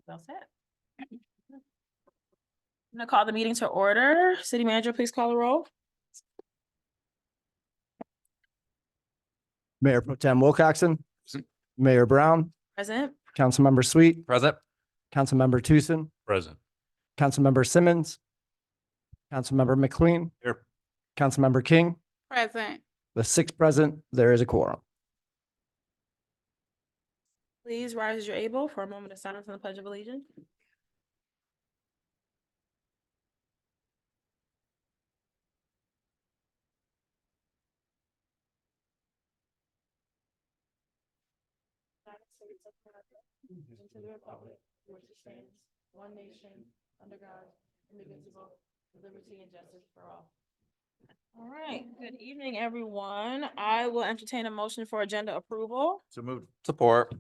Well said. I'm gonna call the meeting to order. City Manager, please call the roll. Mayor Pro Tem Wilcoxen, Mayor Brown, Present. Councilmember Sweet, Present. Councilmember Tucson, Present. Councilmember Simmons, Councilmember McLean, Here. Councilmember King. Present. The six present, there is a quorum. Please rise as you're able for a moment of silence on the Pledge of Allegiance. And to the republic, which stands one nation, under God, indivisible, with liberty and justice for all. All right, good evening, everyone. I will entertain a motion for agenda approval. So moved. Support.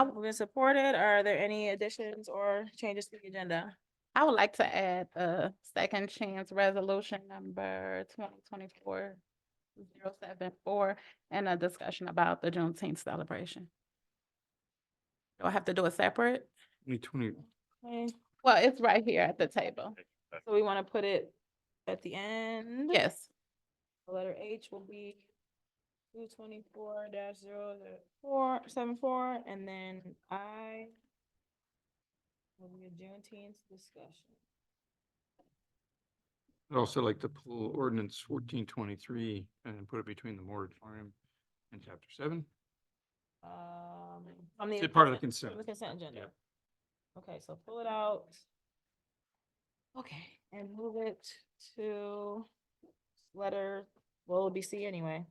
Moved and supported. Are there any additions or changes to the agenda? I would like to add a second chance resolution number 2024-074 and a discussion about the Juneteenth celebration. Do I have to do it separate? Okay, Well, it's right here at the table. so we want to put it at the end? Yes. The letter H will be 224-00474, and then I will be a Juneteenth discussion. I'd also like to pull ordinance 1423 and put it between the moratorium and chapter 7. From the. It's part of the consent. The consent agenda. Yep. Okay, so pull it out. Okay, and move it to letter, well, it'll be C anyway.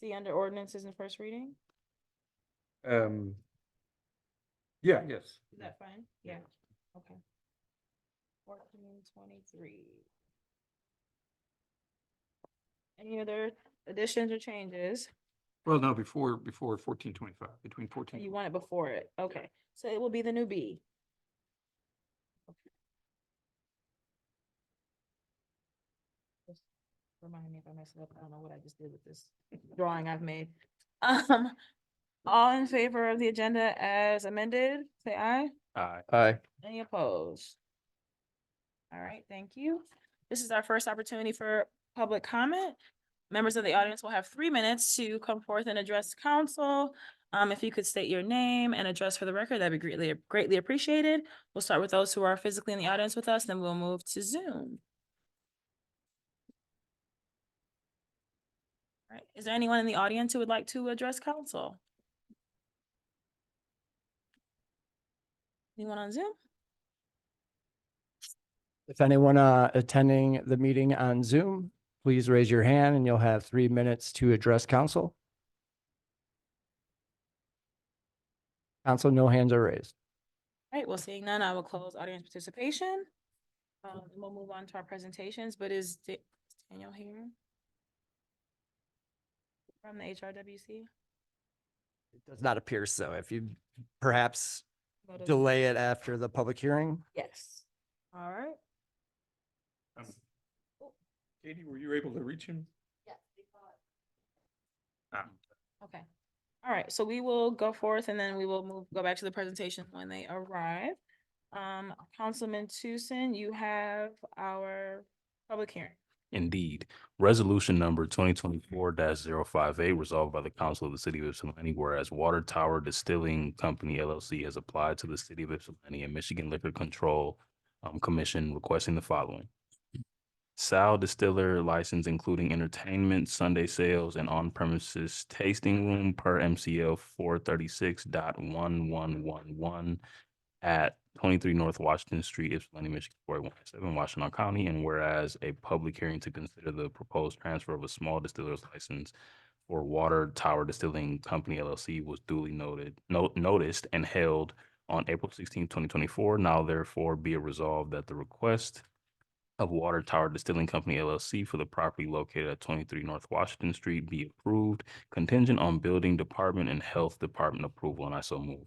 C under ordinances and first reading. Yeah, yes. Is that fine? Yeah, okay. 1423. Any other additions or changes? Well, no, before 1425, between 14. You want it before it, okay, so it will be the new B. Just remind me if I mess it up, I don't know what I just did with this drawing I've made. All in favor of the agenda as amended, say aye. Aye. Any opposed? All right, thank you. This is our first opportunity for public comment. Members of the audience will have 3 minutes to come forth and address council. If you could state your name and address for the record, that'd be greatly appreciated. We'll start with those who are physically in the audience with us, then we'll move to Zoom. All right, is there anyone in the audience who would like to address council? Anyone on Zoom? If anyone attending the meeting on Zoom, please raise your hand and you'll have 3 minutes to address council. Council, no hands are raised. All right, well, seeing none, I will close audience participation. We'll move on to our presentations, but is Daniel here? From the HRWC? It does not appear so. If you perhaps Go to- delay it after the public hearing. Yes. All right. Katie, were you able to reach him? Yes. Ah, Okay. All right, so we will go forth and then we will go back to the presentation when they arrive. Councilman Tucson, you have our public hearing. Indeed. Resolution number 2024-058 resolved by the Council of the City of Ypsilanti, whereas Water Tower Distilling Company LLC has applied to the City of Ypsilanti and Michigan Liquor Control Commission requesting the following. Sal Distiller license including entertainment, Sunday sales, and on-premises tasting room per MCL 436.1111 at 23 North Washington Street, Ypsilanti, Michigan, 4117, Washington County. And whereas a public hearing to consider the proposed transfer of a small distiller's license for Water Tower Distilling Company LLC was duly noticed and held on April 16, 2024. Now therefore be it resolved that the request of Water Tower Distilling Company LLC for the property located at 23 North Washington Street be approved, contingent on Building Department and Health Department approval, and I so move.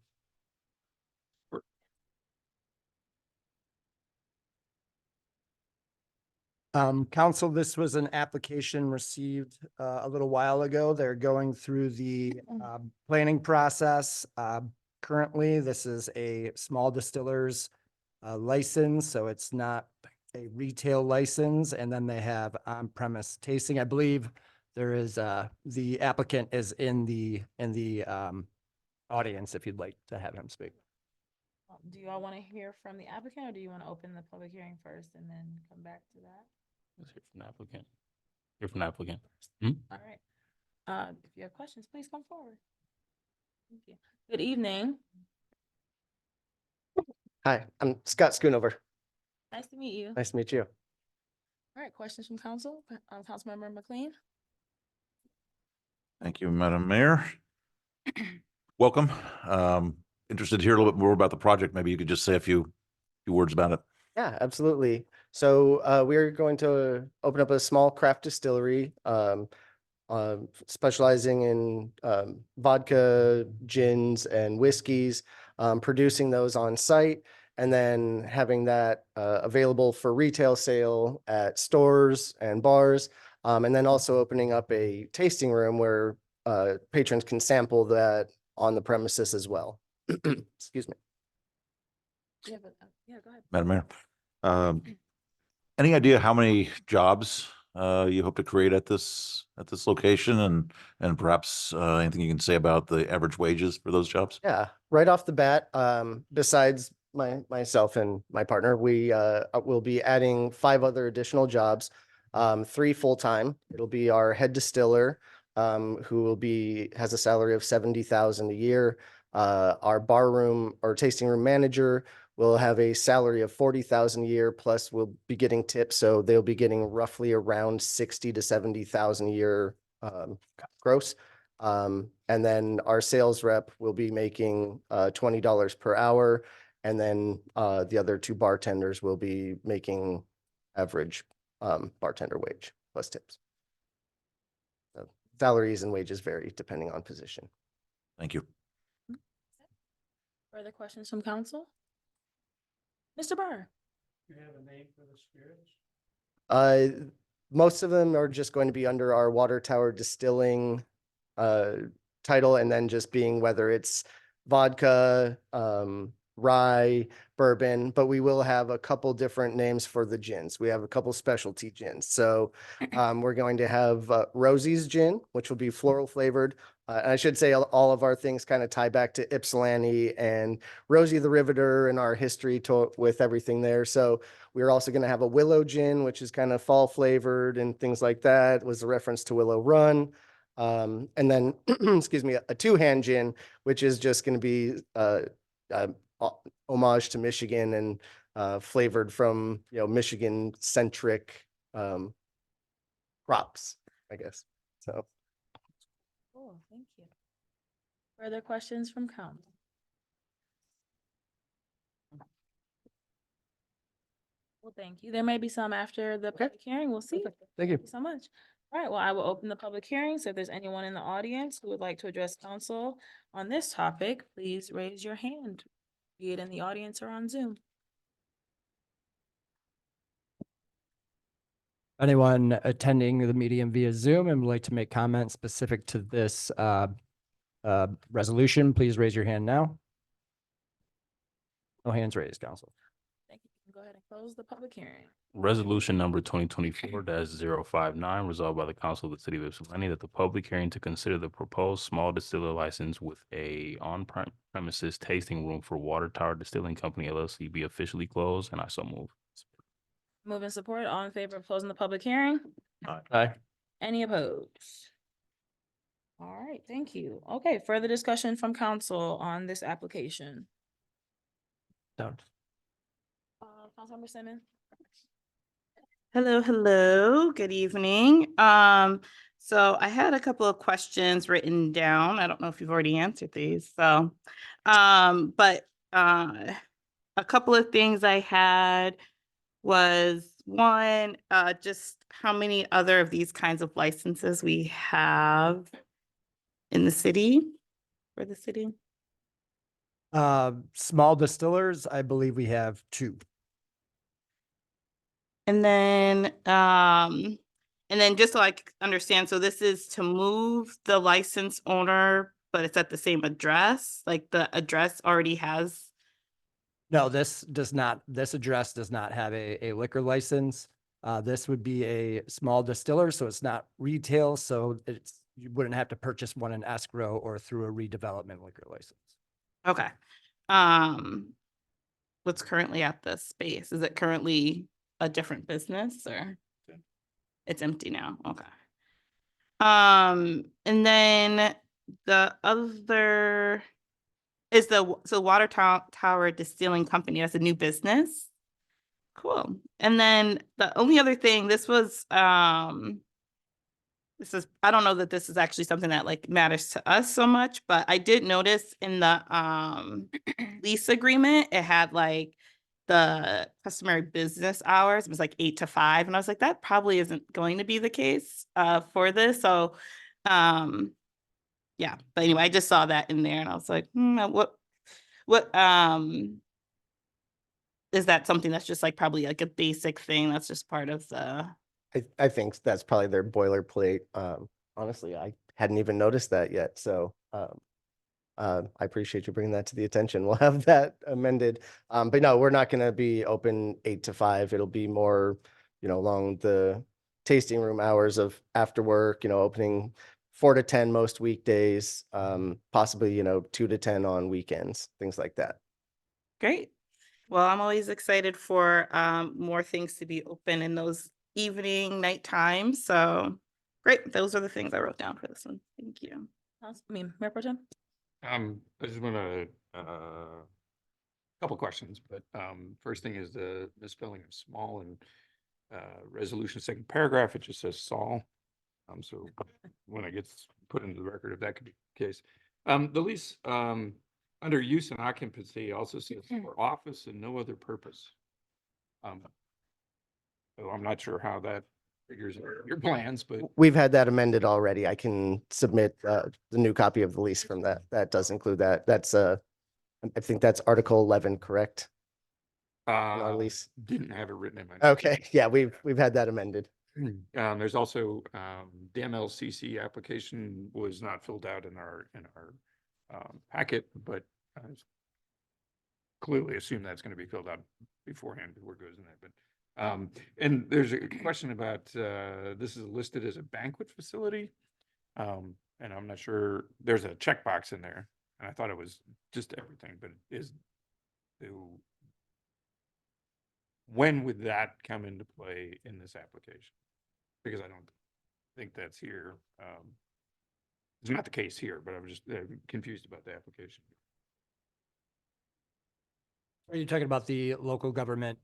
Council, this was an application received a little while ago. They're going through the planning process. currently. This is a small distiller's license, so it's not a retail license. And then they have on-premise tasting. I believe there is, the applicant is in the audience if you'd like to have him speak. Do you all want to hear from the applicant or do you want to open the public hearing first and then come back to that? Let's hear from the applicant. Hear from the applicant. All right. If you have questions, please come forward. Thank you. Good evening. Hi, I'm Scott Schoonover. Nice to meet you. Nice to meet you. All right, questions from council? Councilmember McLean? Thank you, Madam Mayor. Welcome. Interested to hear a little bit more about the project. Maybe you could just say a few words about it. Yeah, absolutely. So we're going to open up a small craft distillery, specializing in vodka, gins, and whiskeys, producing those on site, and then having that available for retail sale at stores and bars, and then also opening up a tasting room where patrons can sample that on the premises as well. Excuse me. Yeah, go ahead. Madam Mayor. Any idea how many jobs you hope to create at this location, and perhaps anything you can say about the average wages for those jobs? Yeah, right off the bat, besides myself and my partner, we will be adding 5 other additional jobs, 3 full-time. It'll be our head distiller, who has a salary of $70,000 a year. Our bar room or tasting room manager will have a salary of $40,000 a year, plus we'll be getting tips, so they'll be getting roughly around $60,000 to $70,000 a year gross. And then our sales rep will be making $20 per hour, and then the other 2 bartenders will be making average bartender wage plus tips. So salaries and wages vary depending on position. Thank you. Further questions from council? Mr. Burr? Most of them are just going to be under our Water Tower Distilling title, and then just being whether it's vodka, rye, bourbon, but we will have a couple different names for the gins. We have a couple specialty gins. So we're going to have Rosie's Gin, which will be floral flavored. And I should say all of our things kind of tie back to Ypsilanti and Rosie the Riveter and our history with everything there. So we're also going to have a Willow Gin, which is kind of fall flavored and things like that. It was a reference to Willow Run. And then, excuse me, a Two-Hand Gin, which is just going to be homage to Michigan and flavored from, Michigan centric crops, I guess. So. Cool, thank you. Further questions from council? Well, thank you. There may be some after the public hearing. We'll see. Thank you. Thank you so much. All right, well, I will open the public hearing. So if there's anyone in the audience who would like to address council on this topic, please raise your hand, be it in the audience or on Zoom. Anyone attending the meeting via Zoom and would like to make comments specific to this resolution, please raise your hand now. No hands raised, council. Thank you. You can go ahead and close the public hearing. Resolution number 2024-059, resolved by the council of the city of Ypsilanti that the public hearing to consider the proposed small distiller license with a on-premises tasting room for Water Tower Distilling Company LLC be officially closed, and I so move. Move and support. All in favor of closing the public hearing? Aye. Any opposed? All right, thank you. Okay, further discussion from council on this application. Down. Councilmember Simmons? Hello, good evening. So I had a couple of questions written down. I don't know if you've already answered these, so, but a couple of things I had was one, just how many other of these kinds of licenses we have in the city, for the city? Small distillers, I believe we have 2. And then just so I understand, so this is to move the license owner, but it's at the same address, like the address already has. No, this address does not have a liquor license. This would be a small distiller, so it's not retail, so you wouldn't have to purchase one in escrow or through a redevelopment liquor license. Okay. What's currently at the space? Is it currently a different business or? It's empty now, okay. And then the other is so Water Tower Distilling Company, that's a new business? Cool. And then the only other thing, this is, I don't know that this is actually something that like matters to us so much, but I did notice in the lease agreement, it had like the customary business hours, it was like 8 to 5. And I was like, that probably isn't going to be the case for this. So yeah, but anyway, I just saw that in there and I was like, what is that something that's just like probably like a basic thing that's just part of the. I think that's probably their boilerplate. Honestly, I hadn't even noticed that yet. So I appreciate you bringing that to the attention. We'll have that amended. But no, we're not going to be open 8 to 5. It'll be more, along the tasting room hours of after work, opening 4 to 10 most weekdays, possibly, 2 to 10 on weekends, things like that. Great. Well, I'm always excited for more things to be open in those evening, night times. So great. Those are the things I wrote down for this one. Thank you. Mayor Pro Tem? I just want to, couple questions, but first thing is the misspelling of small and resolution second paragraph, it just says Saul. So when it gets put into the record, if that could be the case. The lease under use and occupancy also says for office and no other purpose. So I'm not sure how that figures in your plans, but We've had that amended already. I can submit the new copy of the lease from that. That does include that. That's I think that's Article 11, correct? In our lease. didn't have it written in my. Okay, yeah, we've had that amended. There's also the MLCC application was not filled out in our packet, but I clearly assume that's going to be filled out beforehand before it goes in there. But and there's a question about this is listed as a banquet facility, and I'm not sure there's a checkbox in there, and I thought it was just everything, but when would that come into play in this application? Because I don't think that's here. It's not the case here, but I'm just confused about the application. Are you talking about the local government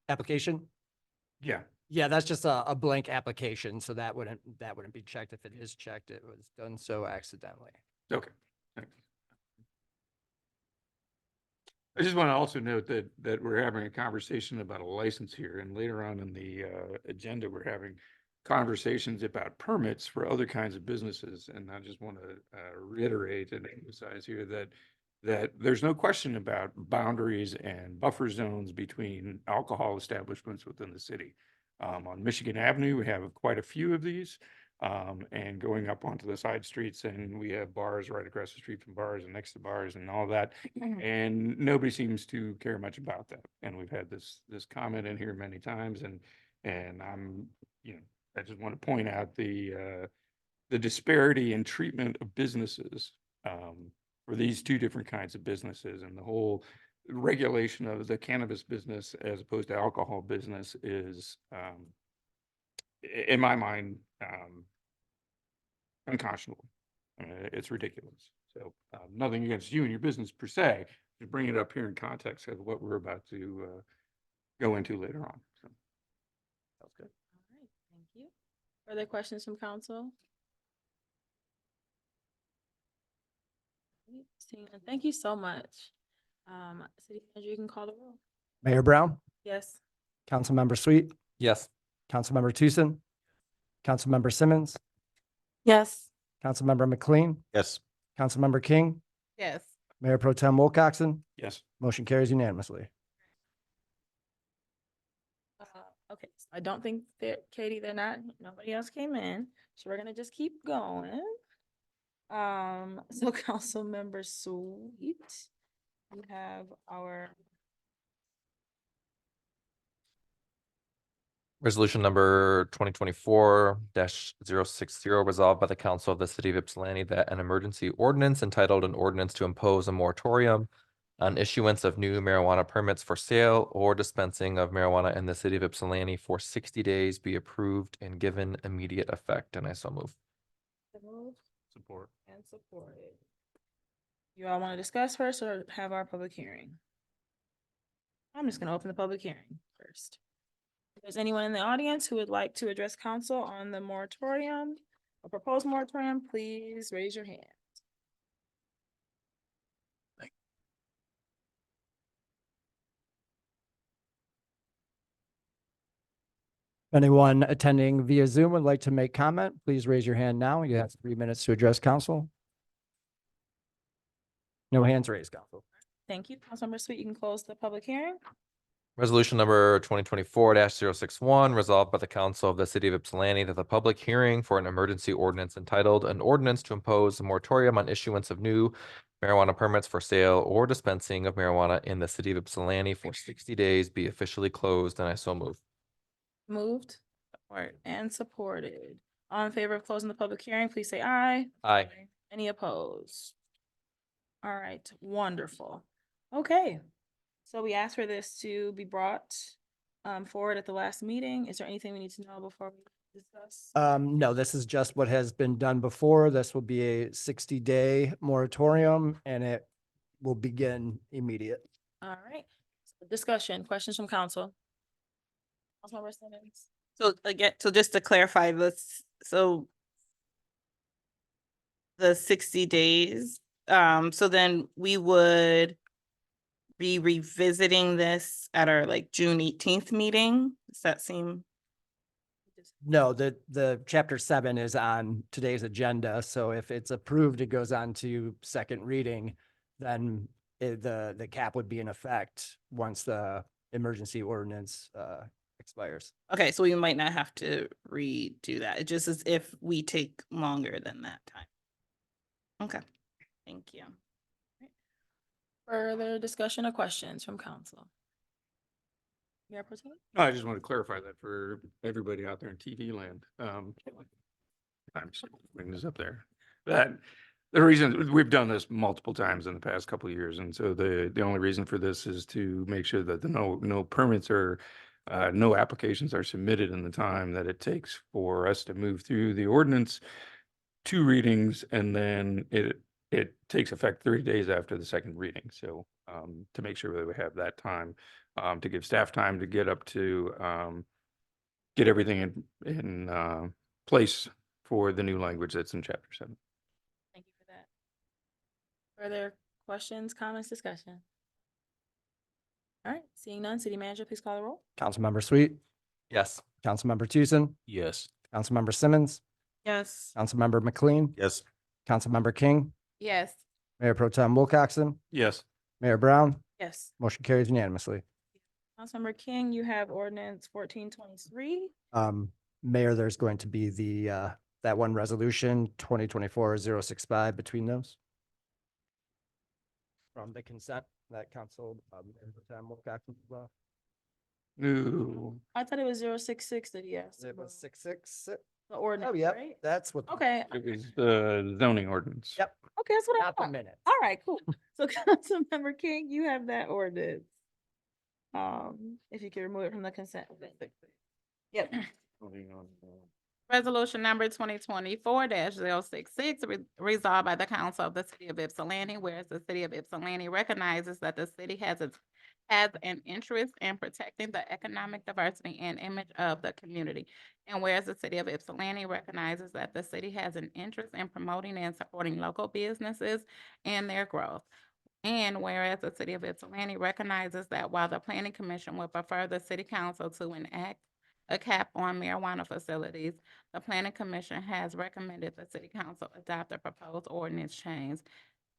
application? Yeah. Yeah, that's just a blank application, so that wouldn't be checked. If it is checked, it was done so accidentally. Okay. Thanks. I just want to also note that we're having a conversation about a license here, and later on in the agenda, we're having conversations about permits for other kinds of businesses. And I just want to reiterate and emphasize here that there's no question about boundaries and buffer zones between alcohol establishments within the city. On Michigan Avenue, we have quite a few of these. And going up onto the side streets, and we have bars right across the street from bars and next to bars and all that. And nobody seems to care much about that. And we've had this comment in here many times, and I'm, I just want to point out the disparity in treatment of businesses for these two different kinds of businesses, and the whole regulation of the cannabis business as opposed to alcohol business is, in my mind, unconscionable. It's ridiculous. So nothing against you and your business per se, to bring it up here in context of what we're about to go into later on. So that's good. All right, thank you. Further questions from council? Thank you so much. City manager, you can call the roll. Mayor Brown, Yes. Councilmember Sweet, Yes. Councilmember Tucson, Councilmember Simmons, Yes. Councilmember McLean, Yes. Councilmember King, Yes. Mayor Pro Tem Wilcoxen. Yes. Motion carries unanimously. Okay, so I don't think that, Katie, nobody else came in, so we're gonna just keep going. So Councilmember Sweet, you have our, Resolution number 2024-060, resolved by the Council of the City of Ypsilanti that an emergency ordinance entitled an ordinance to impose a moratorium on issuance of new marijuana permits for sale or dispensing of marijuana in the City of Ypsilanti for 60 days be approved and given immediate effect, and I so move. Support. and supported. You all want to discuss first or have our public hearing? I'm just gonna open the public hearing first. If there's anyone in the audience who would like to address council on the moratorium or proposed moratorium, please raise your hand. If anyone attending via Zoom would like to make comment, please raise your hand now. You have 3 minutes to address council. No hands raised, council. Thank you. Councilmember Sweet, you can close the public hearing. Resolution number 2024-061, resolved by the Council of the City of Ypsilanti that the public hearing for an emergency ordinance entitled an ordinance to impose a moratorium on issuance of new marijuana permits for sale or dispensing of marijuana in the City of Ypsilanti for 60 days be officially closed, and I so move. Moved. Support. And supported. All in favor of closing the public hearing, please say aye. Aye. Any opposed? All right, wonderful. Okay. So we asked for this to be brought forward at the last meeting. Is there anything we need to know before we discuss? No, this is just what has been done before. This will be a 60-day moratorium and it will begin immediate. All right. Discussion, questions from council? Councilmember Simmons? So again, so just to clarify this, so the 60 days, so then we would be revisiting this at our like June 18th meeting? Does that seem? No, the chapter 7 is on today's agenda. So if it's approved, it goes on to second reading, then the cap would be in effect once the emergency ordinance expires. Okay, so we might not have to redo that. It just is if we take longer than that time. Okay, thank you. Further discussion or questions from council? Mayor Pro Tem? No, I just want to clarify that for everybody out there in TV land. I'm just bringing this up there. That the reason, we've done this multiple times in the past couple of years, and so the only reason for this is to make sure that no permits or no applications are submitted in the time that it takes for us to move through the ordinance, 2 readings, and then it takes effect 30 days after the second reading. So to make sure that we have that time, to give staff time to get up to get everything in place for the new language that's in chapter 7. Thank you for that. Further questions, comments, discussion? All right, seeing none, city manager, please call the roll. Councilmember Sweet, Yes. Councilmember Tucson, Yes. Councilmember Simmons, Yes. Councilmember McLean, Yes. Councilmember King, Yes. Mayor Pro Tem Wilcoxen, Yes. Mayor Brown, Yes. motion carries unanimously. Councilmember King, you have ordinance 1423. Mayor, there's going to be that one resolution, 2024-065 between those. From the consent that council, Mayor Pro Tem Wilcoxen as well. No. I thought it was 066 that he asked. It was 66. The ordinance, Oh, yep, right? that's what. Okay, It was the zoning ordinance. Yep, okay, that's what I not the thought. minute. All right, cool. So Councilmember King, you have that ordinance. If you can remove it from the consent. Yep. Resolution number 2024-066, resolved by the Council of the City of Ypsilanti, whereas the City of Ypsilanti recognizes that the city has an interest in protecting the economic diversity and image of the community. And whereas the City of Ypsilanti recognizes that the city has an interest in promoting and supporting local businesses and their growth. And whereas the City of Ypsilanti recognizes that while the Planning Commission would prefer the City Council to enact a cap on marijuana facilities, the Planning Commission has recommended the City Council adopt a proposed ordinance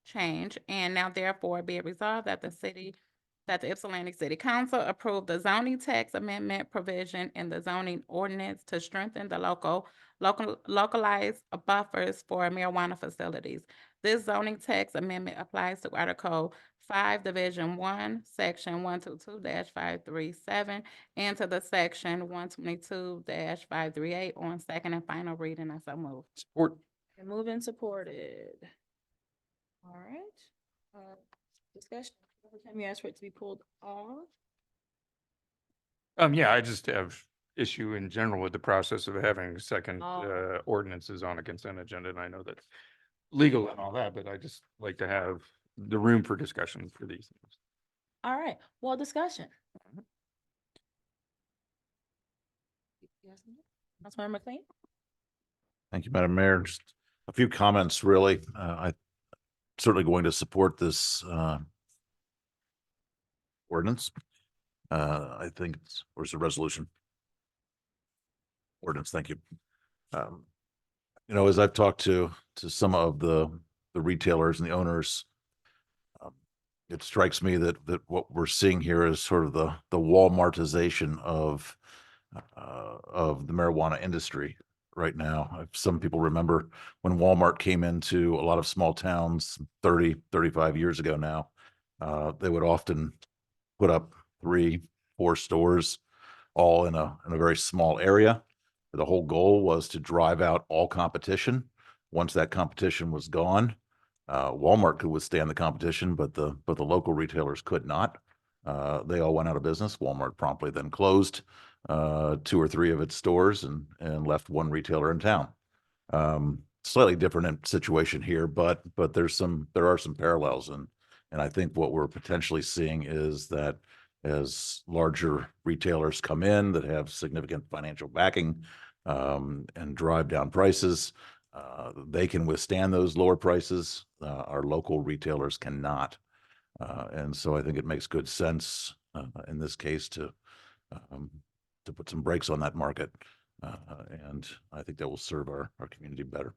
change. And now therefore be it resolved that the City that the Ypsilanti City Council approve the zoning tax amendment provision in the zoning ordinance to strengthen the localized buffers for marijuana facilities. This zoning tax amendment applies to Article 5, Division 1, Section 122-537, and to the Section 122-538 on second and final reading. I so move. Support. Been moved and supported. All right, discussion. Every time you ask for it to be pulled off. Yeah, I just have issue in general with the process of having second Oh. ordinances on a consent agenda, and I know that's legal and all that, but I just like to have the room for discussion for these things. All right, well, discussion. Councilmember McLean? Thank you, Madam Mayor. Just a few comments, really. I certainly going to support this ordinance. I think where's the resolution? Ordinance, thank you. You know, as I've talked to some of the retailers and the owners, it strikes me that what we're seeing here is sort of the Walmartization of the marijuana industry right now. Some people remember when Walmart came into a lot of small towns 30, 35 years ago now. They would often put up 3, 4 stores all in a very small area. The whole goal was to drive out all competition. Once that competition was gone, Walmart could withstand the competition, but the local retailers could not. They all went out of business. Walmart promptly then closed 2 or 3 of its stores and left one retailer in town. Slightly different situation here, but there are some parallels, and I think what we're potentially seeing is that as larger retailers come in that have significant financial backing and drive down prices, they can withstand those lower prices. Our local retailers cannot. And so I think it makes good sense in this case to put some brakes on that market. And I think that will serve our community better.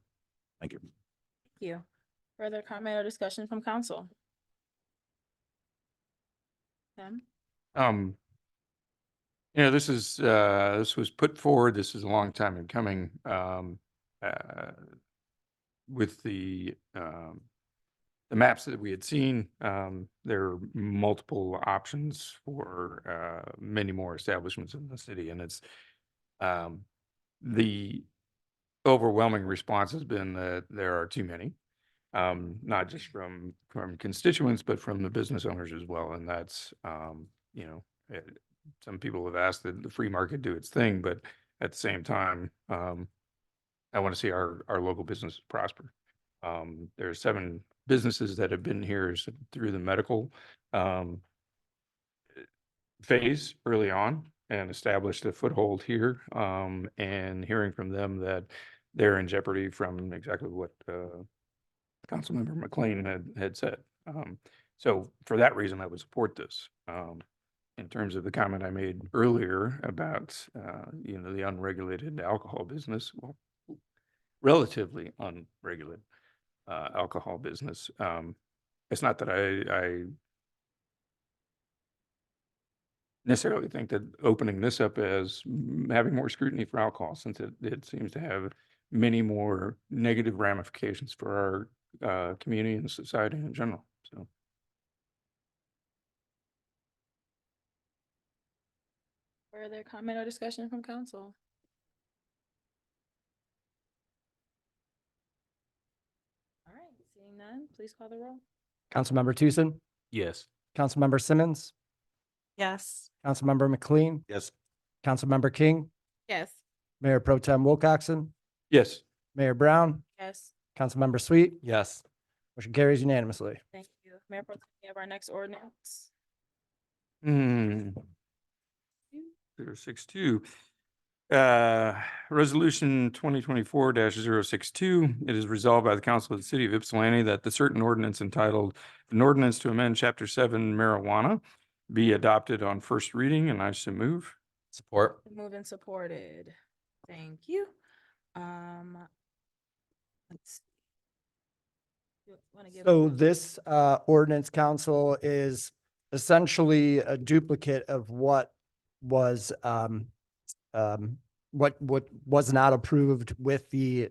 Thank you. Thank you. Further comment or discussion from council? Tim? You know, this was put forward, this is a long time in coming, with the maps that we had seen. There are multiple options for many more establishments in the city, and it's the overwhelming response has been that there are too many, not just from constituents, but from the business owners as well. And that's, you know, some people have asked that the free market do its thing, but at the same time, I want to see our local businesses prosper. There are 7 businesses that have been here through the medical phase early on and established a foothold here, and hearing from them that they're in jeopardy from exactly what Councilmember McLean had said. So for that reason, I would support this. In terms of the comment I made earlier about you know, the unregulated alcohol business, well, relatively unregulated alcohol business. It's not that I necessarily think that opening this up as having more scrutiny for alcohol, since it seems to have many more negative ramifications for our community and society in general. So. Further comment or discussion from council? All right, seeing none, please call the roll. Councilmember Tucson, Yes. Councilmember Simmons, Yes. Councilmember McLean, Yes. Councilmember King, Yes. Mayor Pro Tem Wilcoxen, Yes. Mayor Brown, Yes, Councilmember Sweet. Yes. Motion carries unanimously. thank you. Mayor Pro Tem, we have our next ordinance. 062. Resolution 2024-062. It is resolved by the Council of the City of Ypsilanti that the certain ordinance entitled an ordinance to amend Chapter 7 marijuana be adopted on first reading, and I so move. Support. Moved and supported. Thank you. Let's. You wanna give- So this ordinance, council, is essentially a duplicate of what was, what was not approved with the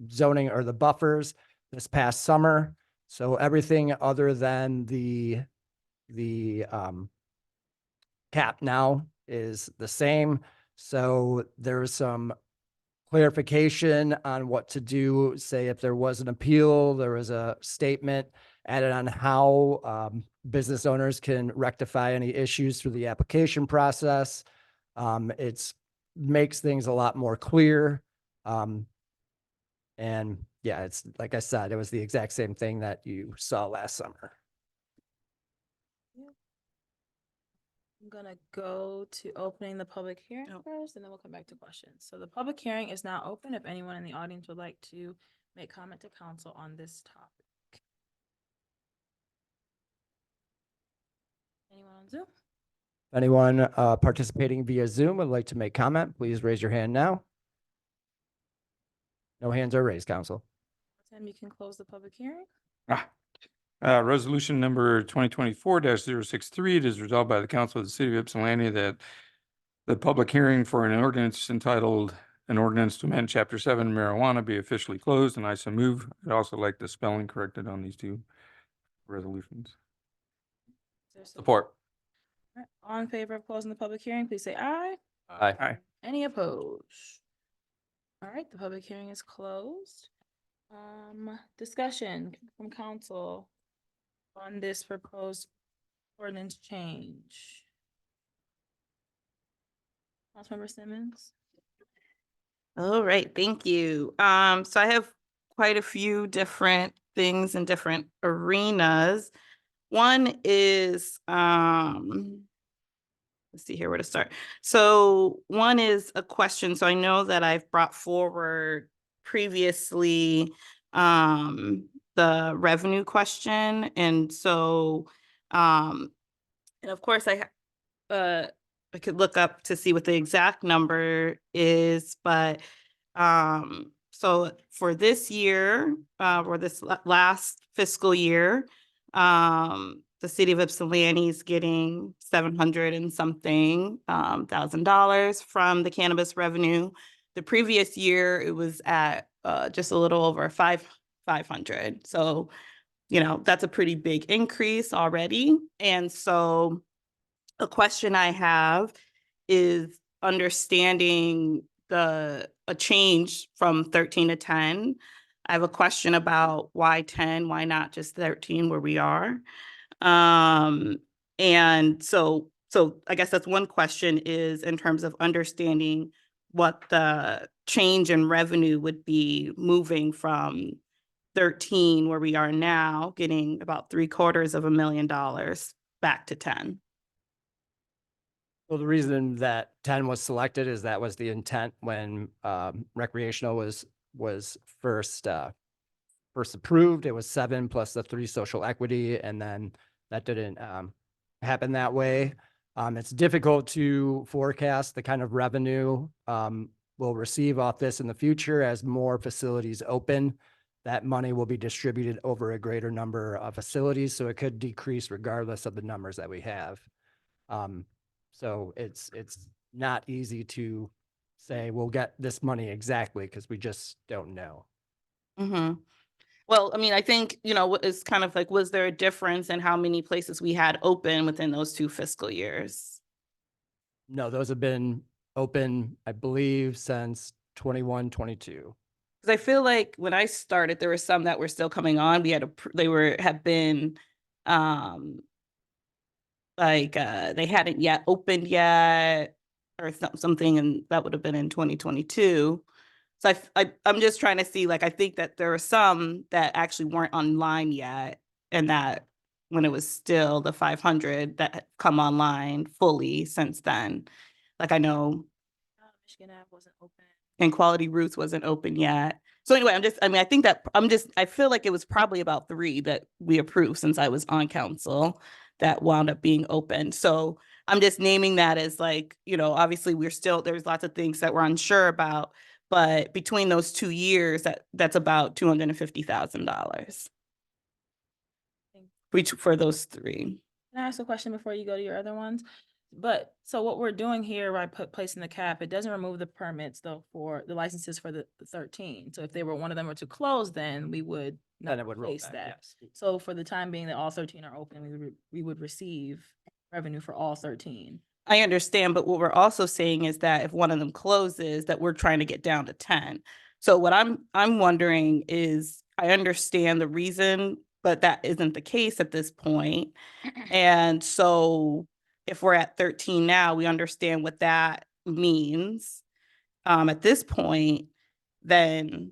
zoning or the buffers this past summer. So everything other than the cap now is the same. So there's some clarification on what to do. Say if there was an appeal, there was a statement added on how business owners can rectify any issues through the application process. It's makes things a lot more clear. And yeah, it's like I said, it was the exact same thing that you saw last summer. I'm gonna go to opening the public hearing Oh. first, and then we'll come back to questions. So the public hearing is now open. If anyone in the audience would like to make comment to council on this topic. Anyone on Zoom? Anyone participating via Zoom would like to make comment, please raise your hand now. No hands are raised, council. Tim, you can close the public hearing. Resolution number 2024-063, it is resolved by the council of the city of Ypsilanti that the public hearing for an ordinance entitled an ordinance to amend chapter 7 marijuana be officially closed, and I so move. I'd also like the spelling corrected on these two resolutions. Is there Support. All right, all in favor of closing the public hearing, please say aye. Aye. Any opposed? All right, the public hearing is closed. Discussion from council on this proposed ordinance change. Councilmember Simmons? All right, thank you. So I have quite a few different things in different arenas. One is, let's see here where to start. So one is a question. So I know that I've brought forward previously, the revenue question. And so, and of course I could look up to see what the exact number is, but so for this year, or this last fiscal year, the city of Ypsilanti is getting $700 and something $1,000 from the cannabis revenue. The previous year, it was at just a little over 500. So, you know, that's a pretty big increase already. And so a question I have is understanding a change from 13 to 10. I have a question about why 10, why not just 13 where we are? And so I guess that's one question, is in terms of understanding what the change in revenue would be moving from 13 where we are now, getting about $750,000 back to 10. Well, the reason that 10 was selected is that was the intent when recreational was first approved. It was 7 plus the 3 social equity, and then that didn't happen that way. It's difficult to forecast the kind of revenue we'll receive off this in the future. As more facilities open, that money will be distributed over a greater number of facilities, so it could decrease regardless of the numbers that we have. So it's not easy to say we'll get this money exactly, because we just don't know. Mm-hmm. Well, I mean, I think, you know, it's kind of like, was there a difference in how many places we had open within those 2 fiscal years? No, those have been open, I believe, since 21, 22. Because I feel like when I started, there were some that were still coming on. We had have been they hadn't yet opened yet, or something, and that would have been in 2022. So I'm just trying to see, like, I think that there are some that actually weren't online yet, and that when it was still the 500 that had come online fully since then. Like, I know Michigan Ave wasn't open. and Quality Roots wasn't open yet. So anyway, I feel like it was probably about 3 that we approved since I was on council that wound up being open. So I'm just naming that as, like, you know, obviously there's lots of things that we're unsure about, but between those 2 years, that's about $250,000. for those three. Can I ask a question before you go to your other ones? But, so what we're doing here by placing the cap, it doesn't remove the permits though for the licenses for the 13. So if they were, one of them were to close, then we would Then not it would roll place back, that. yes. So for the time being that all 13 are open, we would receive revenue for all 13. I understand, but what we're also saying is that if one of them closes, that we're trying to get down to 10. So what I'm wondering is, I understand the reason, but that isn't the case at this point. And so if we're at 13 now, we understand what that means. At this point, then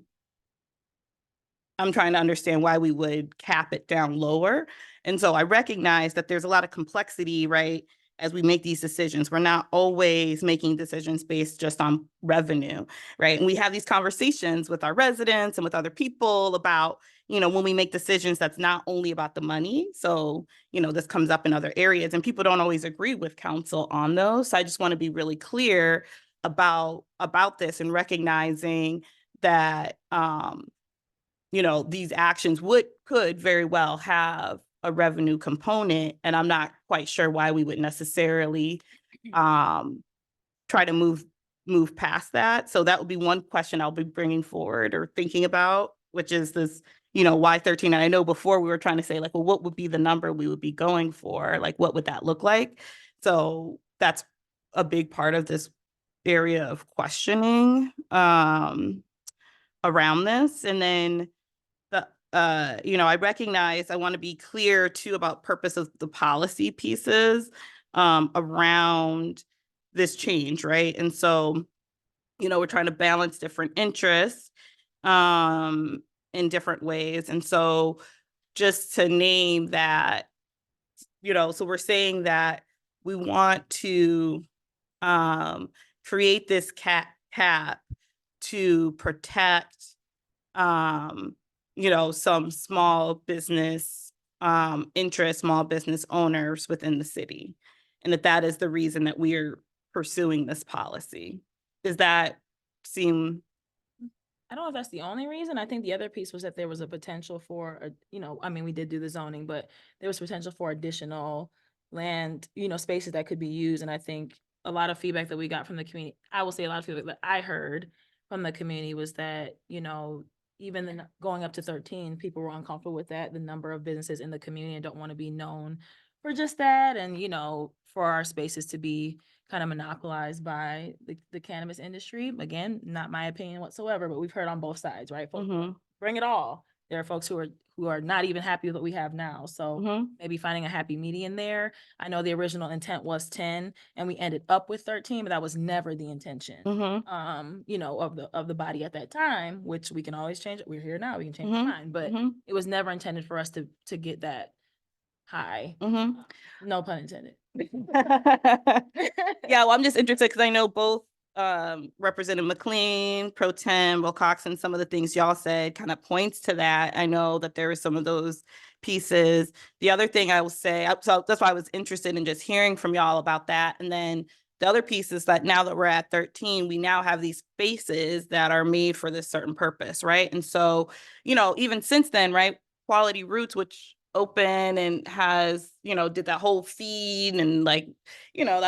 I'm trying to understand why we would cap it down lower. And so I recognize that there's a lot of complexity, right? As we make these decisions, we're not always making decisions based just on revenue, right? And we have these conversations with our residents and with other people about, when we make decisions, that's not only about the money. So, this comes up in other areas and people don't always agree with council on those. So I just want to be really clear about this and recognizing that, these actions could very well have a revenue component, and I'm not quite sure why we would necessarily try to move past that. So that would be one question I'll be bringing forward or thinking about, which is this, why 13? And I know before we were trying to say like, well, what would be the number we would be going for? Like, what would that look like? So that's a big part of this area of questioning around this. And then I recognize, I want to be clear too about purpose of the policy pieces around this change, right? And so, we're trying to balance different interests in different ways. And so just to name that, so we're saying that we want to create this cap to protect some small business interests, small business owners within the city. And that is the reason that we're pursuing this policy. Does that seem? I don't know if that's the only reason. I think the other piece was that there was a potential for, we did do the zoning, but there was potential for additional land, spaces that could be used. And I think a lot of feedback that we got from the community, I will say a lot of feedback that I heard from the community was that, even then going up to 13, people were uncomfortable with that, the number of businesses in the community and don't want to be known for just that. And, for our spaces to be kind of monopolized by the cannabis industry. Again, not my opinion whatsoever, but we've heard on both sides, right? Folks, bring it all. There are folks who are not even happy with what we have now. So maybe finding a happy median there. I know the original intent was 10 and we ended up with 13, but that was never the intention. Of the body at that time, which we can always change it. We're here now, we can change our mind, but it was never intended for us to get that high. No pun intended. Yeah, well, I'm just interested because I know both Representative McLean, Pro Tem Wilcoxon, some of the things y'all said kind of points to that. I know that there are some of those pieces. The other thing I will say, so that's why I was interested in just hearing from y'all about that. And then the other piece is that now that we're at 13, we now have these spaces that are made for this certain purpose, right? And so, even since then, right, Quality Roots, which open and has, did that whole feed and that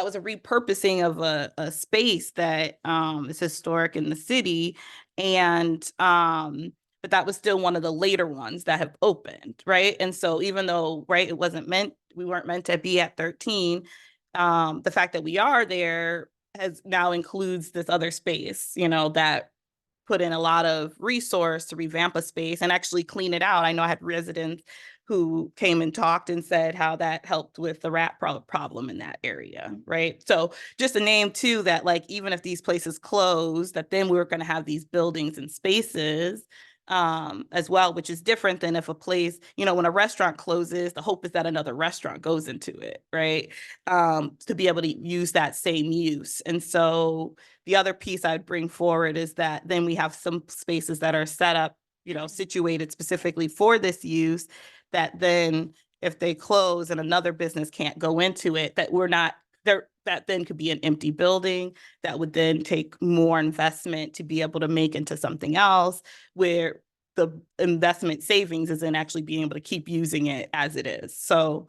was a repurposing of a space that is historic in the city. And but that was still one of the later ones that have opened, right? And so even though, right, we weren't meant to be at 13, the fact that we are there now includes this other space, that put in a lot of resource to revamp a space and actually clean it out. I know I had residents who came and talked and said how that helped with the rat problem in that area, right? So just a name too, that even if these places close, that then we're going to have these buildings and spaces as well, which is different than if a place, when a restaurant closes, the hope is that another restaurant goes into it, right? To be able to use that same use. And so the other piece I'd bring forward is that then we have some spaces that are set up, situated specifically for this use, that then if they close and another business can't go into it, that we're not there, that then could be an empty building that would then take more investment to be able to make into something else, where the investment savings is in actually being able to keep using it as it is. So,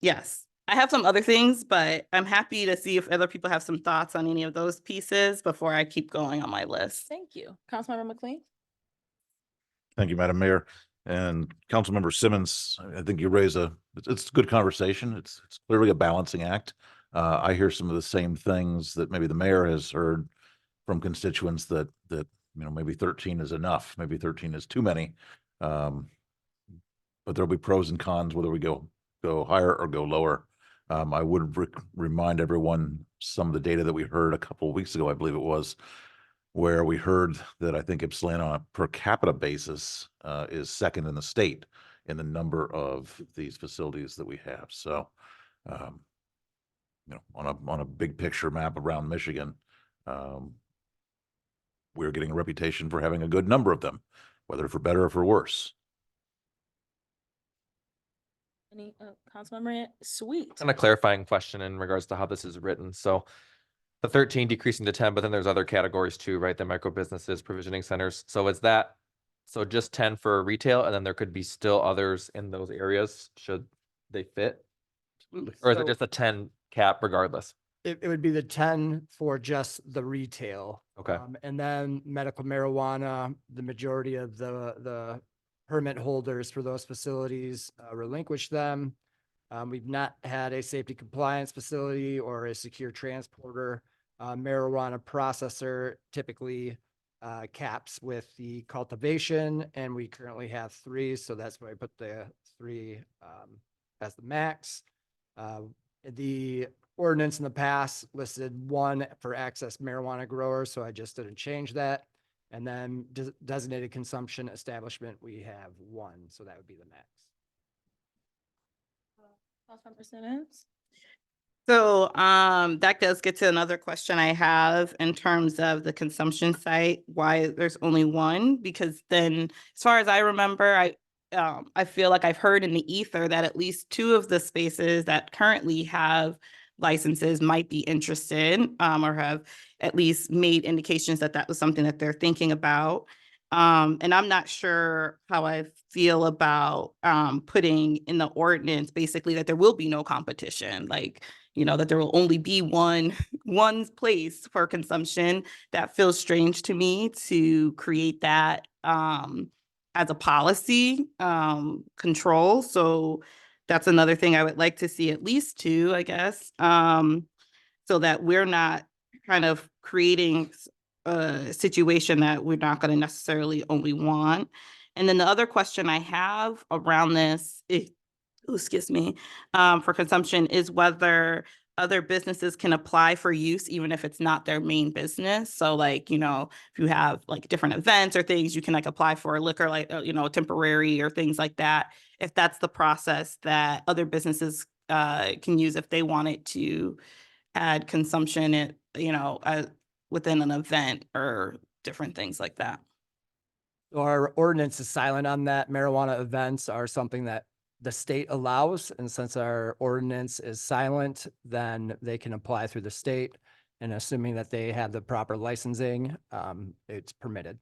yes, I have some other things, but I'm happy to see if other people have some thoughts on any of those pieces before I keep going on my list. Thank you. Councilmember McLean? Thank you, Madam Mayor. And Councilmember Simmons, I think you raise it's a good conversation. It's clearly a balancing act. I hear some of the same things that maybe the mayor has heard from constituents that, maybe 13 is enough, maybe 13 is too many. But there'll be pros and cons whether we go higher or go lower. I would remind everyone some of the data that we heard a couple of weeks ago, I believe it was, where we heard that I think Ypsilanti on a per capita basis is second in the state in the number of these facilities that we have. So, on a big picture map around Michigan, we're getting a reputation for having a good number of them, whether for better or for worse. Any, Councilmember Sweet? And a clarifying question in regards to how this is written. So the 13 decreasing to 10, but then there's other categories too, right? The micro businesses, provisioning centers. So is that, so just 10 for retail, and then there could be still others in those areas should they fit? Absolutely. Or is it So- just a 10 cap regardless? It would be the 10 for just the retail. Okay. And then medical marijuana, the majority of the permit holders for those facilities relinquish them. We've not had a safety compliance facility or a secure transporter. Marijuana processor typically caps with the cultivation, and we currently have 3, so that's why I put the 3 as the max. The ordinance in the past listed 1 for access marijuana growers, so I just didn't change that. And then designated consumption establishment, we have 1, so that would be the max. Councilmember Simmons? So, that does get to another question I have in terms of the consumption site, why there's only 1, because then, as far as I remember, I feel like I've heard in the ether that at least 2 of the spaces that currently have licenses might be interested, or have at least made indications that that was something that they're thinking about. And I'm not sure how I feel about putting in the ordinance basically that there will be no competition, like, that there will only be one place for consumption. That feels strange to me to create that as a policy control. So that's another thing I would like to see at least 2, I guess, so that we're not kind of creating a situation that we're not going to necessarily only want. And then the other question I have around this, excuse me, for consumption is whether other businesses can apply for use even if it's not their main business. So like, if you have like different events or things, you can like apply for a liquor, like, temporary or things like that. If that's the process that other businesses can use if they wanted to add consumption, within an event or different things like that. Our ordinance is silent on that. Marijuana events are something that the state allows, and since our ordinance is silent, then they can apply through the state. And assuming that they have the proper licensing, it's permitted.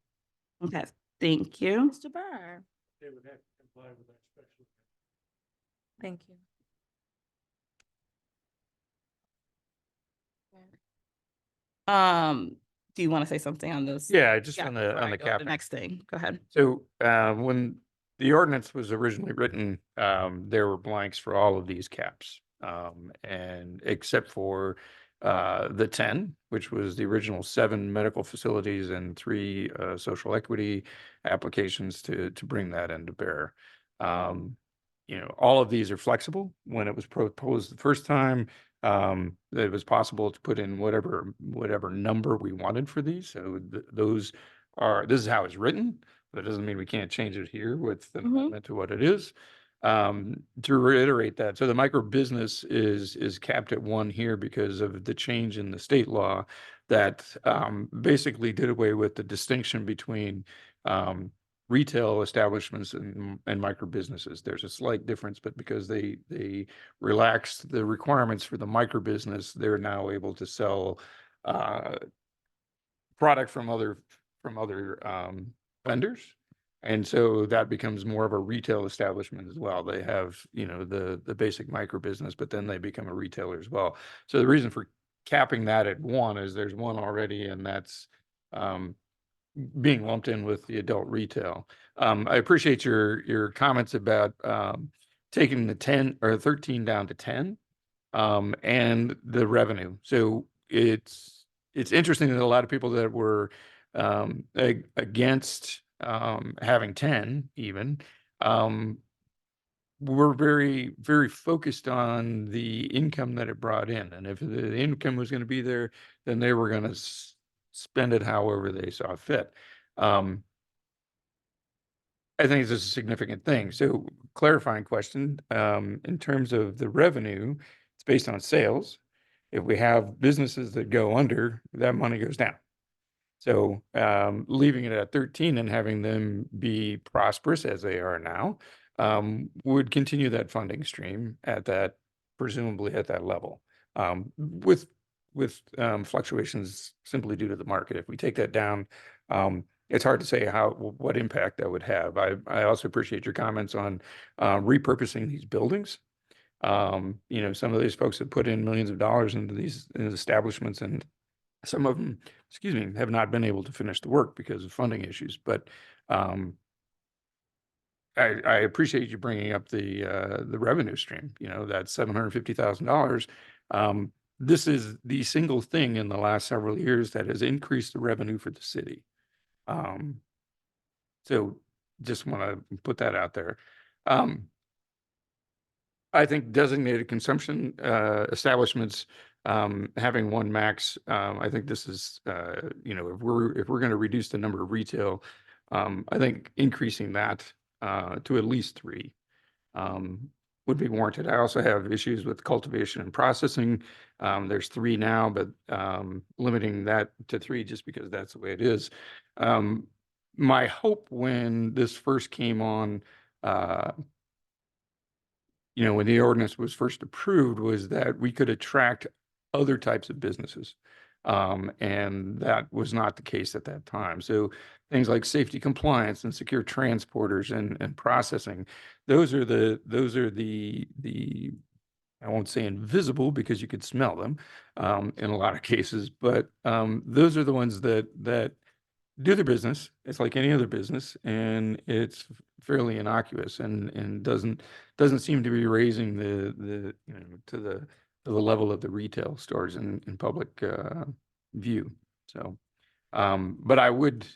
Okay, thank you. Mr. Byrne? They would have to comply with that special. Thank you. Do you want to say something on those? Yeah, just Yeah, on before I the go to cap. the next thing, go ahead. So when the ordinance was originally written, there were blanks for all of these caps. And except for the 10, which was the original 7 medical facilities and 3 social equity applications to bring that into bear. All of these are flexible. When it was proposed the first time, it was possible to put in whatever number we wanted for these. So this is how it's written. That doesn't mean we can't change it here with the amendment to what it is. To reiterate that, so the micro business is capped at 1 here because of the change in the state law that basically did away with the distinction between retail establishments and micro businesses. There's a slight difference, but because they relaxed the requirements for the micro business, they're now able to sell product from other from other vendors. And so that becomes more of a retail establishment as well. They have, you know, the basic micro business, but then they become a retailer as well. So the reason for capping that at one is there's one already, and that's being lumped in with the adult retail. I appreciate your comments about taking the 10 or 13 down to 10 and the revenue. So it's interesting that a lot of people that were against having 10 even were very, very focused on the income that it brought in. And if the income was going to be there, then they were going to spend it however they saw fit. I think this is a significant thing. So clarifying question, in terms of the revenue, it's based on sales. If we have businesses that go under, that money goes down. So leaving it at 13 and having them be prosperous as they are now would continue that funding stream at that, presumably at that level, with fluctuations simply due to the market. If we take that down, it's hard to say what impact that would have. I also appreciate your comments on repurposing these buildings. You know, some of these folks have put in millions of dollars into these establishments, and some of them, excuse me, have not been able to finish the work because of funding issues. But I appreciate you bringing up the revenue stream. You know, that $750,000. This is the single thing in the last several years that has increased the revenue for the city. So just want to put that out there. I think designated consumption establishments having one max. I think this is, you know, if we're going to reduce the number of retail, I think increasing that to at least 3 would be warranted. I also have issues with cultivation and processing. There's 3 now, but limiting that to 3 just because that's the way it is. My hope when this first came on, you know, when the ordinance was first approved, was that we could attract other types of businesses. And that was not the case at that time. So things like safety compliance and secure transporters and processing, those are the I won't say invisible because you could smell them in a lot of cases, but those are the ones that do their business. It's like any other business, and it's fairly innocuous and doesn't seem to be raising the you know, to the level of the retail stores in public view. So, but I would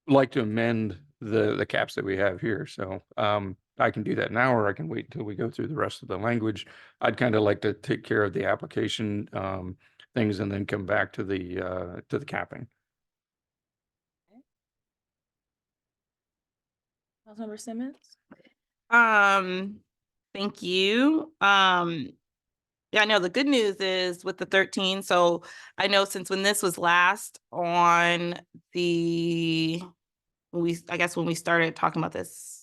like to amend the caps that we have here. So I can do that now, or I can wait until we go through the rest of the language. I'd kind of like to take care of the application things and then come back to the capping. Councilmember Simmons? Thank you. Yeah, I know the good news is with the 13. So I know since when this was last on I guess when we started talking about this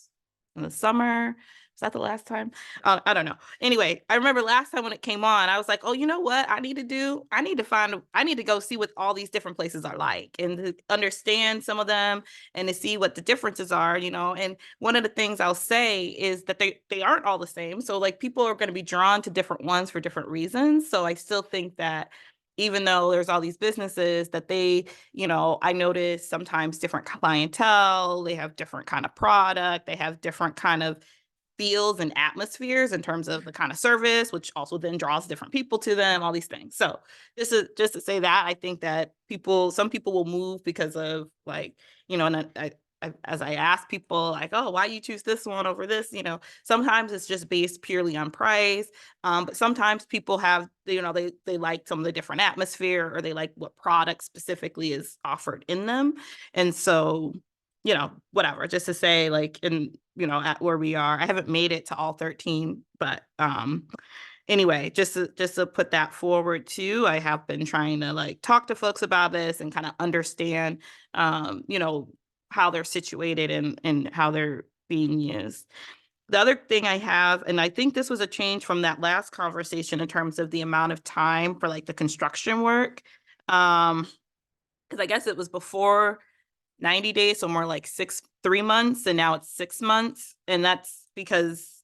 in the summer, is that the last time? I don't know. Anyway, I remember last time when it came on, I was like, oh, you know what I need to do? I need to go see what all these different places are like and to understand some of them and to see what the differences are, you know. And one of the things I'll say is that they aren't all the same. So like people are going to be drawn to different ones for different reasons. So I still think that even though there's all these businesses that they, you know, I notice sometimes different clientele, they have different kind of product, they have different kind of feels and atmospheres in terms of the kind of service, which also then draws different people to them, all these things. So this is just to say that I think that some people will move because of like, you know, and as I ask people like, oh, why you choose this one over this, you know, sometimes it's just based purely on price. But sometimes people have, you know, they like some of the different atmosphere, or they like what product specifically is offered in them. And so, you know, whatever, just to say like, you know, at where we are, I haven't made it to all 13, but anyway, just to put that forward too, I have been trying to like talk to folks about this and kind of understand, you know, how they're situated and how they're being used. The other thing I have, and I think this was a change from that last conversation in terms of the amount of time for like the construction work. because I guess it was before 90 days, so more like 3 months, and now it's 6 months. And that's because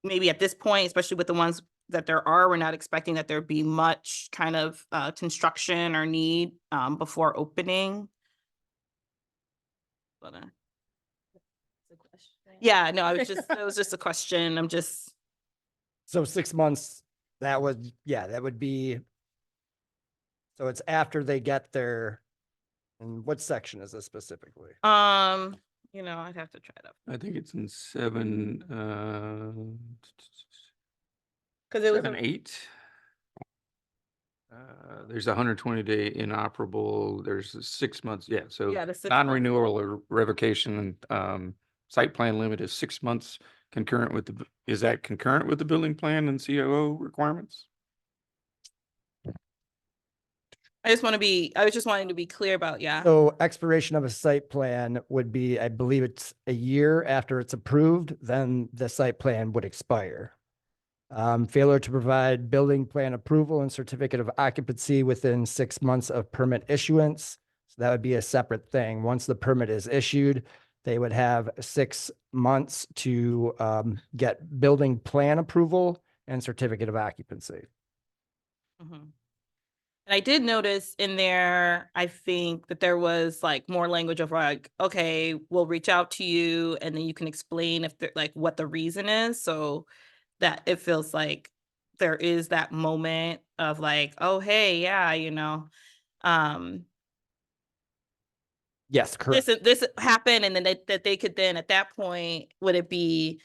maybe at this point, especially with the ones that there are, we're not expecting that there'd be much kind of construction or need before opening. But, yeah, no, it was just a question. I'm just, So 6 months, that would, yeah, that would be. So it's after they get their, and what section is this specifically? I'd have to try it up. I think it's in 7, Because it was, 7-8. There's a 120-day inoperable, there's 6 months, yeah, so yeah, the 6 months. non-renewal or revocation, site plan limit is 6 months concurrent with is that concurrent with the building plan and COO requirements? I was just wanting to be clear about, yeah. So expiration of a site plan would be, I believe it's a year after it's approved, then the site plan would expire. Failure to provide building plan approval and certificate of occupancy within 6 months of permit issuance. So that would be a separate thing. Once the permit is issued, they would have 6 months to get building plan approval and certificate of occupancy. Mhm. And I did notice in there, I think that there was like more language of like, okay, we'll reach out to you and then you can explain if they're like what the reason is. So that it feels like there is that moment of like, oh, hey, yeah, Yes, correct. this happened. And then that they could then at that point, would it be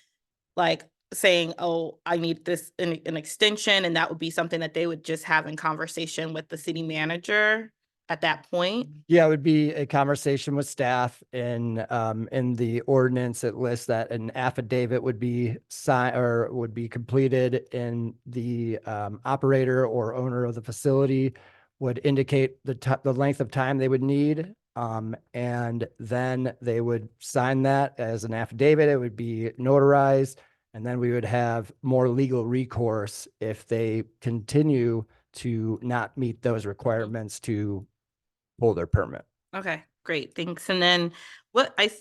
like saying, oh, I need this an extension, and that would be something that they would just have in conversation with the city manager at that point? Yeah, it would be a conversation with staff in the ordinance. It lists that an affidavit would be signed or would be completed, and the operator or owner of the facility would indicate the length of time they would need. And then they would sign that as an affidavit. It would be notarized, and then we would have more legal recourse if they continue to not meet those requirements to pull their permit. Okay, great, thanks. And then I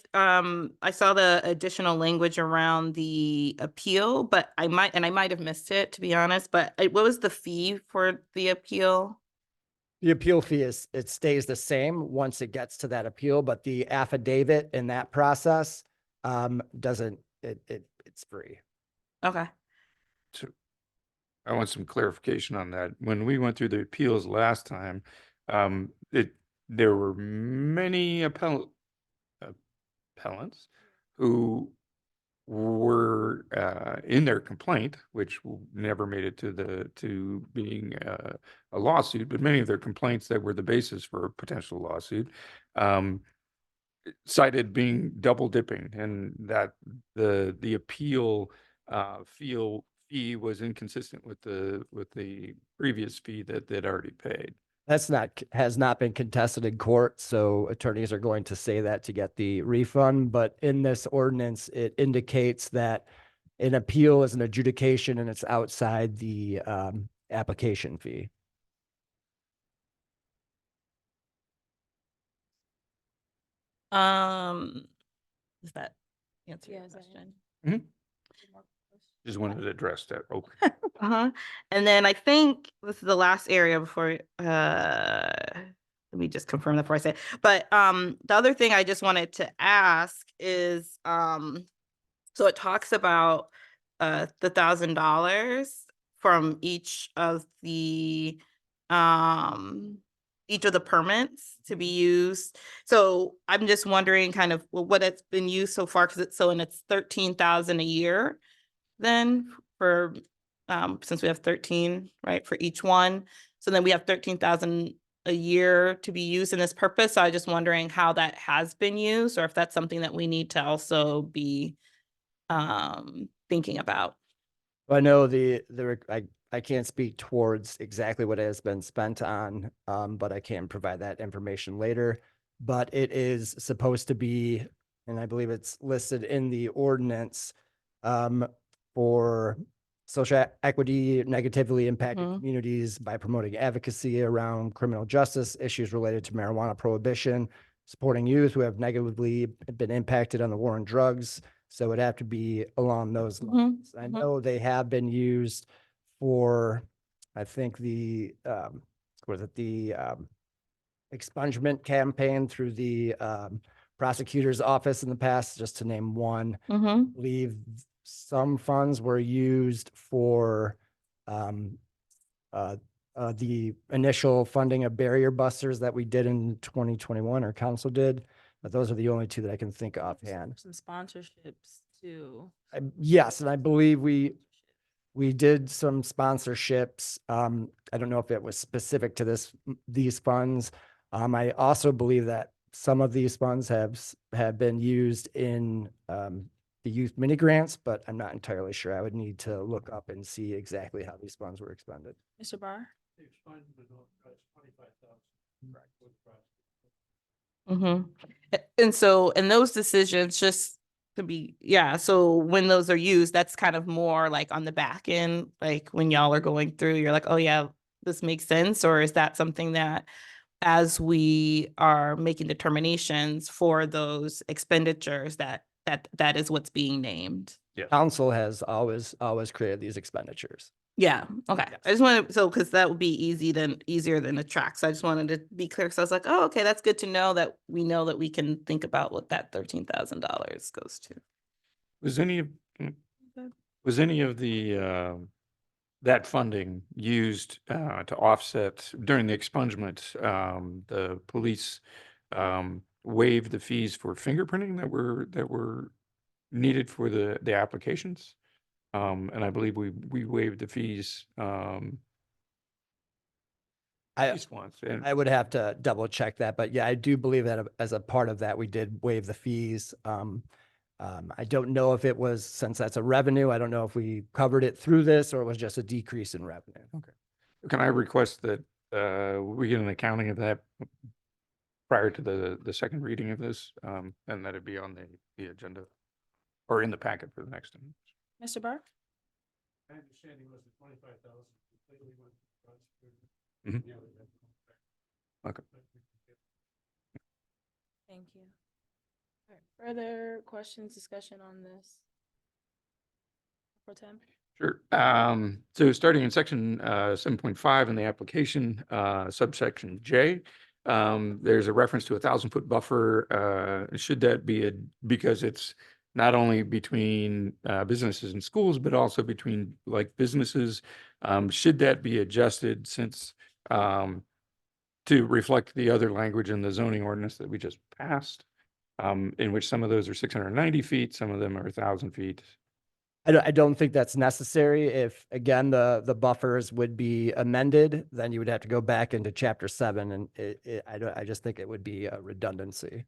saw the additional language around the appeal, but I might have missed it, to be honest, but what was the fee for the appeal? The appeal fee it stays the same once it gets to that appeal, but the affidavit in that process doesn't, it's free. Okay. So I want some clarification on that. When we went through the appeals last time, there were many appellants who were in their complaint, which never made it to being a lawsuit, but many of their complaints that were the basis for a potential lawsuit cited being double dipping, and that the appeal fee was inconsistent with the previous fee that they'd already paid. Has not been contested in court, so attorneys are going to say that to get the refund. But in this ordinance, it indicates that an appeal is an adjudication and it's outside the application fee. Does that answer your question? Just wanted to address that. Okay. Uh-huh. And then I think this is the last area before, let me just confirm that before I say it. But the other thing I just wanted to ask is, so it talks about the $1,000 from each of the permits to be used. So I'm just wondering kind of what it's been used so far, because it's 13,000 a year then for since we have 13, right, for each one. So then we have 13,000 a year to be used in this purpose. So I was just wondering how that has been used, or if that's something that we need to also be thinking about. Well, I know I can't speak towards exactly what has been spent on, but I can provide that information later. But it is supposed to be, and I believe it's listed in the ordinance, for social equity negatively impacted Mhm. communities by promoting advocacy around criminal justice issues related to marijuana prohibition, supporting youth who have negatively been impacted on the war on drugs. So it would have to be along those Mhm, lines. I mhm. know they have been used for, I think was it the expungement campaign through the prosecutor's office in the past, just to name one. Mhm. Believe some funds were used for the initial funding of barrier busters that we did in 2021, or council did. But those are the only two that I can think offhand. Some sponsorships too. Yes, and I believe we did some sponsorships. I don't know if it was specific to these funds. I also believe that some of these funds have been used in the youth mini grants, but I'm not entirely sure. I would need to look up and see exactly how these funds were expended. Mr. Barr? Mhm. And so, and those decisions just to be, yeah, so when those are used, that's kind of more like on the back end, like when y'all are going through, you're like, oh yeah, this makes sense, or is that something that as we are making determinations for those expenditures, that is what's being named? Council has always created these expenditures. Yeah, okay. Yes. I just wanted, so, because that would be easier than a track. So I just wanted to be clear. So I was like, oh, okay, that's good to know that we know that we can think about what that $13,000 goes to. Was any of, was any of the, that funding used, to offset during the expungement, the police, waived the fees for fingerprinting that were needed for the applications? And I believe we waived the fees, I, at least once. And I would have to double check that, but yeah, I do believe that as a part of that, we did waive the fees. I don't know if it was, since that's a revenue, I don't know if we covered it through this or it was just a decrease in revenue. can I request that, we get an accounting of that prior to the second reading of this, and that it be on the agenda or in the packet for the next one? Mr. Barr? My understanding was the 25,000 completely went to. Okay. Thank you. All right, further questions, discussion on this? Pro Tem? Sure. So starting in section 7.5 in the application, subsection J, there's a reference to 1,000-foot buffer. Should that be because it's not only between businesses and schools, but also between like businesses? Should that be adjusted since to reflect the other language in the zoning ordinance that we just passed, in which some of those are 690 feet, some of them are 1,000 feet? I don't think that's necessary. If, again, the buffers would be amended, then you would have to go back into chapter 7, and I just think it would be a redundancy.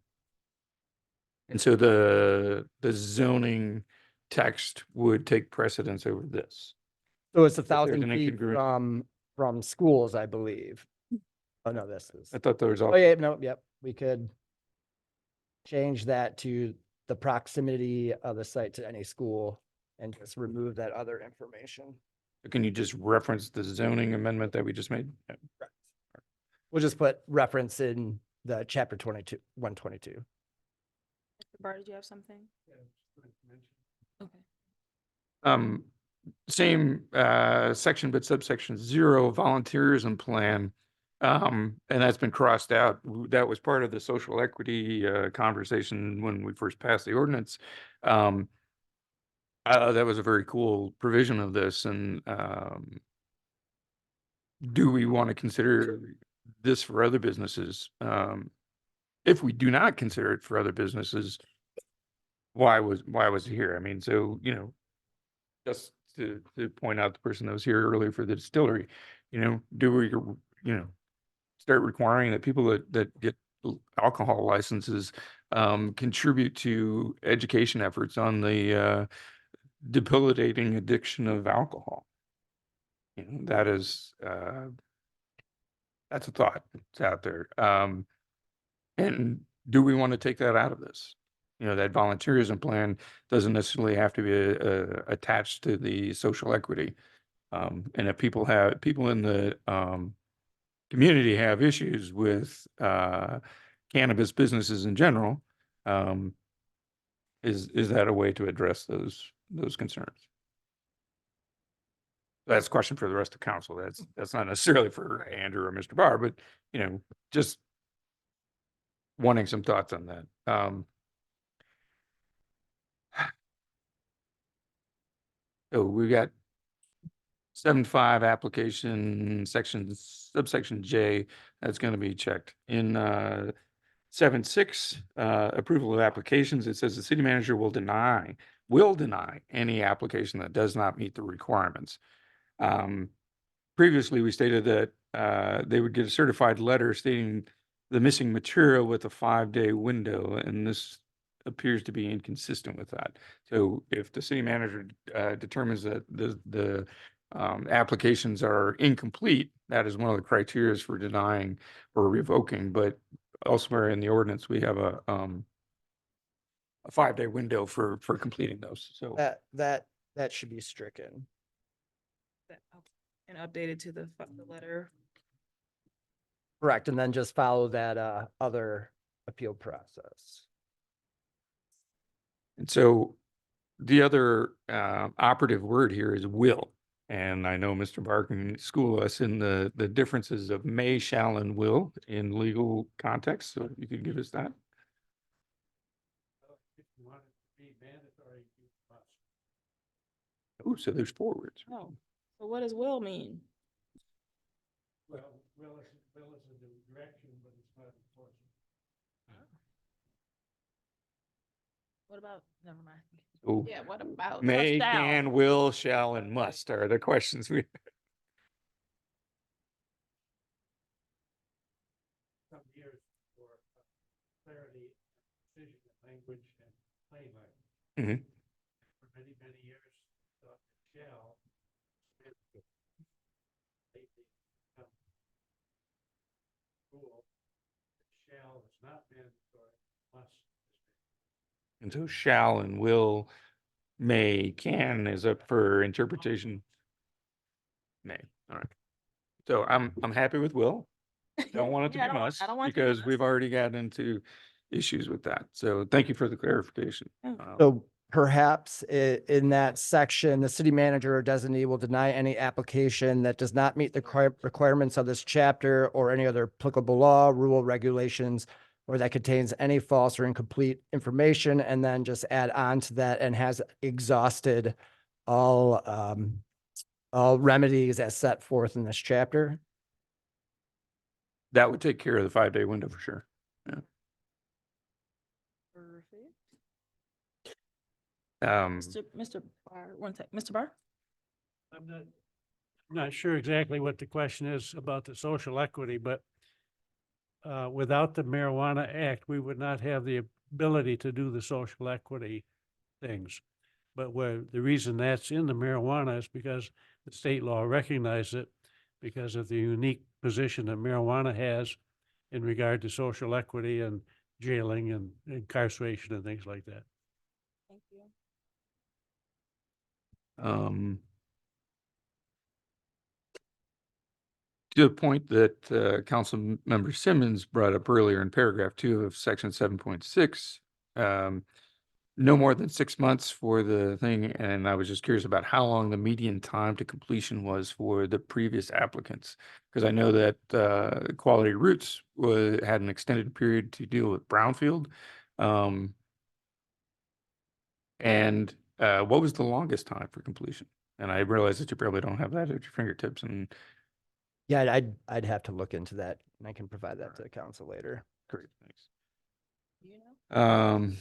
And so the zoning text would take precedence over this. So it's there's 1,000 an feet incongruent- from schools, I believe. Oh, no, this is, I thought there was oh, also, yeah, no, yep, we could change that to the proximity of the site to any school and just remove that other information. can you just reference the zoning amendment that we just made? Yeah. We'll just put reference in the chapter 22, 122. Mr. Barr, did you have something? Okay. Same section, but subsection 0, volunteerism plan. And that's been crossed out. That was part of the social equity conversation when we first passed the ordinance. That was a very cool provision of this. And do we want to consider this for other businesses? If we do not consider it for other businesses, why was it here? I mean, so, just to point out the person that was here earlier for the distillery, do we, start requiring that people that get alcohol licenses contribute to education efforts on the debilitating addiction of alcohol? That is, that's a thought. It's out there. And do we want to take that out of this? you know, that volunteerism plan doesn't necessarily have to be attached to the social equity. And if people in the community have issues with cannabis businesses in general, is that a way to address those concerns? That's a question for the rest of council. That's not necessarily for Andrew or Mr. Barr, but, you know, just wanting some thoughts on that. So we got 7.5 application subsection J, that's going to be checked. In 7.6, approval of applications, it says the city manager will deny any application that does not meet the requirements. Previously, we stated that they would get a certified letter stating the missing material with a 5-day window, and this appears to be inconsistent with that. So if the city manager determines that the applications are incomplete, that is one of the criteria for denying or revoking. But elsewhere in the ordinance, we have a 5-day window for completing those. So That should be stricken. And updated to the letter. Correct, and then just follow that other appeal process. And so the other operative word here is will. And I know Mr. Barr can school us in the differences of may, shall, and will in legal context. So you could give us that. Oh, so there's 4 words. Oh, so what does will mean? What about, never mind. Oh, Yeah, what about? may, shall? can, will, shall, and must are the questions we. Some years for clarity, precision, language, and plain language. Mhm. For many, many years, thought that shall meant to lately become rule. Shall is not mandatory, must is And so shall and will, may, can is up for interpretation. May, all right. So I'm happy with will. Don't want it to Yeah, be must, I don't want it to be because must. we've already got into issues with that. So thank you for the clarification. Yeah. So perhaps in that section, the city manager or designee will deny any application that does not meet the requirements of this chapter or any other applicable law, rule, regulations, or that contains any false or incomplete information, and then just add on to that and has exhausted all remedies as set forth in this chapter. That would take care of the 5-day window for sure. Perfect. Um, Mr. Barr, one sec, Mr. Barr? I'm not sure exactly what the question is about the social equity, but without the Marijuana Act, we would not have the ability to do the social equity things. But the reason that's in the marijuana is because the state law recognizes it because of the unique position that marijuana has in regard to social equity and jailing and incarceration and things like that. Thank you. To the point that Council Member Simmons brought up earlier in paragraph 2 of section 7.6, no more than 6 months for the thing. And I was just curious about how long the median time to completion was for the previous applicants. Because I know that Quality Roots had an extended period to deal with brownfield. And what was the longest time for completion? And I realize that you probably don't have that at your fingertips. And Yeah, I'd have to look into that, and I can provide that to the council later. great, thanks. You know?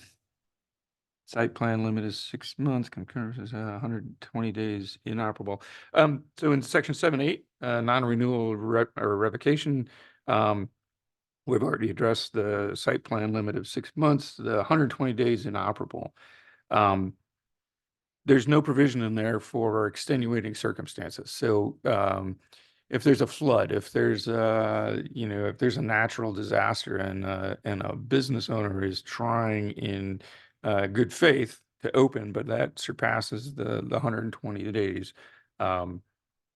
Site plan limit is 6 months, concurrence is 120 days inoperable. So in section 7.8, non-renewal or revocation, we've already addressed the site plan limit of 6 months, the 120 days inoperable. There's no provision in there for extenuating circumstances. So, if there's a flood, if there's if there's a natural disaster and a business owner is trying in good faith to open, but that surpasses the 120 days.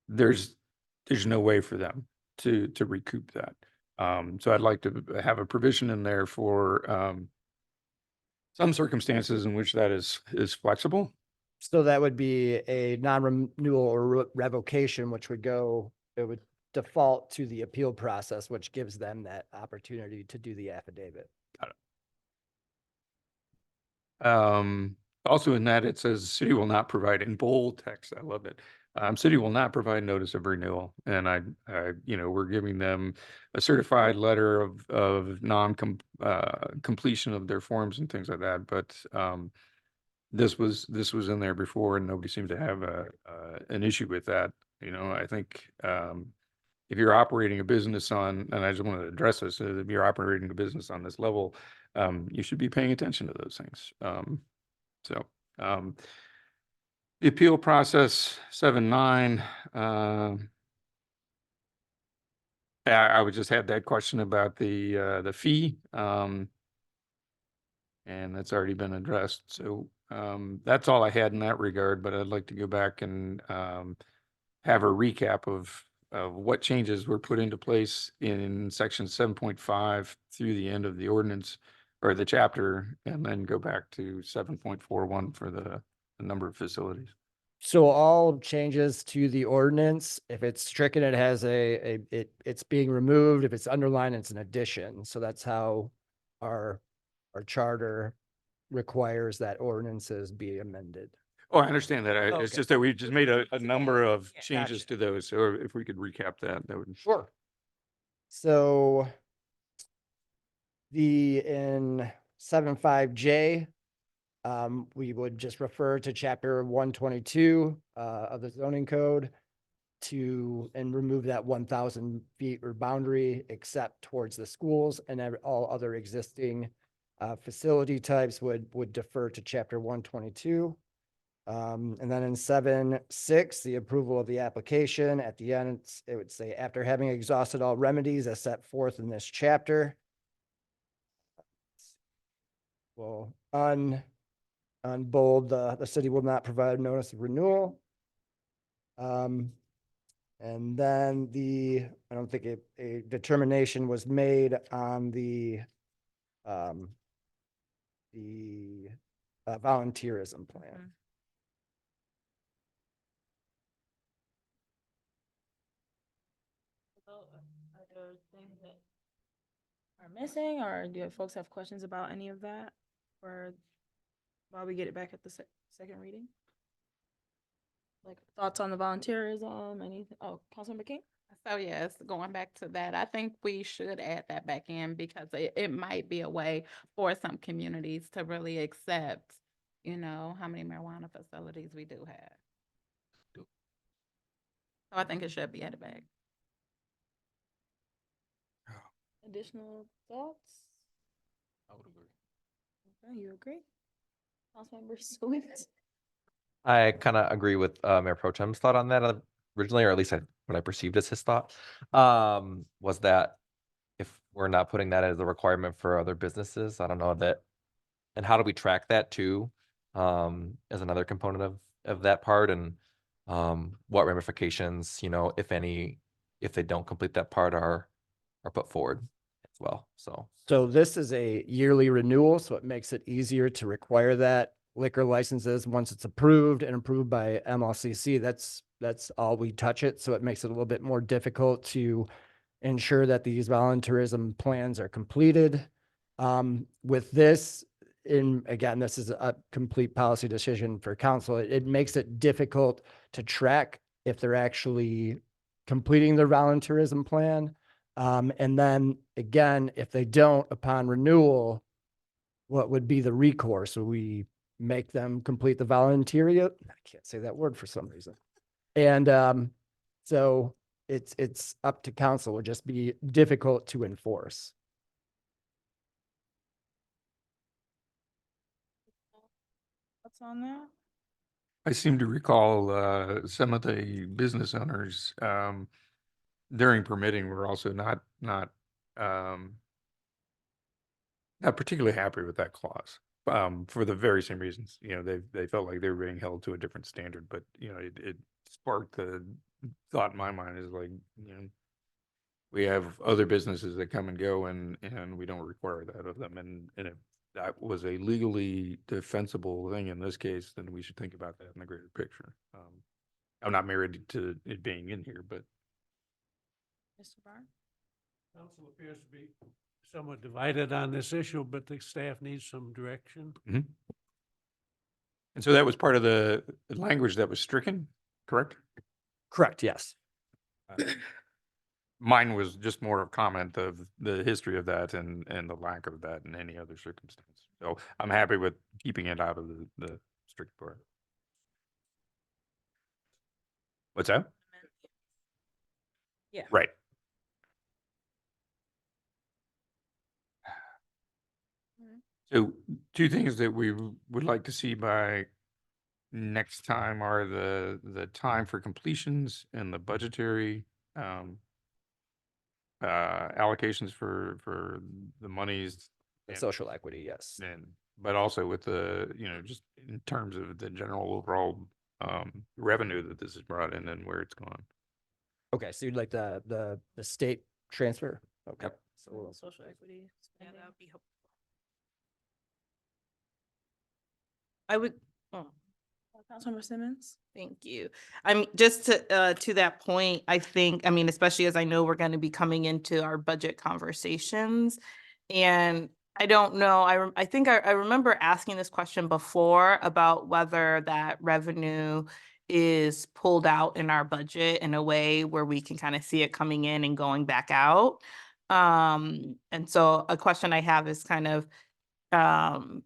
There's no way for them to recoup that. So I'd like to have a provision in there for some circumstances in which that is flexible. So that would be a non-renewal or revocation, which would go, it would default to the appeal process, which gives them that opportunity to do the affidavit. Also in that, it says city will not provide, in bold text, I love it. City will not provide notice of renewal. And we're giving them a certified letter of completion of their forms and things like that. But, this was in there before and nobody seemed to have an issue with that. I think, if you're operating a business on, and I just want to address this, if you're operating a business on this level, you should be paying attention to those things. The appeal process 7-9, I would just have that question about the fee. And that's already been addressed. So that's all I had in that regard, but I'd like to go back and have a recap of what changes were put into place in section 7.5 through the end of the ordinance or the chapter, and then go back to 7.41 for the number of facilities. So all changes to the ordinance, if it's stricken, it has it's being removed. If it's underlined, it's an addition. So that's how our charter requires that ordinances be amended. Oh, I understand that. It's Okay. just that we just made a number of Yeah, changes gotcha. to those. So if we could recap that, that would. Sure. So in 7.5J, we would just refer to chapter 122 of the zoning code and remove that 1,000 feet or boundary except towards the schools, and all other existing facility types would defer to chapter 122. And then in 7.6, the approval of the application, at the end, it would say, after having exhausted all remedies as set forth in this chapter. Well, on bold, the city will not provide notice of renewal. And then I don't think a determination was made on the volunteerism plan. So, are there things that are missing, or do folks have questions about any of that? Or while we get it back at the second reading? Like thoughts on the volunteerism, anything? Oh, Councilmember King? So yes, going back to that, I think we should add that back in because it might be a way for some communities to really accept, how many marijuana facilities we do have. So I think it should be added back. Additional thoughts? I would agree. Okay, you agree? Councilmember Swift? I kind of agree with Mayor Pro Tem's thought on that originally, or at least what I perceived as his thought, was that if we're not putting that as a requirement for other businesses, I don't know that, and how do we track that too, as another component of that part, and what ramifications, if any, if they don't complete that part are put forward as well. So this is a yearly renewal, so it makes it easier to require that liquor licenses once it's approved and approved by MLCC. That's all we touch it. So it makes it a little bit more difficult to ensure that these volunteerism plans are completed. With this, again, this is a complete policy decision for council. It makes it difficult to track if they're actually completing their volunteerism plan. And then again, if they don't upon renewal, what would be the recourse? So we make them complete the volunteerism. I can't say that word for some reason. And so it's up to council. It would just be difficult to enforce. Thoughts on that? I seem to recall some of the business owners during permitting were also not particularly happy with that clause. for the very same reasons. You know, they felt like they were being held to a different standard, but you know, it sparked the thought in my mind is like, you know, we have other businesses that come and go and we don't require that of them. And if that was a legally defensible thing in this case, then we should think about that in the greater picture. I'm not married to it being in here, but Mr. Barnes? Council appears to be somewhat divided on this issue, but the staff needs some direction. and so that was part of the language that was stricken, correct? Correct, yes. Mine was just more of comment of the history of that and the lack of that in any other circumstance. So I'm happy with keeping it out of the strict part. What's that? Yeah. Right. So two things that we would like to see by next time are the time for completions and the budgetary allocations for the monies. The and- social equity, yes. And, but also with the, you know, just in terms of the general overall revenue that this has brought in and where it's gone. Okay, so you'd like the state transfer? Okay. Yep. So we'll- Social equity. Yeah, that would be helpful. I would, oh, Councilmember Simmons? thank you. I mean, just to that point, I think, I mean, especially as I know we're going to be coming into our budget conversations. And I don't know, I think I remember asking this question before about whether that revenue is pulled out in our budget in a way where we can kind of see it coming in and going back out. And so a question I have is kind of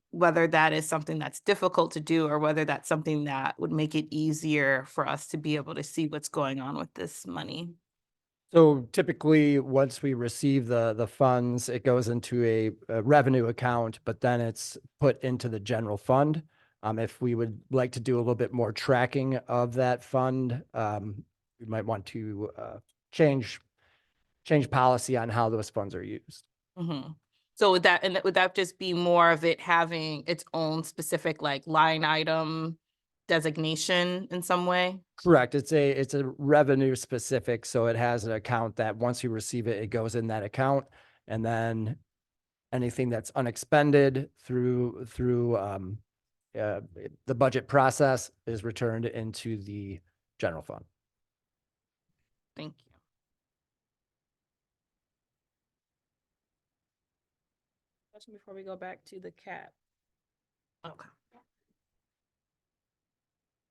whether that is something that's difficult to do or whether that's something that would make it easier for us to be able to see what's going on with this money. So typically, once we receive the funds, it goes into a revenue account, but then it's put into the general fund. If we would like to do a little bit more tracking of that fund, we might want to change policy on how those funds are used. Mhm. So would that just be more of it having its own specific like line item designation in some way? Correct. It's a revenue specific, so it has an account that once you receive it, it goes in that account. And then anything that's unexpended through the budget process is returned into the general fund. Thank you. Question before we go back to the cap. Okay.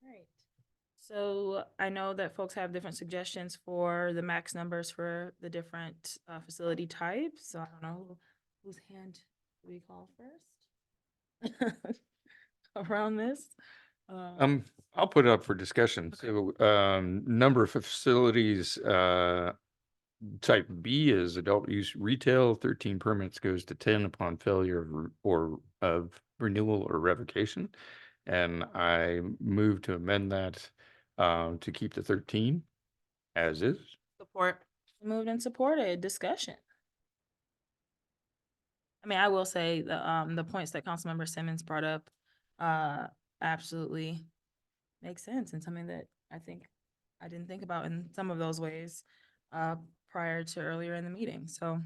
Right. So I know that folks have different suggestions for the max numbers for the different facility types. So I don't know whose hand do we call first around this. I'll put it up for discussion. So, number of facilities, type B is adult use retail, 13 permits goes to 10 upon failure of renewal or revocation. And I move to amend that, to keep the 13 as is. Support. Moved and supported, discussion. I mean, I will say the points that Councilmember Simmons brought up, absolutely makes sense and something that I think I didn't think about in some of those ways, prior to earlier in the meeting, so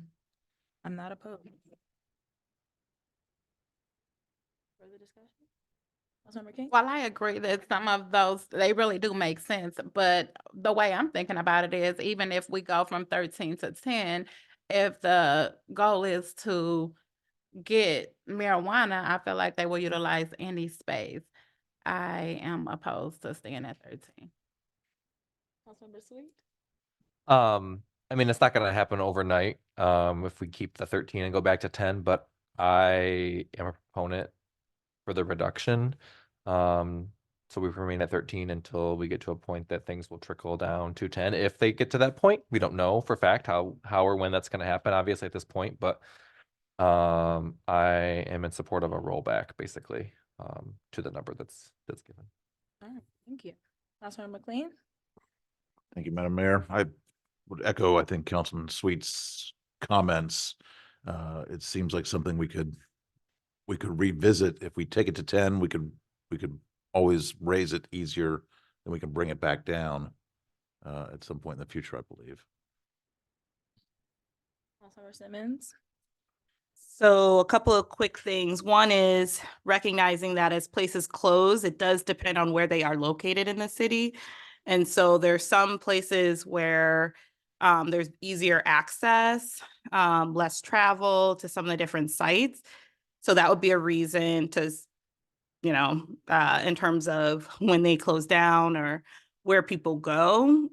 I'm not opposed. Further discussion? Councilmember King? Well, I agree that some of those, they really do make sense, but the way I'm thinking about it is even if we go from 13 to 10, if the goal is to get marijuana, I feel like they will utilize any space. I am opposed to staying at 13. Councilmember Sweet? I mean, it's not gonna happen overnight, if we keep the 13 and go back to 10, but I am a proponent for the reduction. So we remain at 13 until we get to a point that things will trickle down to 10. If they get to that point, we don't know for a fact how or when that's gonna happen, obviously at this point, but I am in support of a rollback, basically, to the number that's given. All right, thank you. Councilmember McLean? Thank you, Madam Mayor. I would echo, I think, Councilman Sweet's comments. It seems like something we could we could revisit, if we take it to 10, we could always raise it easier, then we can bring it back down at some point in the future, I believe. Councilmember Simmons. So a couple of quick things. One is recognizing that as places close, it does depend on where they are located in the city. And so there's some places where there's easier access, less travel to some of the different sites. So that would be a reason to, in terms of when they close down or where people go,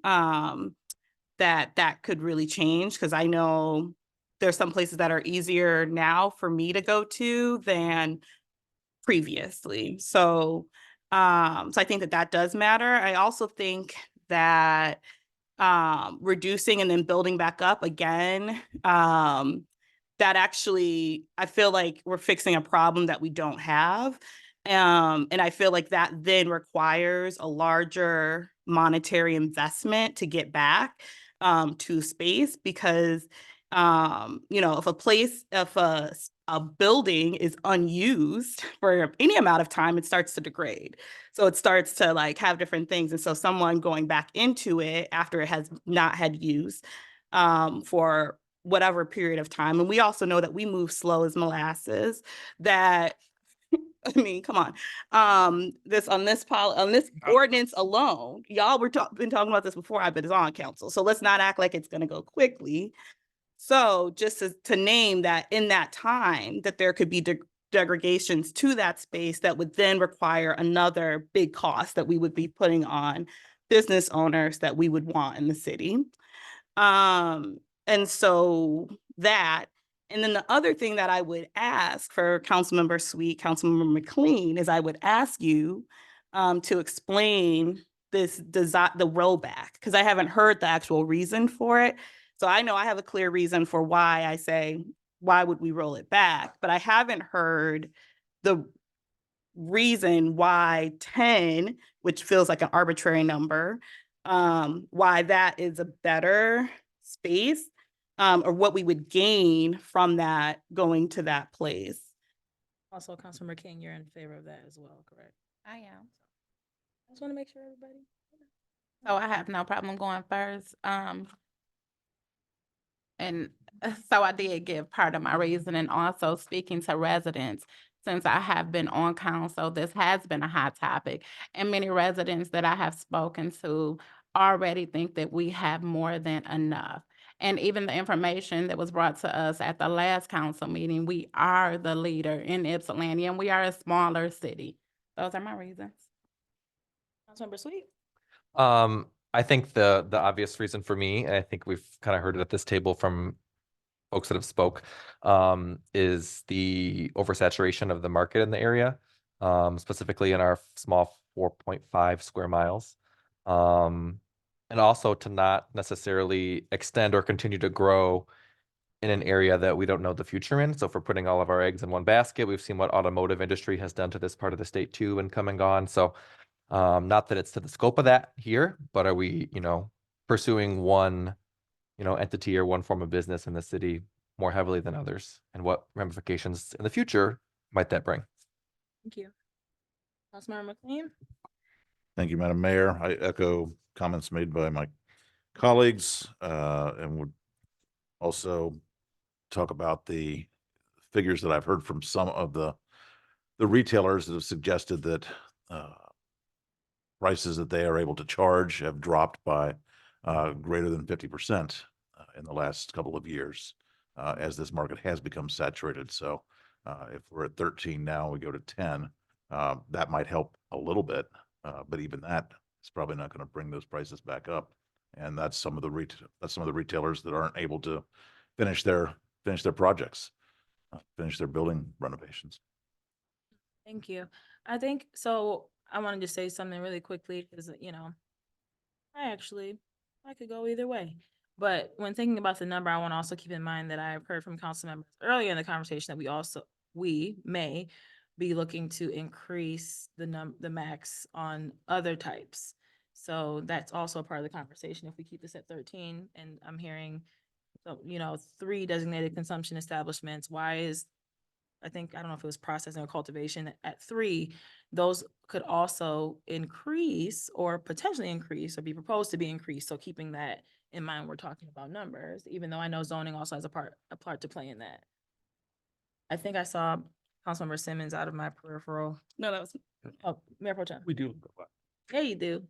that could really change. Because I know there's some places that are easier now for me to go to than previously. So I think that does matter. I also think that reducing and then building back up again, that actually, I feel like we're fixing a problem that we don't have. And I feel like that then requires a larger monetary investment to get back to space, because if a building is unused for any amount of time, it starts to degrade. So it starts to like have different things. And so someone going back into it after it has not had use for whatever period of time. And we also know that we move slow as molasses, that I mean, come on. On this ordinance alone, y'all been talking about this before I've been on council. So let's not act like it's going to go quickly. So just to name that in that time that there could be degradations to that space that would then require another big cost that we would be putting on business owners that we would want in the city. And so that, and then the other thing that I would ask for Councilmember Sweet, Councilmember McLean, is I would ask you to explain the rollback, because I haven't heard the actual reason for it. So I know I have a clear reason for why I say, why would we roll it back? But I haven't heard the reason why 10, which feels like an arbitrary number, why that is a better space, or what we would gain from that going to that place. Also, Councilmember King, you're in favor of that as well, correct? I am. I just want to make sure everybody. So I have no problem going first. And so I did give part of my reason, and also speaking to residents. Since I have been on council, this has been a hot topic, and many residents that I have spoken to already think that we have more than enough. And even the information that was brought to us at the last council meeting, we are the leader in Ypsilanti, and we are a smaller city. Those are my reasons. Councilmember Sweet. I think the obvious reason for me, and I think we've kind of heard it at this table from folks that have spoke, is the oversaturation of the market in the area, specifically in our small 4.5 square miles. And also to not necessarily extend or continue to grow in an area that we don't know the future in. So if we're putting all of our eggs in one basket, we've seen what automotive industry has done to this part of the state too, and come and gone. So not that it's to the scope of that here, but are we, pursuing one, entity or one form of business in the city more heavily than others? And what ramifications in the future might that bring? Thank you. Councilmember McLean. Thank you, Madam Mayor. I echo comments made by my colleagues and would also talk about the figures that I've heard from some of the retailers that have suggested that prices that they are able to charge have dropped by greater than 50% in the last couple of years as this market has become saturated. So if we're at 13 now, we go to 10, that might help a little bit, but even that is probably not going to bring those prices back up. And that's some of the retailers that aren't able to finish their projects, finish their building renovations. Thank you. I think so. I wanted to say something really quickly because, I could go either way. But when thinking about the number, I want to also keep in mind that I have heard from council members earlier in the conversation that we may be looking to increase the max on other types. So that's also a part of the conversation. If we keep this at 13, and I'm hearing, 3 designated consumption establishments, why is I think, I don't know if it was processing or cultivation at 3, those could also increase or potentially increase or be proposed to be increased. So keeping that in mind, we're talking about numbers, even though I know zoning also has a part to play in that. I think I saw Councilmember Simmons out of my peripheral. No, that was. Oh, Mayor Pro Tem. We do. look a lot. Yeah, you do.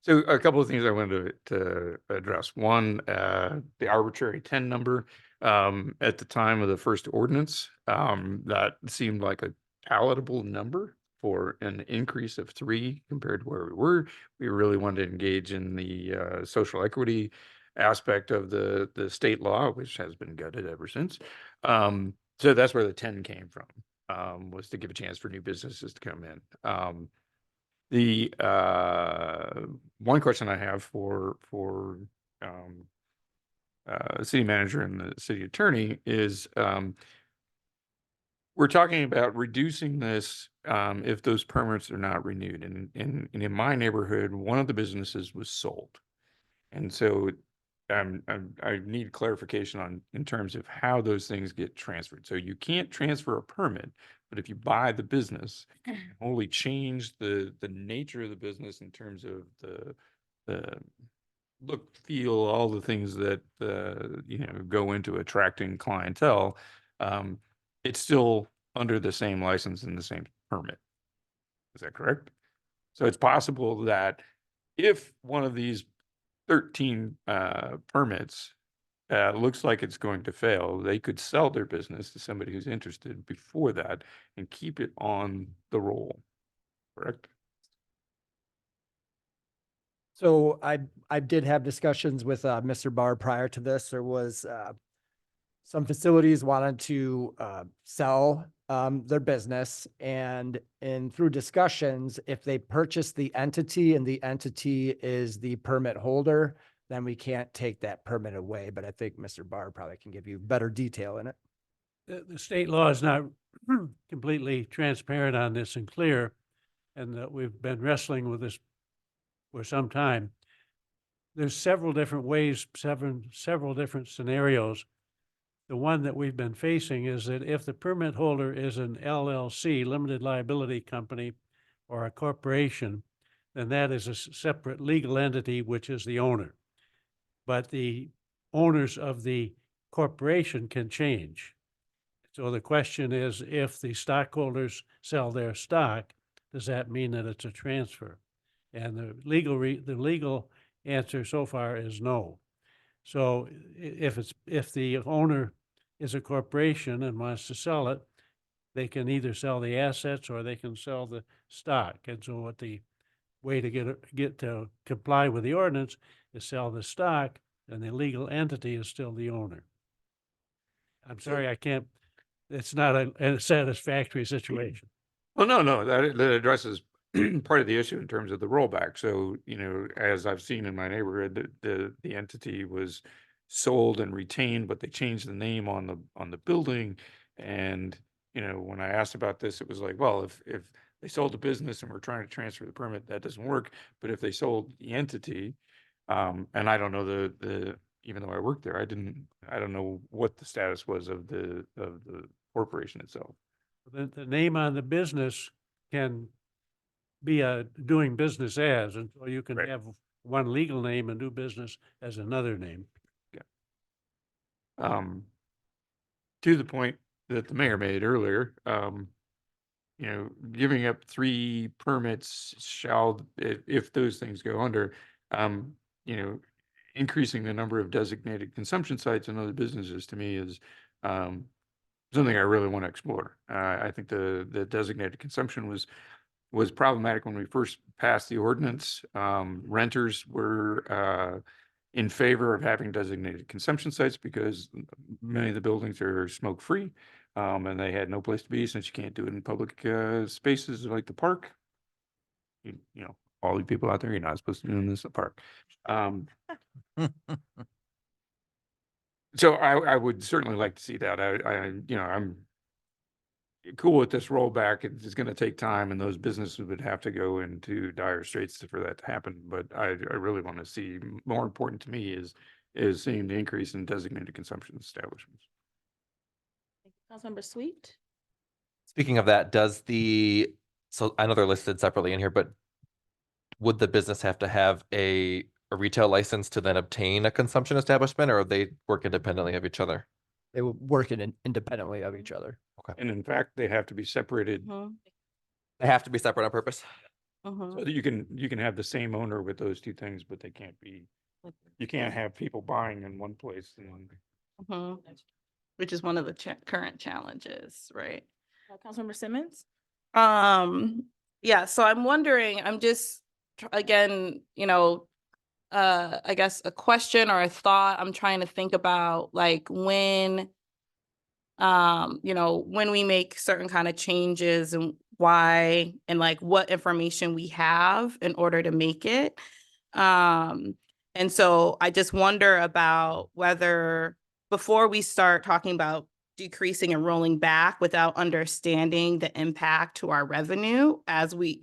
So a couple of things I wanted to address. One, the arbitrary 10 number, at the time of the first ordinance, that seemed like a palatable number for an increase of 3 compared to where we were. We really wanted to engage in the, social equity aspect of the state law, which has been gutted ever since. So that's where the 10 came from, was to give a chance for new businesses to come in. The one question I have for city manager and the city attorney is, we're talking about reducing this if those permits are not renewed. And in my neighborhood, one of the businesses was sold, and so I need clarification on in terms of how those things get transferred. So you can't transfer a permit, but if you buy the business, only change the nature of the business in terms of the look, feel, all the things that go into attracting clientele. It's still under the same license and the same permit. Is that correct? So it's possible that if one of these 13 permits looks like it's going to fail, they could sell their business to somebody who's interested before that and keep it on the roll, correct? So I did have discussions with Mr. Barr prior to this. There was some facilities wanted to sell their business, and through discussions, if they purchase the entity and the entity is the permit holder, then we can't take that permit away. But I think Mr. Barr probably can give you better detail in it. The state law is not completely transparent on this and clear, and that we've been wrestling with this for some time. There's several different ways, several different scenarios. The one that we've been facing is that if the permit holder is an LLC, limited liability company, or a corporation, then that is a separate legal entity, which is the owner. But the owners of the corporation can change. So the question is, if the stockholders sell their stock, does that mean that it's a transfer? And the legal answer so far is no. So if the owner is a corporation and wants to sell it, they can either sell the assets or they can sell the stock. And so what the way to get to comply with the ordinance is sell the stock, and the legal entity is still the owner. I'm sorry, I can't, it's not a satisfactory situation. Well, no, that addresses part of the issue in terms of the rollback. So, as I've seen in my neighborhood, the entity was sold and retained, but they changed the name on the building. And, when I asked about this, it was like, well, if they sold the business and we're trying to transfer the permit, that doesn't work. But if they sold the entity, and I don't know even though I worked there, I don't know what the status was of the corporation itself. The name on the business can be doing business as, and so you can Right. have one legal name and do business as another name. To the point that the mayor made earlier, giving up 3 permits if those things go under, increasing the number of designated consumption sites and other businesses to me is something I really want to explore. I think the designated consumption was problematic when we first passed the ordinance. Renters were in favor of having designated consumption sites because many of the buildings are smoke-free, and they had no place to be since you can't do it in public spaces like the park. All you people out there, you're not supposed to do this at the park. So I would certainly like to see that. I'm cool with this rollback. It's going to take time, and those businesses would have to go into dire straits for that to happen. But I really want to see, more important to me is seeing the increase in designated consumption establishments. Councilmember Sweet? Speaking of that, so I know they're listed separately in here, but would the business have to have a retail license to then obtain a consumption establishment, or they work independently of each other? They will work independently of each other. And in fact, they have to be separated Mhm, They have to be separate on purpose? mhm. so that you can have the same owner with those two things, but they can't be, you can't have people buying in one place and Mhm. Which is one of the current challenges, right? Councilmember Simmons? Yeah, so I'm wondering, I'm just, again, I guess a question or a thought, I'm trying to think about like when, when we make certain kind of changes and why, and like what information we have in order to make it. And so I just wonder about whether before we start talking about decreasing and rolling back without understanding the impact to our revenue, as we,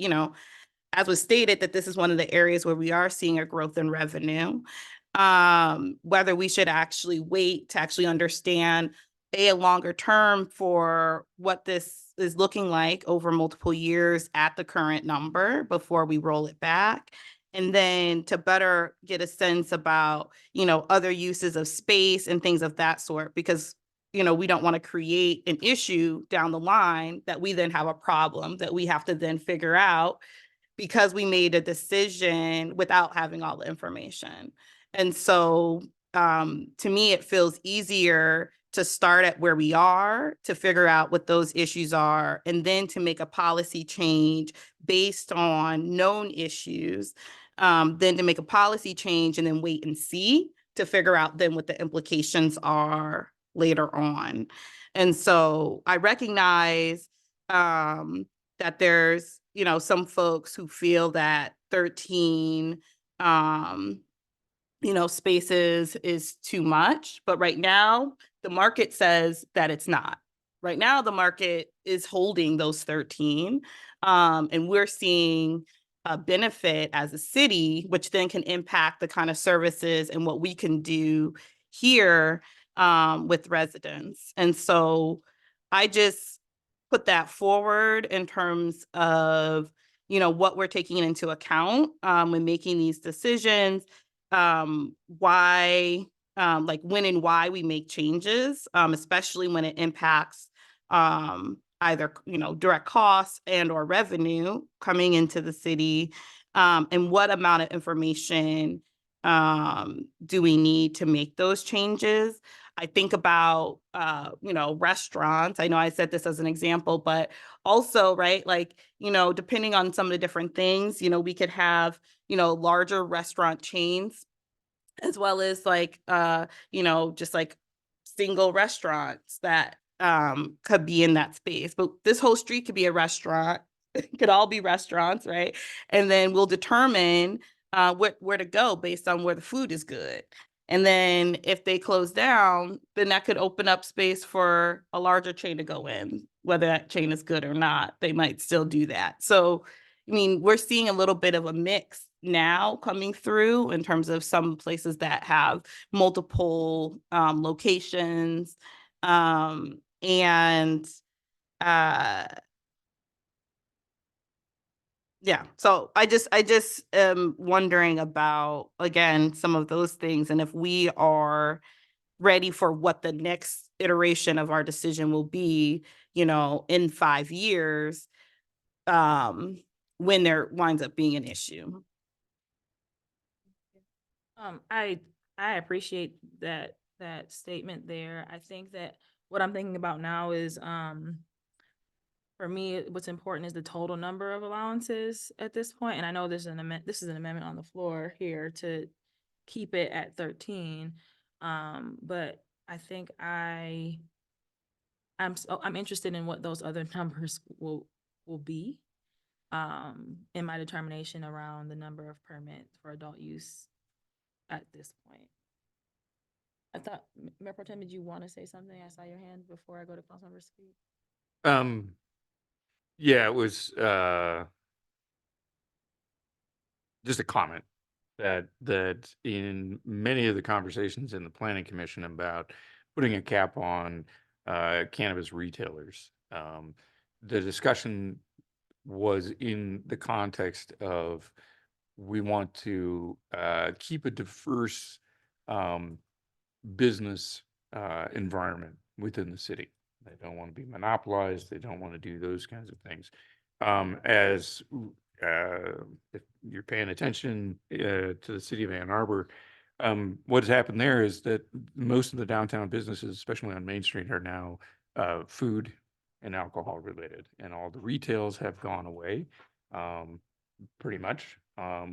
as was stated, that this is one of the areas where we are seeing a growth in revenue. Whether we should actually wait to actually understand a longer term for what this is looking like over multiple years at the current number before we roll it back. And then to better get a sense about, other uses of space and things of that sort, because, we don't want to create an issue down the line that we then have a problem that we have to then figure out because we made a decision without having all the information. And so to me, it feels easier to start at where we are, to figure out what those issues are, and then to make a policy change based on known issues, then to make a policy change and then wait and see to figure out then what the implications are later on. And so I recognize that there's, some folks who feel that 13, spaces is too much, but right now the market says that it's not. Right now, the market is holding those 13, and we're seeing a benefit as a city, which then can impact the kind of services and what we can do here with residents. And so I just put that forward in terms of, what we're taking into account when making these decisions, why, like when and why we make changes, especially when it impacts either, direct costs and or revenue coming into the city, and what amount of information do we need to make those changes. I think about, restaurants. I know I said this as an example, but also, right, like, depending on some of the different things, we could have, larger restaurant chains as well as like, just like single restaurants that could be in that space. But this whole street could be a restaurant. It could all be restaurants, right? And then we'll determine where to go based on where the food is good. And then if they close down, then that could open up space for a larger chain to go in. Whether that chain is good or not, they might still do that. So, I mean, we're seeing a little bit of a mix now coming through in terms of some places that have multiple locations. And yeah, so I just am wondering about, again, some of those things, and if we are ready for what the next iteration of our decision will be, in 5 years, when there winds up being an issue. I appreciate that statement there. I think that what I'm thinking about now is, for me, what's important is the total number of allowances at this point. And I know this is an amendment on the floor here to keep it at 13. But I think I'm interested in what those other numbers will be, in my determination around the number of permits for adult use at this point. I thought, Mayor Pro Tem, did you want to say something? I saw your hand before I go to Councilmember Sweet. Yeah, it was just a comment that in many of the conversations in the planning commission about putting a cap on cannabis retailers. The discussion was in the context of we want to keep a diverse business environment within the city. They don't want to be monopolized. They don't want to do those kinds of things. As if you're paying attention to the city of Ann Arbor, what has happened there is that most of the downtown businesses, especially on Main Street, are now food and alcohol related, and all the retails have gone away, pretty much,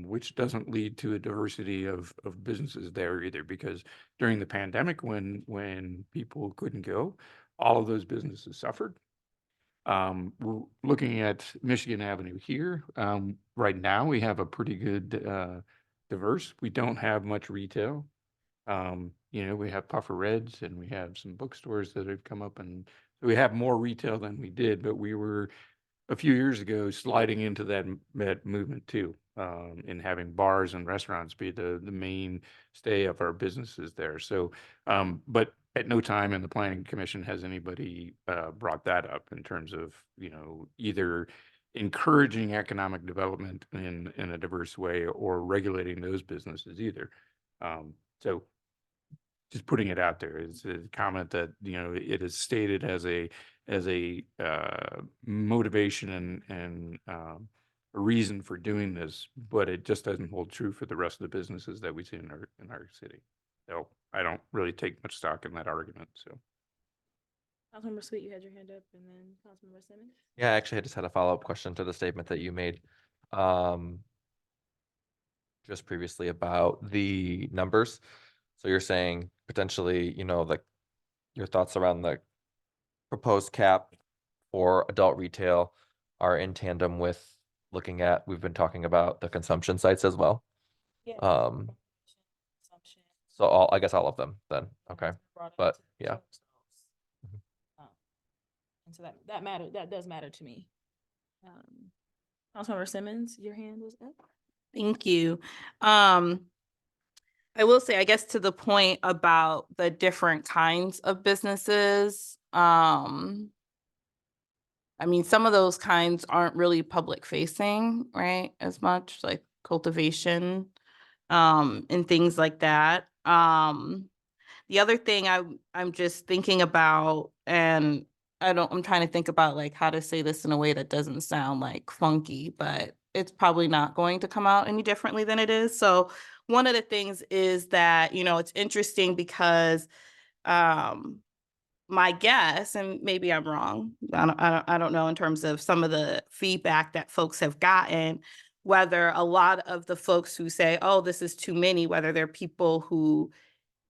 which doesn't lead to a diversity of businesses there either, because during the pandemic, when people couldn't go, all of those businesses suffered. We're looking at Michigan Avenue here. Right now, we have a pretty good diverse. We don't have much retail. We have Puffer Reds and we have some bookstores that have come up, and so we have more retail than we did, but we were a few years ago sliding into that movement too, and having bars and restaurants be the main stay of our businesses there. So, but at no time in the planning commission has anybody brought that up in terms of, either encouraging economic development in a diverse way or regulating those businesses either. So just putting it out there is a comment that, it is stated as a motivation and a reason for doing this, but it just doesn't hold true for the rest of the businesses that we see in our city. So I don't really take much stock in that argument. So Councilmember Sweet, you had your hand up, and then Councilmember Simmons. Yeah, actually, I just had a follow-up question to the statement that you made just previously about the numbers. So you're saying potentially, like your thoughts around the proposed cap for adult retail are in tandem with looking at, we've been talking about the consumption sites as well. Yeah. Um, Consumption. So I guess all of them then, okay. Brought up But, to yeah. themselves. And so that does matter to me. Councilmember Simmons, your hand was up. Thank you. I will say, I guess to the point about the different kinds of businesses, I mean, some of those kinds aren't really public facing, right? As much like cultivation, and things like that. The other thing I'm just thinking about, and I'm trying to think about like how to say this in a way that doesn't sound like funky, but it's probably not going to come out any differently than it is. So one of the things is that, it's interesting because, my guess, and maybe I'm wrong, I don't know in terms of some of the feedback that folks have gotten, whether a lot of the folks who say, oh, this is too many, whether they're people who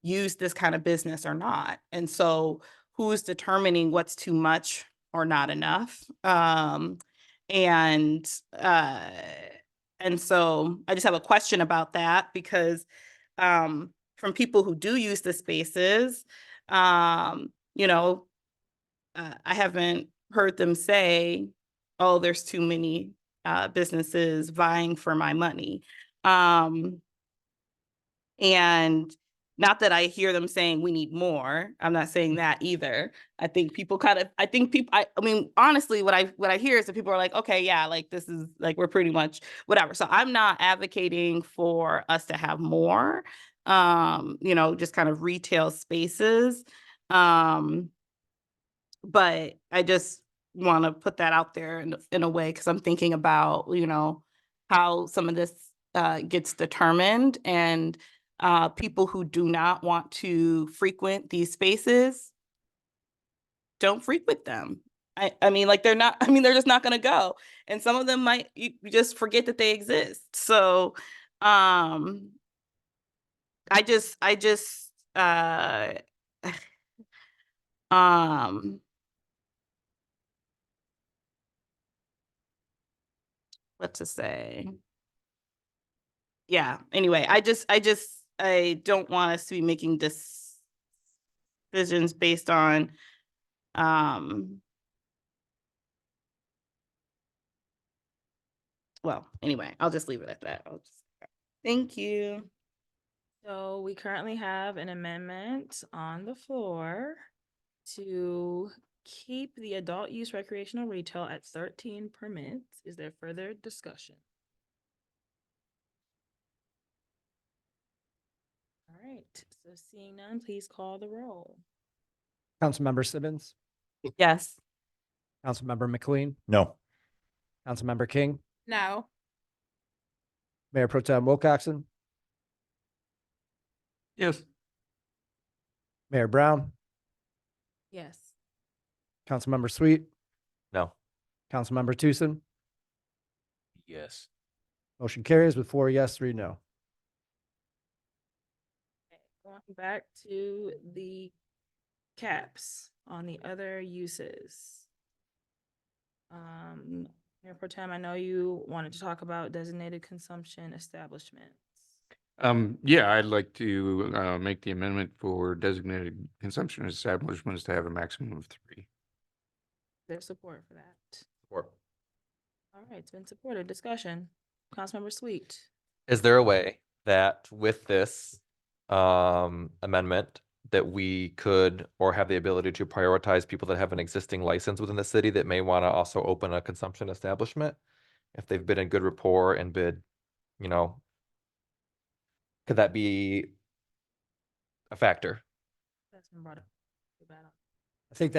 use this kind of business or not. And so who's determining what's too much or not enough? And so I just have a question about that because from people who do use the spaces, I haven't heard them say, oh, there's too many businesses vying for my money. And not that I hear them saying we need more. I'm not saying that either. I think people I mean, honestly, what I hear is that people are like, okay, yeah, like this is like, we're pretty much whatever. So I'm not advocating for us to have more, just kind of retail spaces. But I just want to put that out there in a way, because I'm thinking about, how some of this gets determined, and people who do not want to frequent these spaces don't frequent them. I mean, like they're just not going to go. And some of them might you just forget that they exist. So I just what to say? Yeah, anyway, I don't want us to be making decisions based on well, anyway, I'll just leave it at that. Thank you. So we currently have an amendment on the floor. to keep the adult use recreational retail at 13 permits. Is there further discussion? All right, so seeing none, please call the roll. Councilmember Simmons, Yes. Councilmember McLean, No. Councilmember King, No. Mayor Pro Tem Wilcoxen, Yes. Mayor Brown, Yes. Councilmember Sweet, No. Councilmember Tucson. Yes. Motion carries with 4 yes, 3 no. Okay, going back to the caps on the other uses. Mayor Pro Tem, I know you wanted to talk about designated consumption establishments. Yeah, I'd like to make the amendment for designated consumption establishments to have a maximum of 3. There's support for that. Support. All right, it's been supported. Discussion. Councilmember Sweet. Is there a way that with this amendment that we could or have the ability to prioritize people that have an existing license within the city that may want to also open a consumption establishment? If they've been in good rapport and bid, you know, could that be a factor? That's been brought up. Too bad. I think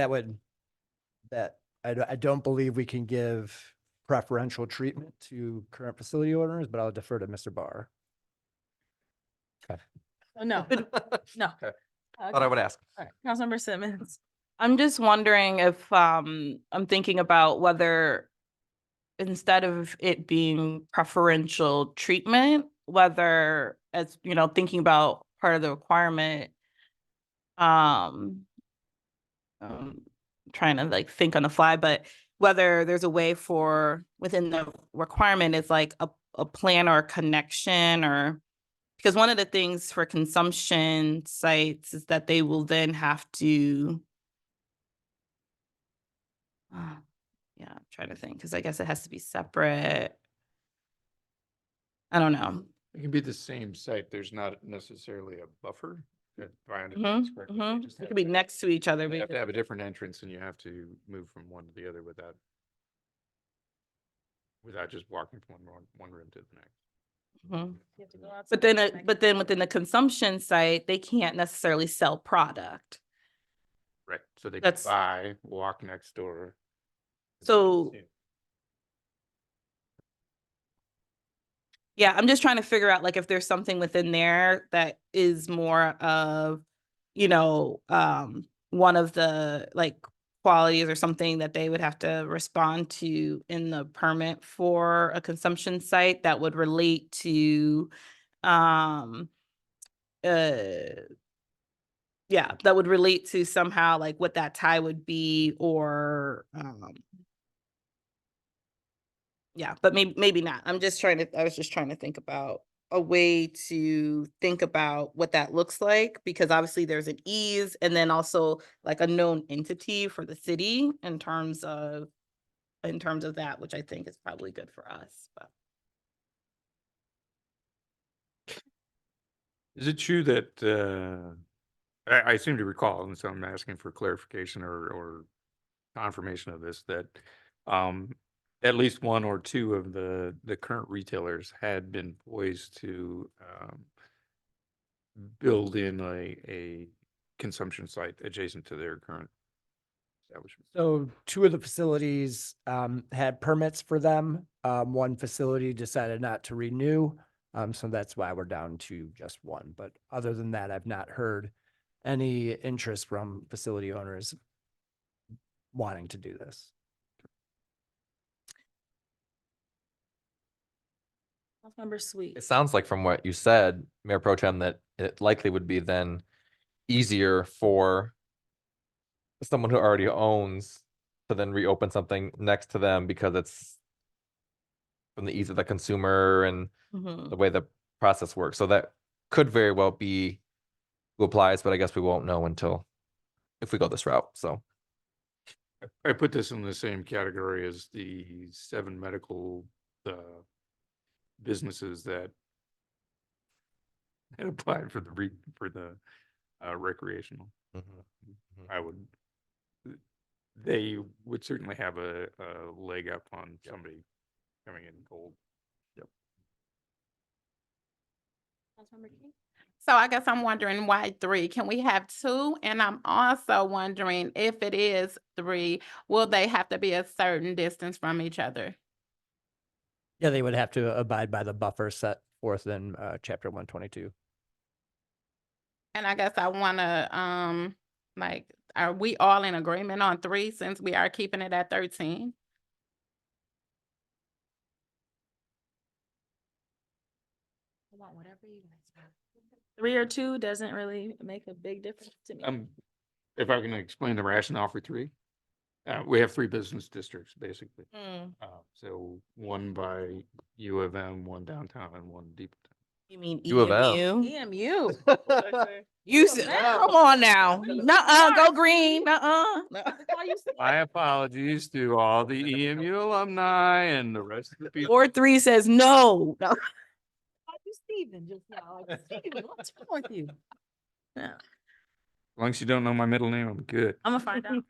I don't believe we can give preferential treatment to current facility owners, but I'll defer to Mr. Barr. Oh, no, no. Okay. Thought I would ask. All right, Councilmember Simmons. I'm just wondering if I'm thinking about whether instead of it being preferential treatment, whether as thinking about part of the requirement, um trying to like think on the fly, but whether there's a way for within the requirement is like a plan or a connection, or because one of the things for consumption sites is that they will then have to yeah, I'm trying to think, because I guess it has to be separate. I don't know. It can be the same site. There's not necessarily a buffer. If I understand Mhm, this correctly, they mhm. just It have could be to- next to each other. They have to because- have a different entrance and you have to move from one to the other without just walking from one room to the next. Mhm. You have to go outside But then, to make but then within the consumption site, they can't necessarily sell product. Right. So they That's- buy, walk next door. So- Yeah, I'm just trying to figure out like if there's something within there that is more of, one of the like qualities or something that they would have to respond to in the permit for a consumption site that would relate to, um, yeah, that would relate to somehow like what that tie would be, or, yeah, but maybe not. I was just trying to think about a way to think about what that looks like, because obviously there's an ease and then also like a known entity for the city in terms of that, which I think is probably good for us, but. Is it true that, I seem to recall, and so I'm asking for clarification or confirmation of this, that, at least one or two of the current retailers had been poised to, build in a consumption site adjacent to their current establishment? So 2 of the facilities had permits for them. One facility decided not to renew. So that's why we're down to just 1. But other than that, I've not heard any interest from facility owners wanting to do this. Councilmember Sweet. It sounds like from what you said, Mayor Pro Tem, that it likely would be then easier for someone who already owns to then reopen something next to them because it's from the ease of the consumer and Mhm. the way the process works. So that could very well be who applies, but I guess we won't know until if we go this route. So I put this in the same category as the 7 medical, businesses that had applied for the recreational. mhm, mhm. I would they would certainly have a leg up on somebody coming in cold. Councilmember King? So I guess I'm wondering why 3? Can we have 2? And I'm also wondering if it is 3, will they have to be a certain distance from each other? Yeah, they would have to abide by the buffer set forth in chapter 122. And I guess I wanna, like, are we all in agreement on 3 since we are keeping it at 13? I want whatever you guys want. 3 or 2 doesn't really make a big difference to me. If I can explain the rationale for 3, we have 3 business districts, basically. So one by U of M, one downtown, and one deep. You mean U of M. EMU? EMU. You said, come on now. Nuh-uh, go green, nuh-uh. My apologies to all the EMU alumni and the rest of the people. Ward 3 says no. No. You Steven just now. Like, Steven, what's wrong with you? Yeah, As long as you don't know my middle name, I'm good. I'm gonna find out.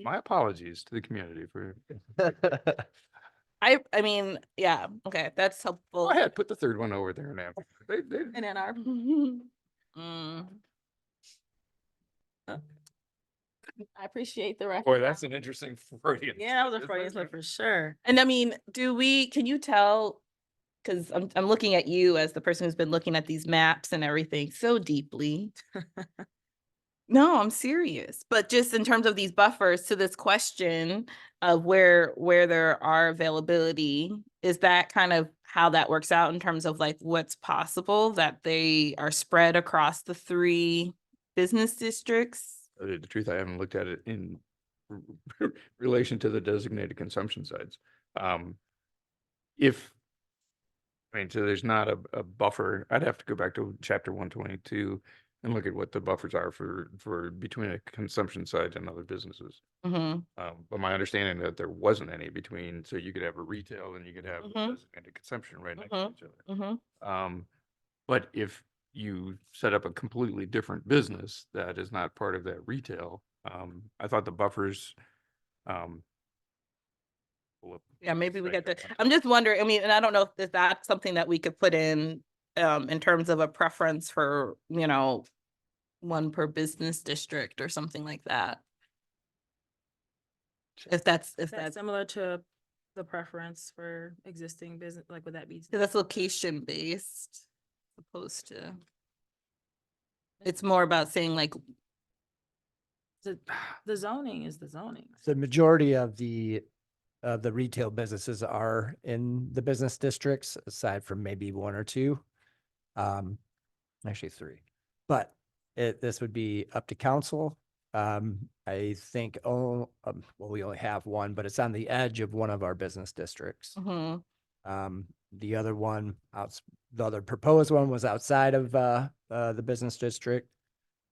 My apologies to the community for. I mean, yeah, okay, that's Go helpful. ahead, put the third one over there now. They, And then our, Mm. I appreciate the reference. boy, that's an interesting Freudian. Yeah, that was a slip, Freudian isn't slip it? for sure. And I mean, can you tell, because I'm looking at you as the person who's been looking at these maps and everything so deeply. No, I'm serious. But just in terms of these buffers to this question of where there are availability, is that kind of how that works out in terms of like what's possible, that they are spread across the 3 business districts? The truth, I haven't looked at it in relation to the designated consumption sites. If, I mean, so there's not a buffer, I'd have to go back to chapter 122 and look at what the buffers are for between a consumption site and other businesses. Mm-hmm. But my understanding that there wasn't any between, so you could have a retail and you could have a Mhm. designated consumption right next to each other. Mm-hmm. But if you set up a completely different business that is not part of that retail, I thought the buffers, Yeah, maybe we get Section that. one. I'm just wondering, I mean, and I don't know if that's something that we could put in terms of a preference for, one per business district or something like that. If that's, Is that similar to the preference for existing business, like would that be? because that's location based opposed to. It's more about saying like, The zoning is the zoning. The majority of the retail businesses are in the business districts, aside from maybe 1 or 2. Actually 3, but this would be up to council. I think, well, we only have 1, but it's on the edge of one of our business districts. mhm, The other one, the other proposed one was outside of the business district.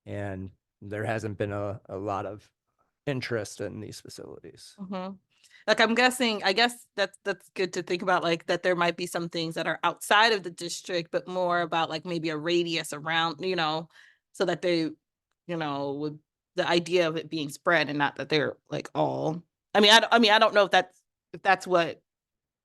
And there hasn't been a lot of interest in these facilities. mhm. Like I'm guessing, I guess that's good to think about, like that there might be some things that are outside of the district, but more about like maybe a radius around, so that they, would, the idea of it being spread and not that they're like all. I mean, I don't know if that's what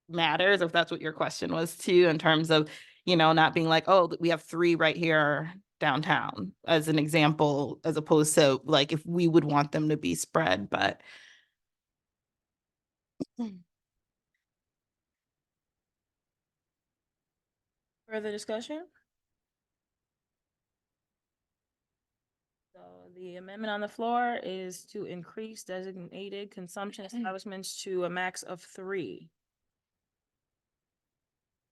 matters, or if that's what your question was too, in terms of, not being like, oh, we have 3 right here downtown as an example, as opposed to like if we would want them to be spread, but. Further discussion? So the amendment on the floor is to increase designated consumption establishments to a max of 3.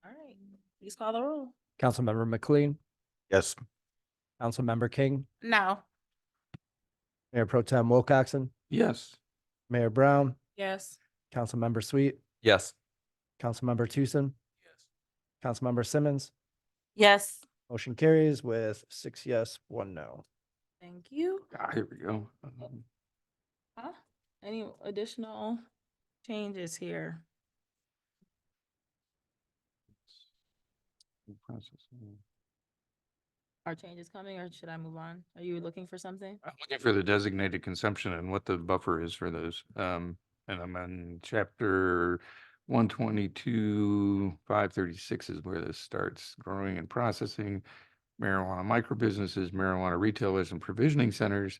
All right, please call the roll. Councilmember McLean, Yes. Councilmember King, No. Mayor Pro Tem Wilcoxen, yes. Mayor Brown, Yes. Councilmember Sweet, Yes. Councilmember Tucson, Councilmember Simmons. Yes. Motion carries with 6 yes, 1 no. Thank you. Here we go. Any additional changes here? Are changes coming or should I move on? Are you looking for something? I'm looking for the designated consumption and what the buffer is for those. And I'm on chapter 122, 536 is where this starts. Growing and processing marijuana micro businesses, marijuana retailers and provisioning centers,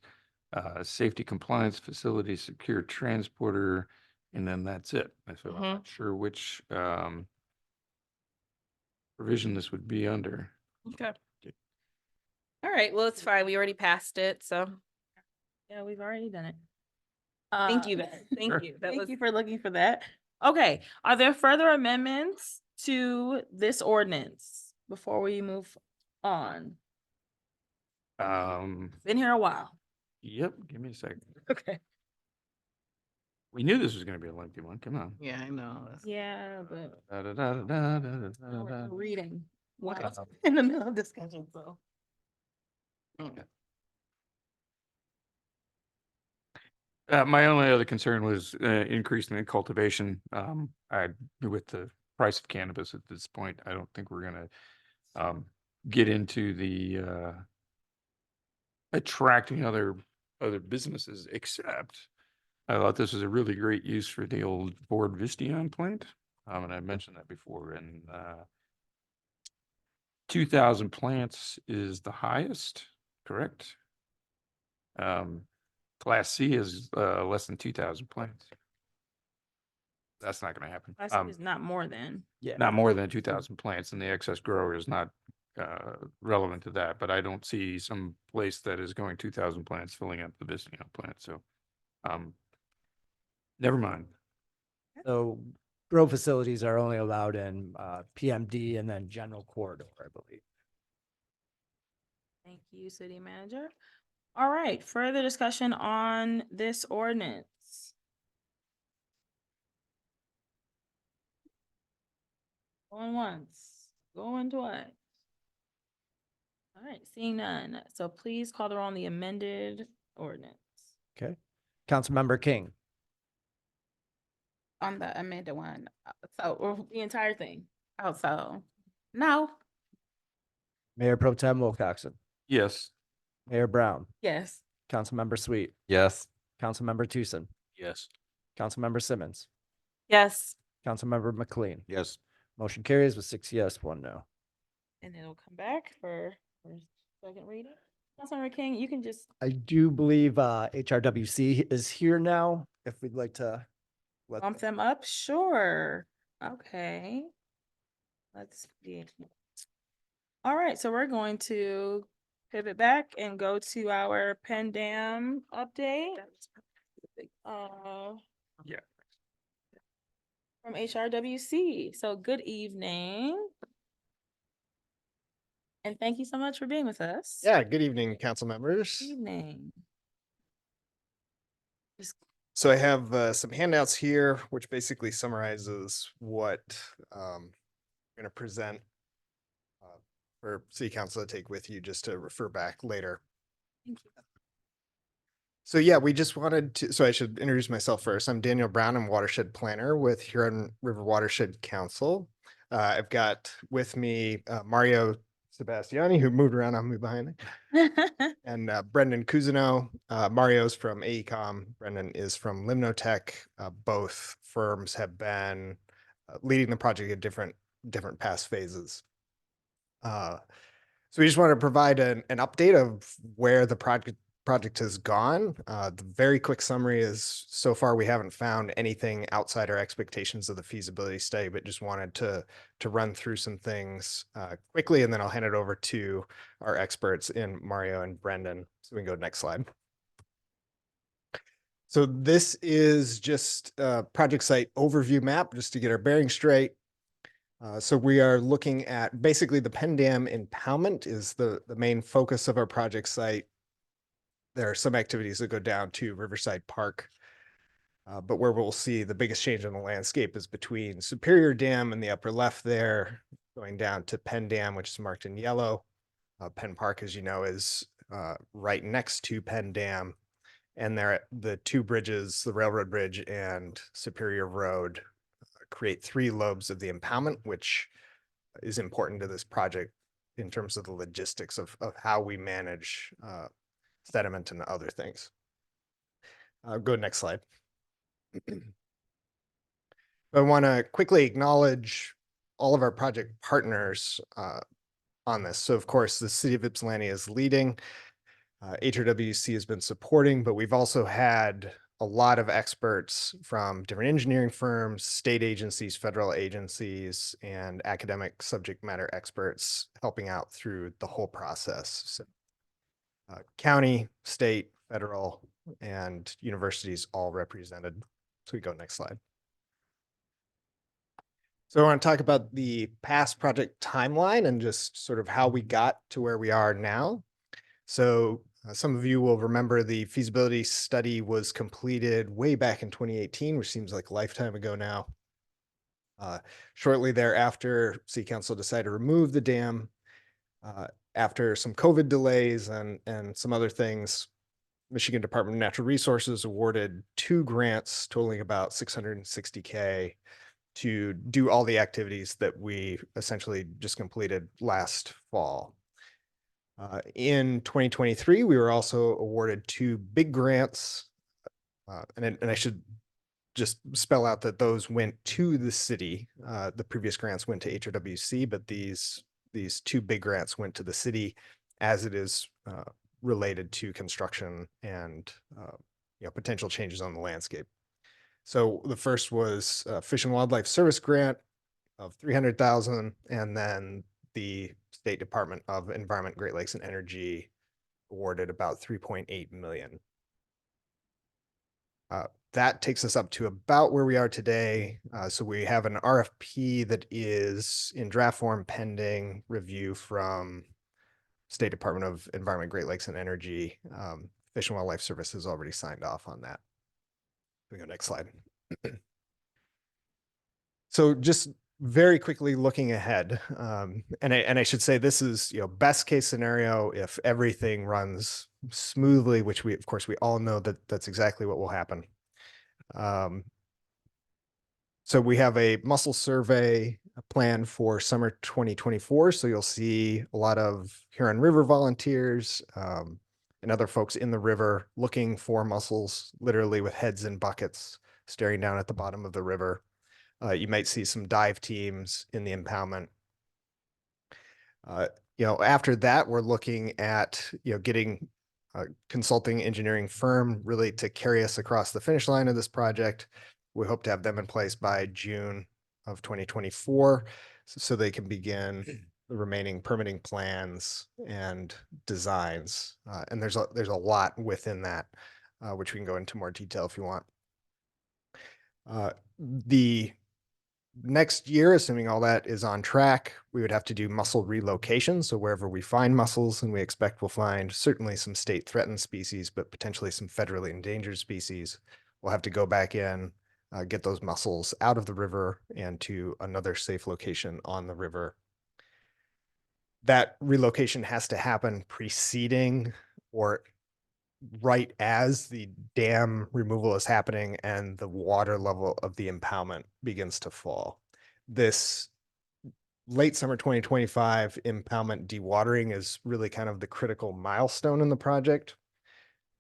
safety compliance facilities, secure transporter, and then that's it. So I'm not sure which provision this would be under. Okay. All right, well, it's fine. We already passed it, so Yeah, we've already done it. thank you Uh, then. Thank Sure. you. That Thank was, you for looking for that. Okay, are there further amendments to this ordinance before we move on? Been here a while. Yep, give me a second. Okay. We knew this was gonna be a lengthy one. Come on. yeah, I know. Yeah, but Da-da-da-da-da-da-da-da. we're reading while Okay. in the middle of discussion, so. My only other concern was increasing the cultivation. With the price of cannabis at this point, I don't think we're gonna get into the attracting other businesses, except I thought this was a really great use for the old Ford Visteon plant. And I mentioned that before, and 2,000 plants is the highest, correct? Class C is less than 2,000 plants. That's not gonna happen. I see it's not more than. Yeah. Not more than 2,000 plants, and the excess grower is not relevant to that, but I don't see some place that is going 2,000 plants filling up the Visteon plant, so never mind. So grow facilities are only allowed in PMD and then general corridor, I believe. Thank you, city manager. All right, further discussion on this ordinance. Going once, going twice. All right, seeing none. So please call the roll on the amended ordinance. Okay. Councilmember King, On the amended one, so, The entire thing. so, no, Mayor Pro Tem Wilcoxen, Yes, Mayor Brown, Yes. Councilmember Sweet, Yes. Councilmember Tucson, Yes. Councilmember Simmons, Yes. Councilmember McLean. Yes. Motion carries with 6 yes, 1 no. And it'll come back for second reading. Councilmember King, you can just, I do believe HRWC is here now, if we'd like to let bump them up, sure. Okay. Let's see. All right, so we're going to pivot back and go to our Pendam update. Yeah. From HRWC. So good evening. And thank you so much for being with us. Yeah, good evening, council members. Evening. So I have some handouts here, which basically summarizes what I'm going to present for city council to take with you just to refer back later. Thank you. So yeah, we just wanted to, so I should introduce myself first. I'm Daniel Brown. I'm watershed planner with Huron River Watershed Council. I've got with me Mario Sebastiani, who moved around, I'll move behind it. And Brendan Cousineau. Mario's from AECom. Brendan is from Limnotech. Both firms have been leading the project at different past phases. So we just want to provide an update of where the project has gone. The very quick summary is so far we haven't found anything outside our expectations of the feasibility study, but just wanted to run through some things quickly, and then I'll hand it over to our experts in Mario and Brendan. So we can go to next slide. So this is just a project site overview map, just to get our bearings straight. So we are looking at basically the Penn Dam impoundment is the main focus of our project site. There are some activities that go down to Riverside Park. But where we'll see the biggest change in the landscape is between Superior Dam in the upper left there, going down to Penn Dam, which is marked in yellow. Penn Park, as you know, is right next to Penn Dam. And there, the two bridges, the Railroad Bridge and Superior Road, create three lobes of the impoundment, which is important to this project. in terms of the logistics of how we manage sediment and other things. Go next slide. I want to quickly acknowledge all of our project partners on this. So of course, the city of Ypsilanti is leading. HRWC has been supporting, but we've also had a lot of experts from different engineering firms, state agencies, federal agencies, and academic subject matter experts helping out through the whole process. So, county, state, federal, and universities all represented. So we go next slide. So I want to talk about the past project timeline and just sort of how we got to where we are now. So some of you will remember the feasibility study was completed way back in 2018, which seems like a lifetime ago now. Shortly thereafter, City Council decided to remove the dam. After some COVID delays and some other things, Michigan Department of Natural Resources awarded 2 grants totaling about $660K to do all the activities that we essentially just completed last fall. In 2023, we were also awarded 2 big grants, and I should just spell out that those went to the city. The previous grants went to HRWC, but these 2 big grants went to the city as it is related to construction and potential changes on the landscape. So the first was Fish and Wildlife Service grant of $300,000, and then the State Department of Environment, Great Lakes and Energy awarded about $3.8 million. That takes us up to about where we are today. So we have an RFP that is in draft form pending review from State Department of Environment, Great Lakes and Energy. Fish and Wildlife Service has already signed off on that. We go next slide. So just very quickly looking ahead, and I should say this is best case scenario if everything runs smoothly, which we of course we all know that that's exactly what will happen. So we have a mussel survey plan for summer 2024. So you'll see a lot of Huron River volunteers and other folks in the river looking for mussels, literally with heads in buckets, staring down at the bottom of the river. You might see some dive teams in the impoundment. After that, we're looking at getting a consulting engineering firm really to carry us across the finish line of this project. We hope to have them in place by June of 2024, so they can begin the remaining permitting plans and designs. And there's a lot within that, which we can go into more detail if you want. The next year, assuming all that is on track, we would have to do mussel relocation. So wherever we find mussels, and we expect we'll find certainly some state threatened species, but potentially some federally endangered species, we'll have to go back in, get those mussels out of the river and to another safe location on the river. That relocation has to happen preceding or right as the dam removal is happening and the water level of the impoundment begins to fall. This late summer 2025 impoundment dewatering is really kind of the critical milestone in the project.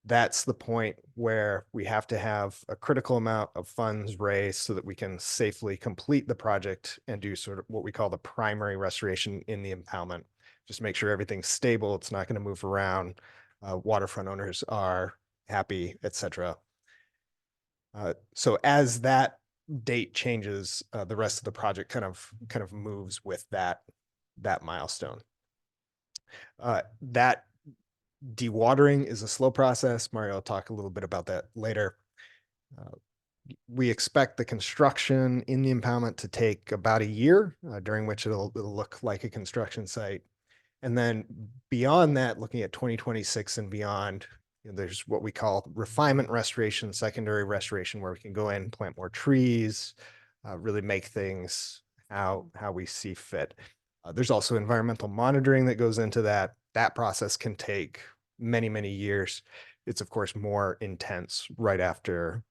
That's the point where we have to have a critical amount of funds raised so that we can safely complete the project and do sort of what we call the primary restoration in the impoundment. Just make sure everything's stable, it's not going to move around. Waterfront owners are happy, etc. So as that date changes, the rest of the project kind of moves with that milestone. That dewatering is a slow process. Mario will talk a little bit about that later. We expect the construction in the impoundment to take about a year, during which it'll look like a construction site. And then beyond that, looking at 2026 and beyond, there's what we call refinement restoration, secondary restoration, where we can go in, plant more trees, really make things how we see fit. There's also environmental monitoring that goes into that. That process can take many, many years. It's of course more intense right after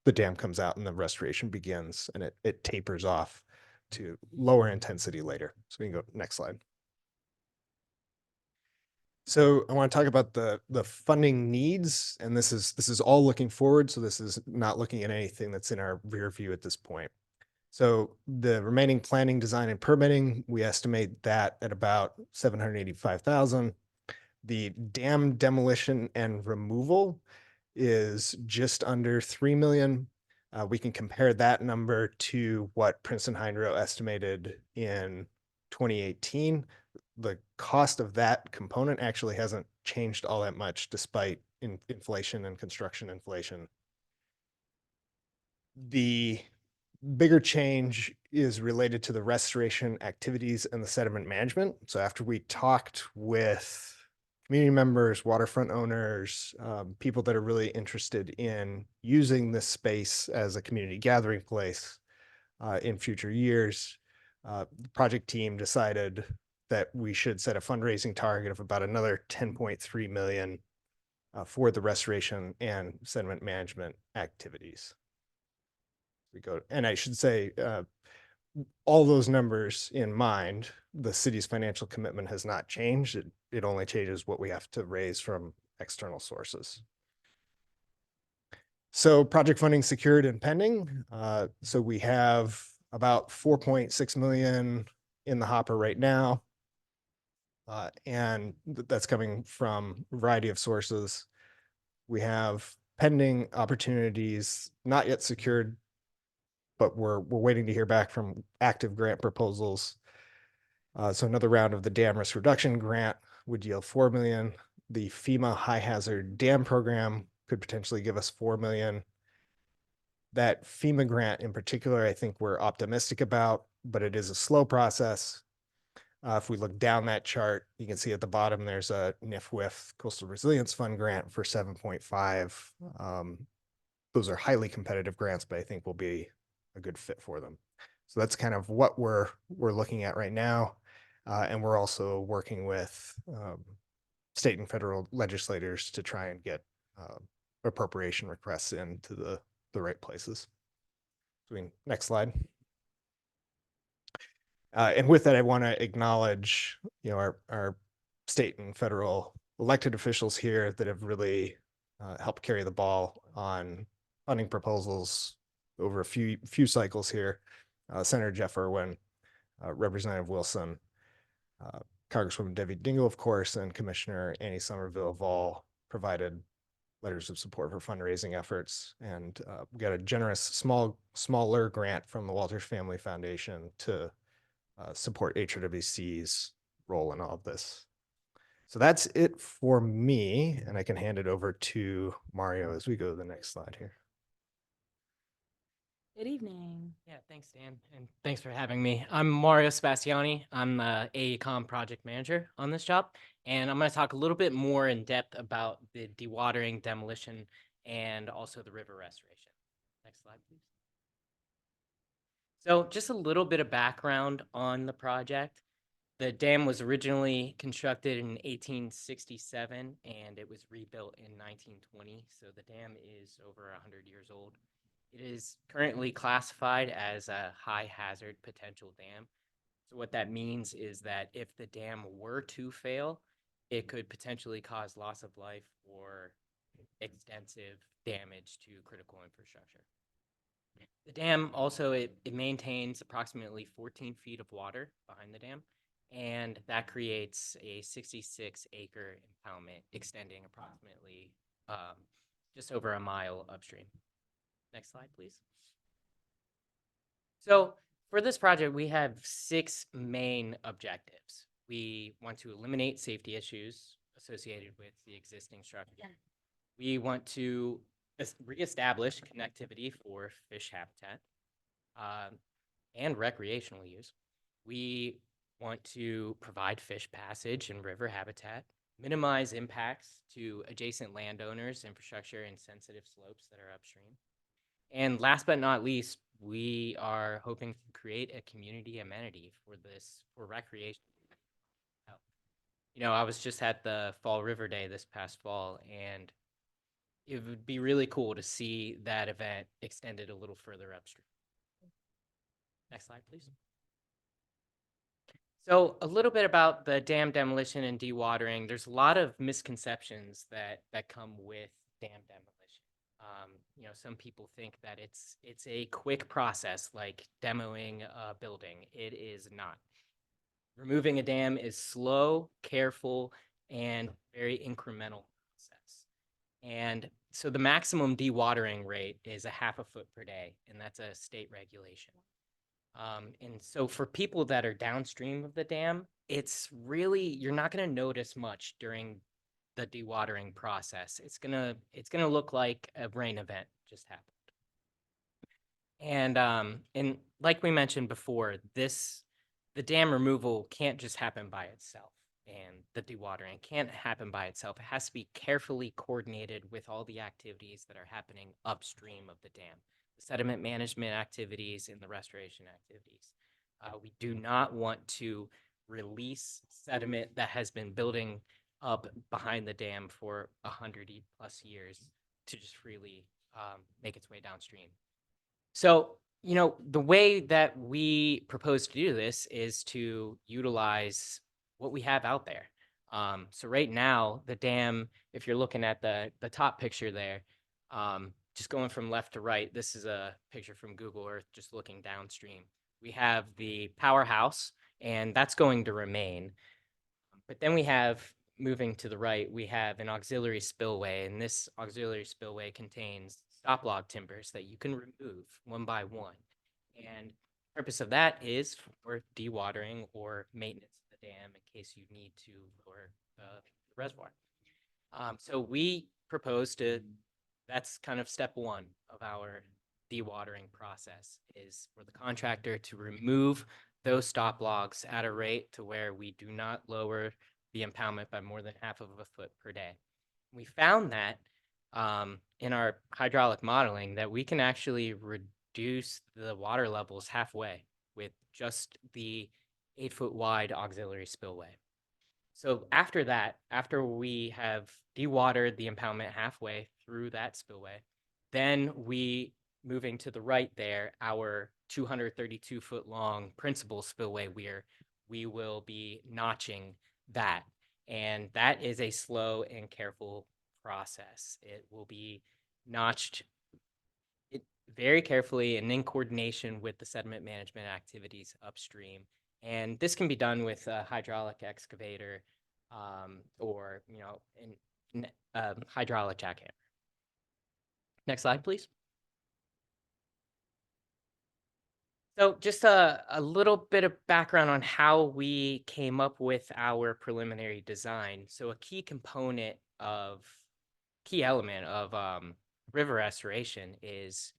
the dam comes out and the restoration begins, and it tapers off to lower intensity later. So we can go next slide. So I want to talk about the funding needs, and this is all looking forward. So this is not looking at anything that's in our rear view at this point. So the remaining planning, design, and permitting, we estimate that at about 785,000. The dam demolition and removal is just under 3 million. We can compare that number to what Princeton Hydro estimated in 2018. The cost of that component actually hasn't changed all that much despite inflation and construction inflation. The bigger change is related to the restoration activities and the sediment management. So after we talked with community members, waterfront owners, people that are really interested in using this space as a community gathering place in future years, the project team decided that we should set a fundraising target of about another 10.3 million for the restoration and sediment management activities. We go, and I should say, all those numbers in mind, the city's financial commitment has not changed. It only changes what we have to raise from external sources. So project funding secured and pending. So we have about 4.6 million in the hopper right now. And that's coming from a variety of sources. We have pending opportunities, not yet secured, but we're waiting to hear back from active grant proposals. So another round of the dam risk reduction grant would yield 4 million. The FEMA high hazard dam program could potentially give us 4 million. That FEMA grant in particular, I think we're optimistic about, but it is a slow process. If we look down that chart, you can see at the bottom, there's a NIFWIF Coastal Resilience Fund grant for 7.5. Those are highly competitive grants, but I think will be a good fit for them. So that's kind of what we're looking at right now. And we're also working with state and federal legislators to try and get appropriation requests into the right places. Next slide. And with that, I want to acknowledge, our state and federal elected officials here that have really helped carry the ball on funding proposals over a few cycles here. Senator Jeff Irwin, Representative Wilson, Congresswoman Debbie Dingell, of course, and Commissioner Annie Somerville have all provided letters of support for fundraising efforts. And we got a generous, smaller grant from the Walters Family Foundation to support HRWC's role in all of this. So that's it for me, and I can hand it over to Mario as we go to the next slide here. Good evening. Yeah, thanks, Dan, and thanks for having me. I'm Mario Spaziani. I'm AECOM project manager on this job, and I'm going to talk a little bit more in depth about the dewatering, demolition, and also the river restoration. Next slide, please. So just a little bit of background on the project. The dam was originally constructed in 1867, and it was rebuilt in 1920. So the dam is over 100 years old. It is currently classified as a high hazard potential dam. So what that means is that if the dam were to fail, it could potentially cause loss of life or extensive damage to critical infrastructure. The dam also, it maintains approximately 14 feet of water behind the dam, and that creates a 66-acre impoundment extending approximately just over a mile upstream. Next slide, please. So for this project, we have 6 main objectives. We want to eliminate safety issues associated with the existing structure. We want to reestablish connectivity for fish habitat and recreational use. We want to provide fish passage and river habitat, minimize impacts to adjacent landowners, infrastructure, and sensitive slopes that are upstream. And last but not least, we are hoping to create a community amenity for recreation. I was just at the Fall River Day this past fall, and it would be really cool to see that event extended a little further upstream. Next slide, please. So a little bit about the dam demolition and dewatering. There's a lot of misconceptions that come with dam demolition. Some people think that it's a quick process like demoing a building. It is not. Removing a dam is slow, careful, and very incremental process. And so the maximum dewatering rate is a half a foot per day, and that's a state regulation. And so for people that are downstream of the dam, it's really, you're not going to notice much during the dewatering process. It's gonna look like a rain event just happened. And like we mentioned before, the dam removal can't just happen by itself, and the dewatering can't happen by itself. It has to be carefully coordinated with all the activities that are happening upstream of the dam, the sediment management activities and the restoration activities. We do not want to release sediment that has been building up behind the dam for 100+ years to just freely make its way downstream. So, the way that we propose to do this is to utilize what we have out there. So right now, the dam, if you're looking at the top picture there, just going from left to right, this is a picture from Google Earth, just looking downstream. We have the powerhouse, and that's going to remain. But then we have, moving to the right, we have an auxiliary spillway, and this auxiliary spillway contains stop log timbers that you can remove one by one. And the purpose of that is for dewatering or maintenance of the dam in case you need to lower the reservoir. So we propose to, that's kind of step one of our dewatering process, is for the contractor to remove those stop logs at a rate to where we do not lower the impoundment by more than half of a foot per day. We found that in our hydraulic modeling that we can actually reduce the water levels halfway with just the 8-foot wide auxiliary spillway. So after that, after we have dewatered the impoundment halfway through that spillway, then moving to the right there, our 232-foot long principal spillway weir, we will be notching that. And that is a slow and careful process. It will be notched very carefully and in coordination with the sediment management activities upstream. And this can be done with a hydraulic excavator or, hydraulic jackhammer. Next slide, please. So just a little bit of background on how we came up with our preliminary design. So a key element of river restoration is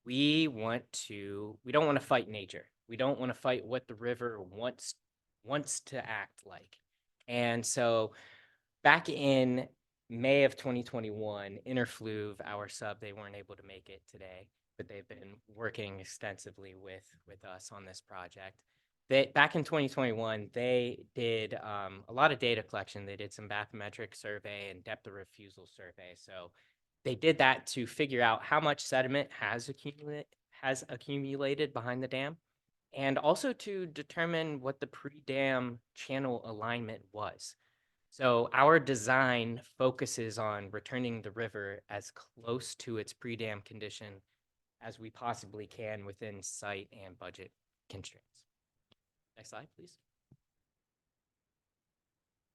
we don't want to fight nature. We don't want to fight what the river wants to act like. And so back in May of 2021, Interfluve, our sub, they weren't able to make it today, but they've been working extensively with us on this project. Back in 2021, they did a lot of data collection. They did some bathymetric survey and depth of refusal survey. So they did that to figure out how much sediment has accumulated behind the dam, and also to determine what the pre-dam channel alignment was. So our design focuses on returning the river as close to its pre-dam condition as we possibly can within site and budget constraints. Next slide, please.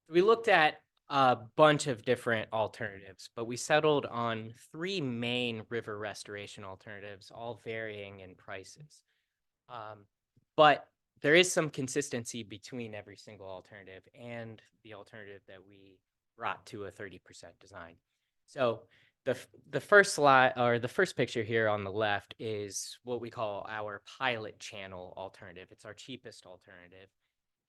We looked at a bunch of different alternatives, but we settled on 3 main river restoration alternatives, all varying in prices. But there is some consistency between every single alternative and the alternative that we brought to a 30% design. So the first slide, or the first picture here on the left, is what we call our pilot channel alternative. It's our cheapest alternative.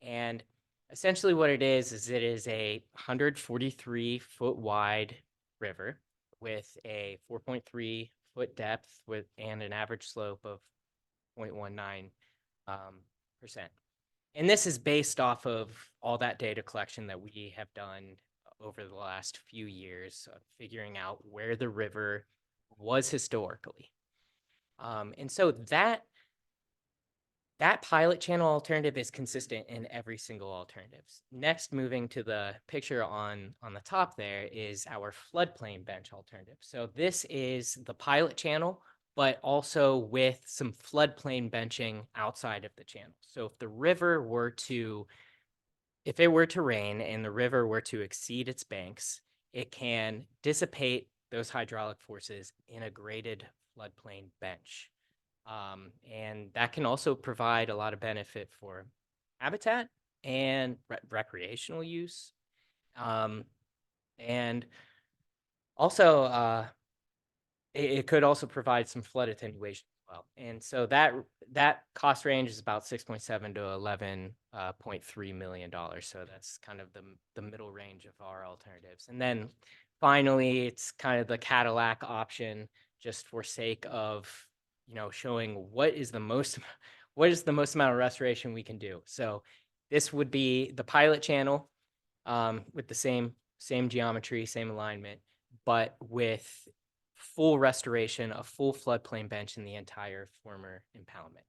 And essentially what it is it is a 143-foot wide river with a 4.3-foot depth and an average slope of 0.19%. And this is based off of all that data collection that we have done over the last few years, figuring out where the river was historically. And so That pilot channel alternative is consistent in every single alternatives. Next, moving to the picture on the top there is our floodplain bench alternative. So this is the pilot channel, but also with some floodplain benching outside of the channel. So if the river were to, if it were to rain and the river were to exceed its banks, it can dissipate those hydraulic forces in a graded floodplain bench. And that can also provide a lot of benefit for habitat and recreational use. And also, it could also provide some flood attenuation as well. And so that cost range is about 6.7 to 11.3 million dollars. So that's kind of the middle range of our alternatives. And then finally, it's kind of the Cadillac option, just for sake of, you know, showing what is the most amount of restoration we can do. So this would be the pilot channel with the same geometry, same alignment, but with full restoration, a full floodplain bench in the entire former impoundment.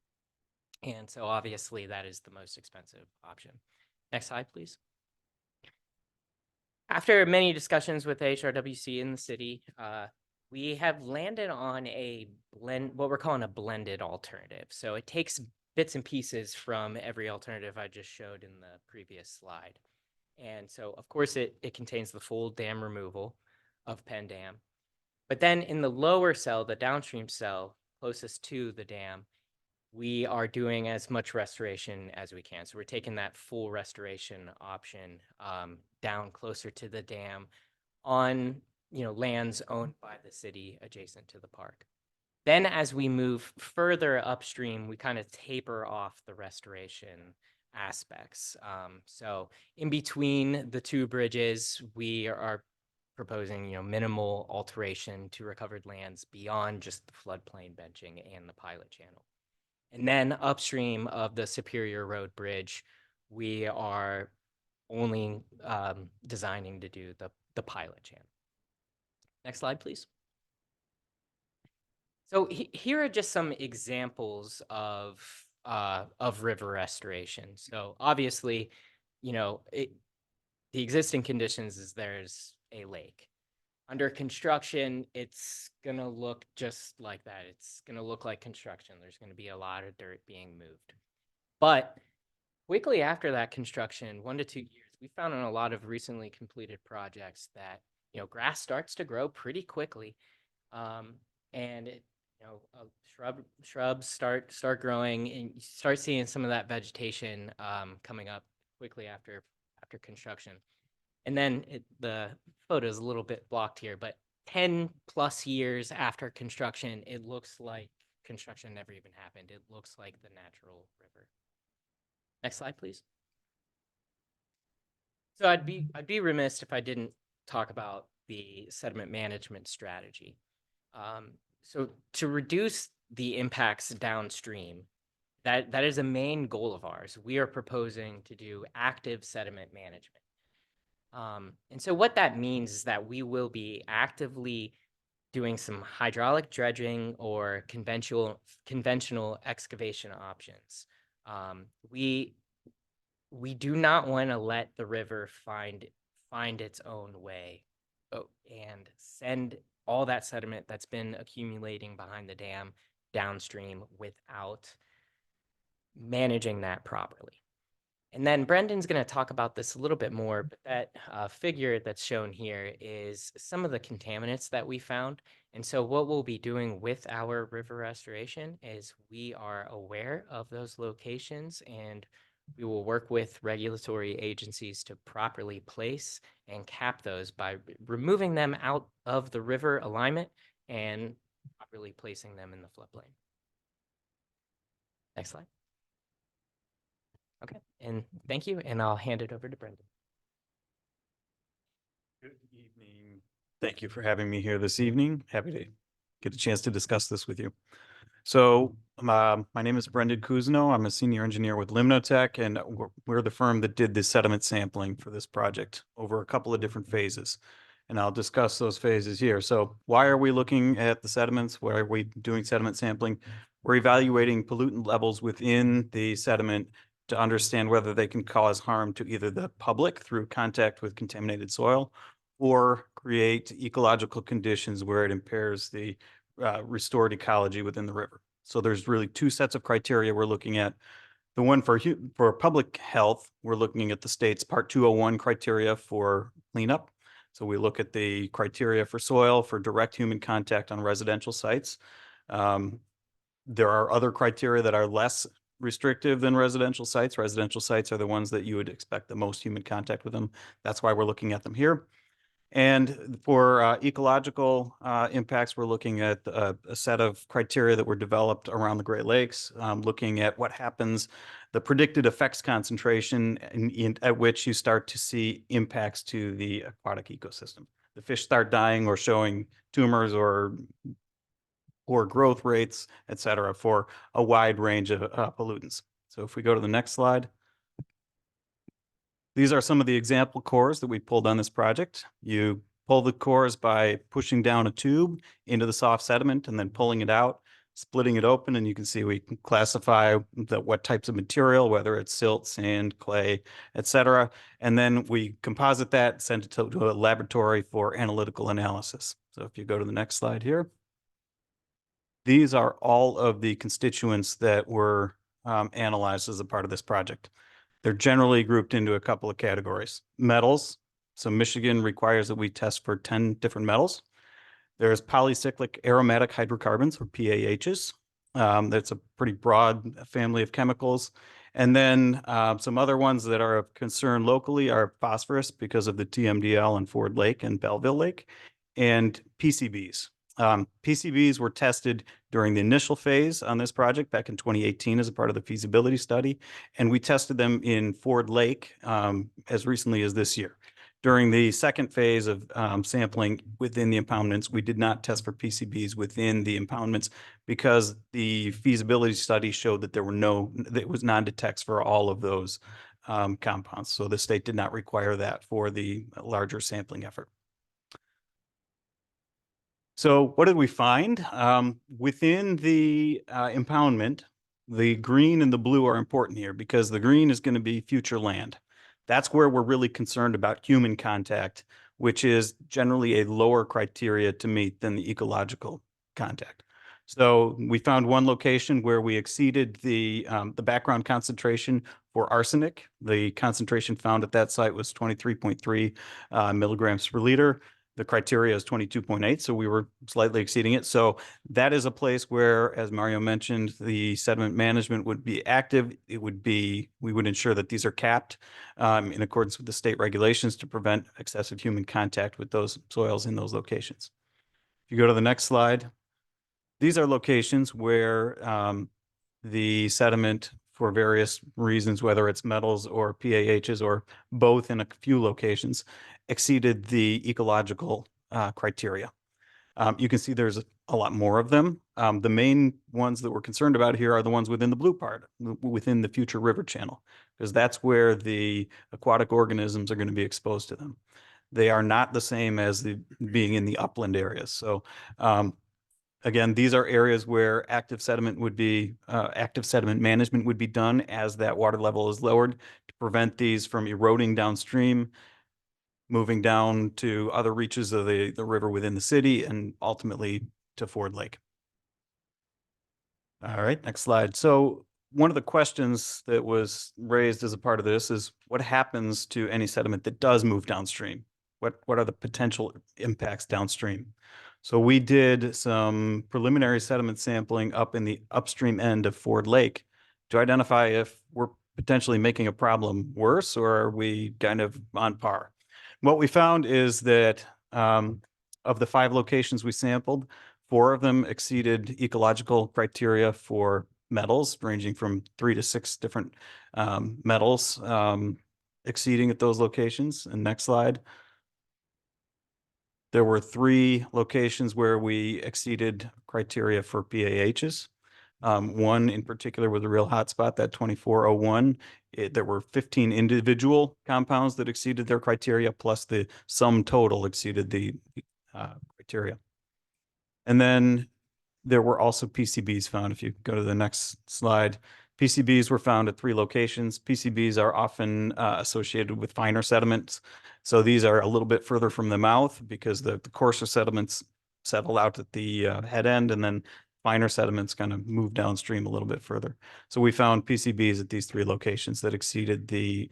And so obviously that is the most expensive option. Next slide, please. After many discussions with HRWC in the city, we have landed on what we're calling a blended alternative. So it takes bits and pieces from every alternative I just showed in the previous slide. And so, of course, it contains the full dam removal of Penn Dam. But then in the lower cell, the downstream cell closest to the dam, we are doing as much restoration as we can. So we're taking that full restoration option down closer to the dam on, you know, lands owned by the city adjacent to the park. Then as we move further upstream, we kind of taper off the restoration aspects. So in between the two bridges, we are proposing, you know, minimal alteration to recovered lands beyond just the floodplain benching and the pilot channel. And then upstream of the Superior Road Bridge, we are only designing to do the pilot channel. Next slide, please. So here are just some examples of river restoration. So obviously, you know, the existing conditions is there's a lake. Under construction, it's gonna look just like that. It's gonna look like construction. There's gonna be a lot of dirt being moved. But quickly after that construction, 1 to 2 years, we found in a lot of recently completed projects that, you know, grass starts to grow pretty quickly. And it, you know, shrubs start growing, and you start seeing some of that vegetation coming up quickly after construction. And then the photo is a little bit blocked here, but 10 plus years after construction, it looks like construction never even happened. It looks like the natural river. Next slide, please. So I'd be remiss if I didn't talk about the sediment management strategy. So to reduce the impacts downstream, that is a main goal of ours. We are proposing to do active sediment management. And so what that means is that we will be actively doing some hydraulic dredging or conventional excavation options. We do not want to let the river find its own way and send all that sediment that's been accumulating behind the dam downstream without managing that properly. And then Brendan's going to talk about this a little bit more, but that figure that's shown here is some of the contaminants that we found. And so what we'll be doing with our river restoration is we are aware of those locations, and we will work with regulatory agencies to properly place and cap those by removing them out of the river alignment and properly placing them in the floodplain. Next slide. Okay, and thank you, and I'll hand it over to Brendan. Good evening. Thank you for having me here this evening. Happy to get a chance to discuss this with you. So my name is Brendan Kuzno. I'm a senior engineer with Limnotech, and we're the firm that did the sediment sampling for this project over a couple of different phases. And I'll discuss those phases here. So why are we looking at the sediments? Why are we doing sediment sampling? We're evaluating pollutant levels within the sediment to understand whether they can cause harm to either the public through contact with contaminated soil or create ecological conditions where it impairs the restored ecology within the river. So there's really two sets of criteria we're looking at. The one for public health, we're looking at the state's Part 201 criteria for cleanup. So we look at the criteria for soil for direct human contact on residential sites. There are other criteria that are less restrictive than residential sites. Residential sites are the ones that you would expect the most human contact with them. That's why we're looking at them here. And for ecological impacts, we're looking at a set of criteria that were developed around the Great Lakes, looking at what happens, the predicted effects concentration at which you start to see impacts to the aquatic ecosystem. The fish start dying or showing tumors or poor growth rates, et cetera, for a wide range of pollutants. So if we go to the next slide. These are some of the example cores that we pulled on this project. You pull the cores by pushing down a tube into the soft sediment and then pulling it out, splitting it open, and you can see we can classify what types of material, whether it's silt, sand, clay, et cetera. And then we composite that, send it to a laboratory for analytical analysis. So if you go to the next slide here. These are all of the constituents that were analyzed as a part of this project. They're generally grouped into a couple of categories. Metals. So Michigan requires that we test for 10 different metals. There's polycyclic aromatic hydrocarbons, or PAHs. That's a pretty broad family of chemicals. And then some other ones that are of concern locally are phosphorus because of the TMDL in Ford Lake and Belleville Lake, and PCBs. PCBs were tested during the initial phase on this project back in 2018 as a part of the feasibility study, and we tested them in Ford Lake as recently as this year. During the second phase of sampling within the impoundments, we did not test for PCBs within the impoundments because the feasibility study showed that it was non-detects for all of those compounds. So the state did not require that for the larger sampling effort. So what did we find? Within the impoundment, the green and the blue are important here because the green is going to be future land. That's where we're really concerned about human contact, which is generally a lower criteria to meet than the ecological contact. So we found one location where we exceeded the background concentration for arsenic. The concentration found at that site was 23.3 milligrams per liter. The criteria is 22.8, so we were slightly exceeding it. So that is a place where, as Mario mentioned, the sediment management would be active. We would ensure that these are capped in accordance with the state regulations to prevent excessive human contact with those soils in those locations. If you go to the next slide, these are locations where the sediment, for various reasons, whether it's metals or PAHs or both in a few locations, exceeded the ecological criteria. You can see there's a lot more of them. The main ones that we're concerned about here are the ones within the blue part, within the future river channel, because that's where the aquatic organisms are going to be exposed to them. They are not the same as being in the upland areas. So again, these are areas where active sediment management would be done as that water level is lowered to prevent these from eroding downstream, moving down to other reaches of the river within the city, and ultimately to Ford Lake. All right, next slide. So one of the questions that was raised as a part of this is what happens to any sediment that does move downstream? What are the potential impacts downstream? So we did some preliminary sediment sampling up in the upstream end of Ford Lake to identify if we're potentially making a problem worse or are we kind of on par. What we found is that of the 5 locations we sampled, 4 of them exceeded ecological criteria for metals, ranging from 3 to 6 different metals exceeding at those locations. And next slide. There were 3 locations where we exceeded criteria for PAHs. One in particular was a real hotspot, that 2401. There were 15 individual compounds that exceeded their criteria, plus the sum total exceeded the criteria. And then there were also PCBs found. If you go to the next slide, PCBs were found at 3 locations. PCBs are often associated with finer sediments. So these are a little bit further from the mouth because the coarser sediments settle out at the head end, and then finer sediments kind of move downstream a little bit further. So we found PCBs at these 3 locations that exceeded the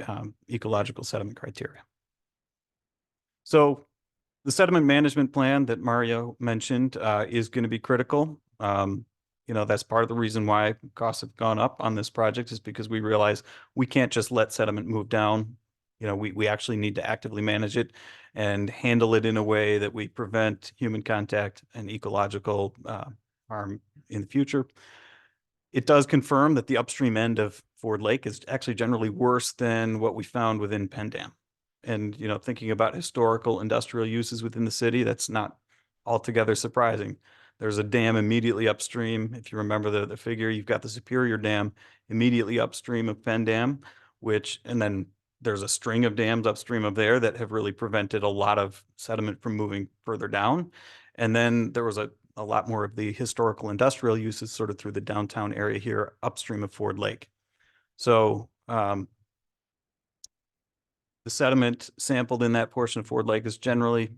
ecological sediment criteria. So the sediment management plan that Mario mentioned is going to be critical. You know, that's part of the reason why costs have gone up on this project, is because we realize we can't just let sediment move down. You know, we actually need to actively manage it and handle it in a way that we prevent human contact and ecological harm in the future. It does confirm that the upstream end of Ford Lake is actually generally worse than what we found within Penn Dam. And, you know, thinking about historical industrial uses within the city, that's not altogether surprising. There's a dam immediately upstream. If you remember the figure, you've got the Superior Dam immediately upstream of Penn Dam, and then there's a string of dams upstream of there that have really prevented a lot of sediment from moving further down. And then there was a lot more of the historical industrial uses sort of through the downtown area here upstream of Ford Lake. So the sediment sampled in that portion of Ford Lake is generally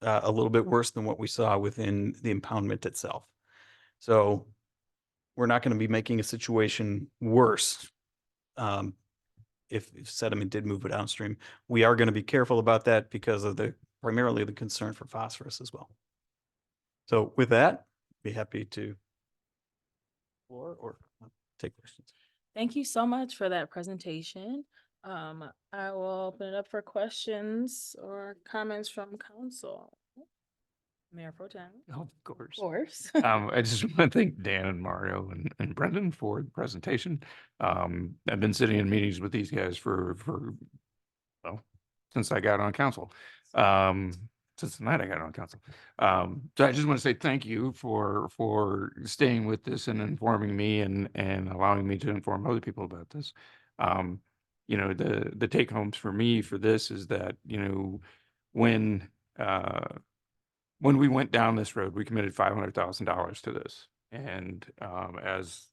a little bit worse than what we saw within the impoundment itself. So we're not going to be making a situation worse if sediment did move downstream. We are going to be careful about that because of primarily the concern for phosphorus as well. So with that, be happy to or take questions. Thank you so much for that presentation. I will open it up for questions or comments from council. Mayor Pro Tem. Of course. Of course. I just want to thank Dan and Mario and Brendan for the presentation. I've been sitting in meetings with these guys for well, since I got on council. Since the night I got on council. So I just want to say thank you for staying with this and informing me and allowing me to inform other people about this. You know, the take homes for me for this is that, you know, when we went down this road, we committed $500,000 to this. And as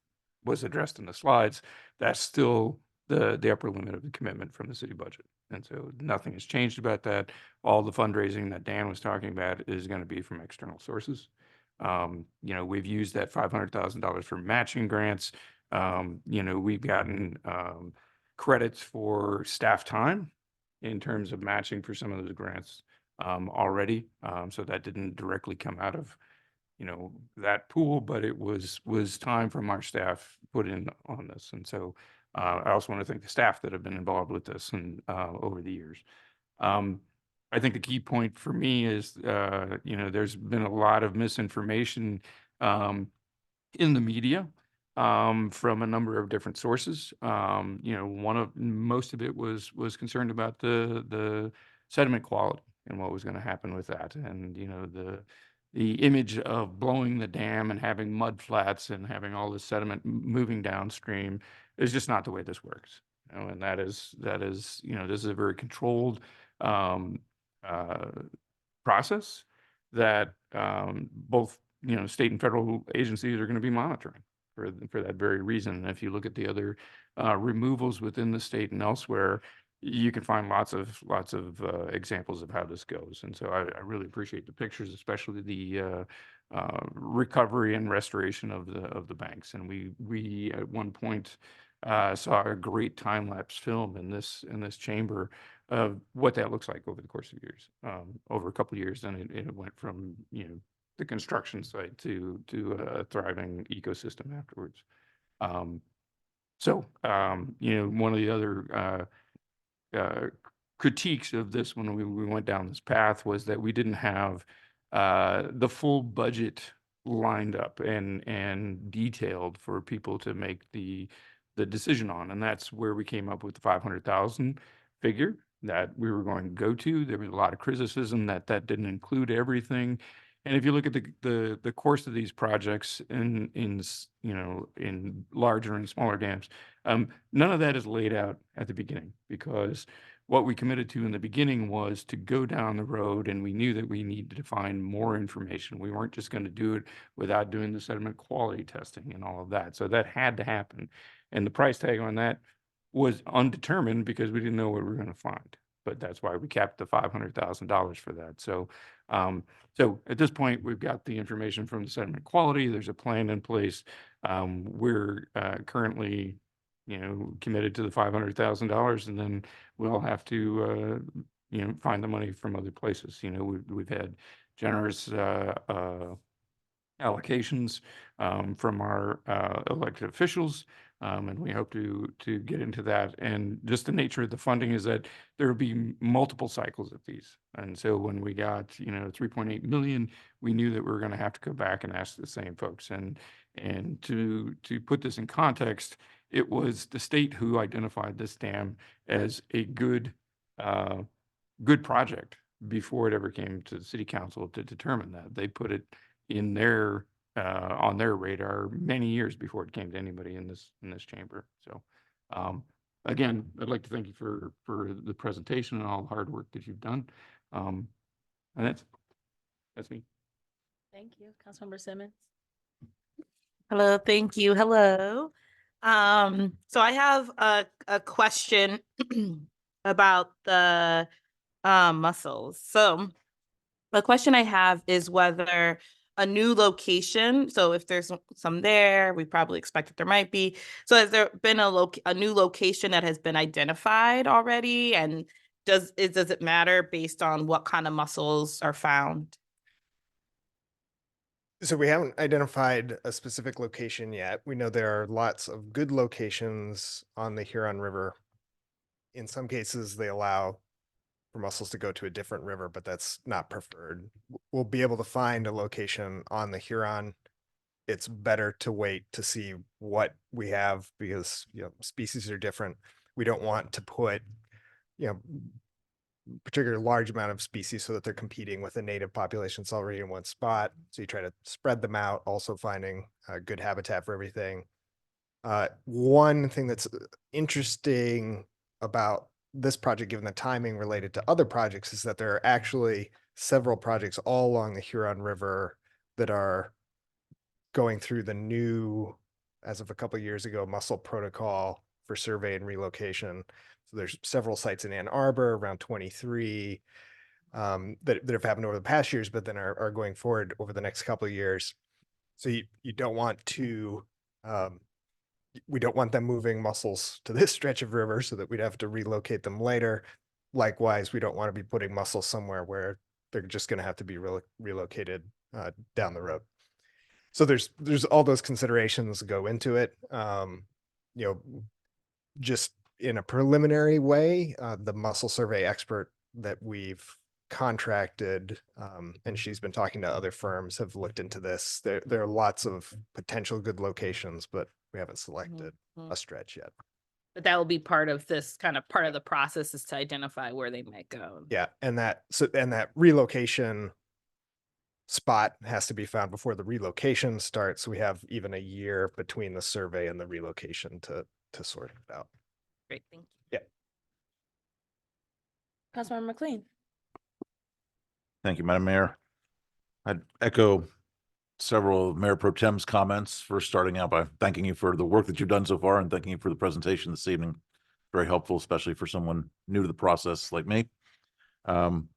was addressed in the slides, that's still the upper limit of the commitment from the city budget. And so nothing has changed about that. All the fundraising that Dan was talking about is going to be from external sources. You know, we've used that $500,000 for matching grants. You know, we've gotten credits for staff time in terms of matching for some of those grants already. So that didn't directly come out of, you know, that pool, but it was time from our staff put in on this. And so I also want to thank the staff that have been involved with this and over the years. I think the key point for me is, you know, there's been a lot of misinformation in the media from a number of different sources. You know, most of it was concerned about the sediment quality and what was going to happen with that. And, you know, the image of blowing the dam and having mud flats and having all this sediment moving downstream is just not the way this works. You know, and that is, you know, this is a very controlled process that both, you know, state and federal agencies are going to be monitoring for that very reason. And if you look at the other removals within the state and elsewhere, you can find lots of examples of how this goes. And so I really appreciate the pictures, especially the recovery and restoration of the banks. And we at one point saw a great time lapse film in this chamber of what that looks like over the course of years, over a couple of years. And it went from, you know, the construction site to a thriving ecosystem afterwards. So, you know, one of the other critiques of this when we went down this path was that we didn't have the full budget lined up and detailed for people to make the decision on. And that's where we came up with the 500,000 figure that we were going to go to. There was a lot of criticism that didn't include everything. And if you look at the course of these projects in you know, in larger and smaller dams, none of that is laid out at the beginning because what we committed to in the beginning was to go down the road, and we knew that we needed to find more information. We weren't just going to do it without doing the sediment quality testing and all of that. So that had to happen. And the price tag on that was undetermined because we didn't know what we were going to find. But that's why we capped the $500,000 for that. So, so at this point, we've got the information from the sediment quality. There's a plan in place. We're currently, committed to the $500,000, and then we'll have to, find the money from other places. We've had generous allocations from our elected officials. And we hope to get into that. And just the nature of the funding is that there will be multiple cycles of these. And so when we got, 3.8 million, we knew that we were going to have to go back and ask the same folks. And to put this in context, it was the state who identified this dam as a good project before it ever came to the city council to determine that. They put it in their on their radar many years before it came to anybody in this chamber. So again, I'd like to thank you for the presentation and all the hard work that you've done. And that's me. Thank you. Councilmember Simmons. Hello, thank you. Hello. So I have a question about the mussels. So the question I have is whether a new location, so if there's some there, we probably expect that there might be. So has there been a new location that has been identified already? And does it matter based on what kind of mussels are found? So we haven't identified a specific location yet. We know there are lots of good locations on the Huron River. In some cases, they allow for mussels to go to a different river, but that's not preferred. We'll be able to find a location on the Huron. It's better to wait to see what we have because, species are different. We don't want to put, particularly large amount of species so that they're competing with the native populations already in one spot. So you try to spread them out, also finding good habitat for everything. One thing that's interesting about this project, given the timing related to other projects, is that there are actually several projects all along the Huron River that are going through the new, as of a couple of years ago, mussel protocol for survey and relocation. So there's several sites in Ann Arbor, around 23, that have happened over the past years, but then are going forward over the next couple of years. So you don't want to, we don't want them moving mussels to this stretch of river so that we'd have to relocate them later. Likewise, we don't want to be putting mussels somewhere where they're just going to have to be relocated down the road. So there's all those considerations go into it. Just in a preliminary way, the mussel survey expert that we've contracted, and she's been talking to other firms, have looked into this. There are lots of potential good locations, but we haven't selected a stretch yet. But that will be part of this part of the process, is to identify where they might go. Yeah, and that relocation spot has to be found before the relocation starts. We have even a year between the survey and the relocation to sort it out. Great, thank you. Yeah. Councilmember McLean. Thank you, Madam Mayor. I'd echo several of Mayor Pro Tem's comments, first starting out by thanking you for the work that you've done so far and thanking you for the presentation this evening. Very helpful, especially for someone new to the process like me. I'm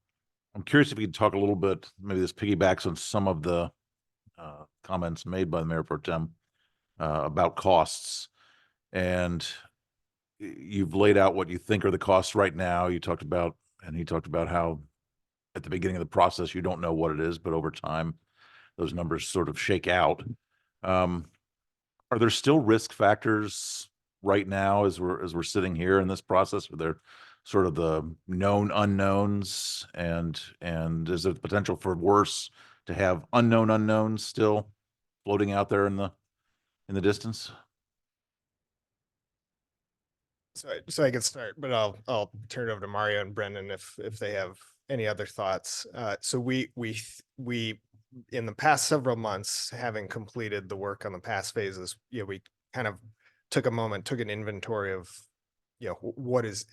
curious if you could talk a little bit, maybe this piggybacks on some of the comments made by the Mayor Pro Tem about costs. And you've laid out what you think are the costs right now. You talked about, and he talked about how at the beginning of the process, you don't know what it is, but over time, those numbers sort of shake out. Are there still risk factors right now as we're sitting here in this process? Are there sort of the known unknowns, and is there the potential for worse, to have unknown unknowns still floating out there in the distance? So I can start, but I'll turn it over to Mario and Brendan if they have any other thoughts. So we in the past several months, having completed the work on the past phases, we kind of took an inventory of, what is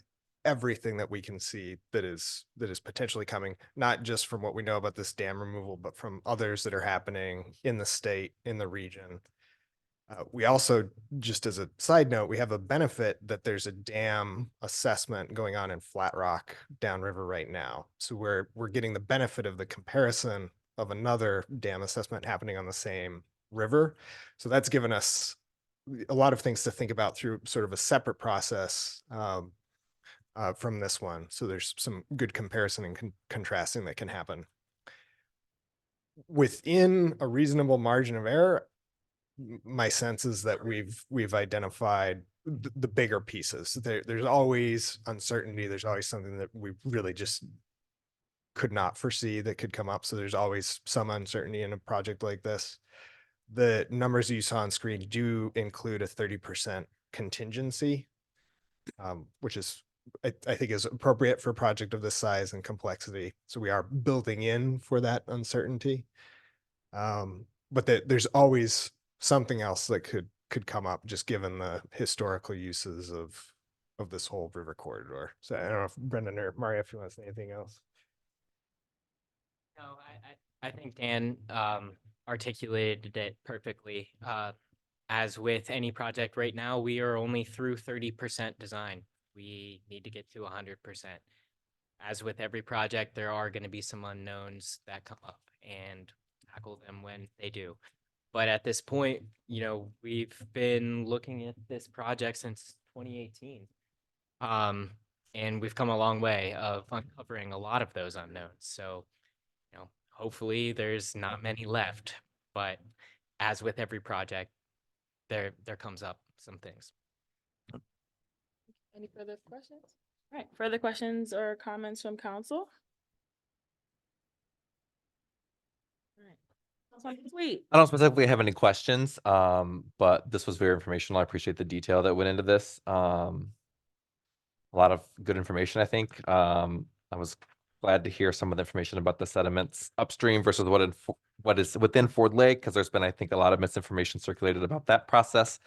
everything that we can see that is potentially coming, not just from what we know about this dam removal, but from others that are happening in the state, in the region. We also, just as a side note, we have a benefit that there's a dam assessment going on in Flat Rock downriver right now. So we're getting the benefit of the comparison of another dam assessment happening on the same river. So that's given us a lot of things to think about through sort of a separate process from this one. So there's some good comparison and contrasting that can happen. Within a reasonable margin of error, my sense is that we've identified the bigger pieces. There's always uncertainty. There's always something that we really just could not foresee that could come up. So there's always some uncertainty in a project like this. The numbers you saw on screen do include a 30% contingency, which is, I think, is appropriate for a project of this size and complexity. So we are building in for that uncertainty. But there's always something else that could come up, just given the historical uses of this whole river corridor. So I don't know if Brendan or Mario, if you want to say anything else. No, I think Dan articulated it perfectly. As with any project right now, we are only through 30% design. We need to get to 100%. As with every project, there are going to be some unknowns that come up, and tackle them when they do. But at this point, you know, we've been looking at this project since 2018. And we've come a long way of uncovering a lot of those unknowns. So, you know, hopefully there's not many left, but as with every project, there comes up some things. Any further questions? All right, further questions or comments from council? All right. Councilman Sweet. I don't specifically have any questions, but this was very informational. I appreciate the detail that went into this. A lot of good information, I think. I was glad to hear some of the information about the sediments upstream versus what is within Ford Lake, because there's been, I think, a lot of misinformation circulated about that process.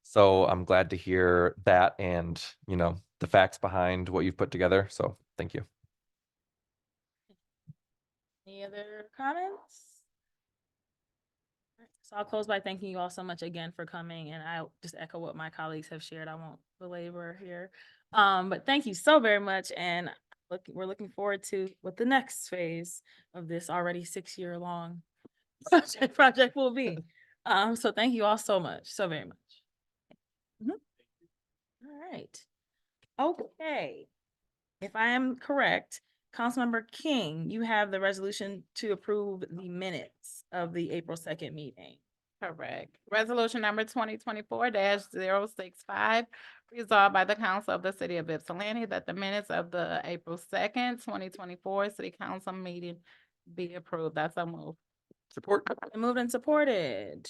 So I'm glad to hear that and, you know, the facts behind what you've put together. So thank you. Any other comments? All right, so I'll close by thanking you all so much again for coming, and I'll just echo what my colleagues have shared. I won't belabor here. But thank you so very much, and we're looking forward to what the next phase of this already 6-year-long project will be. So thank you all so much, so very much. All right. Okay. If I am correct, Councilmember King, you have the resolution to approve the minutes of the April 2nd meeting. Correct. Resolution number 2024-065, resolved by the Council of the City of Ypsilanti that the minutes of the April 2nd, 2024 City Council meeting be approved. That's a move. Support. Been moved and supported.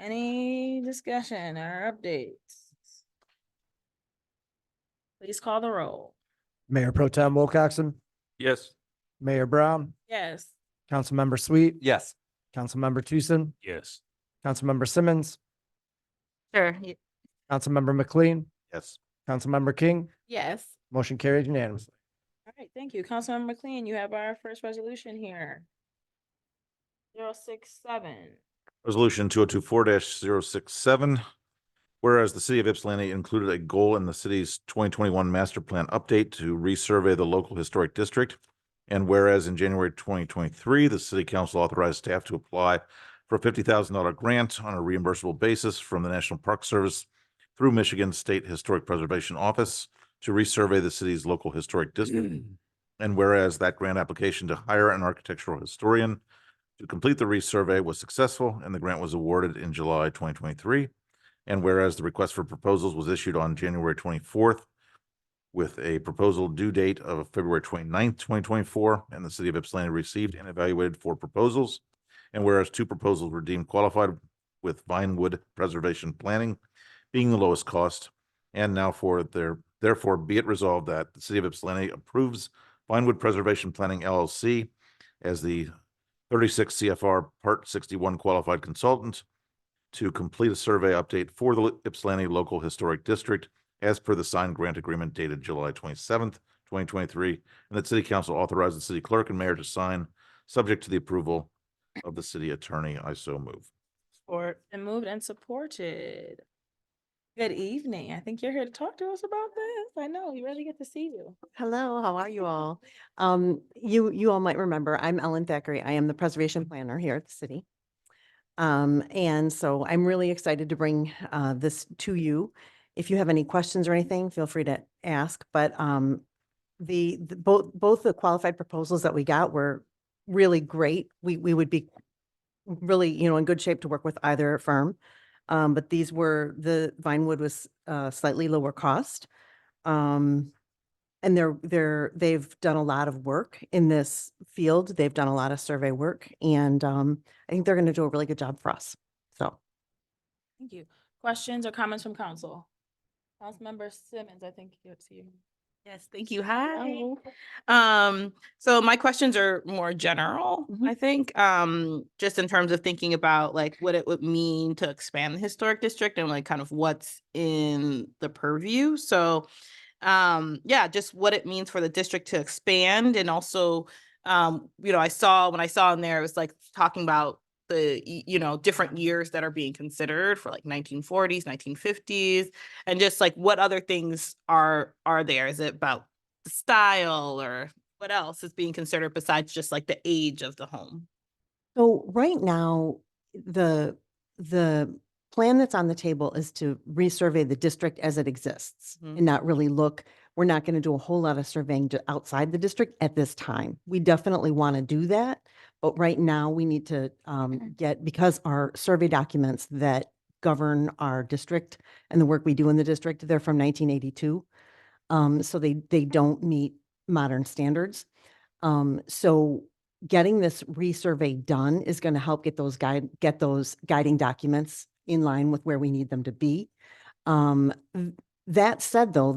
Any discussion or updates? Please call the roll. Mayor Pro Tem Wilcoxen, Yes. Mayor Brown, Yes. Councilmember Sweet, Yes. Councilmember Tucson, Yes. Councilmember Simmons, Sure. Councilmember McLean, Yes. Councilmember King, Yes. motion carried unanimously. All right, thank you. Councilmember McLean, you have our first resolution here. 067. Resolution 2024-067. Whereas the city of Ypsilanti included a goal in the city's 2021 master plan update to resurvey the local historic district. And whereas in January 2023, the city council authorized staff to apply for a $50,000 grant on a reimbursable basis from the National Park Service through Michigan State Historic Preservation Office to resurvey the city's local historic district. And whereas that grant application to hire an architectural historian to complete the resurvey was successful and the grant was awarded in July 2023. And whereas the request for proposals was issued on January 24th with a proposal due date of February 29th, 2024, and the city of Ypsilanti received and evaluated 4 proposals. And whereas 2 proposals were deemed qualified with Vinewood Preservation Planning being the lowest cost, and now therefore be it resolved that the city of Ypsilanti approves Vinewood Preservation Planning LLC as the 36 CFR Part 61 qualified consultant to complete a survey update for the Ypsilanti Local Historic District as per the signed grant agreement dated July 27th, 2023, and that city council authorize the city clerk and mayor to sign, subject to the approval of the city attorney. I so move. Or And moved and supported. Good evening. I think you're here to talk to us about this. I know, we really get to see you. Hello, how are you all? You all might remember, I'm Ellen Thackeray. I am the preservation planner here at the city. And so I'm really excited to bring this to you. If you have any questions or anything, feel free to ask. But both the qualified proposals that we got were really great. We would be really, in good shape to work with either firm. But the Vinewood was slightly lower cost. And they've done a lot of work in this field. They've done a lot of survey work, and I think they're going to do a really good job for us. So, Thank you. Questions or comments from council? Councilmember Simmons, I think you see you. yes, thank you. Hi. So my questions are more general, I think, just in terms of thinking about like what it would mean to expand the historic district and like kind of what's in the purview. So yeah, just what it means for the district to expand. And also, when I saw in there, it was like talking about the, different years that are being considered for like 1940s, 1950s, and just like what other things are there? Is it about the style or what else is being considered besides just like the age of the home? so right now, the plan that's on the table is to resurvey the district as it exists and not really look. We're not going to do a whole lot of surveying outside the district at this time. We definitely want to do that, but right now we need to because our survey documents that govern our district and the work we do in the district, they're from 1982. So they don't meet modern standards. So getting this resurvey done is going to help get those guiding documents in line with where we need them to be. That said, though,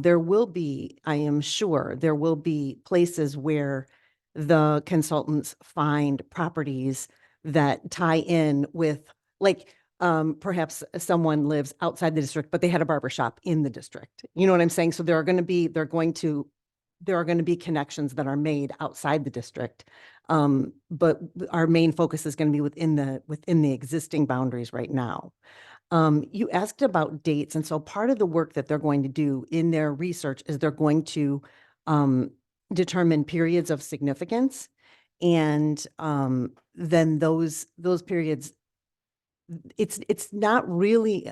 I am sure there will be places where the consultants find properties that tie in with, like, perhaps someone lives outside the district, but they had a barber shop in the district. You know what I'm saying? So there are going to be connections that are made outside the district. But our main focus is going to be within the existing boundaries right now. You asked about dates, and so part of the work that they're going to do in their research is they're going to determine periods of significance, and then those periods. It's not really.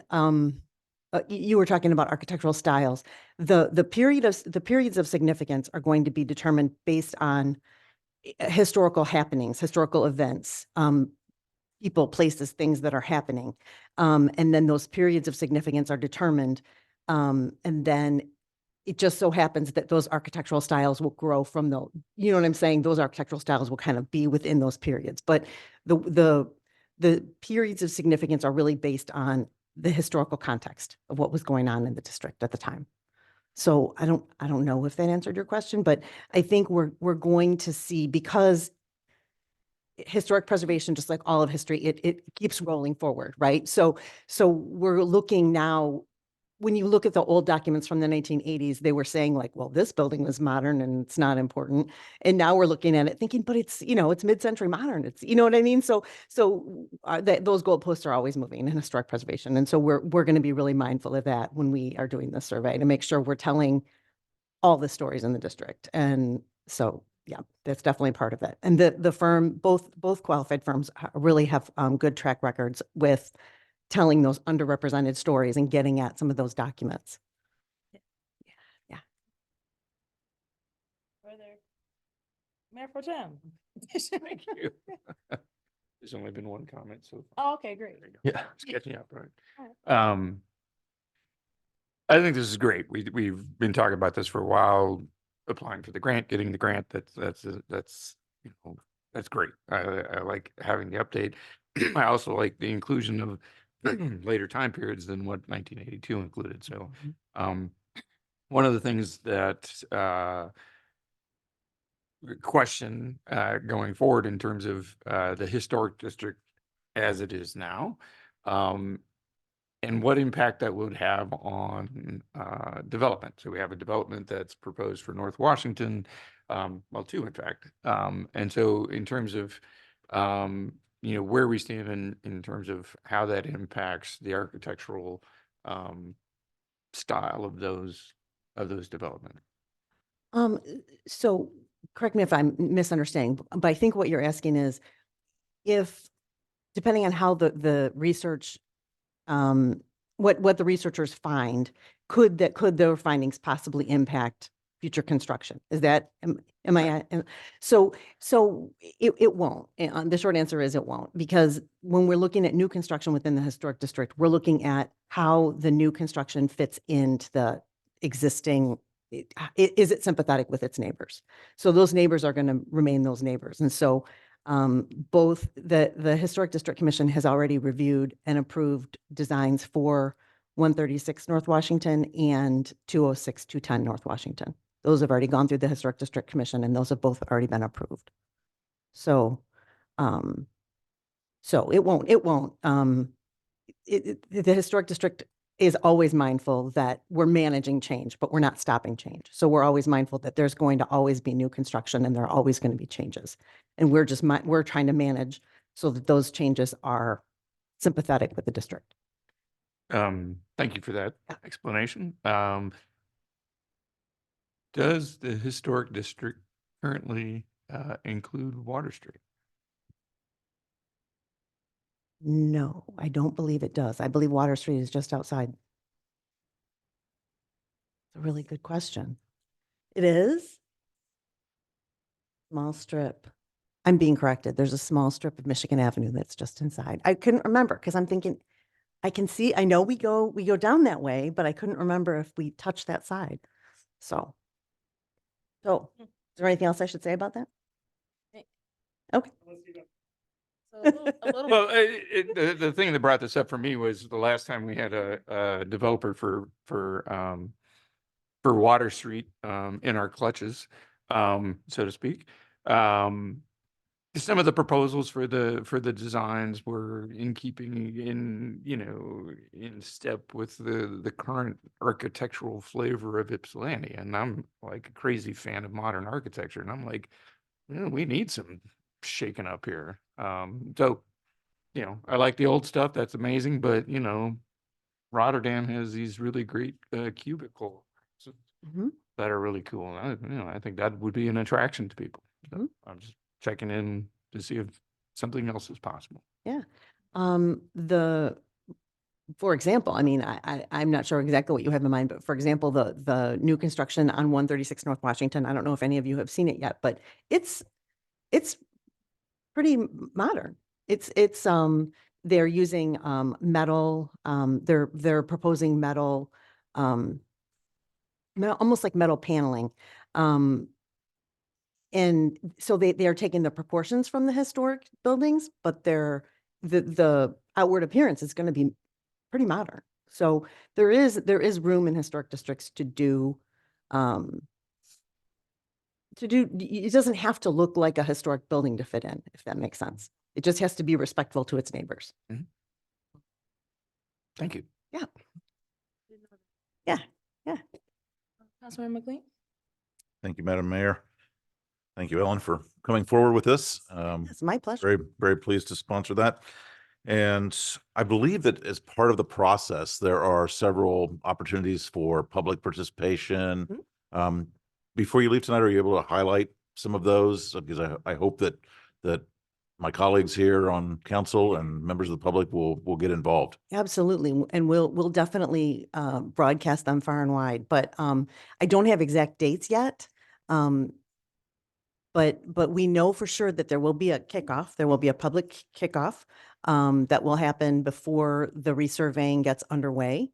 You were talking about architectural styles. The periods of significance are going to be determined based on historical happenings, historical events, people, places, things that are happening. And then those periods of significance are determined. And then it just so happens that those architectural styles will grow from you know what I'm saying? Those architectural styles will kind of be within those periods. But the periods of significance are really based on the historical context of what was going on in the district at the time. So I don't know if that answered your question, but I think we're going to see, because historic preservation, just like all of history, it keeps rolling forward, right? So we're looking now, when you look at the old documents from the 1980s, they were saying like, well, this building was modern and it's not important. And now we're looking at it thinking, but it's, it's mid-century modern. It's, you know what I mean? So those goalposts are always moving in historic preservation. And so we're going to be really mindful of that when we are doing this survey, to make sure we're telling all the stories in the district. And so, yeah, that's definitely part of it. And the firm, both qualified firms really have good track records with telling those underrepresented stories and getting at some of those documents. Yeah. Further, Mayor Pro Tem. Thank you. There's only been one comment, so. Oh, okay, great. Yeah. It's catching up, right? I think this is great. We've been talking about this for a while, applying for the grant, getting the grant. That's great. I like having the update. I also like the inclusion of later time periods than what 1982 included. So, one of the things that question going forward in terms of the historic district as it is now, and what impact that would have on development. So we have a development that's proposed for North Washington, well, two, in fact. And so in terms of, where we stand in terms of how that impacts the architectural style of those development. So correct me if I'm misunderstanding, but I think what you're asking is if, depending on how the research, what the researchers find, could their findings possibly impact future construction? Is that, am I, so it won't. The short answer is it won't, because when we're looking at new construction within the historic district, we're looking at how the new construction fits into the existing. Is it sympathetic with its neighbors? So those neighbors are going to remain those neighbors. And so both the Historic District Commission has already reviewed and approved designs for 136 North Washington and 206, 210 North Washington. Those have already gone through the Historic District Commission, and those have both already been approved. So, it won't, the Historic District is always mindful that we're managing change, but we're not stopping change. So we're always mindful that there's going to always be new construction and there are always going to be changes. And we're just, we're trying to manage so that those changes are sympathetic with the district. Thank you for that explanation. Does the historic district currently include Water Street? No, I don't believe it does. I believe Water Street is just outside. It's a really good question. It is? Small strip. I'm being corrected. There's a small strip of Michigan Avenue that's just inside. I couldn't remember because I'm thinking, I can see, I know we go down that way, but I couldn't remember if we touched that side. So is there anything else I should say about that? Okay. So a little Well, the thing that brought this up for me was the last time we had a developer for Water Street in our clutches, so to speak. Some of the proposals for the designs were in keeping in step with the current architectural flavor of Ypsilanti, and I'm like a crazy fan of modern architecture, and I'm like, we need some shaken up here. So, I like the old stuff. That's amazing. But, Rotterdam has these really great cubicle that are really cool. And I think that would be an attraction to people. So I'm just checking in to see if something else is possible. Yeah. For example, I mean, I'm not sure exactly what you have in mind, but for example, the new construction on 136 North Washington, I don't know if any of you have seen it yet, but it's pretty modern. They're using metal, they're proposing metal, almost like metal paneling. And so they are taking the proportions from the historic buildings, but the outward appearance is going to be pretty modern. So there is room in historic districts to do, it doesn't have to look like a historic building to fit in, if that makes sense. It just has to be respectful to its neighbors. Thank you. Yeah. Councilmember McLean. Thank you, Madam Mayor. Thank you, Ellen, for coming forward with this. It's my pleasure. Very, very pleased to sponsor that. And I believe that as part of the process, there are several opportunities for public participation. Before you leave tonight, are you able to highlight some of those? Because I hope that my colleagues here on council and members of the public will get involved. Absolutely. And we'll definitely broadcast them far and wide, but I don't have exact dates yet. But we know for sure that there will be a kickoff. There will be a public kickoff that will happen before the resurveying gets underway.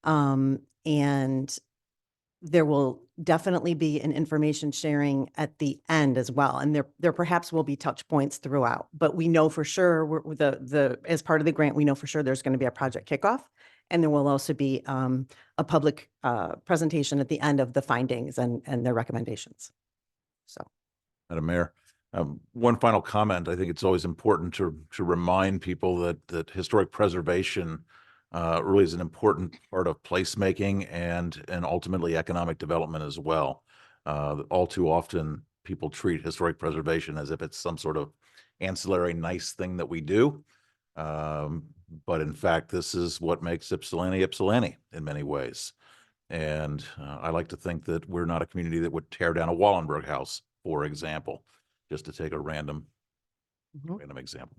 And there will definitely be an information sharing at the end as well. And there perhaps will be touch points throughout, but we know for sure as part of the grant, we know for sure there's going to be a project kickoff, and there will also be a public presentation at the end of the findings and their recommendations. So. Madam Mayor, one final comment. I think it's always important to remind people that historic preservation really is an important part of placemaking and ultimately economic development as well. All too often, people treat historic preservation as if it's some sort of ancillary nice thing that we do. But in fact, this is what makes Ypsilanti Ypsilanti in many ways. And I like to think that we're not a community that would tear down a Wallenberg house, for example, just to take a random example.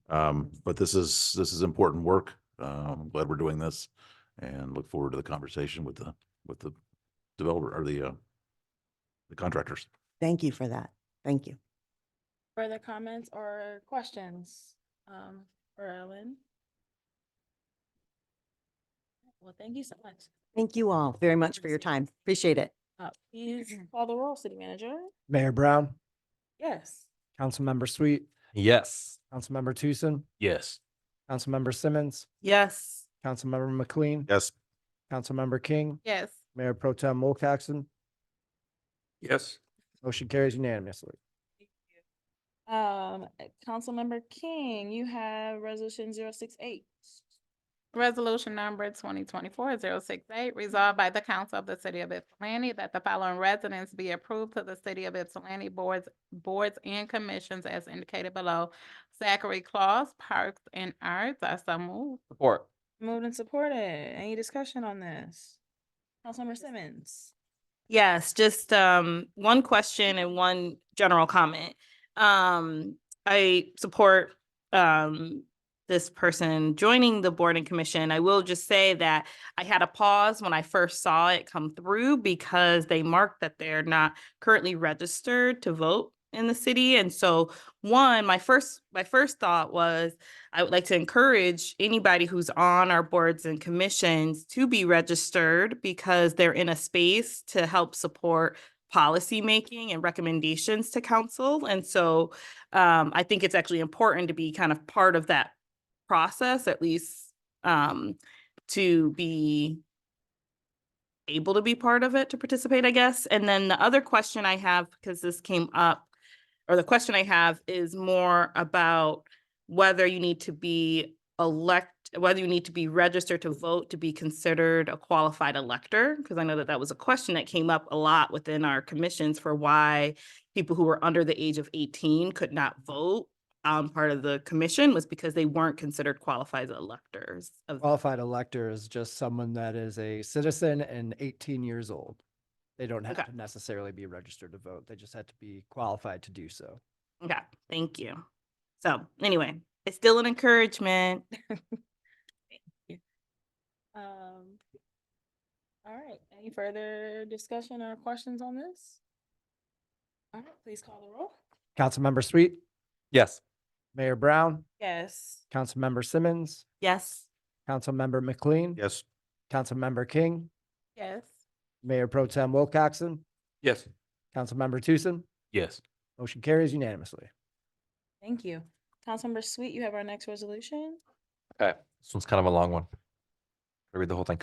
But this is important work. I'm glad we're doing this and look forward to the conversation with the developer or the contractors. Thank you for that. Thank you. Further comments or questions for Ellen? Well, thank you so much. Thank you all very much for your time. Appreciate it. Please call the roll, City Manager. Mayor Brown, Yes. Councilmember Sweet, Yes. Councilmember Tucson, Yes. Councilmember Simmons, Yes. Councilmember McLean, Yes. Councilmember King, Yes. Mayor Pro Tem Wilcoxen. Yes. Motion carries unanimously. Councilmember King, you have resolution 068. Resolution number 2024-068, resolved by the council of the city of Ypsilanti that the following residents be approved to the city of Ypsilanti boards and commissions as indicated below. Zachary Claus, Parks and Arts, I so move. Support. Moved and supported. Any discussion on this? Councilmember Simmons. Yes, just one question and one general comment. I support this person joining the board and commission. I will just say that I had a pause when I first saw it come through because they marked that they're not currently registered to vote in the city. And so my first thought was I would like to encourage anybody who's on our boards and commissions to be registered because they're in a space to help support policy making and recommendations to council. And so I think it's actually important to be kind of part of that process, at least to be able to be part of it, to participate, I guess. And then the other question I have, because this came up, or the question I have is more about whether you need to be whether you need to be registered to vote to be considered a qualified elector, because I know that was a question that came up a lot within our commissions for why people who were under the age of 18 could not vote. Part of the commission was because they weren't considered qualified electors. Qualified elector is just someone that is a citizen and 18 years old. They don't have Okay. to necessarily be registered to vote. They just have to be qualified to do so. Okay, thank you. So anyway, it's still an encouragement. All right, any further discussion or questions on this? All right, please call the roll. Councilmember Sweet, Yes. Mayor Brown, Yes. Councilmember Simmons, Yes. Councilmember McLean, Yes. Councilmember King, Yes. Mayor Pro Tem Wilcoxen, Yes. Councilmember Tucson. Yes. Motion carries unanimously. Thank you. Councilmember Sweet, you have our next resolution. Okay, this one's kind of a long one. I'll read the whole thing.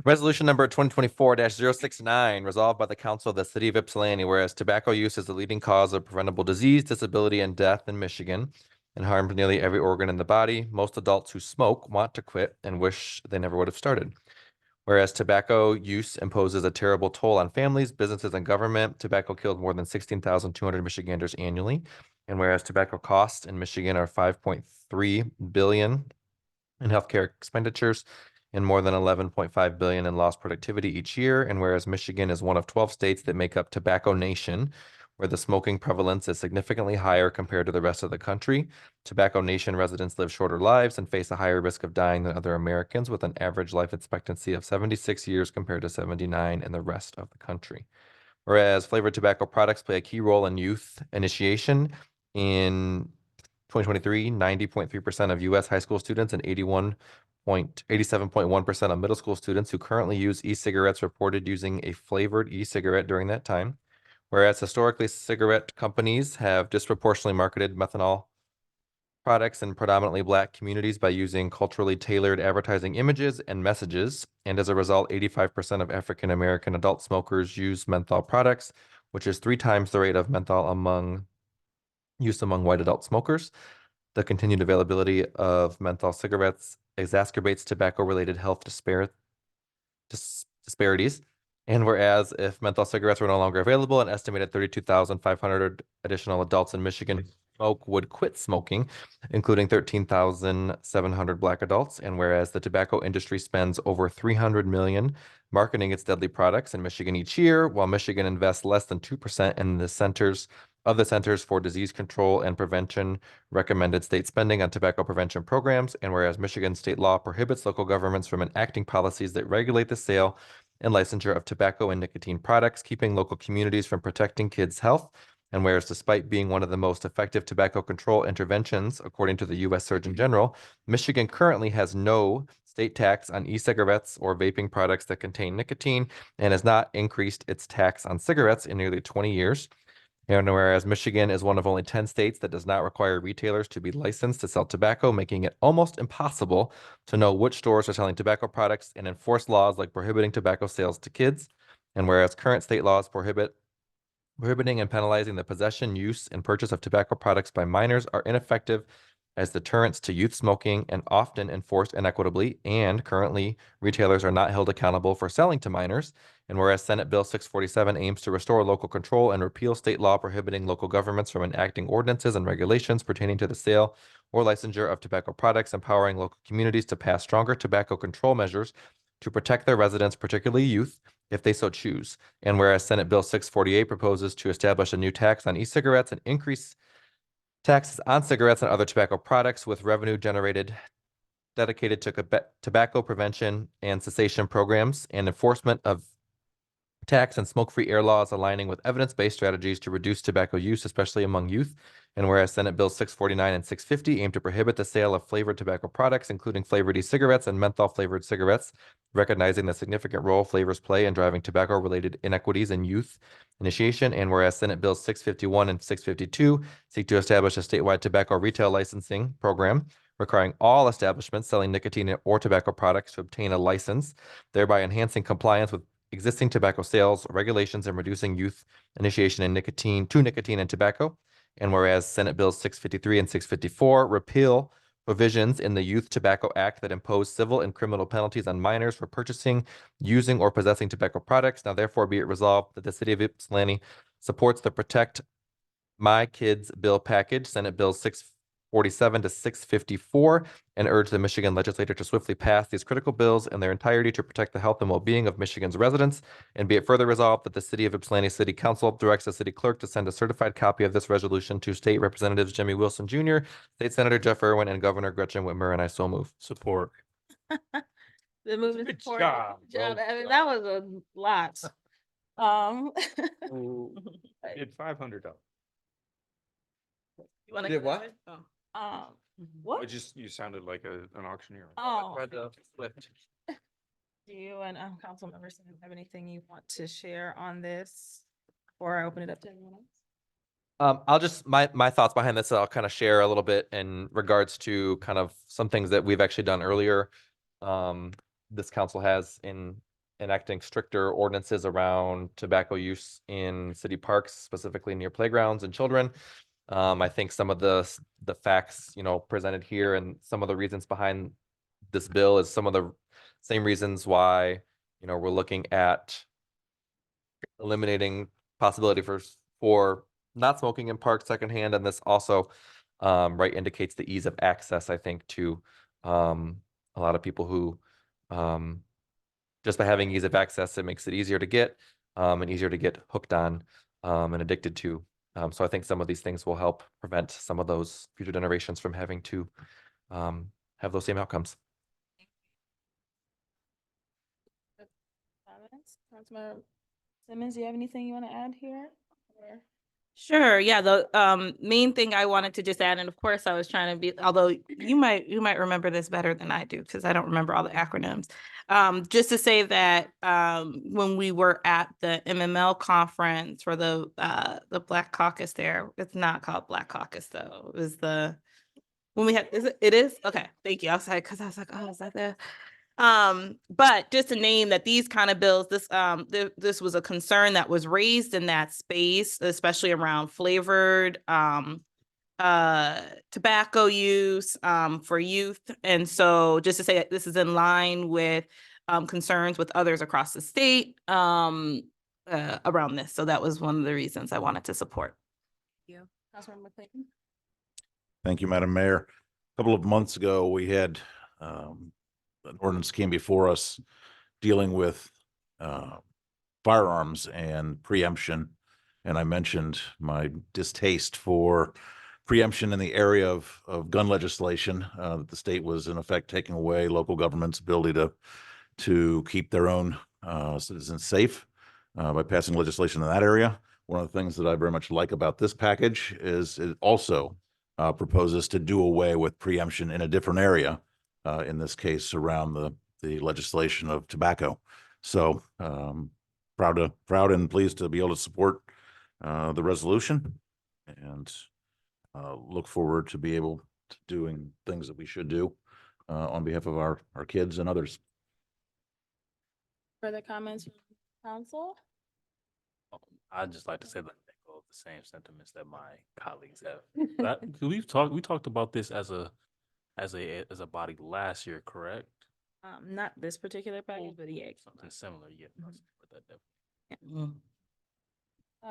Resolution number 2024-069, resolved by the council of the city of Ypsilanti, whereas tobacco use is the leading cause of preventable disease, disability, and death in Michigan and harms nearly every organ in the body. Most adults who smoke want to quit and wish they never would have started. Whereas tobacco use imposes a terrible toll on families, businesses, and government. Tobacco kills more than 16,200 Michiganders annually. And whereas tobacco costs in Michigan are $5.3 billion in healthcare expenditures and more than $11.5 billion in lost productivity each year. And whereas Michigan is one of 12 states that make up Tobacco Nation, where the smoking prevalence is significantly higher compared to the rest of the country. Tobacco Nation residents live shorter lives and face a higher risk of dying than other Americans, with an average life expectancy of 76 years compared to 79 in the rest of the country. Whereas flavored tobacco products play a key role in youth initiation. In 2023, 90.3% of U.S. high school students and 87.1% of middle school students who currently use e-cigarettes reported using a flavored e-cigarette during that time. Whereas historically, cigarette companies have disproportionately marketed methanol products in predominantly Black communities by using culturally tailored advertising images and messages. And as a result, 85% of African American adult smokers use menthol products, which is 3 times the rate of menthol among white adult smokers. the continued availability of menthol cigarettes exacerbates tobacco-related health disparities. And whereas if menthol cigarettes were no longer available, an estimated 32,500 additional adults in Michigan who smoke would quit smoking, including 13,700 Black adults. And whereas the tobacco industry spends over 300 million marketing its deadly products in Michigan each year, while Michigan invests less than 2% in the Centers for Disease Control and Prevention recommended state spending on tobacco prevention programs. And whereas Michigan state law prohibits local governments from enacting policies that regulate the sale and licensure of tobacco and nicotine products, keeping local communities from protecting kids' health. And whereas despite being one of the most effective tobacco control interventions, according to the U.S. Surgeon General, Michigan currently has no state tax on e-cigarettes or vaping products that contain nicotine and has not increased its tax on cigarettes in nearly 20 years. And whereas Michigan is one of only 10 states that does not require retailers to be licensed to sell tobacco, making it almost impossible to know which stores are selling tobacco products and enforce laws like prohibiting tobacco sales to kids. And whereas current state laws prohibiting and penalizing the possession, use, and purchase of tobacco products by minors are ineffective as deterrents to youth smoking and often enforced inequitably, and currently retailers are not held accountable for selling to minors. And whereas Senate Bill 647 aims to restore local control and repeal state law prohibiting local governments from enacting ordinances and regulations pertaining to the sale or licensure of tobacco products, empowering local communities to pass stronger tobacco control measures to protect their residents, particularly youth, if they so choose. And whereas Senate Bill 648 proposes to establish a new tax on e-cigarettes and increase taxes on cigarettes and other tobacco products with revenue dedicated to tobacco prevention and cessation programs and enforcement of tax and smoke-free air laws aligning with evidence-based strategies to reduce tobacco use, especially among youth. And whereas Senate Bill 649 and 650 aim to prohibit the sale of flavored tobacco products, including flavored e-cigarettes and menthol-flavored cigarettes, recognizing the significant role flavors play in driving tobacco-related inequities in youth initiation. And whereas Senate Bills 651 and 652 seek to establish a statewide tobacco retail licensing program requiring all establishments selling nicotine or tobacco products to obtain a license, thereby enhancing compliance with existing tobacco sales regulations and reducing youth initiation in nicotine and tobacco. And whereas Senate Bills 653 and 654 repeal provisions in the Youth Tobacco Act that impose civil and criminal penalties on minors for purchasing, using, or possessing tobacco products. Now therefore be it resolved that the city of Ypsilanti supports the Protect My Kids bill package, Senate Bill 647 to 654, and urge the Michigan legislature to swiftly pass these critical bills in their entirety to protect the health and well-being of Michigan's residents. And be it further resolved that the city of Ypsilanti City Council directs the city clerk to send a certified copy of this resolution to State Representatives Jimmy Wilson Jr., State Senator Jeff Irwin, and Governor Gretchen Whitmer, and I so move. Support. The movement Good support. job, Job. well I mean, that was a lot. Did $500. You wanna Did go what? ahead? What? You sounded like an auctioneer. Oh, Flipped. do you and council members have anything you want to share on this? Or I open it up to anyone else? I'll just, my thoughts behind this, I'll kind of share a little bit in regards to kind of some things that we've actually done earlier. This council has in enacting stricter ordinances around tobacco use in city parks, specifically near playgrounds and children. I think some of the facts, presented here and some of the reasons behind this bill is some of the same reasons why, we're looking at eliminating possibility for not smoking in parks secondhand. And this also, right, indicates the ease of access, I think, to a lot of people who, just by having ease of access, it makes it easier to get and easier to get hooked on and addicted to. So I think some of these things will help prevent some of those future generations from having to have those same outcomes. Councilmember Simmons, do you have anything you want to add here? Or- Sure. Yeah. The main thing I wanted to just add, and of course I was trying to be, although you might remember this better than I do because I don't remember all the acronyms. Just to say that when we were at the MML conference for the Black Caucus there, it's not called Black Caucus though. It was when we had, it is? Okay. Thank you. I was like, because I was like, oh, is that the but just to name that these kind of bills, this was a concern that was raised in that space, especially around flavored tobacco use for youth. And so just to say that this is in line with concerns with others across the state around this. So that was one of the reasons I wanted to support. Thank you. Councilmember Clayton? Thank you, Madam Mayor. A couple of months ago, we had an ordinance came before us dealing with firearms and preemption. And I mentioned my distaste for preemption in the area of gun legislation. The state was in effect taking away local government's ability to keep their own citizens safe by passing legislation in that area. One of the things that I very much like about this package is it also proposes to do away with preemption in a different area, in this case around the legislation of tobacco. So proud and pleased to be able to support the resolution, and look forward to be able to doing things that we should do on behalf of our kids and others. Further comments from council? I'd just like to say that I echo the same sentiments that my colleagues have. But 'cause we talked about this as a body last year, correct? Not this particular package, but yeah. Something similar, yeah. I'll Mhm. support that definitely.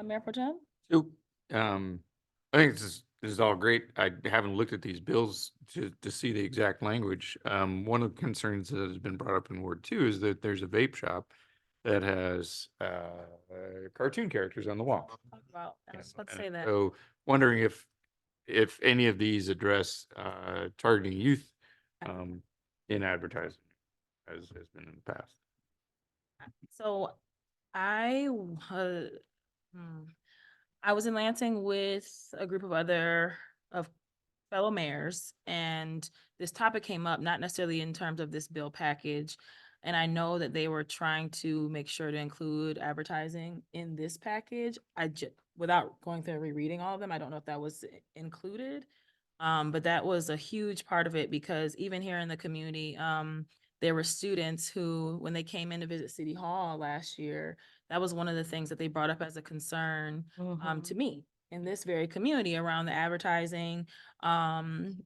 Mayor Pro Tem? So, I think this is all great. I haven't looked at these bills to see the exact language. One of the concerns that has been brought up in Ward 2 is that there's a vape shop that has cartoon characters on the wall. Talk about, I you was know, about to and say that. So wondering if any of these address targeting youth in advertising as has been in the past. So I, I was in Lansing with a group of fellow mayors, and this topic came up, not necessarily in terms of this bill package. And I know that they were trying to make sure to include advertising in this package. Without going through and rereading all of them, I don't know if that was included. But that was a huge part of it, because even here in the community, there were students who, when they came in to visit City Hall last year, that was one of the things that they brought up as a concern to me in this very community around the advertising.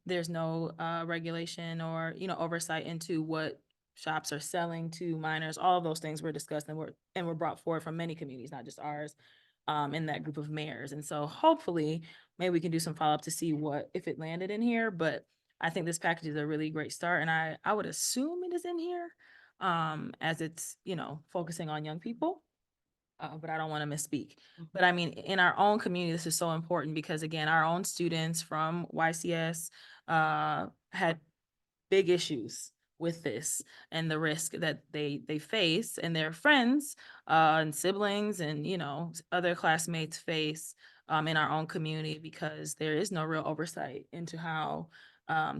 There's no regulation or, oversight into what shops are selling to minors. All of those things were discussed and were brought forward from many communities, not just ours, in that group of mayors. And so hopefully maybe we can do some follow-up to see if it landed in here, but I think this package is a really great start, and I would assume it is in here, as it's, focusing on young people. But I don't want to misspeak. But I mean, in our own community, this is so important, because again, our own students from YCS had big issues with this and the risk that they face, and their friends and siblings and, other classmates face in our own community, because there is no real oversight into how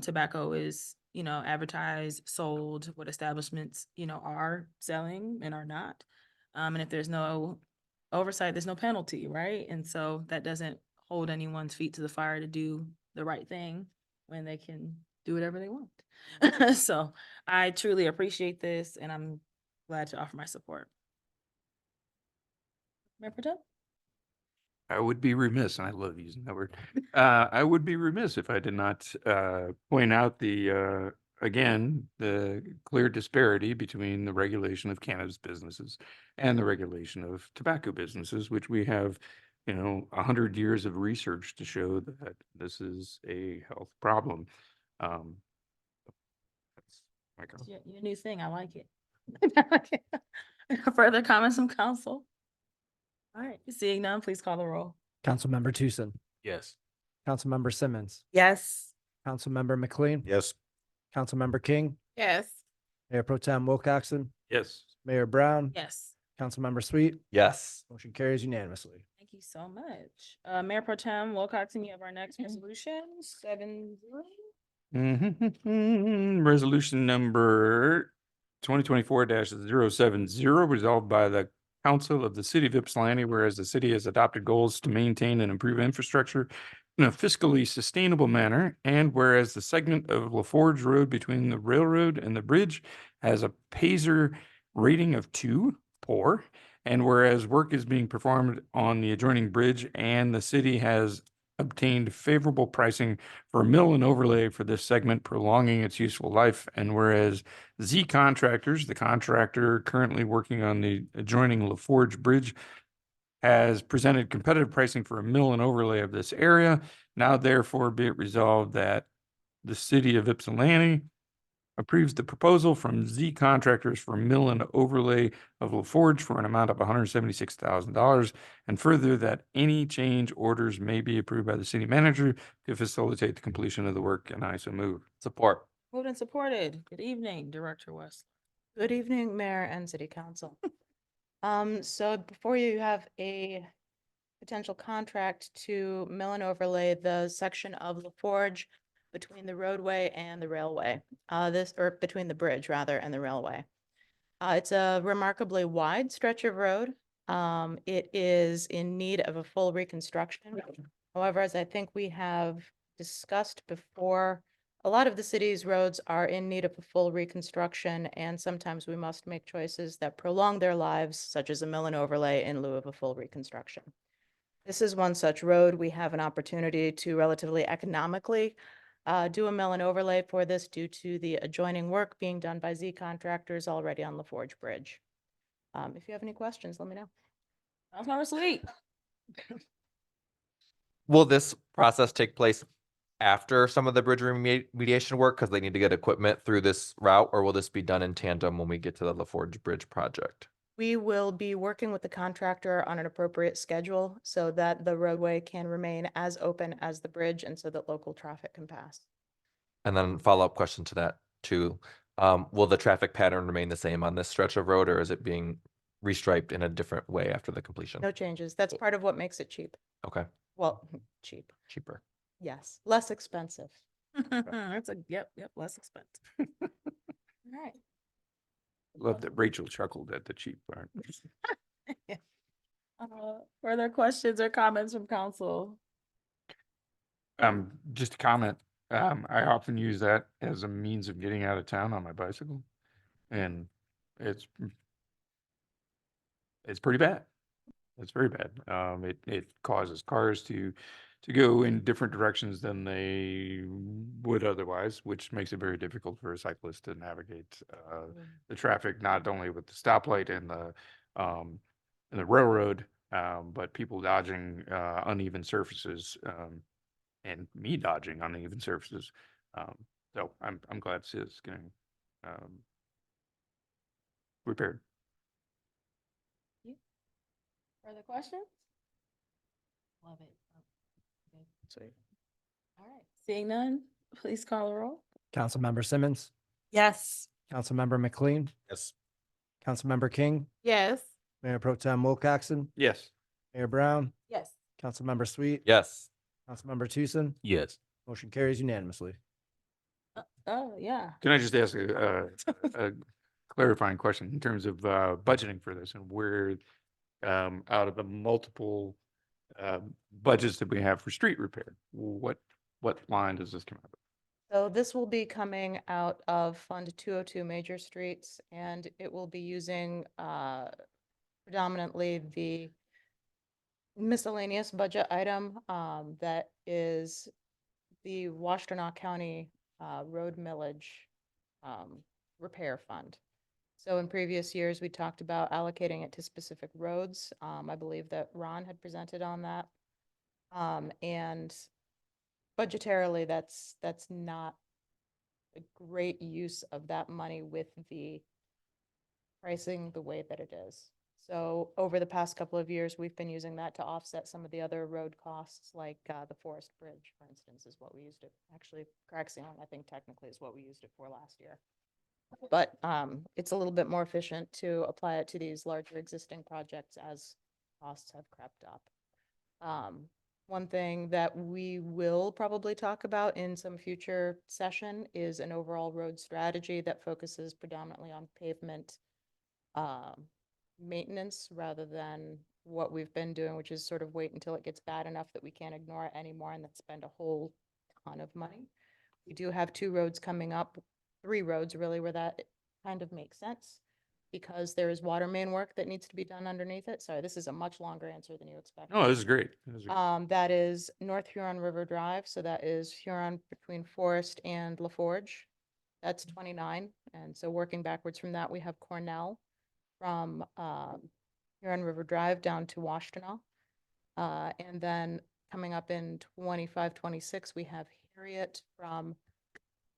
tobacco is, advertised, sold, what establishments, are selling and are not. And if there's no oversight, there's no penalty, right? And so that doesn't hold anyone's feet to the fire to do the right thing when they can do whatever they want. So I truly appreciate this, and I'm glad to offer my support. Mayor Pro Tem? I would be remiss, and I love using that word. I would be remiss if I did not point out again, the clear disparity between the regulation of cannabis businesses and the regulation of tobacco businesses, which we have, 100 years of research to show that this is a health problem. That's my comment. Your new thing, I like it. Further comments from council? All right, seeing none, please call the roll. Councilmember Tucson, Yes. Councilmember Simmons, Yes. Councilmember McLean, Yes. Councilmember King, Yes. Mayor Pro Tem Wilcoxen, Yes. Mayor Brown, Yes, Councilmember Sweet, Yes. motion carries unanimously. thank you so much. Mayor Pro Tem Wilcoxen, you have our next resolution, 7-0. Resolution number 2024-070, resolved by the Council of the City of Ypsilanti, whereas the city has adopted goals to maintain and improve infrastructure in a fiscally sustainable manner, and whereas the segment of LaForge Road between the railroad and the bridge has a Paiser rating of 2, poor, and whereas work is being performed on the adjoining bridge and the city has obtained favorable pricing for a mill and overlay for this segment, prolonging its useful life. And whereas Z Contractors, the contractor currently working on the adjoining LaForge Bridge, has presented competitive pricing for a mill and overlay of this area. Now therefore be it resolved that the city of Ypsilanti approves the proposal from Z Contractors for mill and overlay of LaForge for an amount of $176,000. And further, that any change orders may be approved by the city manager to facilitate the completion of the work, and I so move. Support. Moved and supported. Good evening, Director West. Good evening, Mayor and City Council. So before you have a potential contract to mill and overlay the section of LaForge between the roadway and the railway, or between the bridge rather and the railway. It's a remarkably wide stretch of road. It is in need of a full reconstruction. However, as I think we have discussed before, a lot of the city's roads are in need of a full reconstruction, and sometimes we must make choices that prolong their lives, such as a mill and overlay in lieu of a full reconstruction. This is one such road. We have an opportunity to relatively economically do a mill and overlay for this due to the adjoining work being done by Z Contractors already on LaForge Bridge. If you have any questions, let me know. Councilmember Sweet. Will this process take place after some of the bridge remediation work because they need to get equipment through this route, or will this be done in tandem when we get to the LaForge Bridge project? We will be working with the contractor on an appropriate schedule so that the roadway can remain as open as the bridge and so that local traffic can pass. And then follow-up question to that too. Will the traffic pattern remain the same on this stretch of road, or is it being restriped in a different way after the completion? No changes. That's part of what makes it cheap. Okay, Well, cheap. cheaper. Yes, less expensive. That's yep, less expensive. All right. Love that Rachel chuckled at the cheap part. Further questions or comments from council? Just a comment. I often use that as a means of getting out of town on my bicycle. And it's pretty bad. It's very bad. It causes cars to go in different directions than they would otherwise, which makes it very difficult for a cyclist to navigate the traffic, not only with the stoplight and the railroad, but people dodging uneven surfaces, and me dodging uneven surfaces. So I'm glad this is getting repaired. Further questions? Love it. Okay. All right, seeing none, please call the roll. Councilmember Simmons, Yes. Councilmember McLean, Yes. Councilmember King, Yes. Mayor Pro Tem Wilcoxen, Yes. Mayor Brown, Yes. Councilmember Sweet, Yes. Councilmember Tucson, Yes. motion carries unanimously. Oh, yeah. Can I just ask a clarifying question in terms of budgeting for this and where, out of the multiple budgets that we have for street repair, what line does this come out of? So this will be coming out of Fund 202 Major Streets, and it will be using predominantly the miscellaneous budget item that is the Washtenaw County Road Millage Repair Fund. So in previous years, we talked about allocating it to specific roads. I believe that Ron had presented on that. And budgetarily, that's not a great use of that money with the pricing the way that it is. So over the past couple of years, we've been using that to offset some of the other road costs, like the Forest Bridge, for instance, is what we used it. Actually, crack sealing, I think technically is what we used it for last year. But it's a little bit more efficient to apply it to these larger existing projects as costs have crept up. One thing that we will probably talk about in some future session is an overall road strategy that focuses predominantly on pavement maintenance rather than what we've been doing, which is sort of wait until it gets bad enough that we can't ignore it anymore and then spend a whole ton of money. We do have 2 roads coming up, 3 roads really, where that kind of makes sense. because there is water main work that needs to be done underneath it. Sorry, this is a much longer answer than you expected. No, this is great. This is great. That is North Huron River Drive, so that is Huron between Forest and LaForge. That's 29, and so working backwards from that, we have Cornell from Huron River Drive down to Washtenaw. And then coming up in 25, 26, we have Harriet from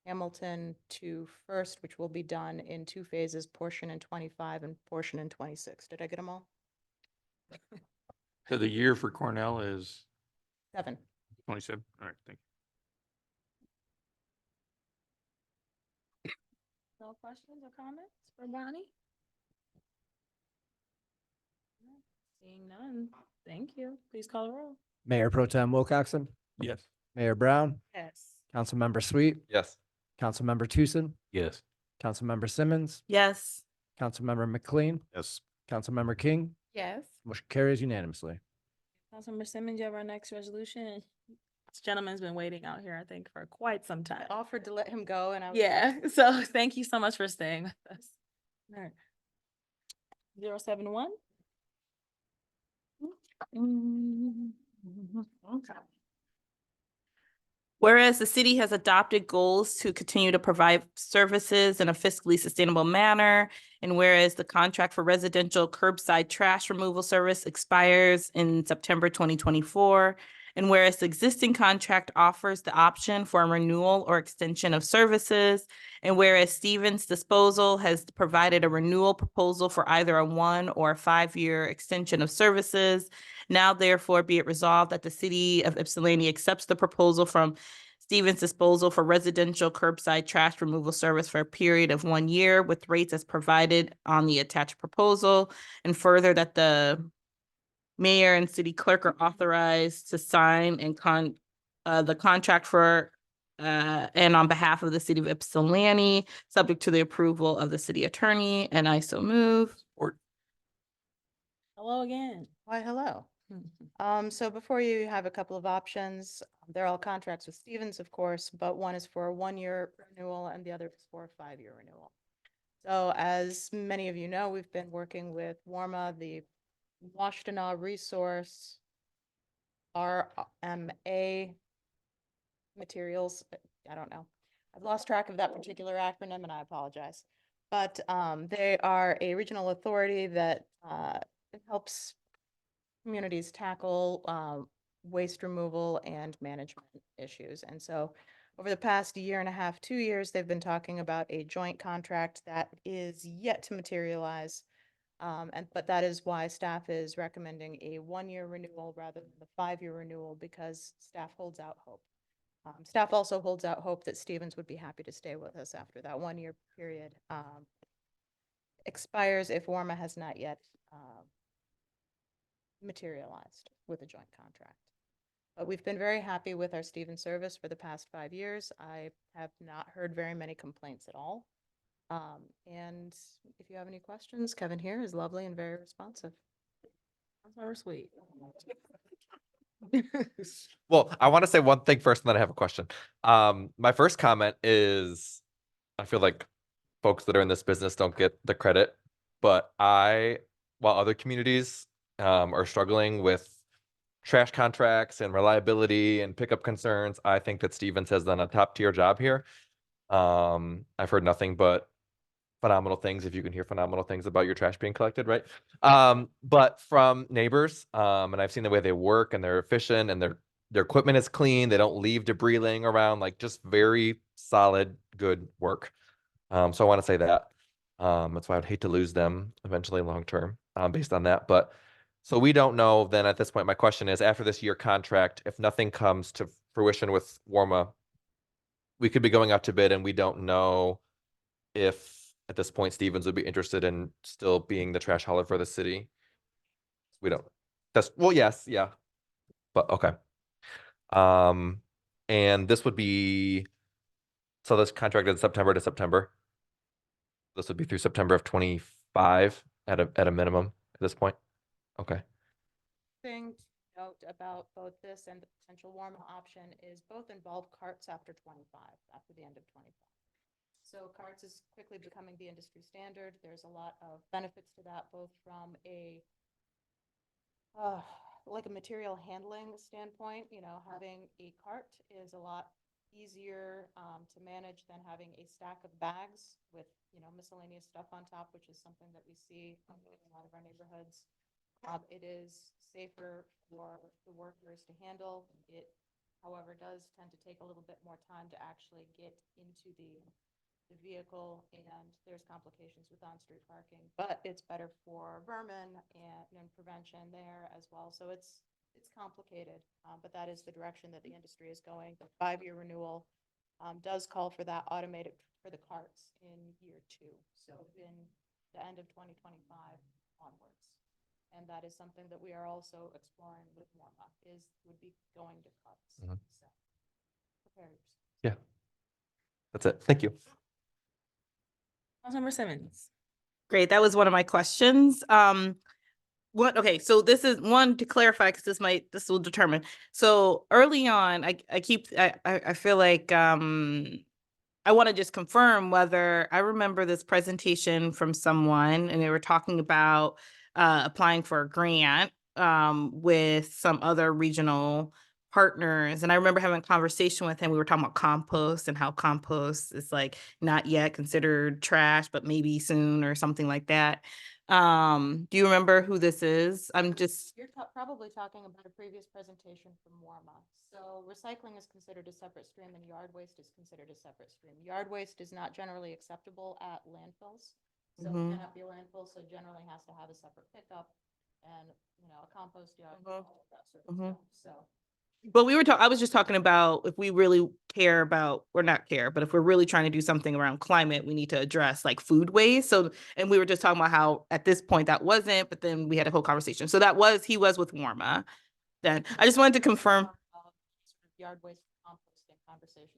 Hamilton to First, which will be done in 2 phases, portion in 25 and portion in 26. Did I get them all? So the year for Cornell is 7. 27. All right, thank you. No questions or comments for Bonnie? Seeing none, thank you. Please call the roll. Mayor Pro Tem Wilcoxen, Yes. Mayor Brown, Yes. Councilmember Sweet, Yes. Councilmember Tucson, Yes. Councilmember Simmons, Yes. Councilmember McLean, Yes. Councilmember King. Yes. Motion carries unanimously. Councilmember Simmons, you have our next resolution. This gentleman's been waiting out here, I think, for quite some time. Offered to let him go and I was. Yeah, so thank you so much for staying with us. All right. 071? Okay. Whereas the city has adopted goals to continue to provide services in a fiscally sustainable manner, and whereas the contract for residential curbside trash removal service expires in September 2024, and whereas the existing contract offers the option for a renewal or extension of services, and whereas Stevens Disposal has provided a renewal proposal for either a 1 or a 5-year extension of services, now therefore be it resolved that the city of Ypsilanti accepts the proposal from Stevens Disposal for residential curbside trash removal service for a period of 1 year with rates as provided on the attached proposal. And further that the mayor and city clerk are authorized to sign and the contract for and on behalf of the city of Ypsilanti, subject to the approval of the city attorney, and I so move. Or Hello again. Why, hello. So before you have a couple of options. They're all contracts with Stevens, of course, but one is for a 1-year renewal and the other is for a 5-year renewal. So as many of you know, we've been working with Warma, the Washtenaw Resource RMA Materials. I don't know. I've lost track of that particular acronym and I apologize. But they are a regional authority that helps communities tackle waste removal and management issues. And so over the past 1.5 to 2 years, they've been talking about a joint contract that is yet to materialize. But that is why staff is recommending a 1-year renewal rather than the 5-year renewal, because staff holds out hope. Staff also holds out hope that Stevens would be happy to stay with us after that 1-year period expires if Warma has not yet materialized with a joint contract. But we've been very happy with our Stevens service for the past 5 years. I have not heard very many complaints at all. And if you have any questions, Kevin here is lovely and very responsive. Councilmember Sweet. Well, I want to say one thing first, and then I have a question. My first comment is, I feel like folks that are in this business don't get the credit, but while other communities are struggling with trash contracts and reliability and pickup concerns, I think that Stevens has done a top tier job here. I've heard nothing but phenomenal things, if you can hear phenomenal things about your trash being collected, right? But from neighbors, and I've seen the way they work and they're efficient and their equipment is clean. They don't leave debris laying around, like just very solid, good work. So I want to say that. That's why I'd hate to lose them eventually long term, based on that. But so we don't know then at this point. My question is, after this year contract, if nothing comes to fruition with Warma, we could be going out to bid and we don't know if at this point Stevens would be interested in still being the trash hauler for the city. We don't. Yes, yeah. But okay. And this would be, so this contract is September to September. This would be through September of 25 at a minimum at this point. Okay. Thing to note about both this and the potential Warma option is both involve carts after 25, after the end of 25. So carts is quickly becoming the industry standard. There's a lot of benefits to that, both from a like a material handling standpoint, having a cart is a lot easier to manage than having a stack of bags with, miscellaneous stuff on top, which is something that we see in a lot of our neighborhoods. It is safer for the workers to handle. It, however, does tend to take a little bit more time to actually get into the vehicle, and there's complications with on-street parking, but it's better for vermin and prevention there as well. So it's complicated, but that is the direction that the industry is going. The 5-year renewal does call for that automated for the carts in year 2, so in the end of 2025 onwards. And that is something that we are also exploring with Morma, would be going to carts. Mhm. So prepare yourself. Yeah. That's it. Thank you. Councilmember Simmons. Great. That was one of my questions. Okay, so this is one to clarify, because this will determine. So early on, I feel like, I want to just confirm whether I remember this presentation from someone, and they were talking about applying for a grant with some other regional partners. And I remember having a conversation with him. We were talking about compost and how compost is like not yet considered trash, but maybe soon or something like that. Do you remember who this is? You're probably talking about a previous presentation from Warma. So recycling is considered a separate stream and yard waste is considered a separate stream. Yard waste is not generally acceptable at landfills. So it Mhm. cannot be a landfill, so generally has to have a separate pickup and, a compost yard, all of that sort of Mhm. stuff. So But I was just talking about if we really care about, or not care, but if we're really trying to do something around climate, we need to address like food waste. So, and we were just talking about how at this point that wasn't, but then we had a whole conversation. So he was with Warma. Then I just wanted to confirm. Yard waste composting conversations.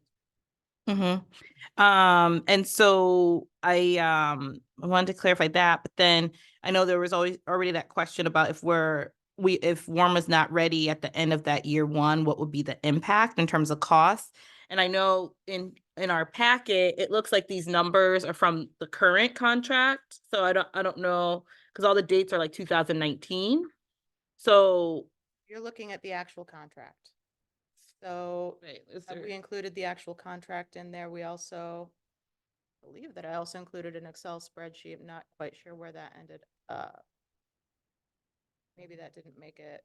And so I wanted to clarify that, but then I know there was already that question about if Warma's not ready at the end of that year 1, what would be the impact in terms of cost? And I know in our packet, it looks like these numbers are from the current contract. So I don't know, because all the dates are like 2019. So You're looking at the actual contract. So we included the actual contract in there. We also believe that I also included an Excel spreadsheet. I'm not quite sure where that ended up. Maybe that didn't make it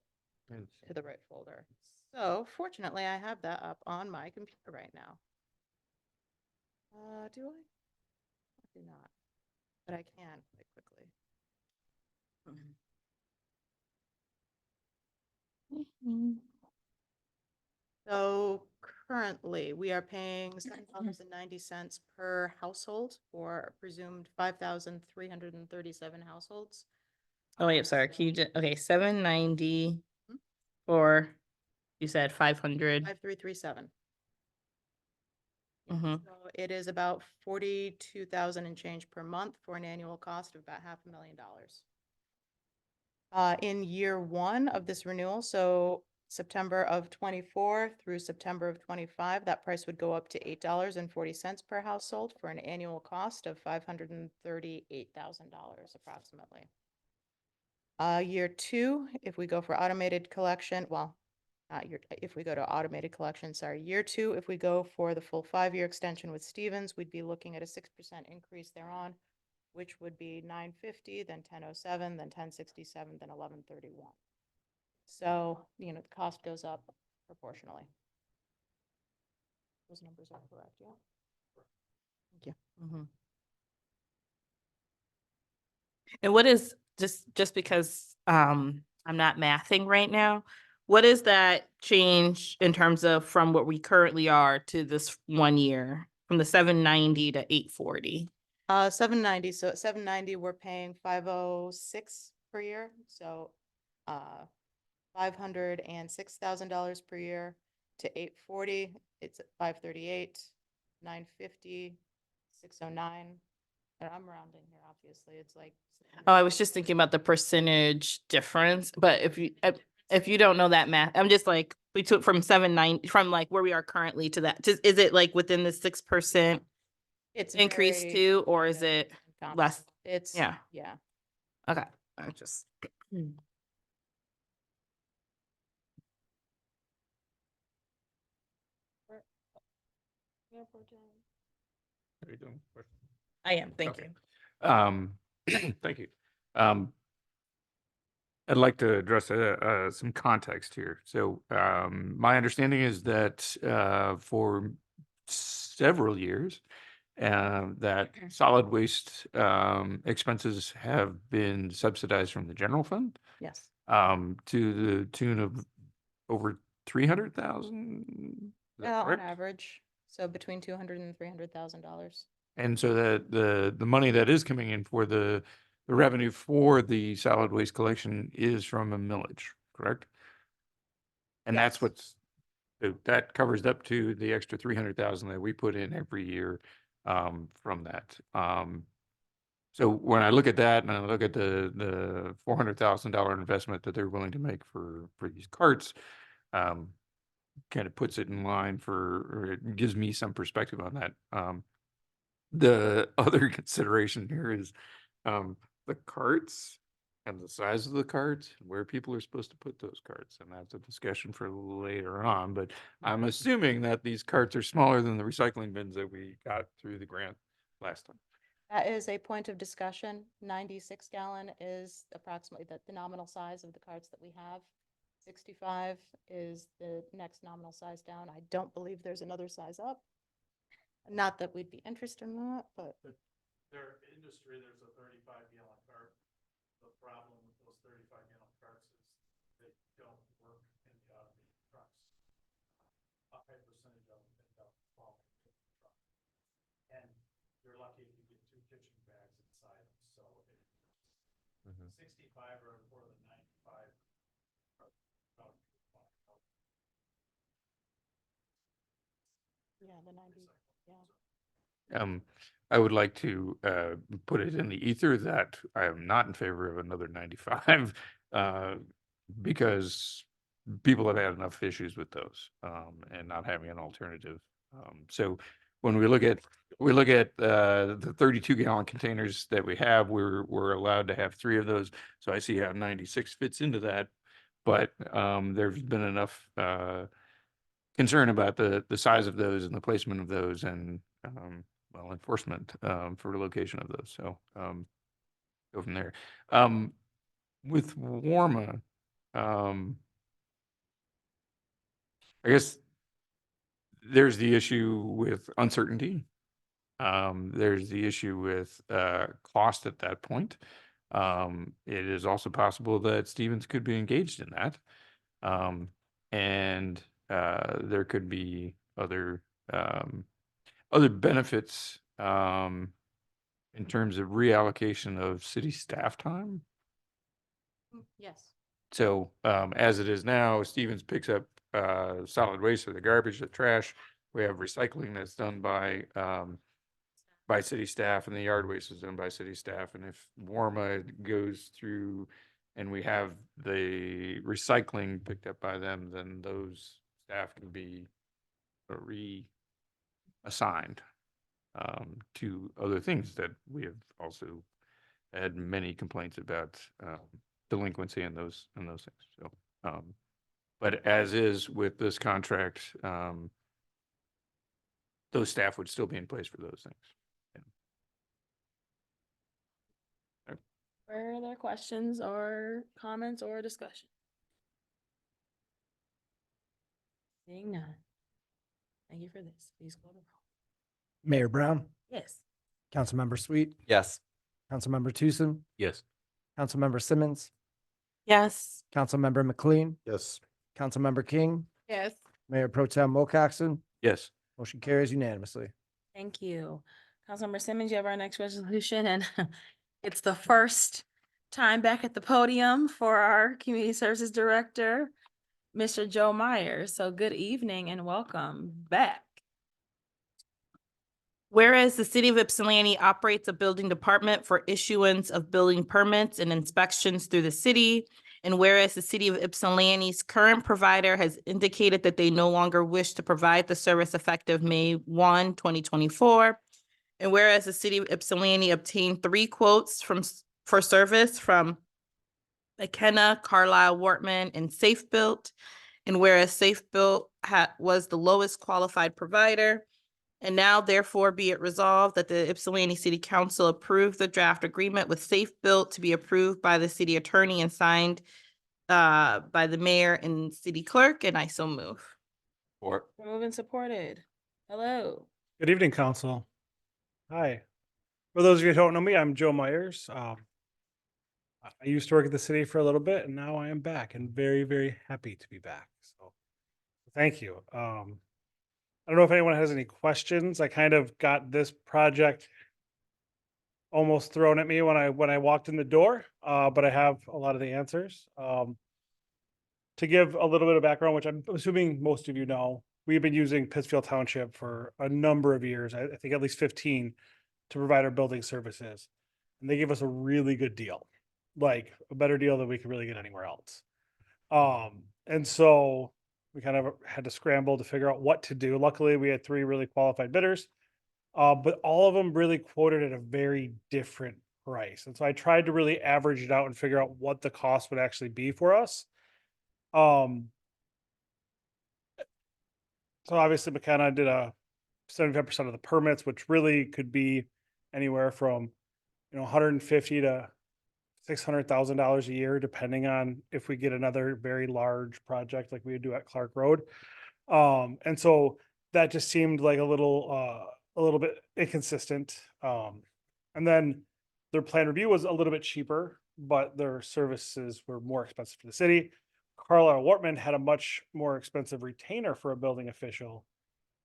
to the right folder. So fortunately, I have that up on my computer right now. Do I? I do not, but I can quite quickly. So currently, we are paying $7.90 per household for presumed 5,337 households. Oh, wait, sorry. Can you just, okay, 790 for, you said 500. 5,337. Mm-hmm. So it is about 42,000 and change per month for an annual cost of about $500,000. In year 1 of this renewal, so September of 24 through September of 25, that price would go up to $8.40 per household for an annual cost of $538,000 approximately. Year 2, if we go for automated collection, if we go to automated collection, year 2, if we go for the full 5-year extension with Stevens, we'd be looking at a 6% increase thereon, which would be $950, then $1007, then $1067, then $1131. So, the cost goes up proportionally. Those numbers are correct, yeah? Thank you. Mm-hmm. And what is, just because I'm not mathing right now, what is that change in terms of from what we currently are to this 1 year, from the 790 to 840? 790. So at 790, we're paying 506 per year. So $506,000 per year to 840. It's at 538, 950, 609. And I'm rounding here, obviously. It's like. Oh, I was just thinking about the percentage difference, but if you don't know that math, I'm just like, we took from 790, from like where we are currently to that, is it like within the 6%? It's increase very too, or is very it less? comparable. It's, Yeah. yeah. Okay, I just. Are you doing? I am, thank Okay. you. Thank you. I'd like to address some context here. So my understanding is that for several years, that solid waste expenses have been subsidized from the general fund Yes. to the tune of over 300,000. On average, so between $200,000 and $300,000. And so the money that is coming in for the revenue for the solid waste collection is from a millage, correct? And that's Yes. what's, that covers up to the extra 300,000 that we put in every year from that. So when I look at that and I look at the $400,000 investment that they're willing to make for these carts, kind of puts it in line for, or it gives me some perspective on that. The other consideration here is the carts and the size of the carts, where people are supposed to put those carts. And that's a discussion for later on, but I'm assuming that these carts are smaller than the recycling bins that we got through the grant last time. That is a point of discussion. 96 gallon is approximately the nominal size of the carts that we have. 65 is the next nominal size down. I don't believe there's another size up. Not that we'd be interested in that, but Their industry, there's a 35-gallon cart. The problem with those 35-gallon carts is they don't work in the automated trucks. A high percentage of them end up falling into the truck. And you're lucky if you get 2 kitchen bags inside them, so it, 65 or more than 95. yeah, the 90, yeah. I would like to put it in the ether that I am not in favor of another 95 because people have had enough issues with those and not having an alternative. So when we look at the 32-gallon containers that we have, we're allowed to have 3 of those. So I see how 96 fits into that, but there's been enough concern about the size of those and the placement of those and well, enforcement for location of those. So go from there. With Warma, I guess there's the issue with uncertainty. There's the issue with cost at that point. It is also possible that Stevens could be engaged in that. And there could be other benefits in terms of reallocation of city staff time. Yes. So as it is now, Stevens picks up solid waste or the garbage, the trash. We have recycling that's done by city staff, and the yard waste is done by city staff. And if Warma goes through and we have the recycling picked up by them, then those staff can be reassigned to other things that we have also had many complaints about delinquency and those things. So, but as is with this contract, those staff would still be in place for those things. Further questions or comments or discussion? Seeing none. Thank you for this. Please call the roll. Mayor Brown, Yes. Councilmember Sweet, Yes. Councilmember Tucson, Yes. Councilmember Simmons, Yes. Councilmember McLean, Yes. Councilmember King, Yes. Mayor Pro Tem Wilcoxen. Yes. Motion carries unanimously. Thank you. Councilmember Simmons, you have our next resolution, and it's the first time back at the podium for our Community Services Director, Mr. Joe Myers. So good evening and welcome back. Whereas the city of Ypsilanti operates a building department for issuance of building permits and inspections through the city. And whereas the city of Ypsilanti's current provider has indicated that they no longer wish to provide the service effective May 1, 2024. And whereas the city of Ypsilanti obtained 3 quotes for service from McKenna, Carlisle, Wortman, and Safe Built. And whereas Safe Built was the lowest qualified provider. And now therefore be it resolved that the Ypsilanti City Council approve the draft agreement with Safe Built to be approved by the city attorney and signed by the mayor and city clerk, and I so move. Or Moved and supported. Hello. Good evening, council. Hi. For those of you who don't know me, I'm Joe Myers. I used to work at the city for a little bit and now I am back and very, very happy to be back. So thank you. I don't know if anyone has any questions. I kind of got this project almost thrown at me when I walked in the door, but I have a lot of the answers. To give a little bit of background, which I'm assuming most of you know, we've been using Pittsfield Township for a number of years, I think at least 15, to provide our building services. And they gave us a really good deal, like a better deal than we could really get anywhere else. And so we kind of had to scramble to figure out what to do. Luckily, we had 3 really qualified bidders, but all of them really quoted at a very different price. And so I tried to really average it out and figure out what the cost would actually be for us. So obviously McKenna did a 75% of the permits, which really could be anywhere from, $150,000 to $600,000 a year, depending on if we get another very large project like we would do at Clark Road. And so that just seemed like a little bit inconsistent. And then their plan review was a little bit cheaper, but their services were more expensive for the city. Carlisle Wortman had a much more expensive retainer for a building official.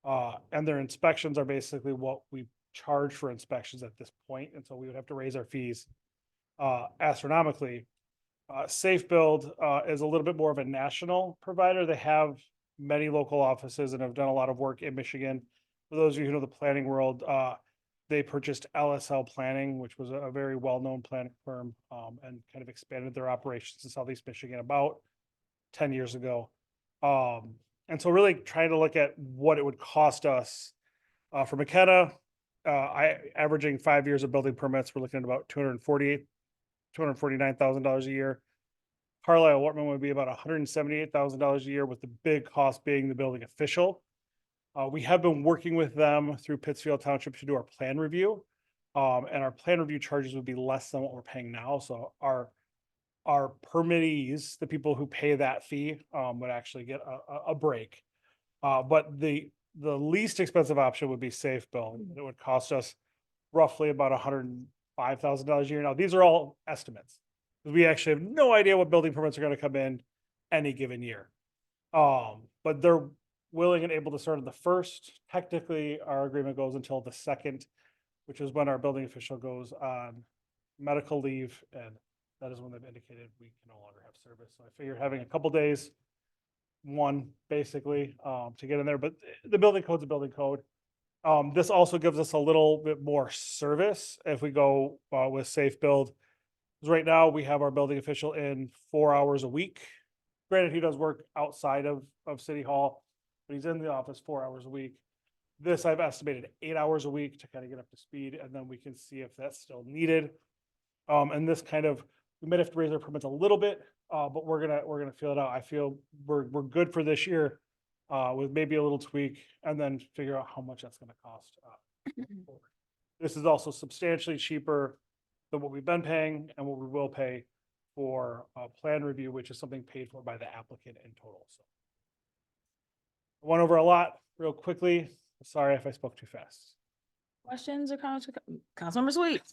And their inspections are basically what we charge for inspections at this point. And so we would have to raise our fees astronomically. Safe Build is a little bit more of a national provider. They have many local offices and have done a lot of work in Michigan. For those of you who know the planning world, they purchased LSL Planning, which was a very well-known planning firm, and kind of expanded their operations in Southeast Michigan about 10 years ago. And so really trying to look at what it would cost us for McKenna, averaging 5 years of building permits, we're looking at about $249,000 a year. Carlisle Wortman would be about $178,000 a year, with the big cost being the building official. We have been working with them through Pittsfield Township to do our plan review. And our plan review charges would be less than what we're paying now. So our permittees, the people who pay that fee, would actually get a break. But the least expensive option would be Safe Build. It would cost us roughly about $105,000 a year. Now, these are all estimates, because we actually have no idea what building permits are going to come in any given year. But they're willing and able to start on the 1st. Technically, our agreement goes until the 2nd, which is when our building official goes on medical leave, and that is when they've indicated we can no longer have service. So I figure having a couple days, basically, to get in there, but the building code's a building code. This also gives us a little bit more service if we go with Safe Build. Because right now we have our building official in 4 hours a week. Granted, he does work outside of City Hall, but he's in the office 4 hours a week. This I've estimated 8 hours a week to kind of get up to speed, and then we can see if that's still needed. And this kind of, we might have to raise our permits a little bit, but we're gonna feel it out. I feel we're good for this year, with maybe a little tweak, and then figure out how much that's gonna cost. This is also substantially cheaper than what we've been paying and what we will pay for plan review, which is something paid for by the applicant in total. So I went over a lot real quickly. Sorry if I spoke too fast. Questions or comments? Councilmember Sweet.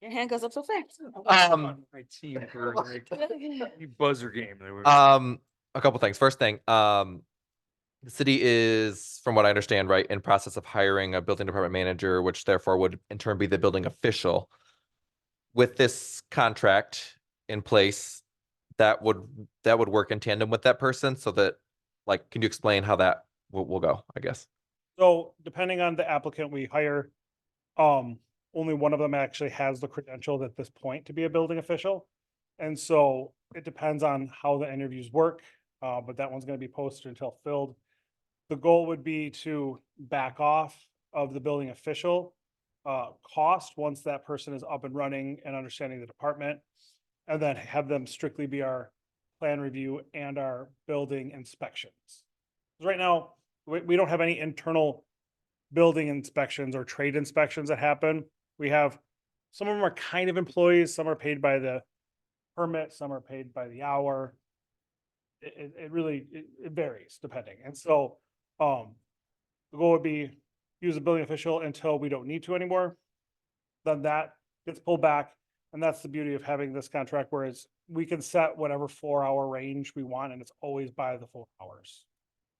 Your hand goes up so fast. My team for like buzzer game. A couple things. First thing, the city is, from what I understand, right, in process of hiring a building department manager, which therefore would in turn be the building official. With this contract in place, that would work in tandem with that person, so that, like, can you explain how that will go, I guess? So depending on the applicant we hire, only one of them actually has the credential at this point to be a building official. And so it depends on how the interviews work, but that one's going to be posted until filled. The goal would be to back off of the building official cost once that person is up and running and understanding the department. And then have them strictly be our plan review and our building inspections. Right now, we don't have any internal building inspections or trade inspections that happen. We have, some of them are kind of employees, some are paid by the permit, some are paid by the hour. It really, it varies depending. And so, the goal would be use a building official until we don't need to anymore. Then that gets pulled back. And that's the beauty of having this contract, whereas we can set whatever 4-hour range we want, and it's always by the 4 hours.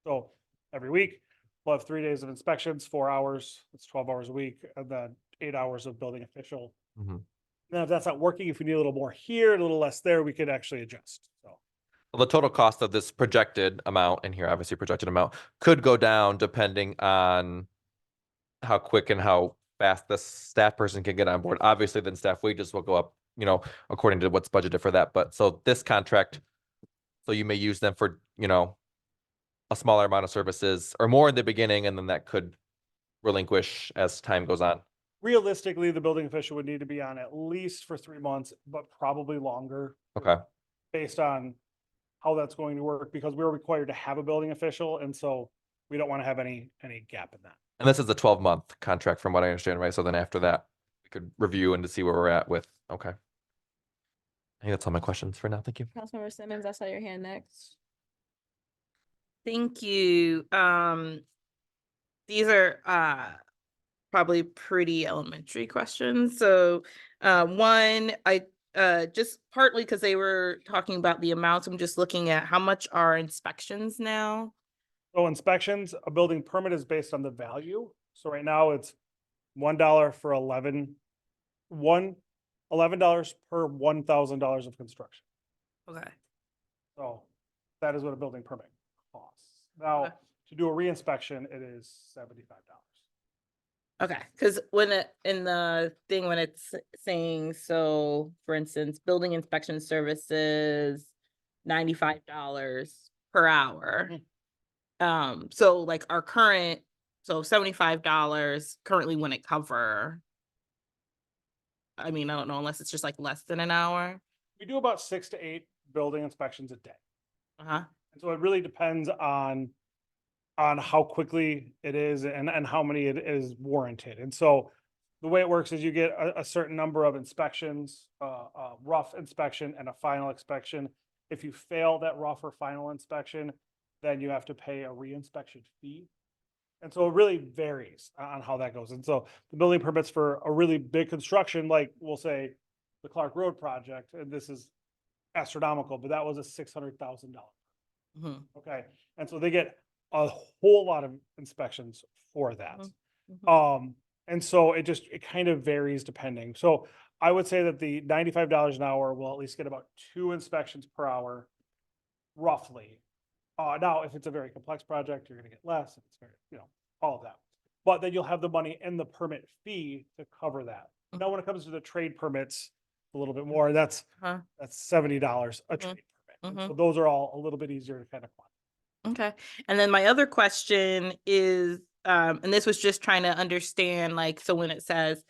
So every week, we'll have 3 days of inspections, 4 hours, it's 12 hours a week, and then 8 hours of building official. Mhm. Then if that's not working, if we need a little more here, a little less there, we could actually adjust. So Well, the total cost of this projected amount, and here obviously projected amount, could go down depending on how quick and how fast the staff person can get on board. Obviously, then staff wages will go up, you know, according to what's budgeted for that. But so this contract, so you may use them for, you know, a smaller amount of services or more in the beginning, and then that could relinquish as time goes on. realistically, the building official would need to be on at least for 3 months, but probably longer. Okay. Based on how that's going to work, because we're required to have a building official, and so we don't want to have any gap in that. And this is a 12-month contract from what I understand, right? So then after that, we could review and to see where we're at with, okay. I think that's all my questions for now. Thank you. Councilmember Simmons, I saw your hand next. Thank you. These are probably pretty elementary questions. So one, I just partly because they were talking about the amounts, I'm just looking at how much are inspections now? So inspections, a building permit is based on the value. So right now it's $1 for $11 per $1,000 of construction. Okay. So that is what a building permit costs. Now, Okay. to do a reinspection, it is $75. Okay, because when in the thing, when it's saying, so for instance, building inspection services, $95 per hour. So like our current, so $75 currently wouldn't cover. I mean, I don't know, unless it's just like less than an hour. We do about 6 to 8 building inspections a day. Uh-huh. And so it really depends on how quickly it is and how many it is warranted. And so the way it works is you get a certain number of inspections, a rough inspection and a final inspection. If you fail that rough or final inspection, then you have to pay a reinspection fee. And so it really varies on how that goes. And so the building permits for a really big construction, like we'll say the Clark Road project, and this is astronomical, but that was a $600,000. Mhm. Okay, and so they get a whole lot of inspections for that. Mhm. And so it kind of varies depending. So I would say that the $95 an hour will at least get about 2 inspections per hour, roughly. Now, if it's a very complex project, you're gonna get less, if it's very, all of that. But then you'll have the money in the permit fee to cover that. Now, when it comes to the trade permits, a little bit more, that's Uh-huh. $70 a trade permit. And so those are all a little bit easier to kind of quantify. Okay. And then my other question is, and this was just trying to understand, like, so when it says,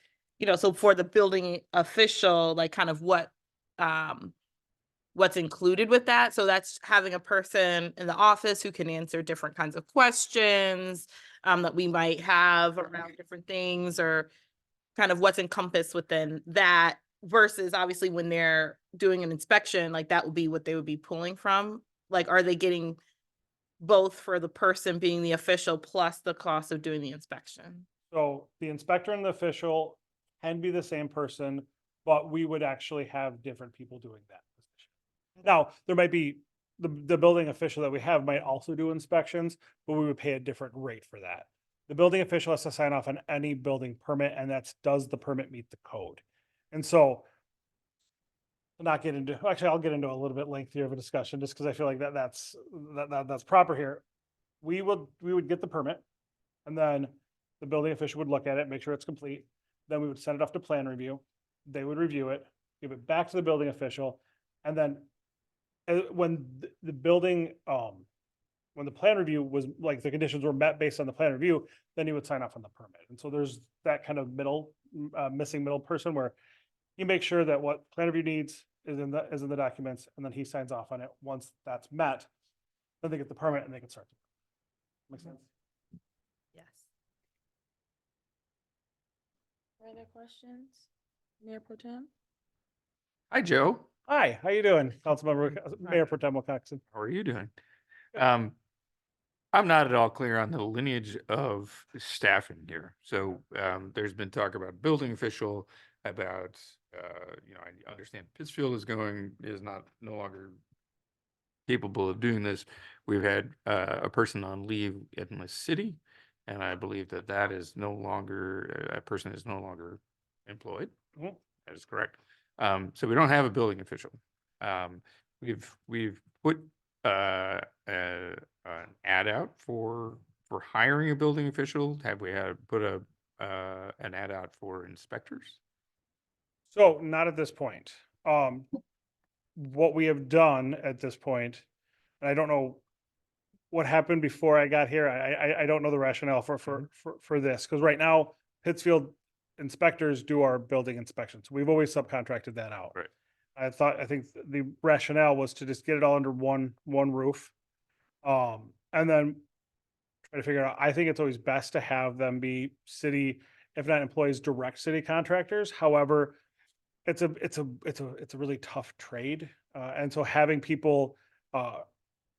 so for the building official, like kind of what's included with that. So that's having a person in the office who can answer different kinds of questions that we might have around different things, or kind of what's encompassed within that, versus obviously when they're doing an inspection, like that would be what they would be pulling from. Like, are they getting both for the person being the official plus the cost of doing the inspection? So the inspector and the official can be the same person, but we would actually have different people doing that position. Now, there might be the building official that we have might also do inspections, but we would pay a different rate for that. The building official has to sign off on any building permit, and that's, does the permit meet the code? And so not get into, actually, I'll get into a little bit lengthier of a discussion just because I feel like that's proper here. We would get the permit, and then the building official would look at it, make sure it's complete. Then we would send it off to plan review. They would review it, give it back to the building official, and then when the building when the plan review was, like, the conditions were met based on the plan review, then he would sign off on the permit. And so there's that kind of missing middle person where he makes sure that what plan review needs is in the documents, and then he signs off on it. Once that's met, then they get the permit and they can start. Make sense? Yes. Further questions? Mayor Pro Tem? Hi, Joe. Hi, how you doing? Councilmember, Mayor Pro Tem Wilcoxen. How are you doing? I'm not at all clear on the lineage of staffing here. So there's been talk about building official, about I understand Pittsfield is no longer capable of doing this. We've had a person on leave in the city, and I believe that is no longer, a person is no longer employed. Mhm. That is correct. So we don't have a building official. We've put an ad out for hiring a building official. Have we put an ad out for inspectors? So not at this point. What we have done at this point, and I don't know what happened before I got here. I don't know the rationale for this, because right now Pittsfield inspectors do our building inspections. We've always subcontracted that out. Right. I think the rationale was to just get it all under one roof. And then try to figure out, I think it's always best to have them be city, if not employees, direct city contractors. However, it's a really tough trade. And so having people,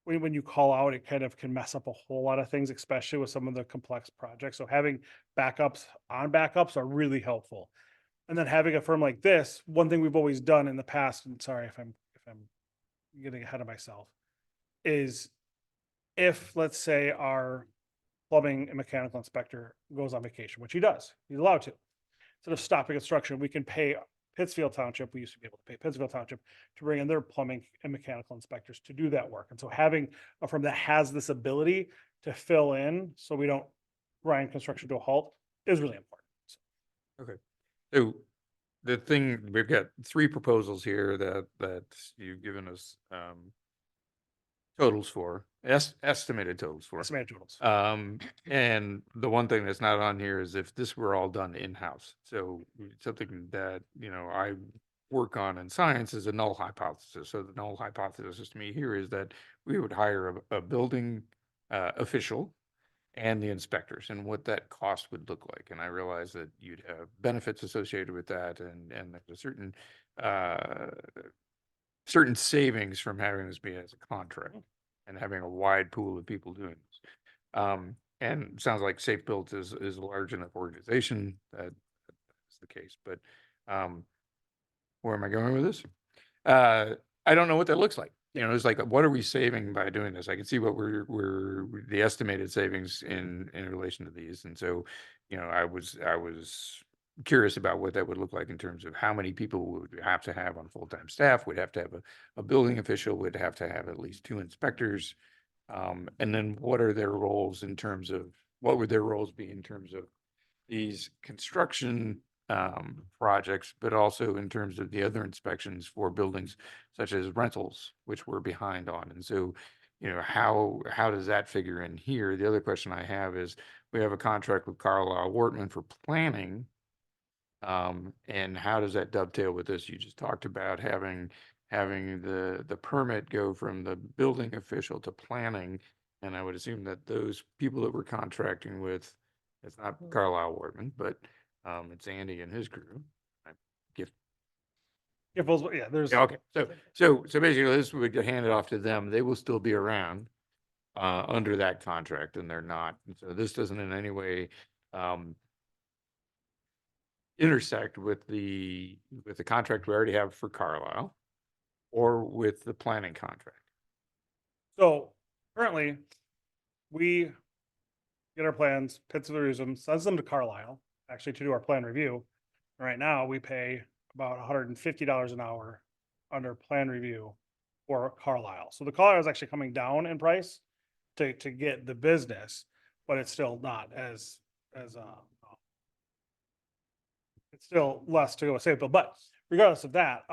when you call out, it kind of can mess up a whole lot of things, especially with some of the complex projects. So having backups are really helpful. And then having a firm like this, one thing we've always done in the past, and sorry if I'm getting ahead of myself, is if, let's say, our plumbing and mechanical inspector goes on vacation, which he does, he's allowed to, instead of stopping construction, we can pay Pittsfield Township, we used to be able to pay Pittsfield Township to bring in their plumbing and mechanical inspectors to do that work. And so having a firm that has this ability to fill in so we don't grind construction to a halt is really important. Okay. So we've got 3 proposals here that you've given us totals for, estimated totals for. Estimated totals. And the one thing that's not on here is if this were all done in-house. So something that, I work on in science is a null hypothesis. So the null hypothesis to me here is that we would hire a building official and the inspectors, and what that cost would look like. And I realize that you'd have benefits associated with that, and there's a certain savings from having this be as a contract and having a wide pool of people doing this. And it sounds like Safe Built is a large enough organization that is the case. But where am I going with this? I don't know what that looks like. It's like, what are we saving by doing this? I can see what we're the estimated savings in relation to these. And so, I was curious about what that would look like in terms of how many people would we have to have on full-time staff. We'd have to have a building official, would have to have at least 2 inspectors. And then what are their roles in terms of, what would their roles be in terms of these construction projects, but also in terms of the other inspections for buildings such as rentals, which we're behind on. And so, how does that figure in here? The other question I have is, we have a contract with Carlisle Wortman for planning. And how does that dovetail with this? You just talked about having the permit go from the building official to planning. And I would assume that those people that we're contracting with, it's not Carlisle Wortman, but it's Andy and his crew. There's. Yeah, okay. So basically this would get handed off to them. They will still be around under that contract, and they're not. And so this doesn't in any way intersect with the contract we already have for Carlisle or with the planning contract. So currently, we get our plans, Pittsfield reviews them, sends them to Carlisle, actually to do our plan review. Right now, we pay about $150 an hour under plan review for Carlisle. So the Carlisle is actually coming down in price to get the business, but it's still not as it's still less to go with Safe Built. But regardless of that,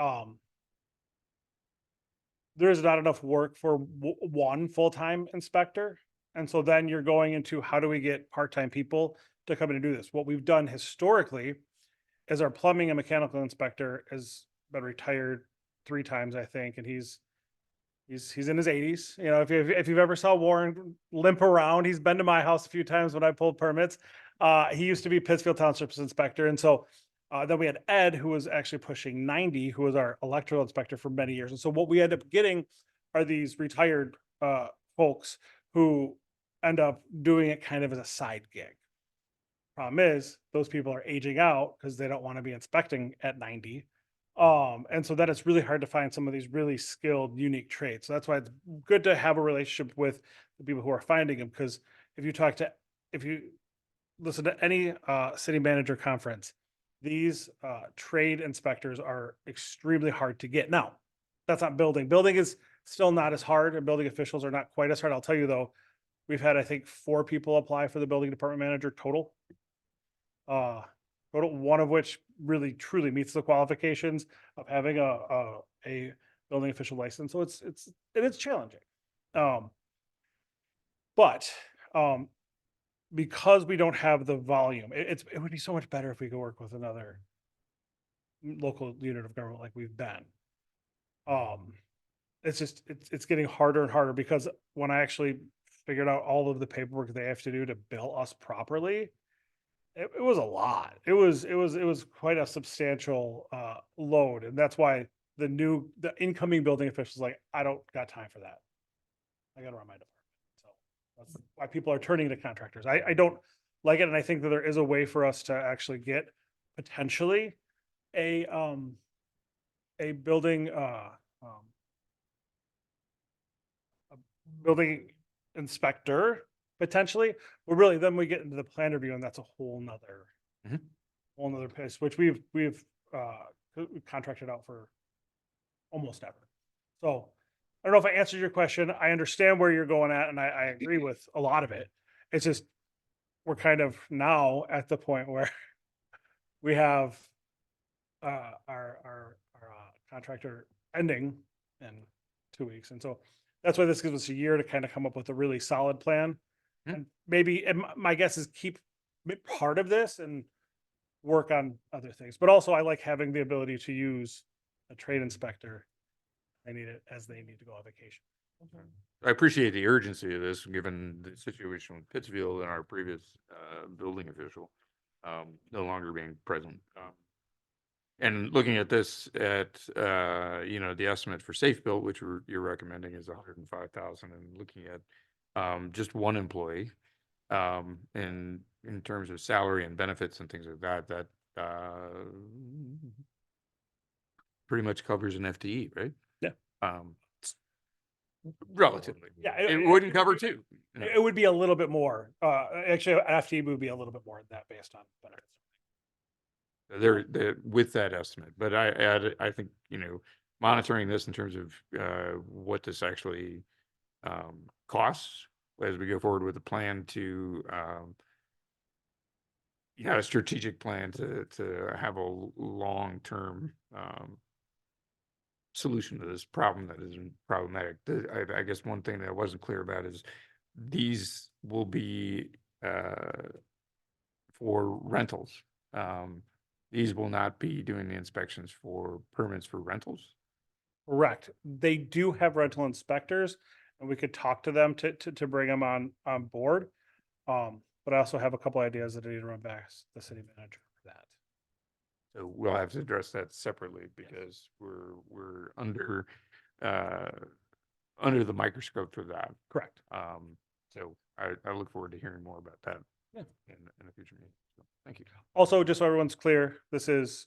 there is not enough work for one full-time inspector. And so then you're going into how do we get part-time people to come in and do this? What we've done historically is our plumbing and mechanical inspector has been retired 3 times, I think, and he's in his 80s. You know, if you've ever saw Warren limp around, he's been to my house a few times when I pulled permits. He used to be Pittsfield Township's inspector, and so then we had Ed, who was actually pushing 90, who was our electrical inspector for many years. And so what we end up getting are these retired folks who end up doing it kind of as a side gig. Problem is, those people are aging out because they don't want to be inspecting at 90. And so then it's really hard to find some of these really skilled, unique trades. So that's why it's good to have a relationship with the people who are finding them. Because if you listen to any city manager conference, these trade inspectors are extremely hard to get. Now, that's not building. Building is still not as hard, and building officials are not quite as hard. I'll tell you though, we've had, I think, 4 people apply for the building department manager total. One of which really truly meets the qualifications of having a building official license. So it's challenging. But because we don't have the volume, it would be so much better if we could work with another local unit of government like we've been. It's getting harder and harder because when I actually figured out all of the paperwork they have to do to bill us properly, it was a lot. It was quite a substantial load, and that's why the incoming building officials like, I don't got time for that. I got to run my department. So that's why people are turning to contractors. I don't like it, and I think that there is a way for us to actually get potentially a building inspector potentially, but really then we get into the plan review, and that's a whole nother piece, which we've contracted out for almost ever. So I don't know if I answered your question. I understand where you're going at, and I agree with a lot of it. It's just we're kind of now at the point where we have our contractor ending in 2 weeks, and so that's why this gives us a year to kind of come up with a really solid plan. And maybe, and my guess is keep part of this and work on other things. But also I like having the ability to use a trade inspector. I need it as they need to go on vacation. I appreciate the urgency of this, given the situation with Pittsfield and our previous building official no longer being present. And looking at this at, the estimate for Safe Built, which you're recommending is 105,000, and looking at just one employee, in terms of salary and benefits and things like that, pretty much covers an FTE, right? Yeah. Relatively. Yeah. It wouldn't cover 2. It would be a little bit more. Actually, FTE would be a little bit more than that based on benefits. They're with that estimate, but I think, monitoring this in terms of what this actually costs as we go forward with a plan to a strategic plan to have a long-term solution to this problem that is problematic. I guess one thing that I wasn't clear about is these will be for rentals. These will not be doing the inspections for permits for rentals. Correct. They do have rental inspectors, and we could talk to them to bring them on board. But I also have a couple ideas that I need to run back the city manager for that. So we'll have to address that separately because we're under the microscope for that. Correct. So I look forward to hearing more about that Yeah. in a future meeting. So, thank you. Also, just so everyone's clear, this is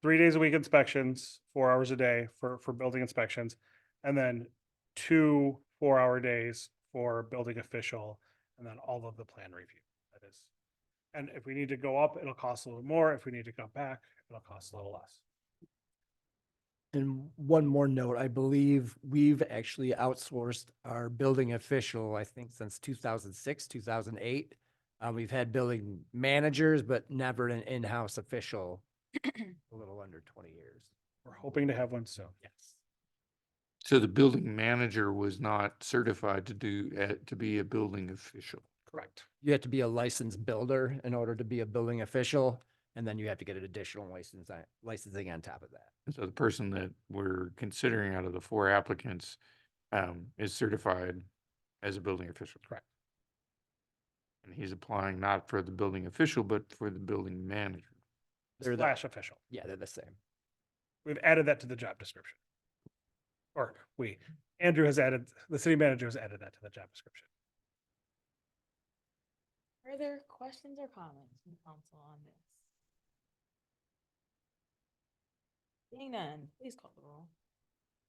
3 days a week inspections, 4 hours a day for building inspections, and then 2 4-hour days for building official, and then all of the plan review. That is, and if we need to go up, it'll cost a little more. If we need to come back, it'll cost a little less. And one more note, I believe we've actually outsourced our building official, I think since 2006, 2008. We've had building managers, but never an in-house official, a little under 20 years. We're hoping to have one soon. Yes. So the building manager was not certified to be a building official. Correct. You have to be a licensed builder in order to be a building official, and then you have to get an additional licensing on top of that. And so the person that we're considering out of the 4 applicants is certified as a building official. Correct. And he's applying not for the building official, but for the building manager. They're Slash official. Yeah, they're the same. We've added that to the job description. Or Andrew has added, the city manager has added that to the job description. Further questions or comments from council on this? Seeing none, please call the roll.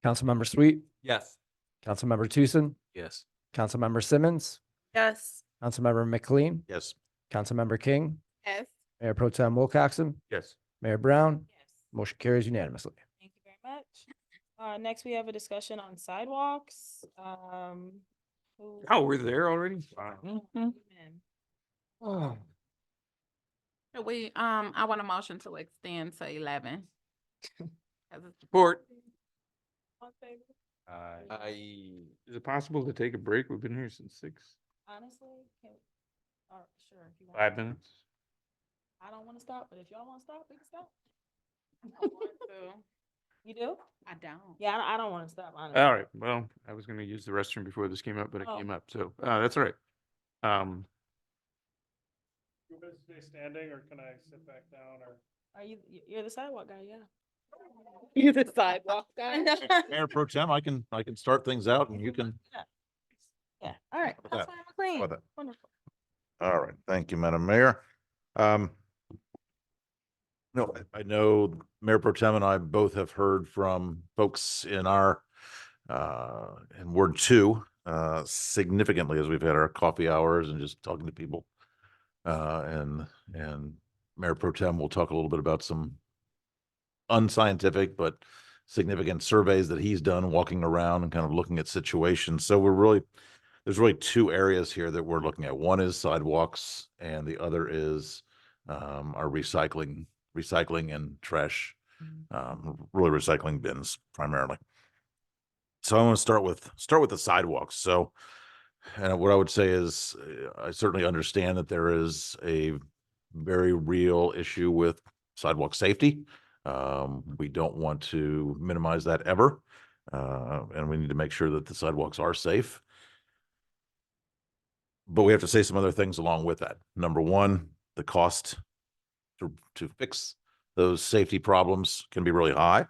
Councilmember Sweet, Yes. Councilmember Tucson, Yes. Councilmember Simmons, Yes. Councilmember McLean, Yes. Councilmember King, Yes. Mayor Pro Tem Wilcoxen, Yes. Mayor Brown, Yes. motion carries unanimously. Thank you very much. Next, we have a discussion on sidewalks. Oh, we're there already? Wow. Oh. I want a motion to extend to 11. 'Cause it's- Support. On favor? Is it possible to take a break? We've been here since 6, Honestly, sure, if you want. 5 minutes. I don't want to stop, but if y'all want to stop, we can stop. I want to. You do? I don't. Yeah, I don't want to stop, honestly. All right. Well, I was going to use the restroom before this came up, but it Oh. came up. So that's all right. You guys stay standing or can I sit back down or? Are you're the sidewalk guy, yeah. You the sidewalk guy. Mayor Pro Tem, I can start things out and you can. Yeah, all right. About that? Councilmember McLean. About that? Wonderful. All right, thank you, Madam Mayor. No, I know Mayor Pro Tem and I both have heard from folks in our in Ward 2 significantly as we've had our coffee hours and just talking to people. And Mayor Pro Tem will talk a little bit about some unscientific but significant surveys that he's done walking around and kind of looking at situations. So there's really 2 areas here that we're looking at. One is sidewalks and the other is our recycling and trash, really recycling bins primarily. So I want to start with the sidewalks. So, and what I would say is I certainly understand that there is a very real issue with sidewalk safety. We don't want to minimize that ever. And we need to make sure that the sidewalks are safe. But we have to say some other things along with that. Number one, the cost to fix those safety problems can be really high.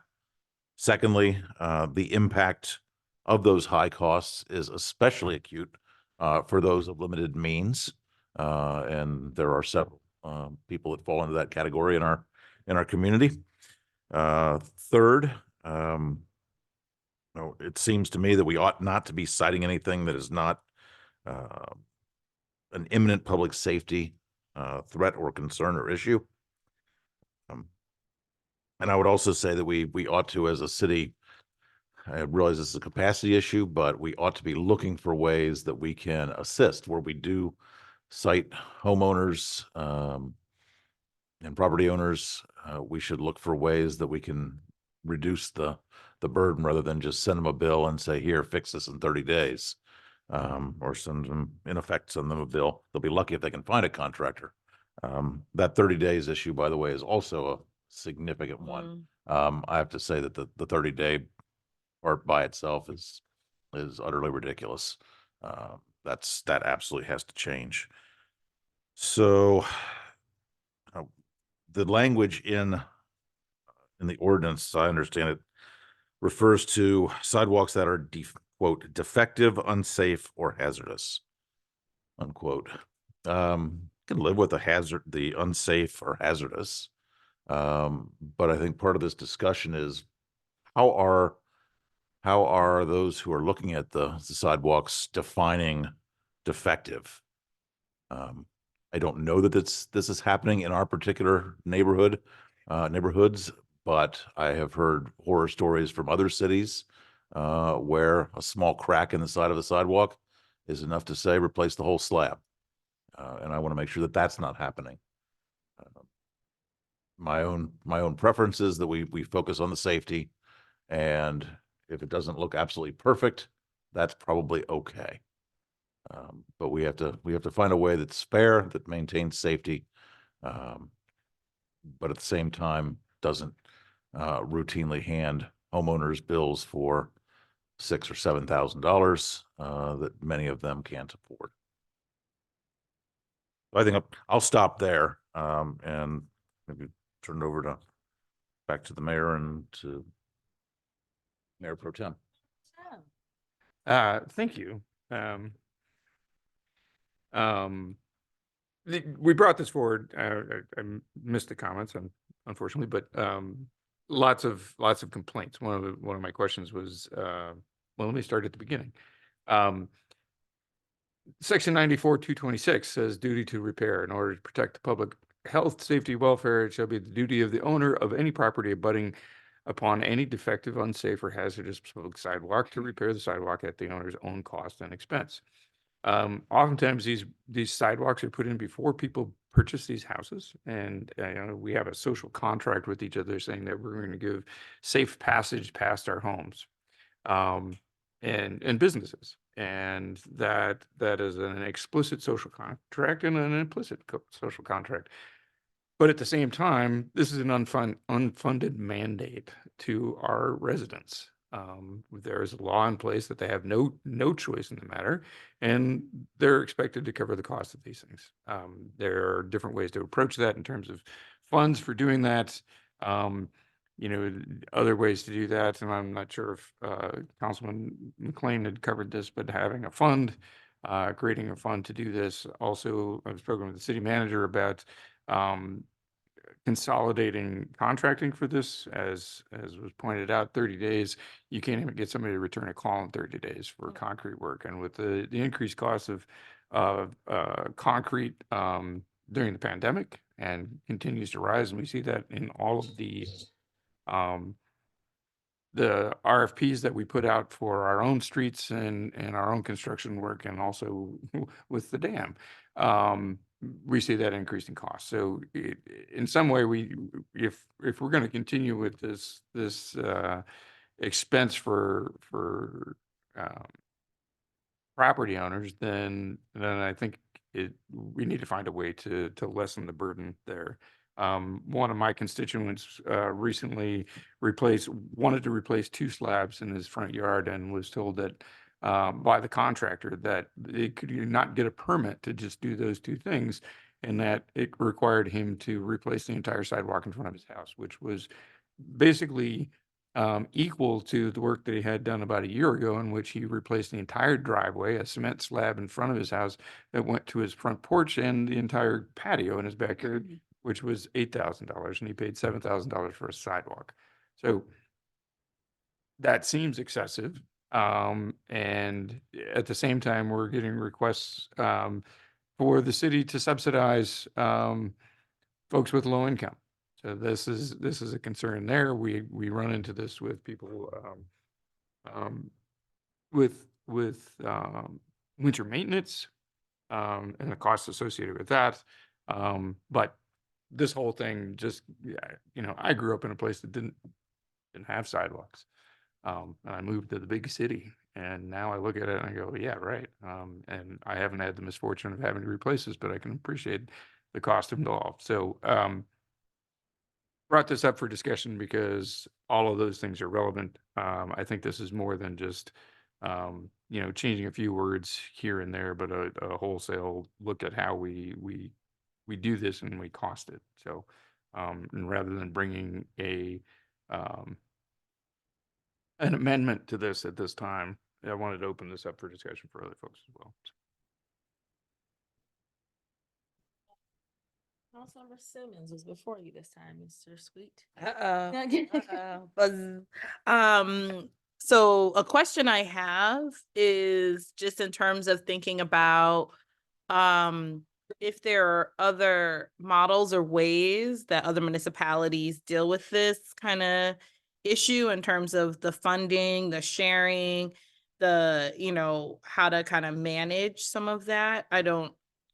Secondly, the impact of those high costs is especially acute for those of limited means. And there are several people that fall into that category in our community. Third, it seems to me that we ought not to be citing anything that is not an imminent public safety threat or concern or issue. And I would also say that we ought to, as a city, I realize this is a capacity issue, but we ought to be looking for ways that we can assist where we do cite homeowners and property owners. We should look for ways that we can reduce the burden rather than just send them a bill and say, here, fix this in 30 days. Or send them a bill. They'll be lucky if they can find a contractor. That 30 days issue, by the way, is also a significant one. I have to say that the 30-day part by itself is utterly ridiculous. That absolutely has to change. So the language in the ordinance, I understand it, refers to sidewalks that are quote, defective, unsafe, or hazardous, unquote. Can live with the unsafe or hazardous. But I think part of this discussion is how are those who are looking at the sidewalks defining defective? I don't know that this is happening in our particular neighborhoods, but I have heard horror stories from other cities where a small crack in the side of the sidewalk is enough to say replace the whole slab. And I want to make sure that that's not happening. My own preference is that we focus on the safety and If it doesn't look absolutely perfect, that's probably okay. But we have to find a way that's fair, that maintains safety, but at the same time doesn't routinely hand homeowners bills for $6,000 or $7,000 that many of them can't afford. I think I'll stop there and maybe turn it over back to the mayor and to Mayor Pro Tem. Thank you. We brought this forward. I missed the comments, unfortunately, but lots of complaints. One of my questions was, well, let me start at the beginning. Section 94-226 says duty to repair. In order to protect the public health, safety, welfare, it shall be the duty of the owner of any property abutting upon any defective, unsafe, or hazardous public sidewalk to repair the sidewalk at the owner's own cost and expense. Oftentimes these sidewalks are put in before people purchase these houses, and we have a social contract with each other saying that we're going to give safe passage past our homes and businesses, and that is an explicit social contract and an implicit social contract. But at the same time, this is an unfunded mandate to our residents. There is a law in place that they have no choice in the matter, and they're expected to cover the cost of these things. There are different ways to approach that in terms of funds for doing that. Other ways to do that, and I'm not sure if Councilman McLean had covered this, but having a fund, creating a fund to do this. Also, I've spoken with the city manager about consolidating contracting for this. As was pointed out, 30 days, you can't even get somebody to return a call in 30 days for concrete work. And with the increased cost of concrete during the pandemic, and continues to rise, and we see that in all of the RFPs that we put out for our own streets and our own construction work, and also with the dam, we see that increase in cost. So in some way, if we're going to continue with this expense for property owners, then I think we need to find a way to lessen the burden there. One of my constituents recently wanted to replace 2 slabs in his front yard, and was told that by the contractor that they could not get a permit to just do those 2 things, and that it required him to replace the entire sidewalk in front of his house, which was basically equal to the work that he had done about a year ago, in which he replaced the entire driveway, a cement slab in front of his house that went to his front porch, and the entire patio in his backyard, which was $8,000, and he paid $7,000 for a sidewalk. So that seems excessive. And at the same time, we're getting requests for the city to subsidize folks with low income. So this is a concern there. We run into this with people with winter maintenance and the costs associated with that. But this whole thing just, I grew up in a place that didn't have sidewalks. And I moved to the big city, and now I look at it and I go, yeah, right. And I haven't had the misfortune of having to replace this, but I can appreciate the cost involved. So brought this up for discussion because all of those things are relevant. I think this is more than just changing a few words here and there, but a wholesale look at how we do this and we cost it. So and rather than bringing an amendment to this at this time, I wanted to open this up for discussion for other folks as well. Councilmember Simmons was before you this time, Mr. Sweet. So a question I have is just in terms of thinking about if there are other models or ways that other municipalities deal with this kind of issue in terms of the funding, the sharing, the, how to kind of manage some of that. I don't,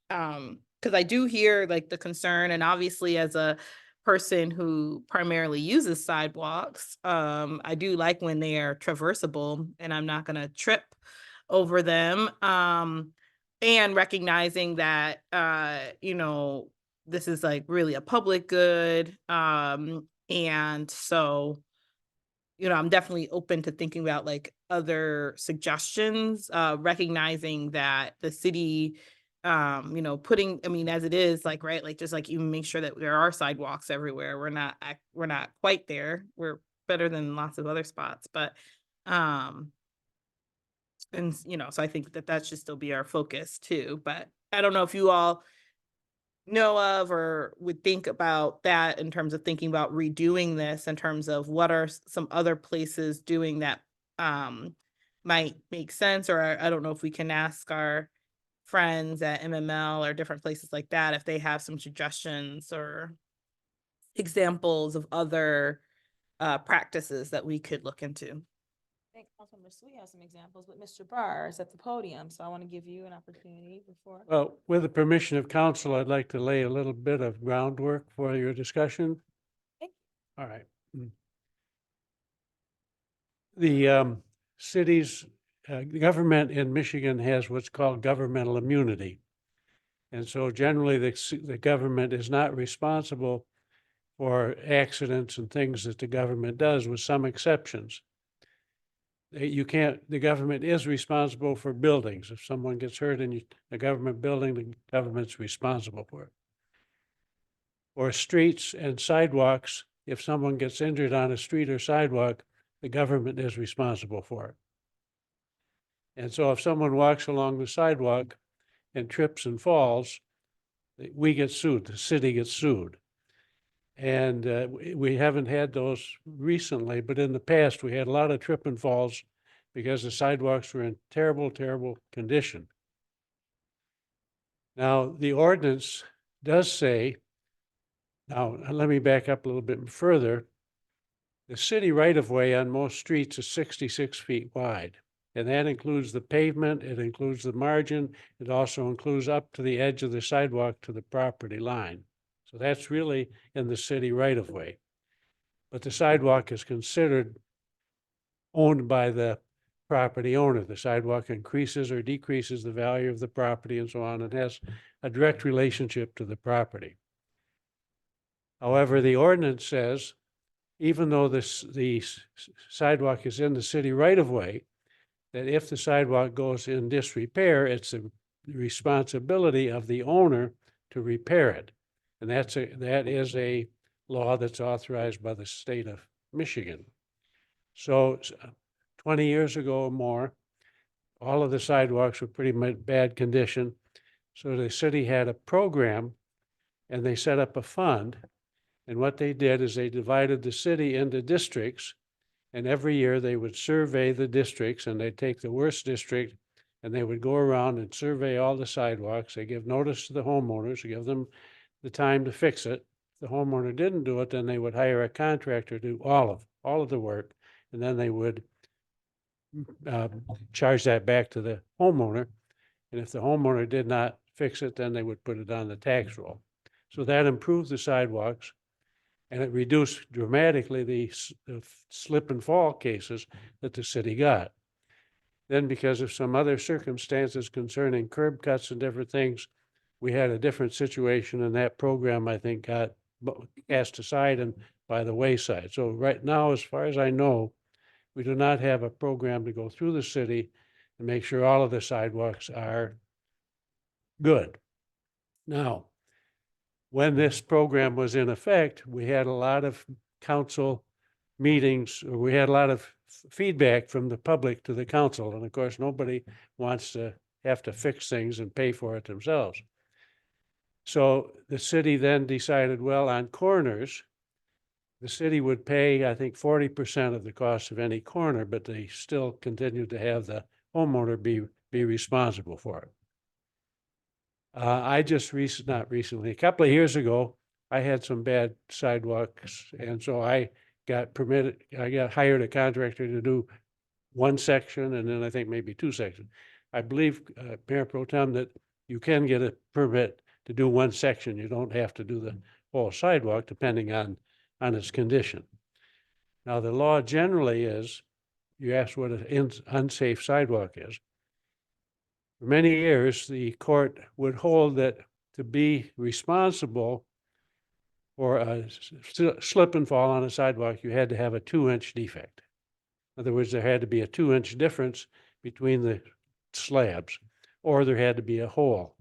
because I do hear like the concern, and obviously as a person who primarily uses sidewalks. I do like when they are traversable and I'm not gonna trip over them. And recognizing that, you know, this is like really a public good. And so, you know, I'm definitely open to thinking about like other suggestions, recognizing that the city, you know, putting, I mean, as it is, like, right, like, just like you make sure that there are sidewalks everywhere. We're not quite there. We're better than lots of other spots, but, and, you know, so I think that that should still be our focus too, but I don't know if you all know of or would think about that in terms of thinking about redoing this in terms of what are some other places doing that might make sense, or I don't know if we can ask our friends at MML or different places like that if they have some suggestions or examples of other practices that we could look into. I think Councilmember Sweet has some examples, but Mr. Barr is at the podium, so I want to give you an opportunity before. Well, with the permission of council, I'd like to lay a little bit of groundwork for your discussion. Okay. All right. The city's government in Michigan has what's called governmental immunity. And so generally the government is not responsible for accidents and things that the government does, with some exceptions. You can't, the government is responsible for buildings. If someone gets hurt in a government building, the government's responsible for it. Or streets and sidewalks, if someone gets injured on a street or sidewalk, the government is responsible for it. And so if someone walks along the sidewalk and trips and falls, we get sued, the city gets sued. And we haven't had those recently, but in the past, we had a lot of trip and falls because the sidewalks were in terrible, terrible condition. Now, the ordinance does say, now let me back up a little bit further. The city right-of-way on most streets is 66 feet wide. And that includes the pavement, it includes the margin, it also includes up to the edge of the sidewalk to the property line. So that's really in the city right-of-way. But the sidewalk is considered owned by the property owner. The sidewalk increases or decreases the value of the property and so on. It has a direct relationship to the property. However, the ordinance says, even though the sidewalk is in the city right-of-way, that if the sidewalk goes in disrepair, it's the responsibility of the owner to repair it. And that is a law that's authorized by the state of Michigan. So 20 years ago or more, all of the sidewalks were pretty much bad condition. So the city had a program and they set up a fund. And what they did is they divided the city into districts. And every year they would survey the districts, and they'd take the worst district and they would go around and survey all the sidewalks. They give notice to the homeowners, give them the time to fix it. If the homeowner didn't do it, then they would hire a contractor to do all of the work. And then they would charge that back to the homeowner. And if the homeowner did not fix it, then they would put it on the tax roll. So that improved the sidewalks. And it reduced dramatically the slip and fall cases that the city got. Then because of some other circumstances concerning curb cuts and different things, we had a different situation, and that program, I think, got cast aside and by the wayside. So right now, as far as I know, we do not have a program to go through the city and make sure all of the sidewalks are good. Now, when this program was in effect, we had a lot of council meetings, or we had a lot of feedback from the public to the council. And of course, nobody wants to have to fix things and pay for it themselves. So the city then decided, well, on corners, the city would pay, I think, 40% of the cost of any corner, but they still continued to have the homeowner be responsible for it. I just not recently, a couple of years ago, I had some bad sidewalks. And so I got hired a contractor to do one section, and then I think maybe two sections. I believe, Mayor Pro Tem, that you can get a permit to do one section. You don't have to do the whole sidewalk, depending on its condition. Now, the law generally is, you asked what an unsafe sidewalk is. For many years, the court would hold that to be responsible for a slip and fall on a sidewalk, you had to have a 2-inch defect. In other words, there had to be a 2-inch difference between the slabs, or there had to be a hole.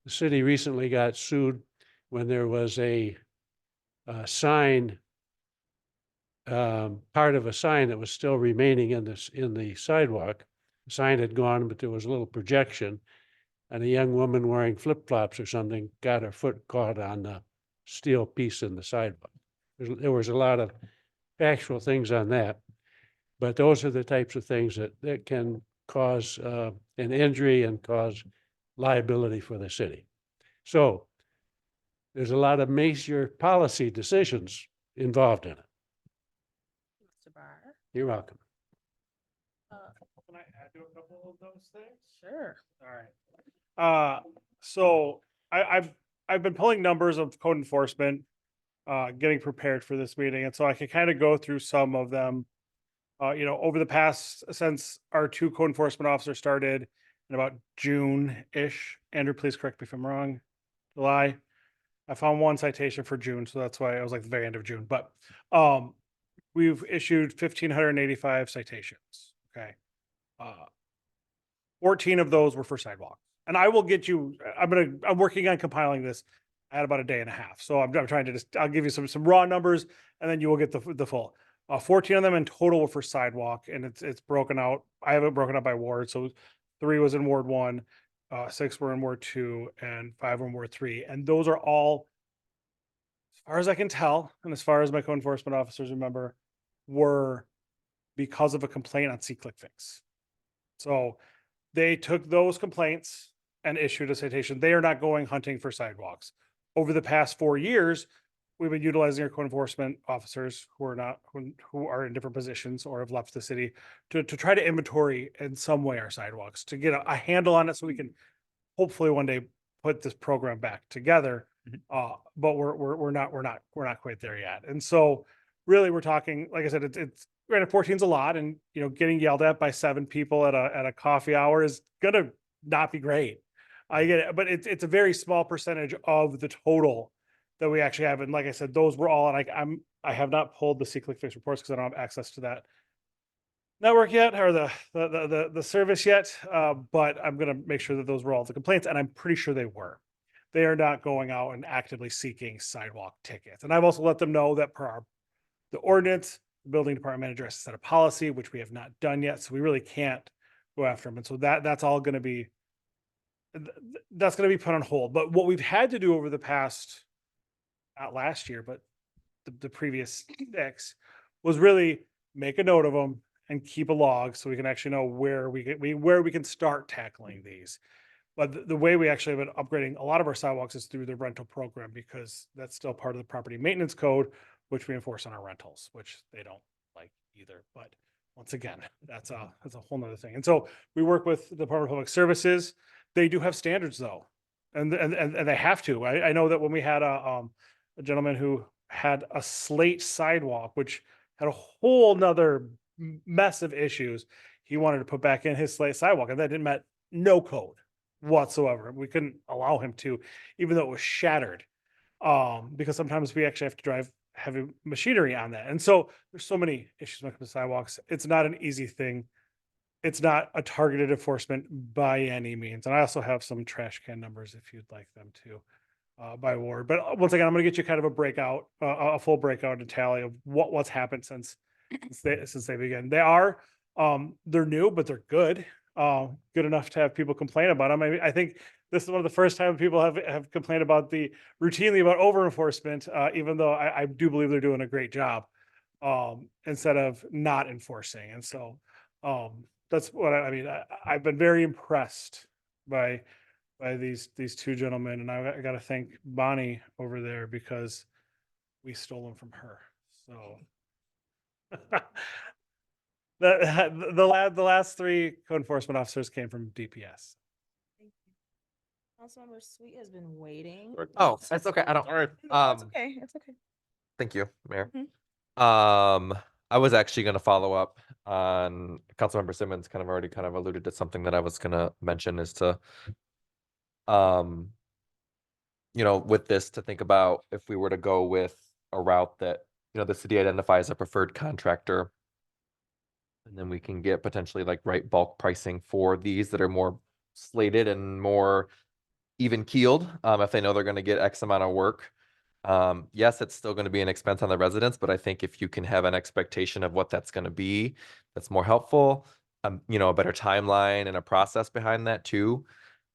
The city recently got sued when there was a sign, part of a sign that was still remaining in the sidewalk. The sign had gone, but there was a little projection, and a young woman wearing flip-flops or something got her foot caught on the steel piece in the sidewalk. There was a lot of factual things on that, but those are the types of things that can cause an injury and cause liability for the city. So there's a lot of major policy decisions involved in it. Mr. Barr. You're welcome. Can I add to a couple of those things? Sure. All right. So I've been pulling numbers of code enforcement, getting prepared for this meeting, and so I can kind of go through some of them. Over the past, since our 2 code enforcement officers started in about June-ish. Andrew, please correct me if I'm wrong. July. I found 1 citation for June, so that's why I was like the very end of June. But we've issued 1,585 citations. Okay. 14 of those were for sidewalk. And I will get you, I'm working on compiling this. I had about a day and a half. So I'm trying to I'll give you some raw numbers, and then you will get the full. 14 of them in total were for sidewalk, and it's broken out. I have it broken up by ward. So 3 was in Ward 1, 6 were in Ward 2, and 5 were in Ward 3. And those are all, as far as I can tell, and as far as my code enforcement officers remember, were because of a complaint on SeeClickFix. So they took those complaints and issued a citation. They are not going hunting for sidewalks. Over the past 4 years, we've been utilizing our code enforcement officers who are in different positions or have left the city to try to inventory in some way our sidewalks, to get a handle on it so we can hopefully one day put this program back together. But we're not quite there yet. And so really we're talking, like I said, it's granted 14 is a lot, and getting yelled at by 7 people at a coffee hour is gonna not be great. I get it, but it's a very small percentage of the total that we actually have. And like I said, those were all, and I have not pulled the SeeClickFix reports because I don't have access to that network yet, or the service yet. But I'm gonna make sure that those were all the complaints, and I'm pretty sure they were. They are not going out and actively seeking sidewalk tickets. And I've also let them know that per the ordinance, the building department manager has to set a policy, which we have not done yet. So we really can't go after them. And so that's all going to be, that's going to be put on hold. But what we've had to do over the past, not last year, but the previous 6, was really make a note of them and keep a log so we can actually know where we can start tackling these. But the way we actually have been upgrading a lot of our sidewalks is through the rental program, because that's still part of the property maintenance code, which we enforce on our rentals, which they don't like either. But once again, that's a whole nother thing. And so we work with the Department of Public Services. They do have standards though, and they have to. I know that when we had a gentleman who had a slate sidewalk, which had a whole nother mess of issues, he wanted to put back in his slate sidewalk, and that didn't met no code whatsoever. We couldn't allow him to, even though it was shattered, because sometimes we actually have to drive heavy machinery on that. And so there's so many issues when it comes to sidewalks. It's not an easy thing. It's not a targeted enforcement by any means. And I also have some trash can numbers if you'd like them to, by ward. But once again, I'm going to get you kind of a breakout, a full breakout and tally of what's happened since they began. They're new, but they're good. Good enough to have people complain about them. I think this is one of the first time people have complained about routinely about over enforcement, even though I do believe they're doing a great job, instead of not enforcing. And so that's what I mean. I've been very impressed by these 2 gentlemen, and I got to thank Bonnie over there because we stole them from her. So the last 3 code enforcement officers came from DPS. Councilmember Sweet has been waiting. Oh, that's okay. I don't, No, it's okay, it's okay. thank you, Mayor. Mhm. I was actually gonna follow up on Councilmember Simmons already alluded to something that I was gonna mention is to, with this to think about if we were to go with a route that, the city identifies a preferred contractor. And then we can get potentially like bulk pricing for these that are more slated and more even keeled, if they know they're gonna get X amount of work. Yes, it's still gonna be an expense on the residents, but I think if you can have an expectation of what that's gonna be, that's more helpful. A better timeline and a process behind that too.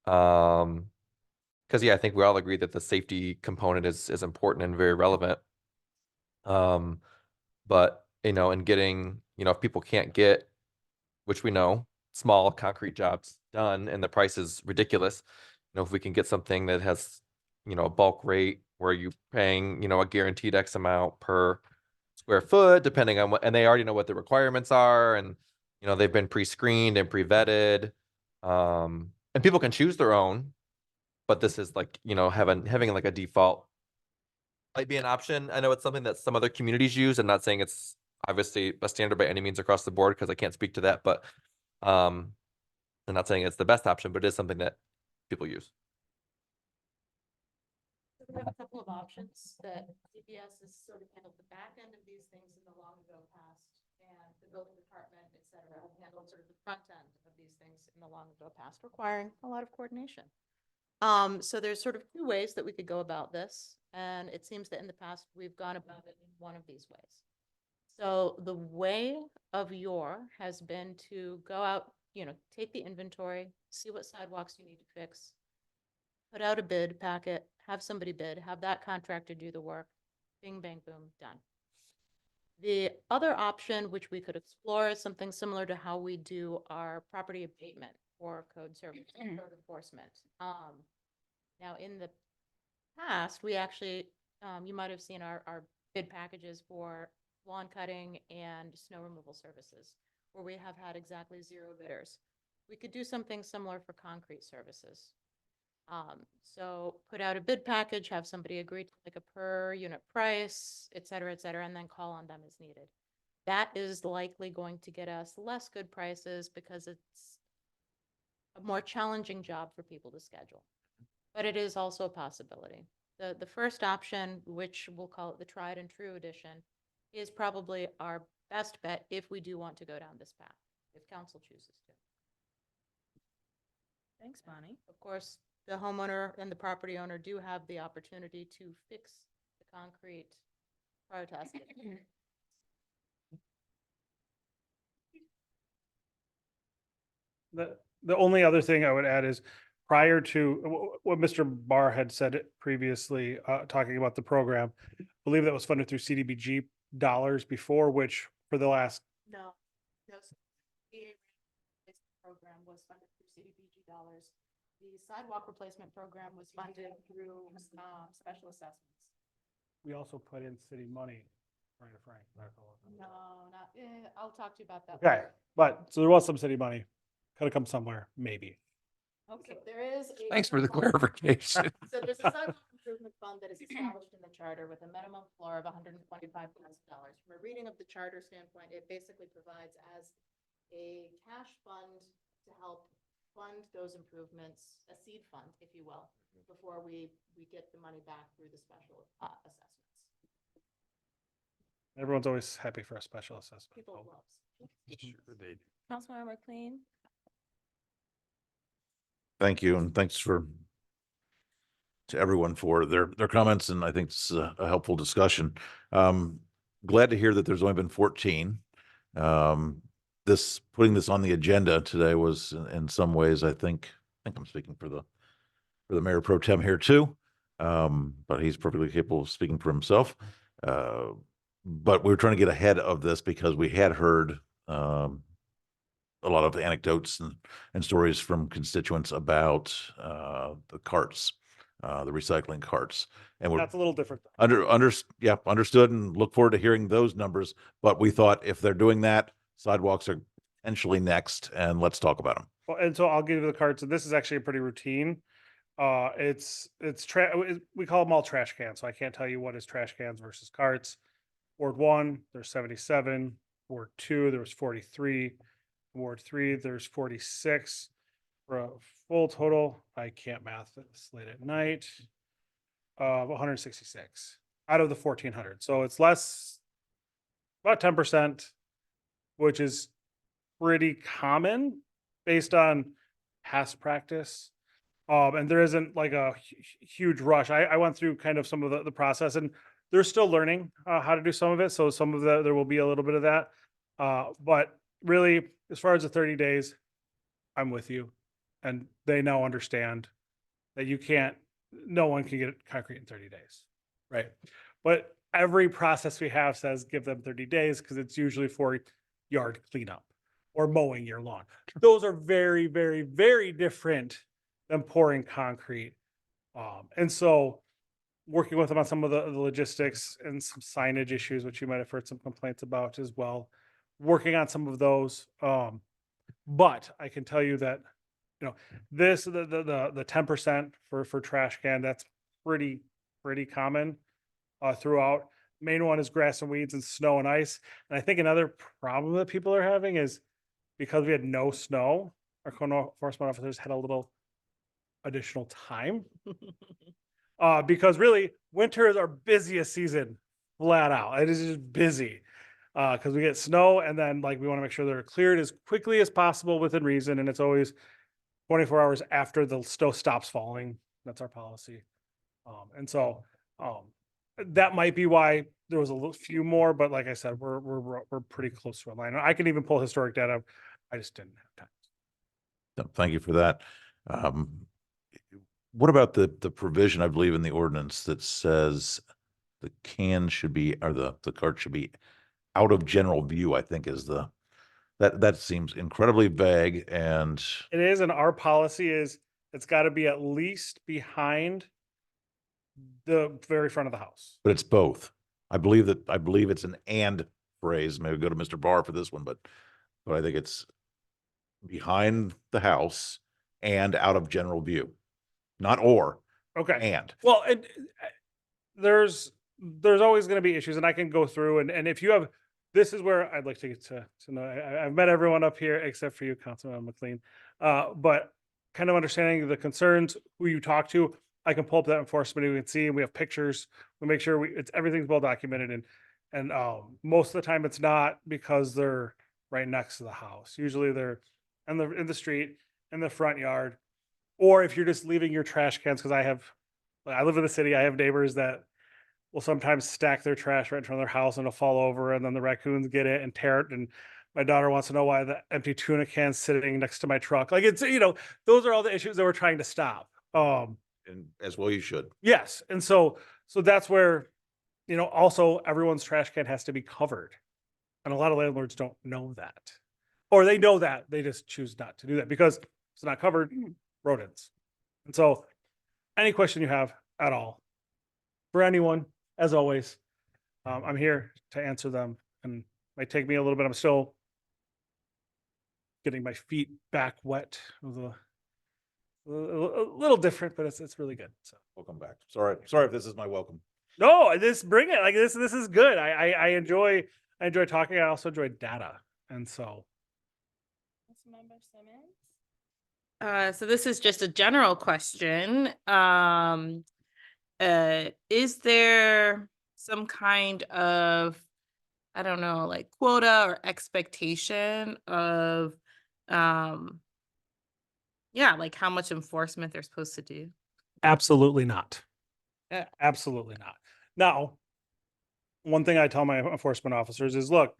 Because yeah, I think we all agree that the safety component is important and very relevant. But in getting, if people can't get, which we know, small concrete jobs done and the price is ridiculous, if we can get something that has, a bulk rate where you paying, a guaranteed X amount per square foot, depending on what, and they already know what the requirements are, and they've been pre-screened and pre-vetted, and people can choose their own, but this is like, having like a default might be an option. I know it's something that some other communities use. I'm not saying it's obviously a standard by any means across the board because I can't speak to that, but I'm not saying it's the best option, but it is something that people use. We have a couple of options that DPS has sort of handled the back end of these things in the long ago past, and the building department, et cetera, have handled sort of the front end of these things in the long ago past, requiring a lot of coordination. So there's sort of two ways that we could go about this, and it seems that in the past we've gone about it in one of these ways. So the way of yore has been to go out, take the inventory, see what sidewalks you need to fix, put out a bid packet, have somebody bid, have that contractor do the work, bing, bang, boom, done. The other option, which we could explore, is something similar to how we do our property abatement for code service, code enforcement. Now, in the past, we actually, you might have seen our bid packages for lawn cutting and snow removal services, where we have had exactly 0 bidders. We could do something similar for concrete services. So put out a bid package, have somebody agree to like a per unit price, et cetera, and then call on them as needed. That is likely going to get us less good prices because it's a more challenging job for people to schedule. But it is also a possibility. The first option, which we'll call it the tried and true edition, is probably our best bet if we do want to go down this path, if council chooses to. Thanks, Bonnie. Of course, the homeowner and the property owner do have the opportunity to fix the concrete prior to us. The only other thing I would add is prior to what Mr. Barr had said previously, talking about the program, I believe that was funded through CDBG dollars before, which for the last. No, the program was funded through CDBG dollars. The sidewalk replacement program was funded through special assessments. We also put in city money. Frank. No, not, I'll talk to you about that. Okay, but so there was some city money. Gotta come somewhere, maybe. Okay, there is. Thanks for the clarification. So there's a sidewalk improvement fund that is established in the charter with a minimum floor of $125,000. From a reading of the charter standpoint, it basically provides as a cash fund to help fund those improvements, a seed fund, if you will, before we get the money back through the special assessments. Everyone's always happy for a special assessment. People love. Councilmember McLean. Thank you, and thanks to everyone for their comments, and I think this is a helpful discussion. Glad to hear that there's only been 14. Putting this on the agenda today was in some ways, I think I'm speaking for the Mayor Pro Tem here too, but he's perfectly capable of speaking for himself. But we were trying to get ahead of this because we had heard a lot of anecdotes and stories from constituents about the carts, the recycling carts. And That's a little different. Understood, and look forward to hearing those numbers. But we thought if they're doing that, sidewalks are potentially next, and let's talk about them. Well, and so I'll give you the cards. And this is actually a pretty routine. We call them all trash cans, so I can't tell you what is trash cans versus carts. Ward 1, there's 77. Ward 2, there was 43. Ward 3, there's 46. For a full total, I can't math this late at night, of 166 out of the 1,400. So it's less, about 10%, which is pretty common based on past practice. And there isn't like a huge rush. I went through kind of some of the process, and they're still learning how to do some of it. So some of that, there will be a little bit of that. But really, as far as the 30 days, I'm with you. And they now understand that no one can get concrete in 30 days. Right. But every process we have says give them 30 days because it's usually for yard cleanup or mowing your lawn. Those are very, very, very different than pouring concrete. And so working with them on some of the logistics and some signage issues, which you might have heard some complaints about as well, working on some of those. But I can tell you that, this, the 10% for trash can, that's pretty common throughout. Main one is grass and weeds and snow and ice. And I think another problem that people are having is because we had no snow, our code enforcement officers had a little additional time. Because really winter is our busiest season flat out. It is just busy. Because we get snow and then we want to make sure they're cleared as quickly as possible within reason. And it's always 24 hours after the snow stops falling. That's our policy. And so that might be why there was a few more, but like I said, we're pretty close to a line. I can even pull historic data. I just didn't have time. No, thank you for that. What about the provision, I believe, in the ordinance that says the can should be, or the cart should be out of general view, I think is that seems incredibly vague, and It is, and our policy is it's got to be at least behind the very front of the house. but it's both. I believe it's an and phrase. Maybe go to Mr. Barr for this one, but I think it's behind the house and out of general view, not or, Okay. and. Well, there's always going to be issues, and I can go through and if you have, this is where I'd like to get to know. I've met everyone up here except for you, Councilman McLean. But kind of understanding the concerns, who you talk to, I can pull up that enforcement. We can see, and we have pictures. We make sure everything's well documented, and most of the time it's not because they're right next to the house. Usually they're in the street, in the front yard, or if you're just leaving your trash cans. Because I live in the city. I have neighbors that will sometimes stack their trash right in front of their house, and it'll fall over, and then the raccoons get it and tear it. And my daughter wants to know why the empty tuna can's sitting next to my truck. It's, those are all the issues that we're trying to stop. And as well you should. Yes. And so that's where, also everyone's trash can has to be covered. And a lot of landlords don't know that, or they know that they just choose not to do that because it's not covered, rodents. And so any question you have at all for anyone, as always, I'm here to answer them, and it might take me a little bit. I'm still getting my feet back wet. It was a little different, but it's really good. So Welcome back. Sorry if this is my welcome. no, bring it. This is good. I enjoy talking. I also enjoy data, and so. Councilmember Simmons? So this is just a general question. Is there some kind of, I don't know, quota or expectation of, how much enforcement they're supposed to do? Absolutely not. Yeah. Absolutely not. Now, one thing I tell my enforcement officers is, look,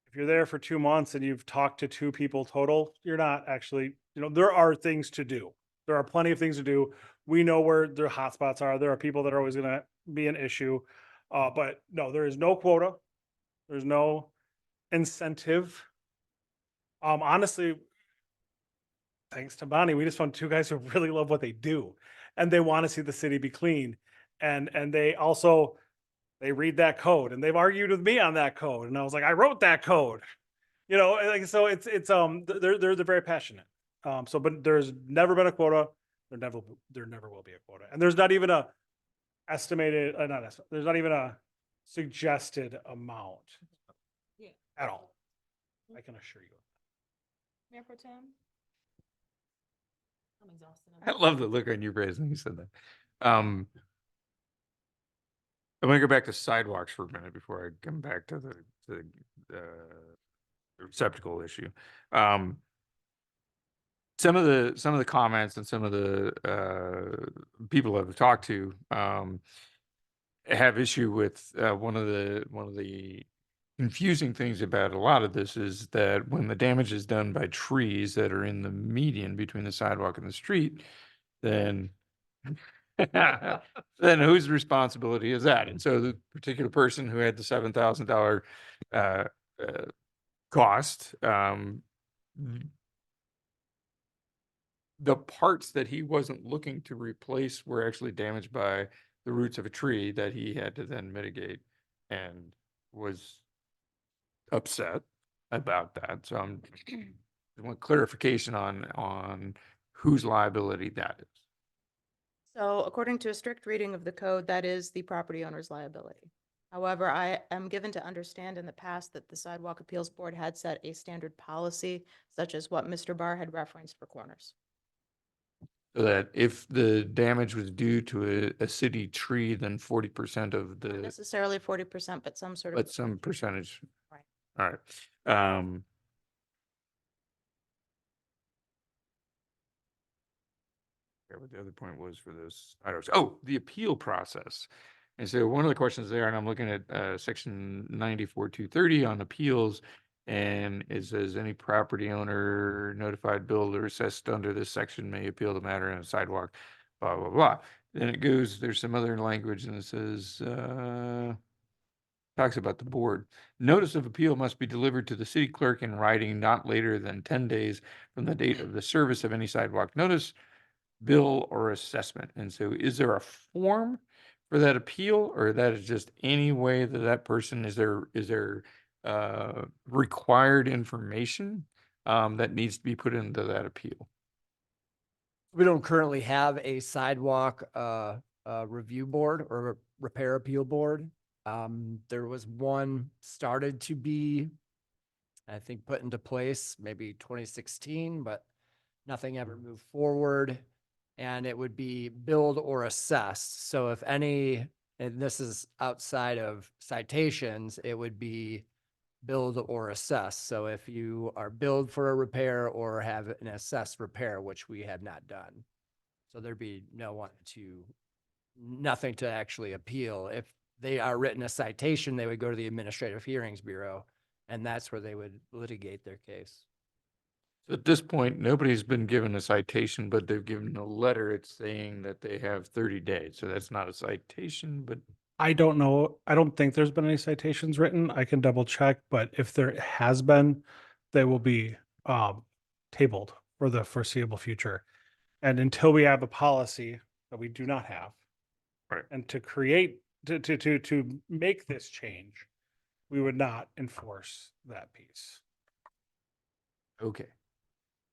if you're there for 2 months and you've talked to 2 people total, you're not actually, there are things to do. There are plenty of things to do. We know where their hotspots are. There are people that are always going to be an issue. But no, there is no quota. There's no incentive. Honestly, thanks to Bonnie, we just found 2 guys who really love what they do, and they want to see the city be clean. And they also, they read that code, and they've argued with me on that code. And I was like, I wrote that code, so it's they're very passionate. But there's never been a quota. there never will be a quota. And there's not even a estimated, there's not even a suggested amount Yeah. at all. I can assure you. Mayor Pro Tem? I'm exhausted. I love the look on your face when you said that. I'm gonna go back to sidewalks for a minute before I come back to the receptacle issue. Some of the comments and some of the people I've talked to have issue with one of the confusing things about a lot of this is that when the damage is done by trees that are in the median between the sidewalk and the street, then then whose responsibility is that? And so the particular person who had the $7,000 cost, the parts that he wasn't looking to replace were actually damaged by the roots of a tree that he had to then mitigate, and was upset about that. So I want clarification on whose liability that is. So according to a strict reading of the code, that is the property owner's liability. However, I am given to understand in the past that the Sidewalk Appeals Board had set a standard policy such as what Mr. Barr had referenced for corners. So that if the damage was due to a city tree, then 40% of Not the, necessarily 40%, but some sort of. but some percentage. Right. All right. What the other point was for this, I don't know. Oh, the appeal process. And so one of the questions there, and I'm looking at section 94-230 on appeals, and it says any property owner notified, billed, or assessed under this section may appeal the matter in a sidewalk, blah, blah, blah. Then it goes, there's some other language, and it says, talks about the board. Notice of appeal must be delivered to the city clerk in writing not later than 10 days from the date of the service of any sidewalk notice, bill, or assessment. And so is there a form for that appeal, or that is just any way that that person, is there required information that needs to be put into that appeal? We don't currently have a sidewalk review board or a repair appeal board. There was one started to be, I think, put into place maybe 2016, but nothing ever moved forward. And it would be billed or assessed. So if any, and this is outside of citations, it would be billed or assessed. So if you are billed for a repair or have an assessed repair, which we have not done. So there'd be nothing to actually appeal. If they are written a citation, they would go to the Administrative Hearings Bureau, and that's where they would litigate their case. At this point, nobody's been given a citation, but they've given a letter. It's saying that they have 30 days. So that's not a citation, but I don't know. I don't think there's been any citations written. I can double check, but if there has been, they will be tabled for the foreseeable future. And until we have a policy that we do not have, right, and to create to make this change, we would not enforce that piece. okay.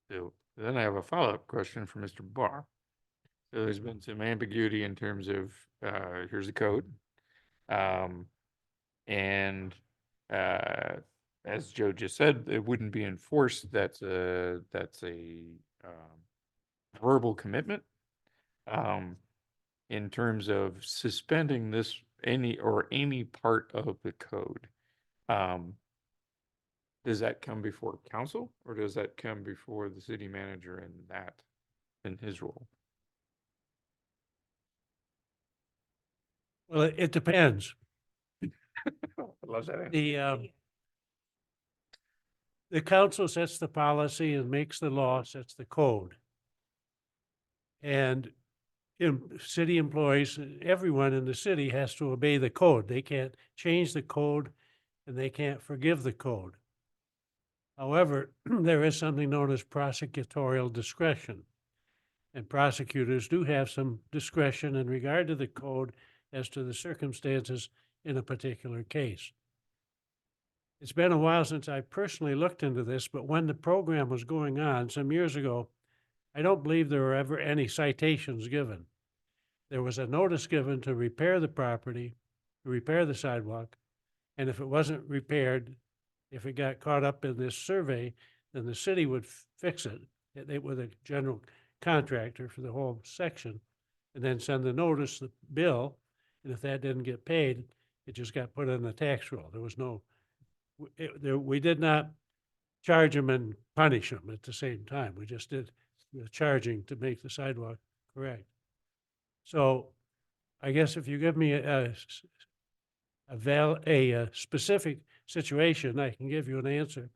So then I have a follow-up question for Mr. Barr. So there's been some ambiguity in terms of, here's the code. And as Joe just said, it wouldn't be enforced. That's a verbal commitment. In terms of suspending this, any part of the code. Does that come before council, or does that come before the city manager in his role? Well, it depends. I love that answer. The council sets the policy and makes the law, sets the code. And city employees, everyone in the city has to obey the code. They can't change the code and they can't forgive the code. However, there is something known as prosecutorial discretion. And prosecutors do have some discretion in regard to the code as to the circumstances in a particular case. It's been a while since I personally looked into this, but when the program was going on some years ago, I don't believe there were ever any citations given. There was a notice given to repair the property, to repair the sidewalk. And if it wasn't repaired, if it got caught up in this survey, then the city would fix it. They were the general contractor for the whole section, and then send the notice, the bill, and if that didn't get paid, it just got put on the tax roll. There was no, we did not charge them and punish them at the same time. We just did the charging to make the sidewalk correct. So I guess if you give me a specific situation, I can give you an answer.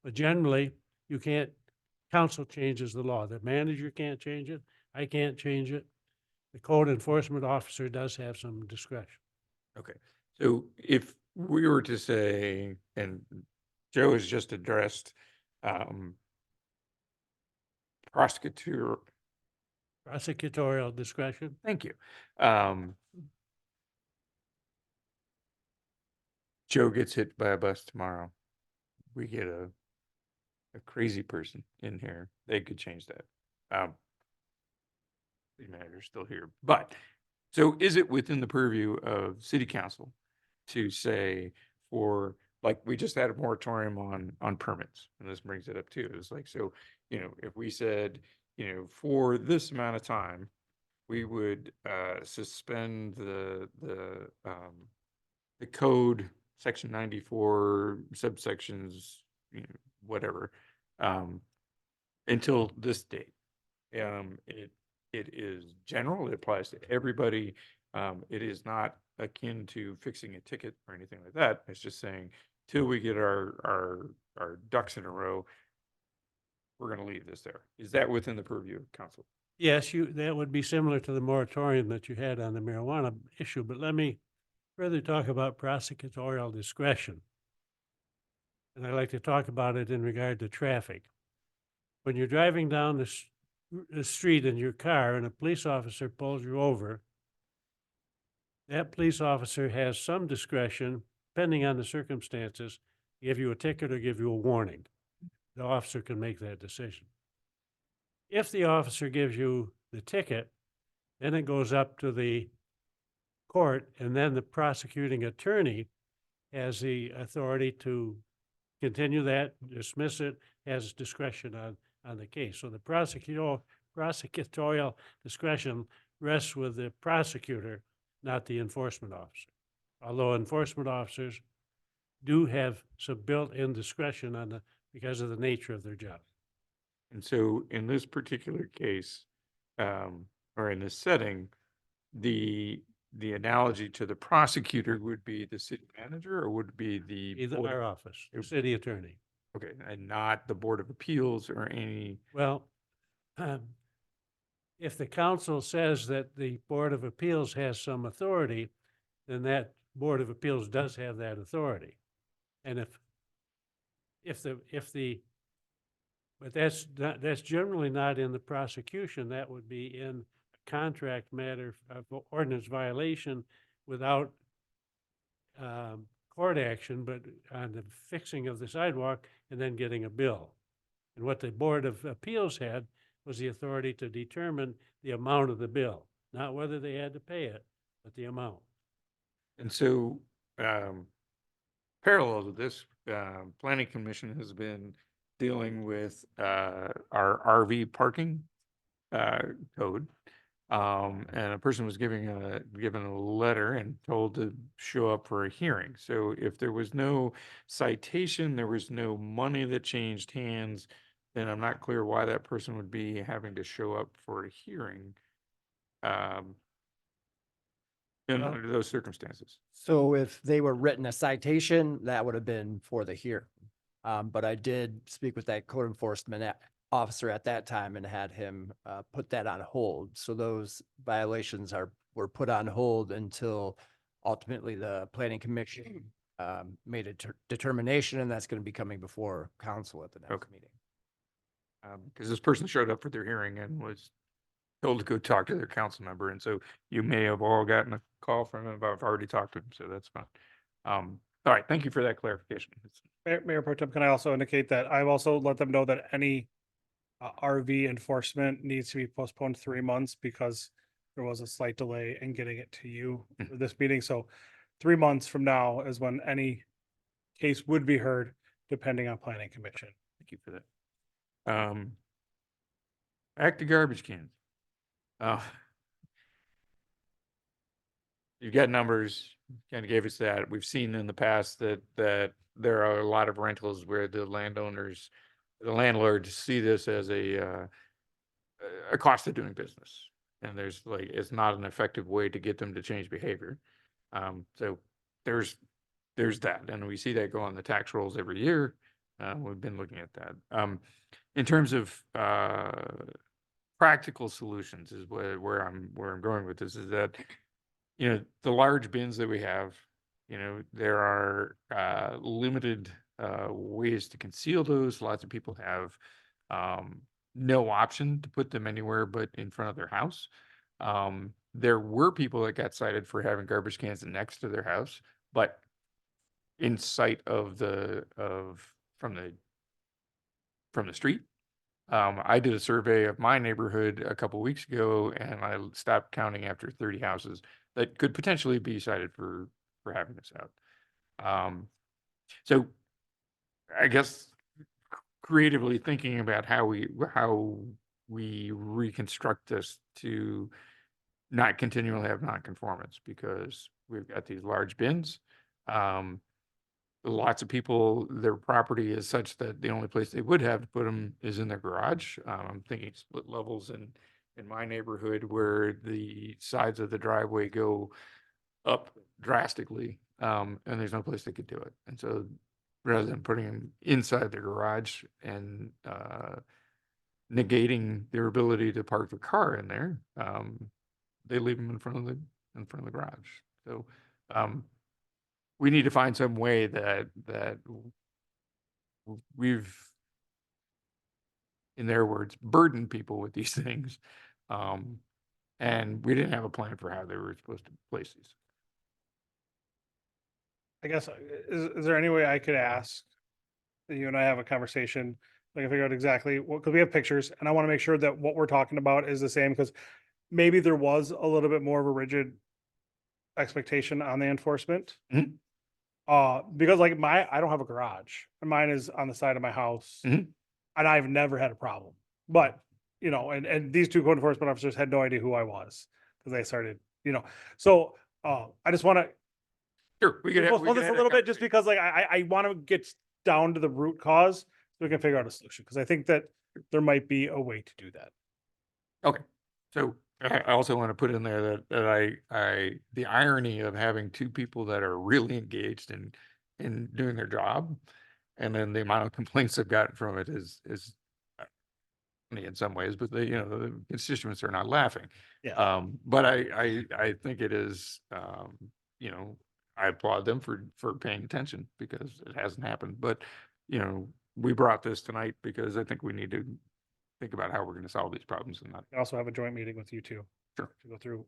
But generally, you can't, council changes the law. The manager can't change it. I can't change it. The code enforcement officer does have some discretion. Okay, so if we were to say, and Joe has just addressed, prosecutorial discretion. Thank you. Joe gets hit by a bus tomorrow. We get a crazy person in here. They could change that. The manager's still here, but so is it within the purview of city council to say for, like, we just had a moratorium on permits, and this brings it up too. It's like, so, you know, if we said, you know, for this amount of time, we would suspend the code section 94 subsections, you know, whatever, until this date. It is general, it applies to everybody. It is not akin to fixing a ticket or anything like that. It's just saying, till we get our ducks in a row, we're gonna leave this there. Is that within the purview of council? Yes, that would be similar to the moratorium that you had on the marijuana issue, but let me further talk about prosecutorial discretion. And I'd like to talk about it in regard to traffic. When you're driving down the street in your car and a police officer pulls you over, that police officer has some discretion, depending on the circumstances, give you a ticket or give you a warning. The officer can make that decision. If the officer gives you the ticket, then it goes up to the court, and then the prosecuting attorney has the authority to continue that, dismiss it, has discretion on the case. So the prosecutorial discretion rests with the prosecutor, not the enforcement officer. Although enforcement officers do have some built-in discretion because of the nature of their job. And so in this particular case, or in this setting, the analogy to the prosecutor would be the city manager, or would it be the Either board- our office, the city attorney. Okay, and not the Board of Appeals or any, Well, if the council says that the Board of Appeals has some authority, then that Board of Appeals does have that authority. And but that's generally not in the prosecution. That would be in a contract matter of ordinance violation without court action, but on the fixing of the sidewalk and then getting a bill. And what the Board of Appeals had was the authority to determine the amount of the bill, not whether they had to pay it, but the amount. and so, parallel to this, Planning Commission has been dealing with, our RV parking, code. And a person was given a letter and told to show up for a hearing. So if there was no citation, there was no money that changed hands, then I'm not clear why that person would be having to show up for a hearing. Under those circumstances. So if they were written a citation, that would have been for the hearing. But I did speak with that code enforcement officer at that time and had him put that on hold. So those violations were put on hold until ultimately the planning commission made a determination, and that's going to be coming before council at the next meeting. Because this person showed up for their hearing and was told to go talk to their council member. And so you may have all gotten a call from him. I've already talked to him, so that's fine. All right, thank you for that clarification. Mayor Pro Tem, can I also indicate that I've also let them know that any RV enforcement needs to be postponed 3 months because there was a slight delay in getting it to you for this meeting. So 3 months from now is when any case would be heard, depending on planning commission. Thank you for that. Back to garbage cans. You've got numbers, kind of gave us that. We've seen in the past that there are a lot of rentals where the landlords see this as a cost of doing business. And there's like, it's not an effective way to get them to change behavior. So there's that, and we see that go on the tax rolls every year. We've been looking at that. In terms of practical solutions is where I'm going with this, is that, you know, the large bins that we have, you know, there are limited ways to conceal those. Lots of people have no option to put them anywhere but in front of their house. There were people that got cited for having garbage cans next to their house, but in sight of from the street. I did a survey of my neighborhood a couple weeks ago, and I stopped counting after 30 houses that could potentially be cited for having this out. So I guess creatively thinking about how we reconstruct this to not continually have nonconformance, because we've got these large bins. Lots of people, their property is such that the only place they would have to put them is in their garage. I'm thinking split levels in my neighborhood where the sides of the driveway go up drastically, and there's no place they could do it. And so rather than putting them inside their garage and negating their ability to park the car in there, they leave them in front of the garage. So we need to find some way that we've, in their words, burdened people with these things. And we didn't have a plan for how they were supposed to place these. I guess, is there any way I could ask that you and I have a conversation? I can figure out exactly what, because we have pictures, and I want to make sure that what we're talking about is the same, because maybe there was a little bit more of a rigid expectation on the enforcement. Because like I don't have a garage, and mine is on the side of my house, and I've never had a problem. But, you know, and these two code enforcement officers had no idea who I was because they started, you know, so I just want to Sure, we could have postpone this a little bit, just because like I want to get down to the root cause so we can figure out a solution, because I think that there might be a way to do that. Okay, so I also want to put in there that I the irony of having two people that are really engaged in doing their job, and then the amount of complaints I've gotten from it is funny in some ways, but the constituents are not laughing. Yeah. But I think it is, I applaud them for paying attention, because it hasn't happened. But, we brought this tonight because I think we need to think about how we're going to solve these problems and not. I also have a joint meeting with you too. Sure. To go through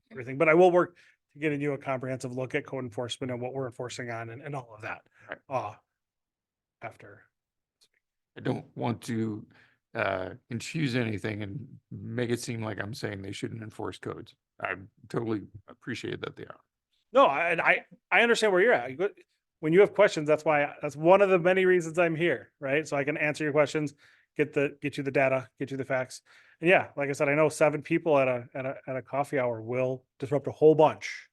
everything, but I will work to getting you a comprehensive look at code enforcement and what we're enforcing on and all of that. Right. After. I don't want to infuse anything and make it seem like I'm saying they shouldn't enforce codes. I totally appreciate that they are. No, I understand where you're at. When you have questions, that's one of the many reasons I'm here, right? So I can answer your questions, get you the data, get you the facts. And yeah, like I said, I know 7 people at a coffee hour will disrupt a whole bunch.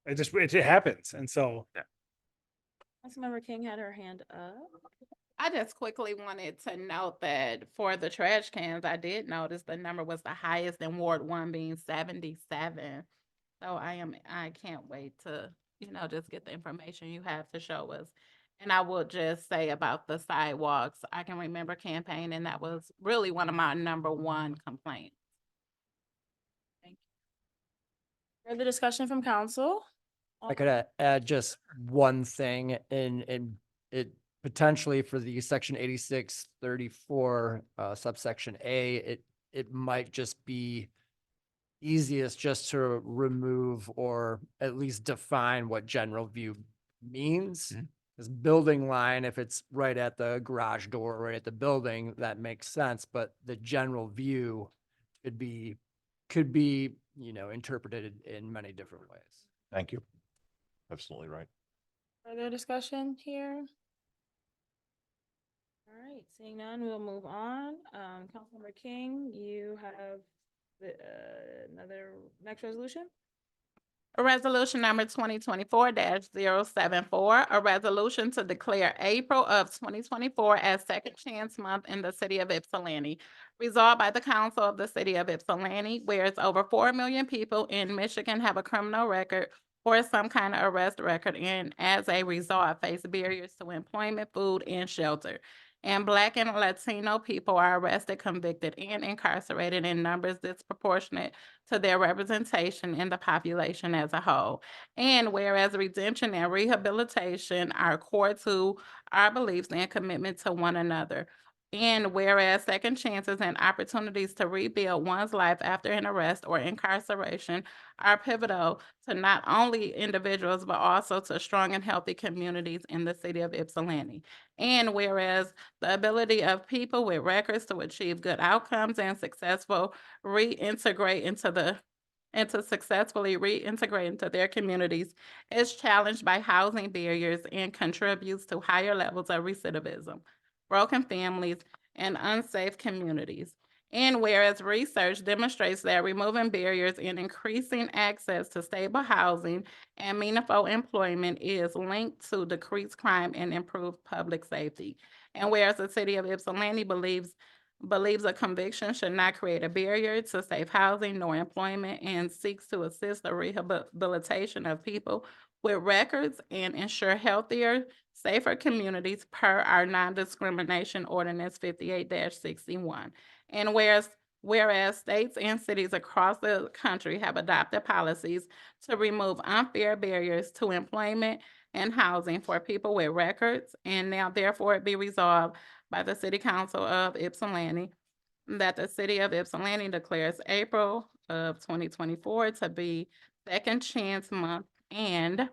It happens. And so. Yeah. Councilmember King had her hand up. I just quickly wanted to note that for the trash cans, I did notice the number was the highest in Ward 1, being 77. So I can't wait to, just get the information you have to show us. And I will just say about the sidewalks, I can remember campaigning, that was really one of my #1 complaints. Thank you. Further discussion from council? I could add just one thing in it potentially for the section 8634 subsection A, it might just be easiest just to remove or at least define what general view means. this building line, if it's right at the garage door, right at the building, that makes sense, but the general view could be, interpreted in many different ways. Thank you. Absolutely right. Further discussion here? All right, seeing none, we'll move on. Councilmember King, you have another next resolution? A resolution number 2024-074, a resolution to declare April of 2024 as Second Chance Month in the city of Ypsilanti. Resolved by the council of the city of Ypsilanti, whereas over 4 million people in Michigan have a criminal record or some kind of arrest record, and as a result face barriers to employment, food, and shelter. And Black and Latino people are arrested, convicted, and incarcerated in numbers disproportionate to their representation in the population as a whole. And whereas redemption and rehabilitation are core to our beliefs and commitment to one another. And whereas second chances and opportunities to rebuild one's life after an arrest or incarceration are pivotal to not only individuals, but also to strong and healthy communities in the city of Ypsilanti. And whereas the ability of people with records to achieve good outcomes and successfully reintegrate into their communities is challenged by housing barriers and contributes to higher levels of recidivism, broken families, and unsafe communities. And whereas research demonstrates that removing barriers and increasing access to stable housing and meaningful employment is linked to decreased crime and improved public safety. And whereas the city of Ypsilanti believes a conviction should not create a barrier to safe housing nor employment, and seeks to assist the rehabilitation of people with records and ensure healthier, safer communities per our non-discrimination ordinance 58-61. And whereas states and cities across the country have adopted policies to remove unfair barriers to employment and housing for people with records, and now therefore it be resolved by the City Council of Ypsilanti that the city of Ypsilanti declares April of 2024 to be Second Chance Month, and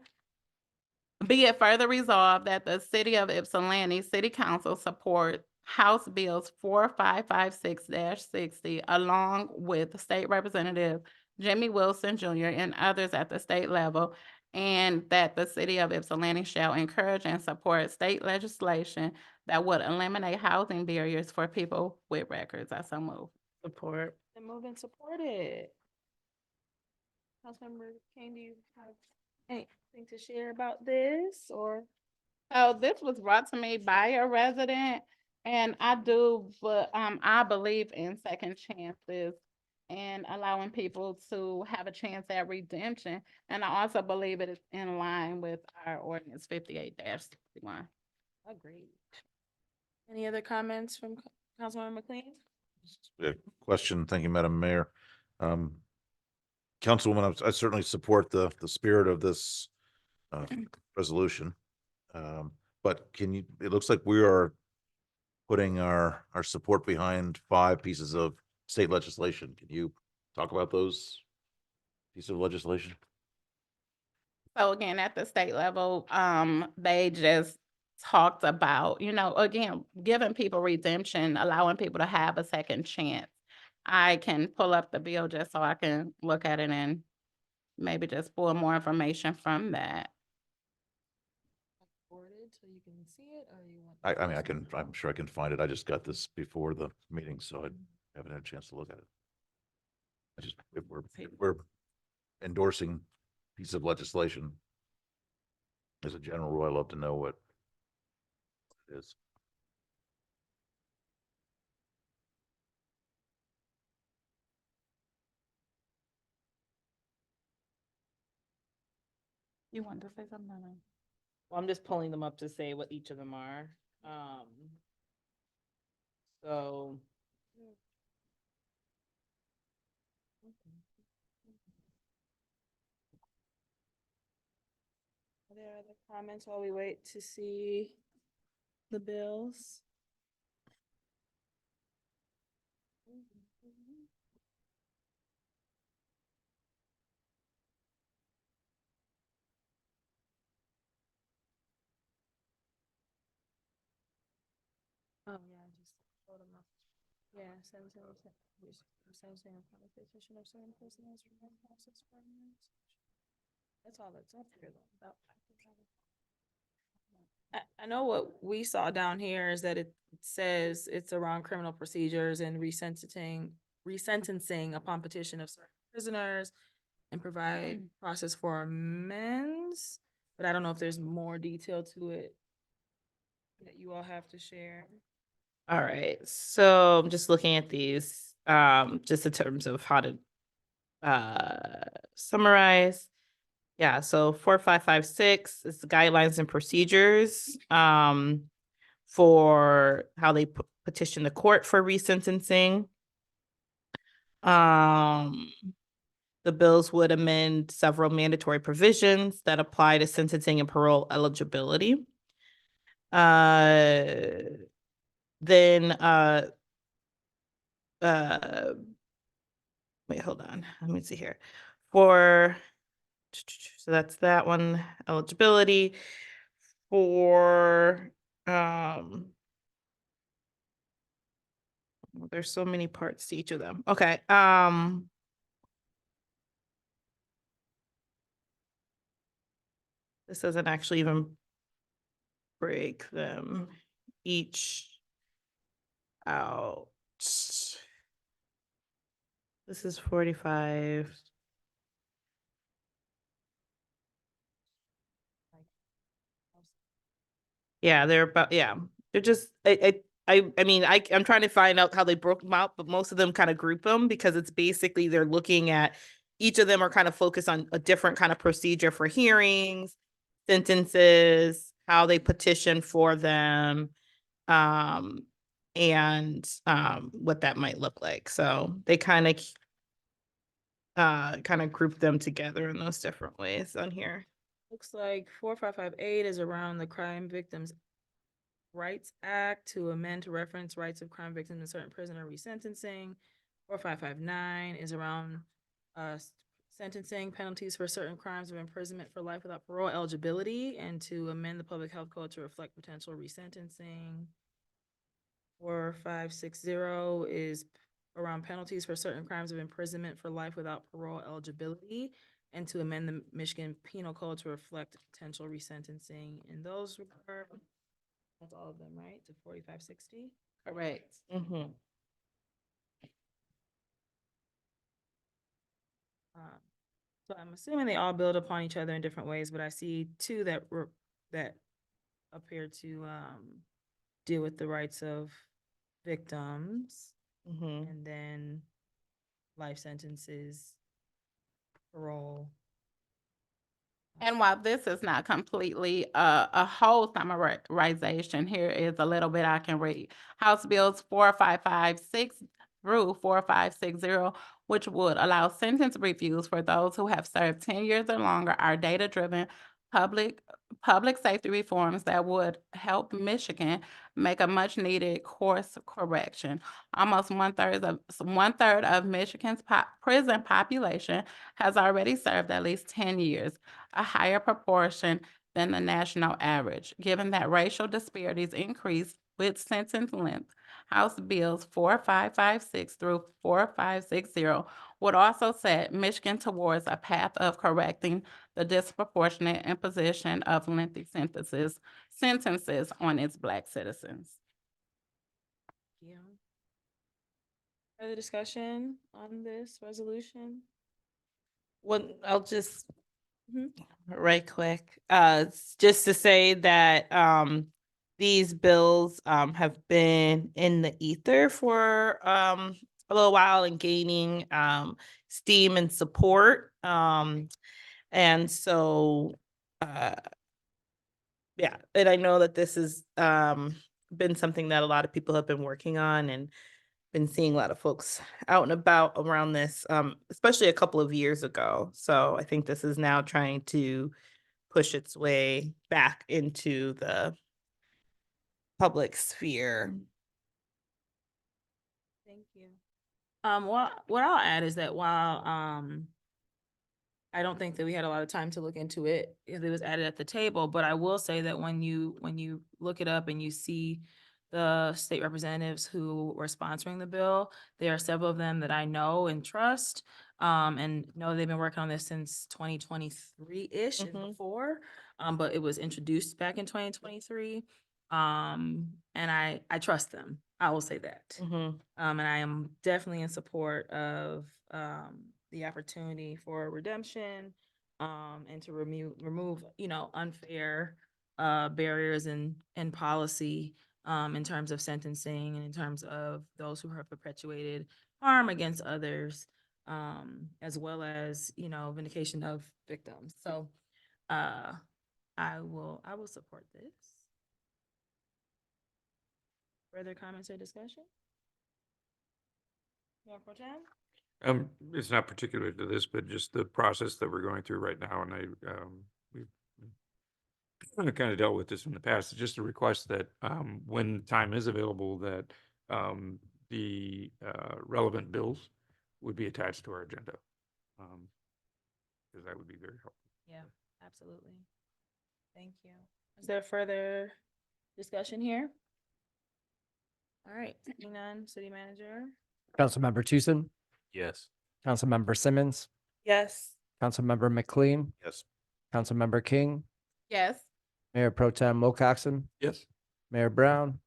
be it further resolved that the city of Ypsilanti City Council support House Bills 4556-60 along with State Representative Jimmy Wilson Jr. and others at the state level, and that the city of Ypsilanti shall encourage and support state legislation that would eliminate housing barriers for people with records. I so move. Support. Then moved and supported. Councilmember King, do you have anything to share about this or? So this was brought to me by a resident, and I believe in second chances and allowing people to have a chance at redemption. And I also believe it is in line with our ordinance 58-61. Agreed. Any other comments from Councilmember McLean? A question. Thank you, Madam Mayor. Councilwoman, I certainly support the spirit of this resolution. But it looks like we are putting our support behind 5 pieces of state legislation. Can you talk about those pieces of legislation? So again, at the state level, they just talked about, again, giving people redemption, allowing people to have a second chance. I can pull up the bill just so I can look at it and maybe just pull more information from that. So you can see it, or you want? I mean, I'm sure I can find it. I just got this before the meeting, so I haven't had a chance to look at it. If we're endorsing piece of legislation, as a general rule, I love to know what it is. You wanted to say something? No. Well, I'm just pulling them up to say what each of them are. So. Are there other comments while we wait to see the bills? Oh, yeah, just hold them up. Yeah, sentencing of certain prisoners for process for that's all that's up here though. I know what we saw down here is that it says it's around criminal procedures and resentencing upon petition of certain prisoners and provide process for amends. But I don't know if there's more detail to it that you all have to share. All right, so I'm just looking at these, just in terms of how to summarize. Yeah, so 4556 is the guidelines and procedures for how they petition the court for resentencing. The bills would amend several mandatory provisions that apply to sentencing and parole eligibility. Then wait, hold on. Let me see here. So that's that one, eligibility for well, there's so many parts to each of them. Okay. This doesn't actually even break them each out. This is 45. Yeah, they're about, yeah, they're just, I mean, I'm trying to find out how they broke them out, but most of them kind of group them because it's basically they're looking at, each of them are kind of focused on a different kind of procedure for hearings, sentences, how they petition for them, and what that might look like. So they kind of group them together in those different ways on here. Looks like 4558 is around the Crime Victims Rights Act to amend to reference rights of crime victims in certain prisoner resentencing. 4559 is around sentencing penalties for certain crimes of imprisonment for life without parole eligibility and to amend the public health code to reflect potential resentencing. 4560 is around penalties for certain crimes of imprisonment for life without parole eligibility and to amend the Michigan Penal Code to reflect potential resentencing in those regard. That's all of them, right? To 4560? Correct. So I'm assuming they all build upon each other in different ways, but I see two that appear to deal with the rights of victims and then life sentences, parole. And while this is not completely a whole summarization, here is a little bit I can read. House Bills 4556 through 4560, which would allow sentence reviews for those who have served 10 years or longer, are data-driven public safety reforms that would help Michigan make a much-needed course correction. Almost one third of Michigan's prison population has already served at least 10 years, a higher proportion than the national average. Given that racial disparities increase with sentence length, House Bills 4556 through 4560 would also set Michigan towards a path of correcting the disproportionate imposition of lengthy sentences on its Black citizens. Yeah. Further discussion on this resolution? I'll just right quick, just to say that these bills have been in the ether for a little while and gaining steam and support. And so yeah, and I know that this has been something that a lot of people have been working on and been seeing a lot of folks out and about around this, especially a couple of years ago. So I think this is now trying to push its way back into the public sphere. Thank you. What I'll add is that while I don't think that we had a lot of time to look into it, it was added at the table, but I will say that when you look it up and you see the state representatives who were sponsoring the bill. There are several of them that I know and trust, and know they've been working on this since 2023-ish and before. But it was introduced back in 2023. And I trust them. I will say that. And I am definitely in support of, the opportunity for redemption, and to remove, unfair, barriers and policy, in terms of sentencing and in terms of those who have perpetuated harm against others, as well as, vindication of victims. So, I will support this. Further comments or discussion? Mayor Pro Tem? It's not particular to this, but just the process that we're going through right now, and we've kind of dealt with this in the past. It's just a request that, when time is available, that, the, relevant bills would be attached to our agenda. Because that would be very helpful. Yeah, absolutely. Thank you. Is there further discussion here? All right, seeing none, city manager? Councilmember Tucson, Yes. Councilmember Simmons, Yes. Councilmember McLean, Yes. Councilmember King, Yes. Mayor Pro Tem Wilcoxen, Yes. Mayor Brown,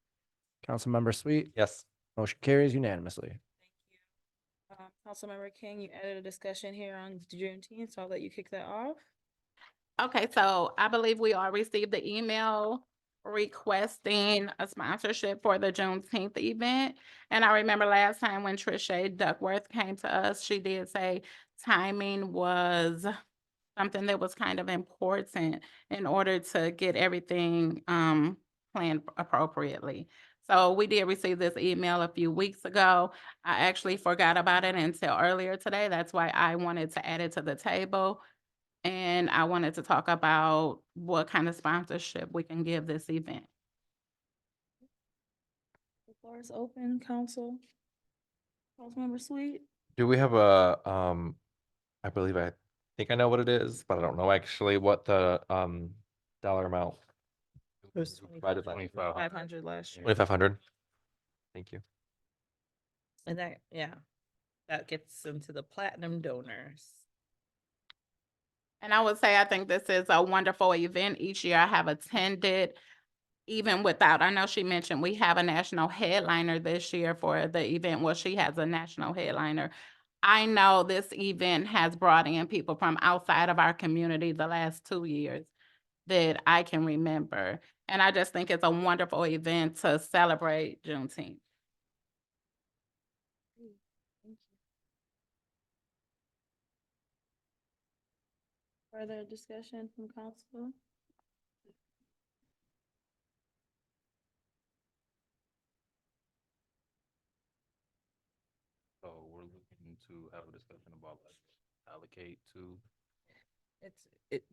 Councilmember Sweet. Yes. Motion carries unanimously. Councilmember King, you added a discussion here on Juneteenth, so I'll let you kick that off. Okay, so I believe we all received the email requesting a sponsorship for the Juneteenth event. And I remember last time when Trisha Duckworth came to us, she did say timing was something that was kind of important in order to get everything planned appropriately. So we did receive this email a few weeks ago. I actually forgot about it until earlier today. That's why I wanted to add it to the table. And I wanted to talk about what kind of sponsorship we can give this event. The floor is open, council. Councilmember Sweet? Do we have I believe I think I know what it is, but I don't know actually what the dollar amount. was Provided last year. 500 last year. 2,500. Thank you. And that, that gets into the platinum donors. And I would say, I think this is a wonderful event. Each year I have attended, even without, I know she mentioned we have a national headliner this year for the event. Well, she has a national headliner. I know this event has brought in people from outside of our community the last 2 years that I can remember. And I just think it's a wonderful event to celebrate Juneteenth. Further discussion from council? So we're looking to have a discussion about like allocate to.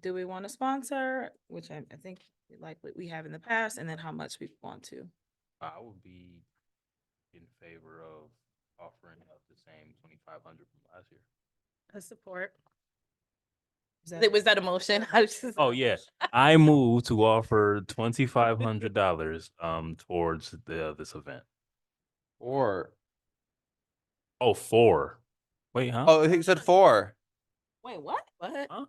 Do we want to sponsor, which I think like what we have in the past, and then how much we want to? I would be in favor of offering up the same 2,500 from last year. I support. Is Was that a motion? I was just. Oh, yeah. I move to offer $2,500 towards this event. Or Oh, 4. Wait, huh? oh, he said 4. Wait, what? What? Huh?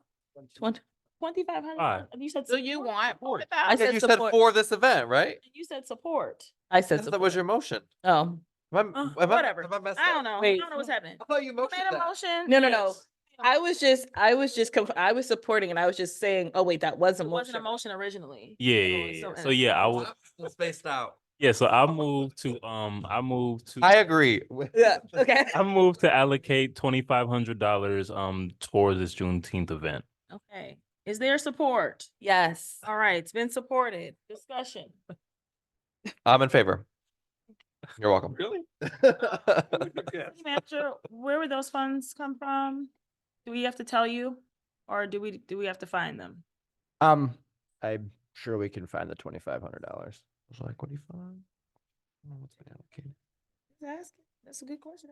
2,500? Five. You said Do you support? want I Yeah, said you said support. for this event, right? You said support. I said That was support. your motion. Oh, Am I Whatever. am I messed I up? don't know. I Wait. don't know what's happening. I thought you Who motioned made a that. motion? no. Yes. I was I was supporting and I was just saying, oh wait, that was a It wasn't a motion. motion originally. Yeah, So yeah, it's yeah. still So in. yeah, I would. I'm spaced out. Yeah, so I move to I agree. Yeah, okay. I move to allocate $2,500 towards this Juneteenth event. Okay. Is there support? Yes. All right, it's been supported. Discussion. I'm in favor. You're welcome. Really? City Manager, where would those funds come from? Do we have to tell you? Or do we have to find them? I'm sure we can find the $2,500. Was like, what do you find? What's been allocated? Just asking. That's a good question.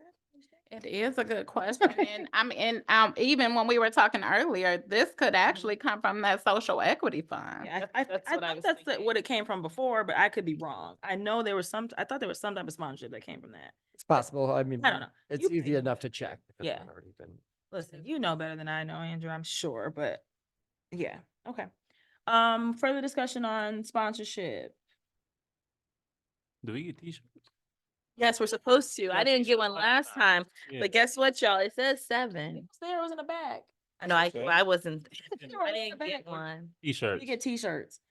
It is a good question. And I mean, even when we were talking earlier, this could actually come from that social equity fund. Yeah, I That's I what I thought was that's thinking. what it came from before, but I could be wrong. I know there was I thought there was some type of sponsorship that came from that. It's possible. I mean, I don't know. it's You easy may- enough to check. if it's Yeah. not already been- Listen, you know better than I know, Andrew, I'm sure, but yeah, okay. Further discussion on sponsorship. Do we get t-shirts? Yes, we're supposed to. I Yeah, didn't get one t-shirts last time, Yeah. but guess what, y'all? It says 7. It was there, it was in the bag. I know I Okay. wasn't, Sure, I it's in the didn't get bag. one. T-shirts. You get t-shirts.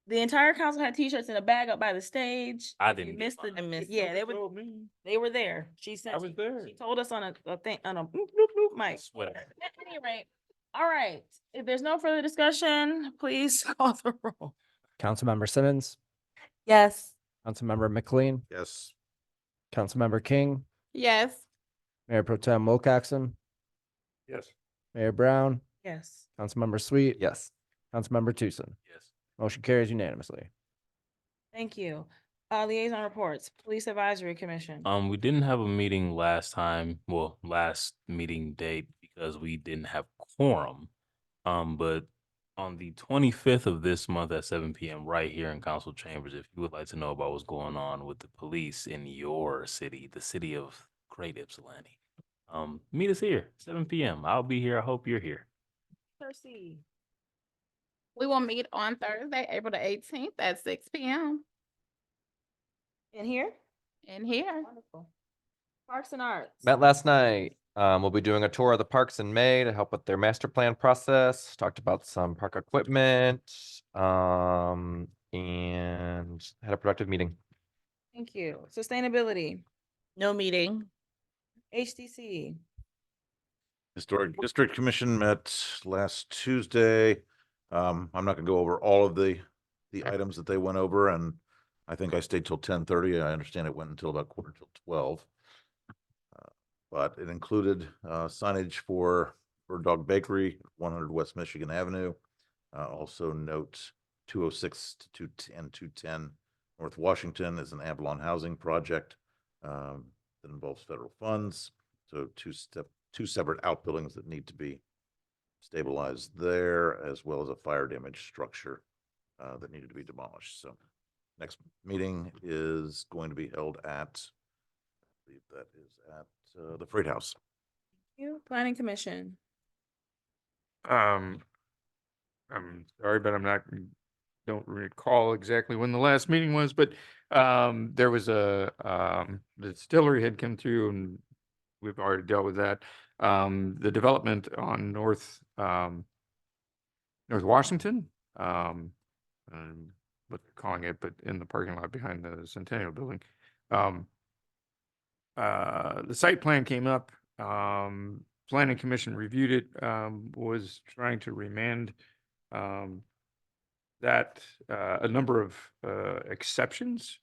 The entire council had t-shirts in a bag up by the stage. I If you didn't get missed the, mine. I missed yeah, they were there. She said, she told us on a thing, on a bloop, bloop, bloop mic. Swear. At any rate, all right, if there's no further discussion, please call the roll. Councilmember Simmons, Yes. Councilmember McLean, Yes. Councilmember King, Yes. Mayor Pro Tem Wilcoxen, Yes. Mayor Brown, Yes. Councilmember Sweet, Yes. Councilmember Tucson. Yes. Motion carries unanimously. Thank you. Liaison reports, Police Advisory Commission. We didn't have a meeting last time, well, last meeting date because we didn't have quorum. But on the 25th of this month at 7 p.m. right here in council chambers, if you would like to know about what's going on with the police in your city, the city of Great Ypsilanti, meet us here, 7 p.m. I'll be here. I hope you're here. Percy. We will meet on Thursday, April the 18th at 6 p.m. In here? in here. Wonderful. Parks and Arts. Met last night. We'll be doing a tour of the parks in May to help with their master plan process. Talked about some park equipment, and had a productive meeting. Thank you. Sustainability. No meeting. HDC. Historic District Commission met last Tuesday. I'm not gonna go over all of the items that they went over, and I think I stayed till 10:30. I understand it went until about 11:45. But it included signage for Dog Bakery, 100 West Michigan Avenue. Also note 206 to 210 North Washington is an Avalon housing project that involves federal funds. So two separate outbuildings that need to be stabilized there, as well as a fire damage structure that needed to be demolished. So next meeting is going to be held at, I believe that is at the Freight House. You, Planning Commission. I'm sorry, but don't recall exactly when the last meeting was, but there was the distillery had come through and we've already dealt with that. The development on North Washington, what they're calling it, but in the parking lot behind the Centennial Building. The site plan came up, Planning Commission reviewed it, was trying to remand that a number of exceptions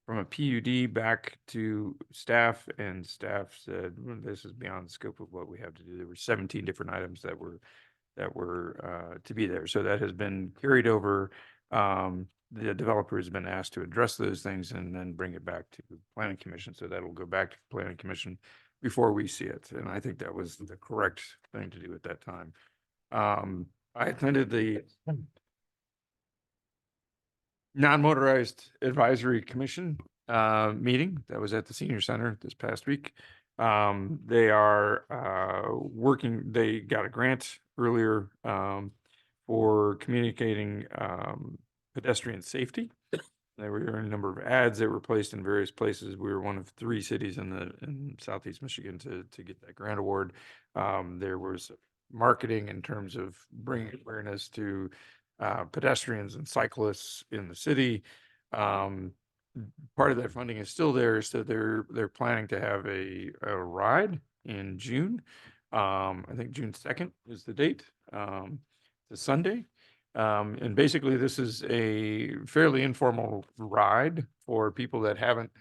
from a PUD back to staff, and staff said, "Well, this is beyond the scope of what we have to do." There were 17 different items that were to be there. So that has been carried over. The developer has been asked to address those things and then bring it back to the Planning Commission. So that'll go back to the Planning Commission before we see it. And I think that was the correct thing to do at that time. I attended the Non-Motorized Advisory Commission meeting that was at the Senior Center this past week. They are working, they got a grant earlier for communicating pedestrian safety. There were a number of ads that were placed in various places. We were one of 3 cities in Southeast Michigan to get that grant award. There was marketing in terms of bringing awareness to pedestrians and cyclists in the city. Part of that funding is still there, so they're planning to have a ride in June. I think June 2nd is the date. It's a Sunday. And basically this is a fairly informal ride for people that haven't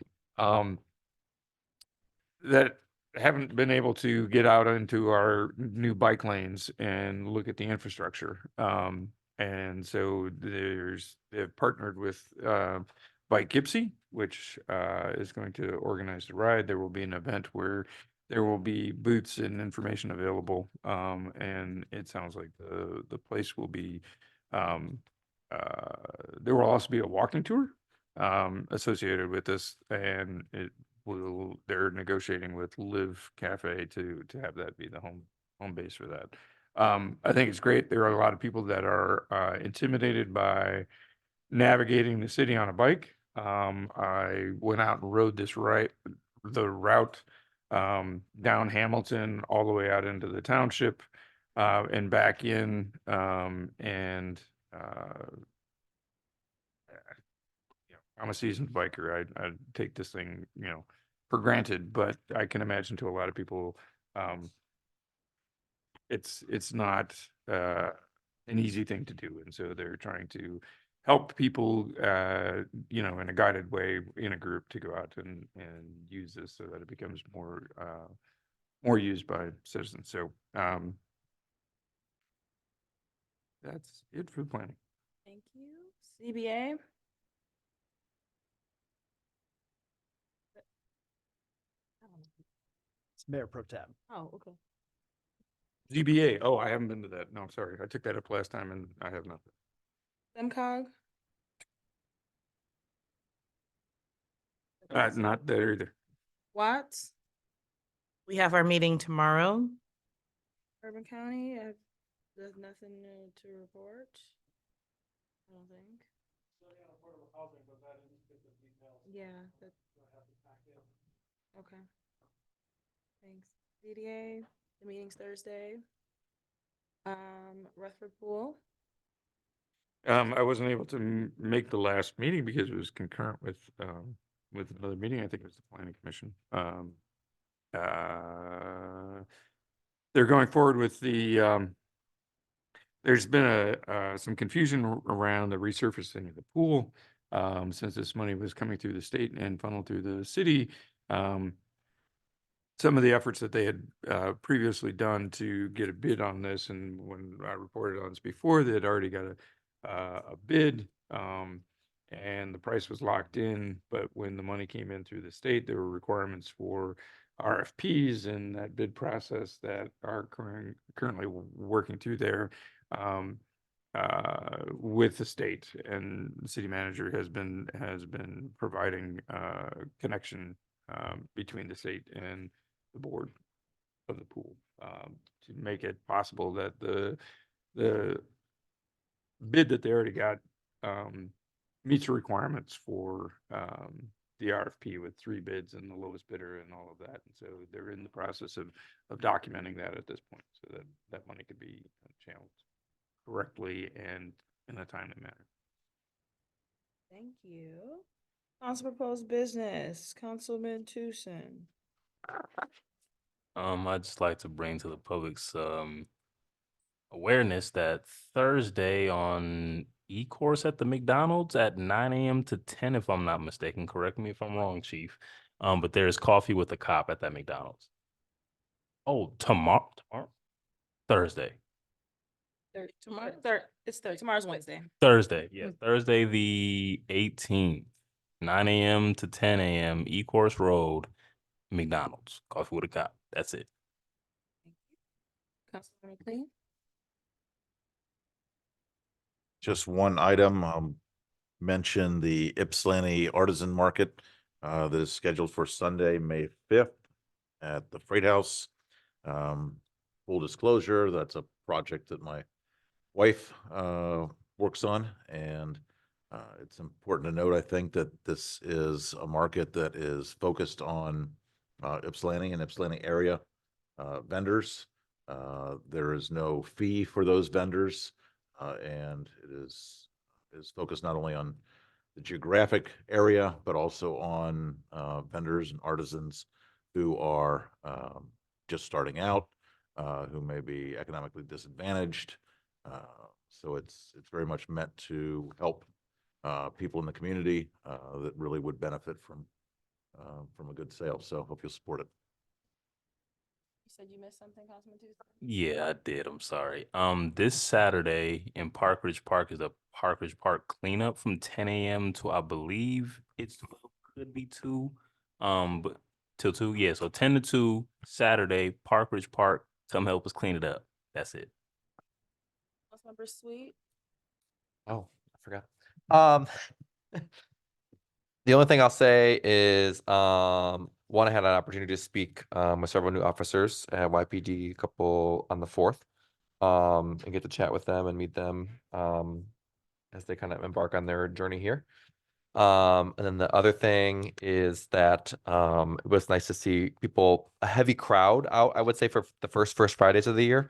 been able to get out into our new bike lanes and look at the infrastructure. And so they've partnered with Bike Gypsy, which is going to organize the ride. There will be an event where there will be booths and information available. And it sounds like the place will be, there will also be a walking tour associated with this, and they're negotiating with Live Cafe to have that be the home base for that. I think it's great. There are a lot of people that are intimidated by navigating the city on a bike. I went out and rode the route down Hamilton all the way out into the township and back in. I'm a seasoned biker. I take this thing, for granted, but I can imagine to a lot of people, it's not an easy thing to do. And so they're trying to help people, in a guided way in a group to go out and use this so that it becomes more used by citizens. So that's it for the planning. Thank you. CBA? It's Mayor Pro Tem. Oh, okay. ZBA. Oh, I haven't been to that. No, I'm sorry. I took that up last time and I have not. SEMCOG? Not there either. Watts? We have our meeting tomorrow. Urban County? There's nothing new to report. I don't think. Yeah. Okay. Thanks. DDA, the meeting's Thursday. Rutherford Pool. I wasn't able to make the last meeting because it was concurrent with another meeting. I think it was the planning commission. They're going forward with the, there's been some confusion around the resurfacing of the pool. Since this money was coming through the state and funneled through the city, some of the efforts that they had previously done to get a bid on this, and when I reported on this before, they had already got a bid, and the price was locked in. But when the money came in through the state, there were requirements for RFPs and that bid process that are currently working through there with the state, and the city manager has been providing connection between the state and the board of the pool to make it possible that the bid that they already got meets the requirements for the RFP with 3 bids and the lowest bidder and all of that. And so they're in the process of documenting that at this point so that money could be channeled correctly and in a timely manner. Thank you. Council proposed business, Councilman Tucson. I'd just like to bring to the public's awareness that Thursday on E-course at the McDonald's at 9 a.m. to 10, if I'm not mistaken. Correct me if I'm wrong, Chief. But there's coffee with a cop at that McDonald's. Oh, tomorrow? Thursday. Tomorrow's Wednesday. Thursday, yeah. Thursday the 18th, 9 a.m. to 10 a.m. E-course Road, McDonald's. Coffee with a cop. That's it. Councilman McLean? Just one item, mention the Ypsilanti Artisan Market that is scheduled for Sunday, May 5th at the Freight House. Full disclosure, that's a project that my wife works on, and it's important to note, I think, that this is a market that is focused on Ypsilanti and Ypsilanti area vendors. There is no fee for those vendors, and it is focused not only on the geographic area, but also on vendors and artisans who are just starting out, who may be economically disadvantaged. So it's very much meant to help people in the community that really would benefit from a good sale. So hope you'll support it. You said you missed something, Councilman Tucson? Yeah, I did. I'm sorry. This Saturday in Park Ridge Park is a Park Ridge Park cleanup from 10 a.m. to, I believe it's could be 2, but till 2, yeah, so 10 to 2, Saturday, Parkridge Park, come help us clean it up. That's it. Councilmember Sweet. Oh, I forgot. The only thing I'll say is, one, I had an opportunity to speak with several new officers at YPD, a couple on the 4th, and get to chat with them and meet them as they kind of embark on their journey here. And then the other thing is that it was nice to see people, a heavy crowd out, I would say, for the first Fridays of the year.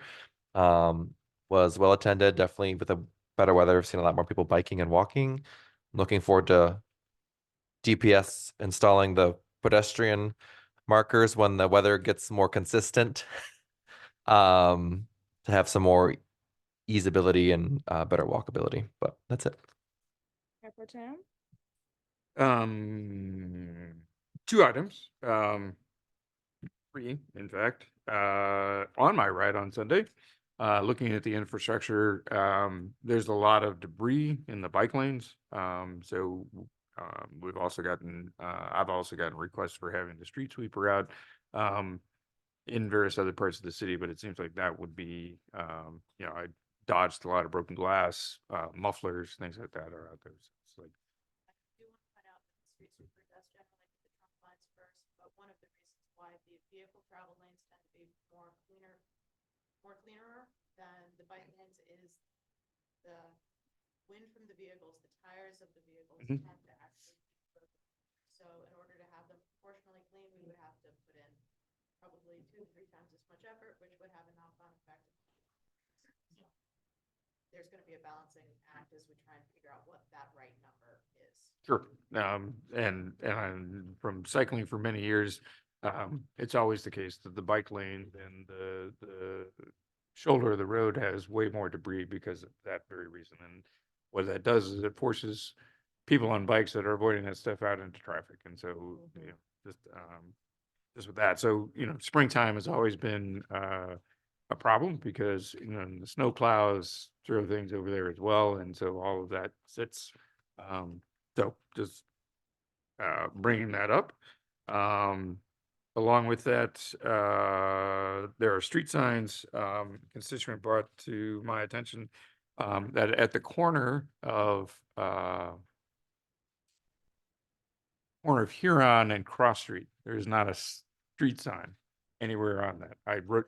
Was well attended, definitely with the better weather. I've seen a lot more people biking and walking. Looking forward to DPS installing the pedestrian markers when the weather gets more consistent. To have some more easeability and better walkability, but that's it. Mayor Pro Tem. 2 items, 3, in fact, on my ride on Sunday. Looking at the infrastructure, there's a lot of debris in the bike lanes. We've also gotten, I've also gotten requests for having the street sweeper out in various other parts of the city, but it seems like that would be, I dodged a lot of broken glass, mufflers, things like that are out there. So it's like, I do want to point out that the street sweeper does generally hit the trunk lines first, but one of the reasons why the vehicle travel lanes tend to be more cleaner than the bike lanes is the wind from the vehicles, the tires of the vehicles Mhm. tend to actually. So in order to have them proportionally clean, we would have to put in probably 2 to 3 times as much effort, which would have a knock-on effect. So there's going to be a balancing act as we try and figure out what that right number is. sure. And I'm from cycling for many years. It's always the case that the bike lane and the shoulder of the road has way more debris because of that very reason. And what that does is it forces people on bikes that are avoiding that stuff out into traffic. And so, just with that. So, springtime has always been a problem because, the snow plows throw things over there as well. And so all of that sits. So just bringing that up. Along with that, there are street signs, constituent brought to my attention, that at the corner of Huron and Cross Street, there is not a street sign anywhere on that. I wrote,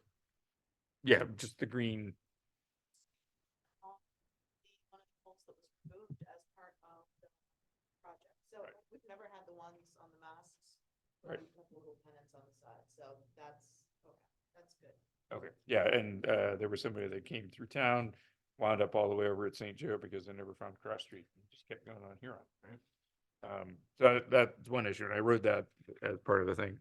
yeah, just the green. One of the poles that was removed as part of the project. So we've never had the ones on the masks. Right. Little pennants on the side. So that's okay. That's good. Okay, yeah, and there was somebody that came through town, wound up all the way over at St. Joe because they never found Cross Street, and just kept going on Huron, right? So that's one issue, and I wrote that as part of the thing.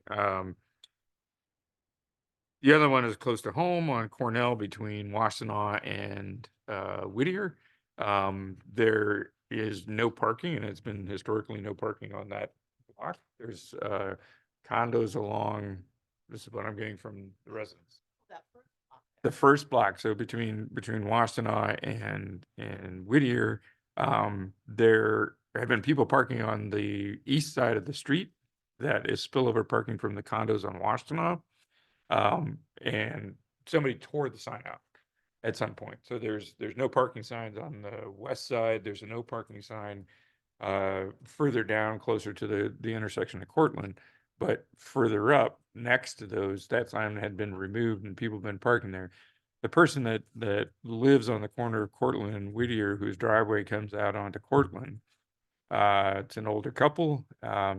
The other one is close to home on Cornell between Washtenaw and Whittier. There is no parking, and it's been historically no parking on that block. There's condos along, this is what I'm getting from the residents. That first block The first block, so between Washtenaw and Whittier, there have been people parking on the east side of the street that is spillover parking from the condos on Washtenaw. And somebody tore the sign out at some point. So there's no parking signs on the west side. There's a no parking sign further down closer to the intersection of Cortland. But further up next to those, that sign had been removed and people have been parking there. The person that lives on the corner of Cortland and Whittier, whose driveway comes out onto Cortland, it's an older couple.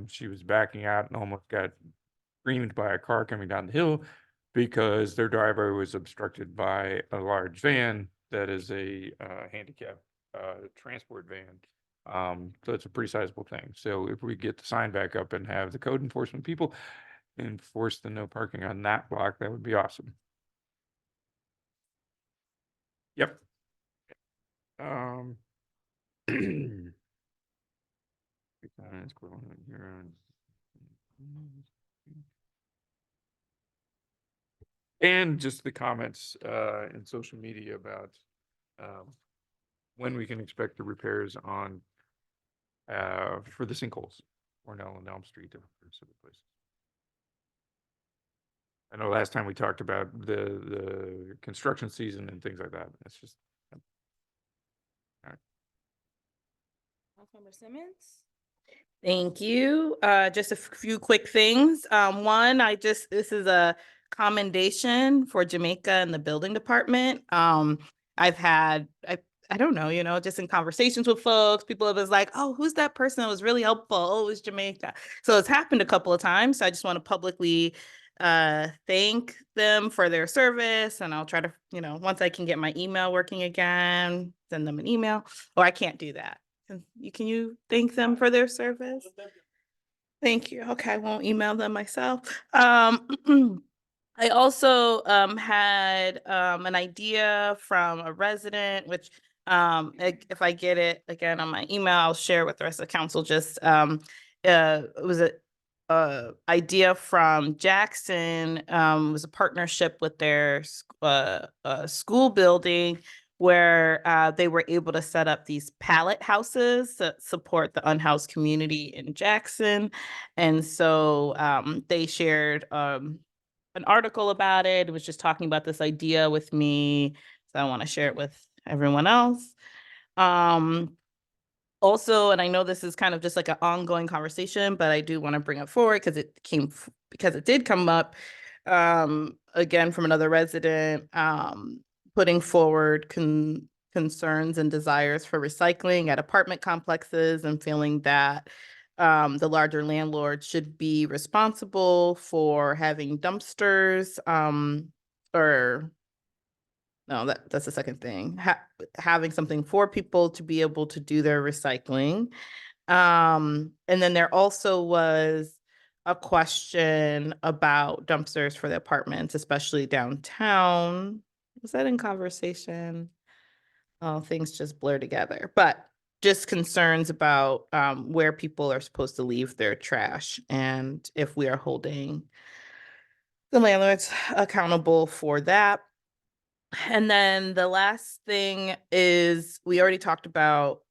She was backing out and almost got screamed by a car coming down the hill because their driveway was obstructed by a large van that is a handicap transport van. So it's a pretty sizable thing. So if we get the sign back up and have the code enforcement people enforce the no parking on that block, that would be awesome. Yep. And just the comments in social media about when we can expect the repairs on for the sinkholes. Cornell and Elm Street, different sort of places. I know last time we talked about the construction season and things like that. It's just. Councilmember Simmons? Thank you. Just a few quick things. One, this is a commendation for Jamaica and the building department. I've had, I don't know, just in conversations with folks, people have been like, oh, who's that person that was really helpful? Oh, it was Jamaica. So it's happened a couple of times. So I just want to publicly thank them for their service. And I'll try to, once I can get my email working again, send them an email, or I can't do that. Can you thank them for their service? Thank you. Okay, I won't email them myself. I also had an idea from a resident, which if I get it again on my email, I'll share with the rest of the council. Just it was a idea from Jackson. It was a partnership with their school building, where they were able to set up these pallet houses that support the unhoused community in Jackson. And so they shared an article about it. It was just talking about this idea with me. So I want to share it with everyone else. Also, and I know this is kind of just like an ongoing conversation, but I do want to bring it forward because it did come up again from another resident, putting forward concerns and desires for recycling at apartment complexes and feeling that the larger landlord should be responsible for having dumpsters or no, that's the second thing. Having something for people to be able to do their recycling. And then there also was a question about dumpsters for the apartments, especially downtown. Was that in conversation? Oh, things just blur together, but just concerns about where people are supposed to leave their trash and if we are holding the landlords accountable for that. And then the last thing is we already talked about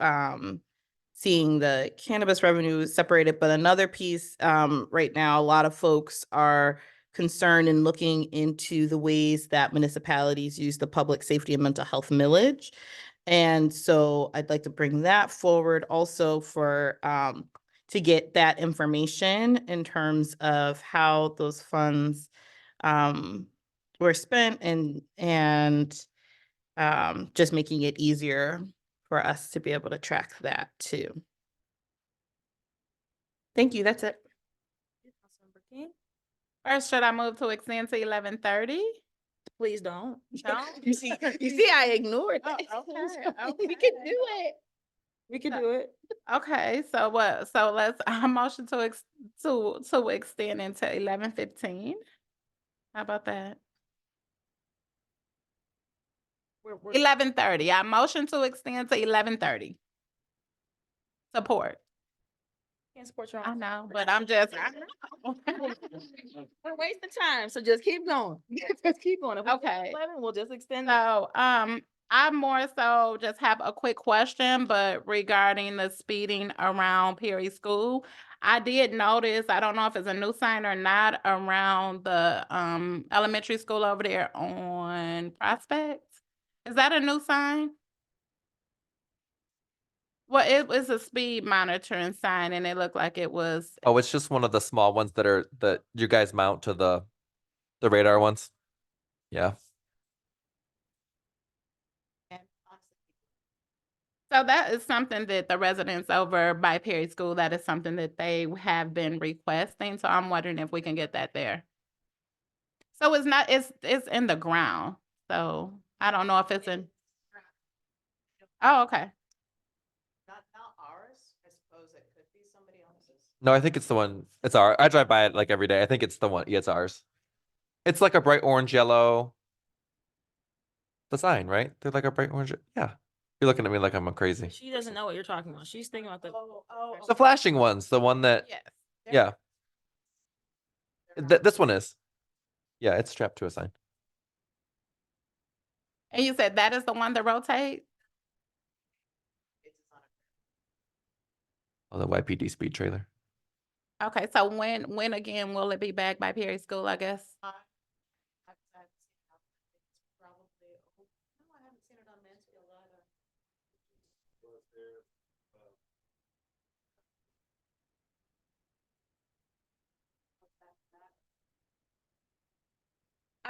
seeing the cannabis revenue separated, but another piece right now, a lot of folks are concerned in looking into the ways that municipalities use the public safety and mental health millage. And so I'd like to bring that forward also for to get that information in terms of how those funds were spent and just making it easier for us to be able to track that too. Thank you. That's it. Councilmember King? First, should I move to extend to 11:30? Please don't. No? You see, I ignored that. Okay, We can do it. We could do it. Okay, so what? So let's motion to extend into 11:15. How about that? We're 11:30. I motion to extend to 11:30. Support. can't support your I own. know, but I'm just. We're wasting time, so just keep going. Just keep going. If we get to Okay. 11, we'll just extend it. So, I more so just have a quick question, but regarding the speeding around Perry School. I did notice, I don't know if it's a new sign or not, around the elementary school over there on Prospect. Is that a new sign? Well, it was a speed monitoring sign and it looked like it was. Oh, it's just one of the small ones that you guys mount to the radar ones. Yeah. So that is something that the residents over by Perry School, that is something that they have been requesting. So I'm wondering if we can get that there. So it's not, it's in the ground. So I don't know if it's in. Oh, okay. Not ours. I suppose it could be somebody else's. No, I think it's the one. It's our. I drive by it like every day. I think it's the one. Yeah, it's ours. It's like a bright orange yellow. The sign, right? They're like a bright orange. Yeah. You're looking at me like I'm crazy. She doesn't know what you're talking about. She's thinking about the. The flashing ones, the one that. Yes. Yeah. This one is. Yeah, it's strapped to a sign. And you said that is the one that rotates? Oh, the YPD speed trailer. Okay, so when again will it be back by Perry School, I guess?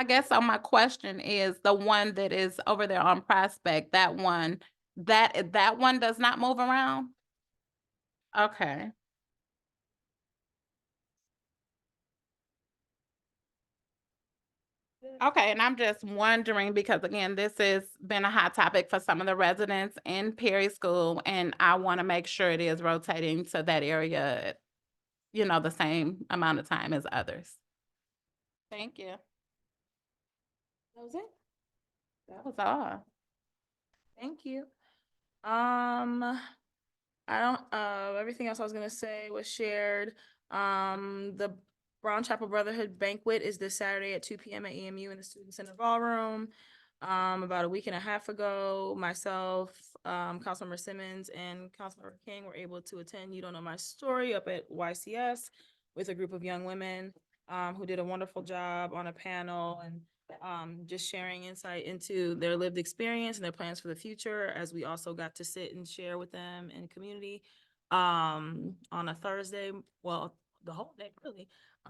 I guess so my question is the one that is over there on Prospect, that one, that one does not move around? Okay. Okay, and I'm just wondering because again, this has been a hot topic for some of the residents in Perry School, and I want to make sure it is rotating to that area, you know, the same amount of time as others. Thank you. That was it? That was all. Thank you. I don't, everything else I was gonna say was shared. The Brown Chapel Brotherhood banquet is this Saturday at 2 p.m. at EMU in the Student Center Ballroom. About a week and a half ago, myself, Councilmember Simmons and Councilmember King were able to attend You Don't Know My Story up at YCS with a group of young women, who did a wonderful job on a panel and just sharing insight into their lived experience and their plans for the future, as we also got to sit and share with them in community on a Thursday, well, the whole day really,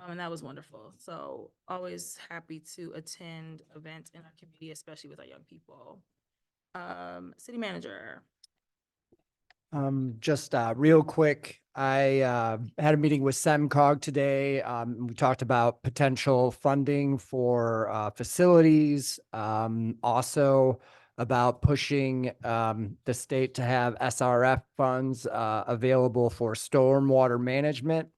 and that was wonderful. So always happy to attend events in our community, especially with our young people. City Manager. Just real quick, I had a meeting with SEMCOG today. We talked about potential funding for facilities, also about pushing the state to have SRF funds available for stormwater management.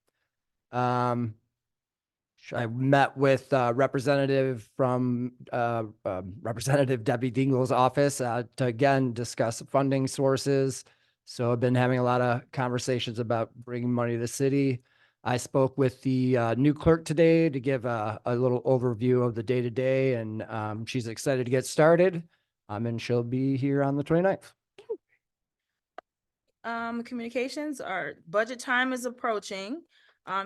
I met with representative from Representative Debbie Dingell's office to again discuss funding sources. So I've been having a lot of conversations about bringing money to the city. I spoke with the new clerk today to give a little overview of the day-to-day, and she's excited to get started. And she'll be here on the 29th. Communications, our budget time is approaching.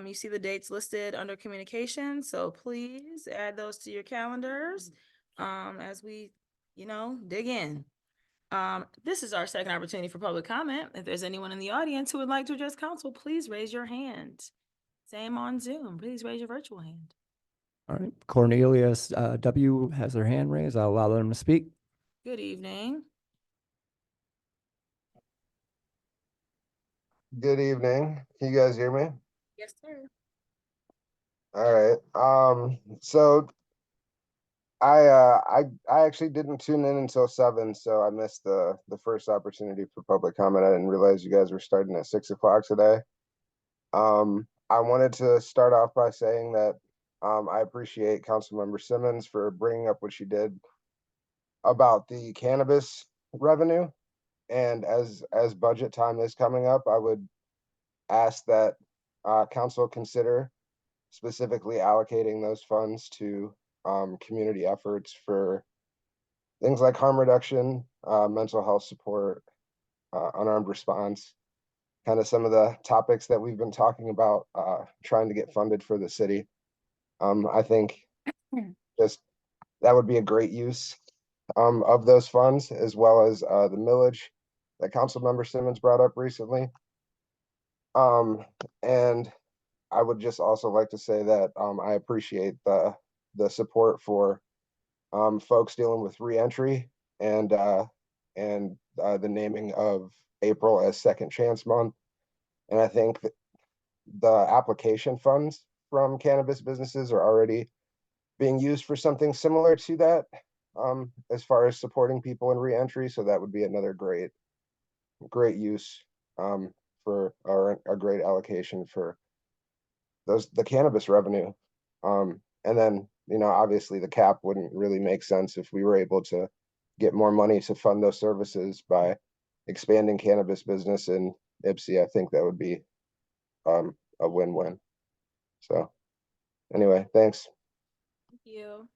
You see the dates listed under communications, so please add those to your calendars as we, dig in. This is our second opportunity for public comment. If there's anyone in the audience who would like to address council, please raise your hand. Same on Zoom. Please raise your virtual hand. All right, Cornelius W. has their hand raised. I'll allow them to speak. Good evening. Good evening. Can you guys hear me? Yes, sir. All right. So I actually didn't tune in until 7, so I missed the first opportunity for public comment. I didn't realize you guys were starting at 6 o'clock today. I wanted to start off by saying that I appreciate Councilmember Simmons for bringing up what she did about the cannabis revenue. And as budget time is coming up, I would ask that council consider specifically allocating those funds to community efforts for things like harm reduction, mental health support, unarmed response, kind of some of the topics that we've been talking about, trying to get funded for the city. I think just that would be a great use of those funds, as well as the millage that Councilmember Simmons brought up recently. And I would just also like to say that I appreciate the support for folks dealing with reentry and the naming of April as Second Chance Month. And I think that the application funds from cannabis businesses are already being used for something similar to that, as far as supporting people in reentry. So that would be another great use for a great allocation for the cannabis revenue. And then, obviously the cap wouldn't really make sense if we were able to get more money to fund those services by expanding cannabis business in Ypsi. I think that would be a win-win. So anyway, thanks. Thank you.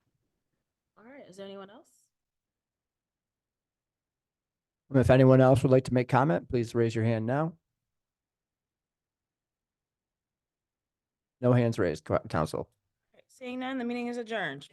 All right, is there anyone else? If anyone else would like to make comment, please raise your hand now. No hands raised, council. Seeing none, the meeting is adjourned.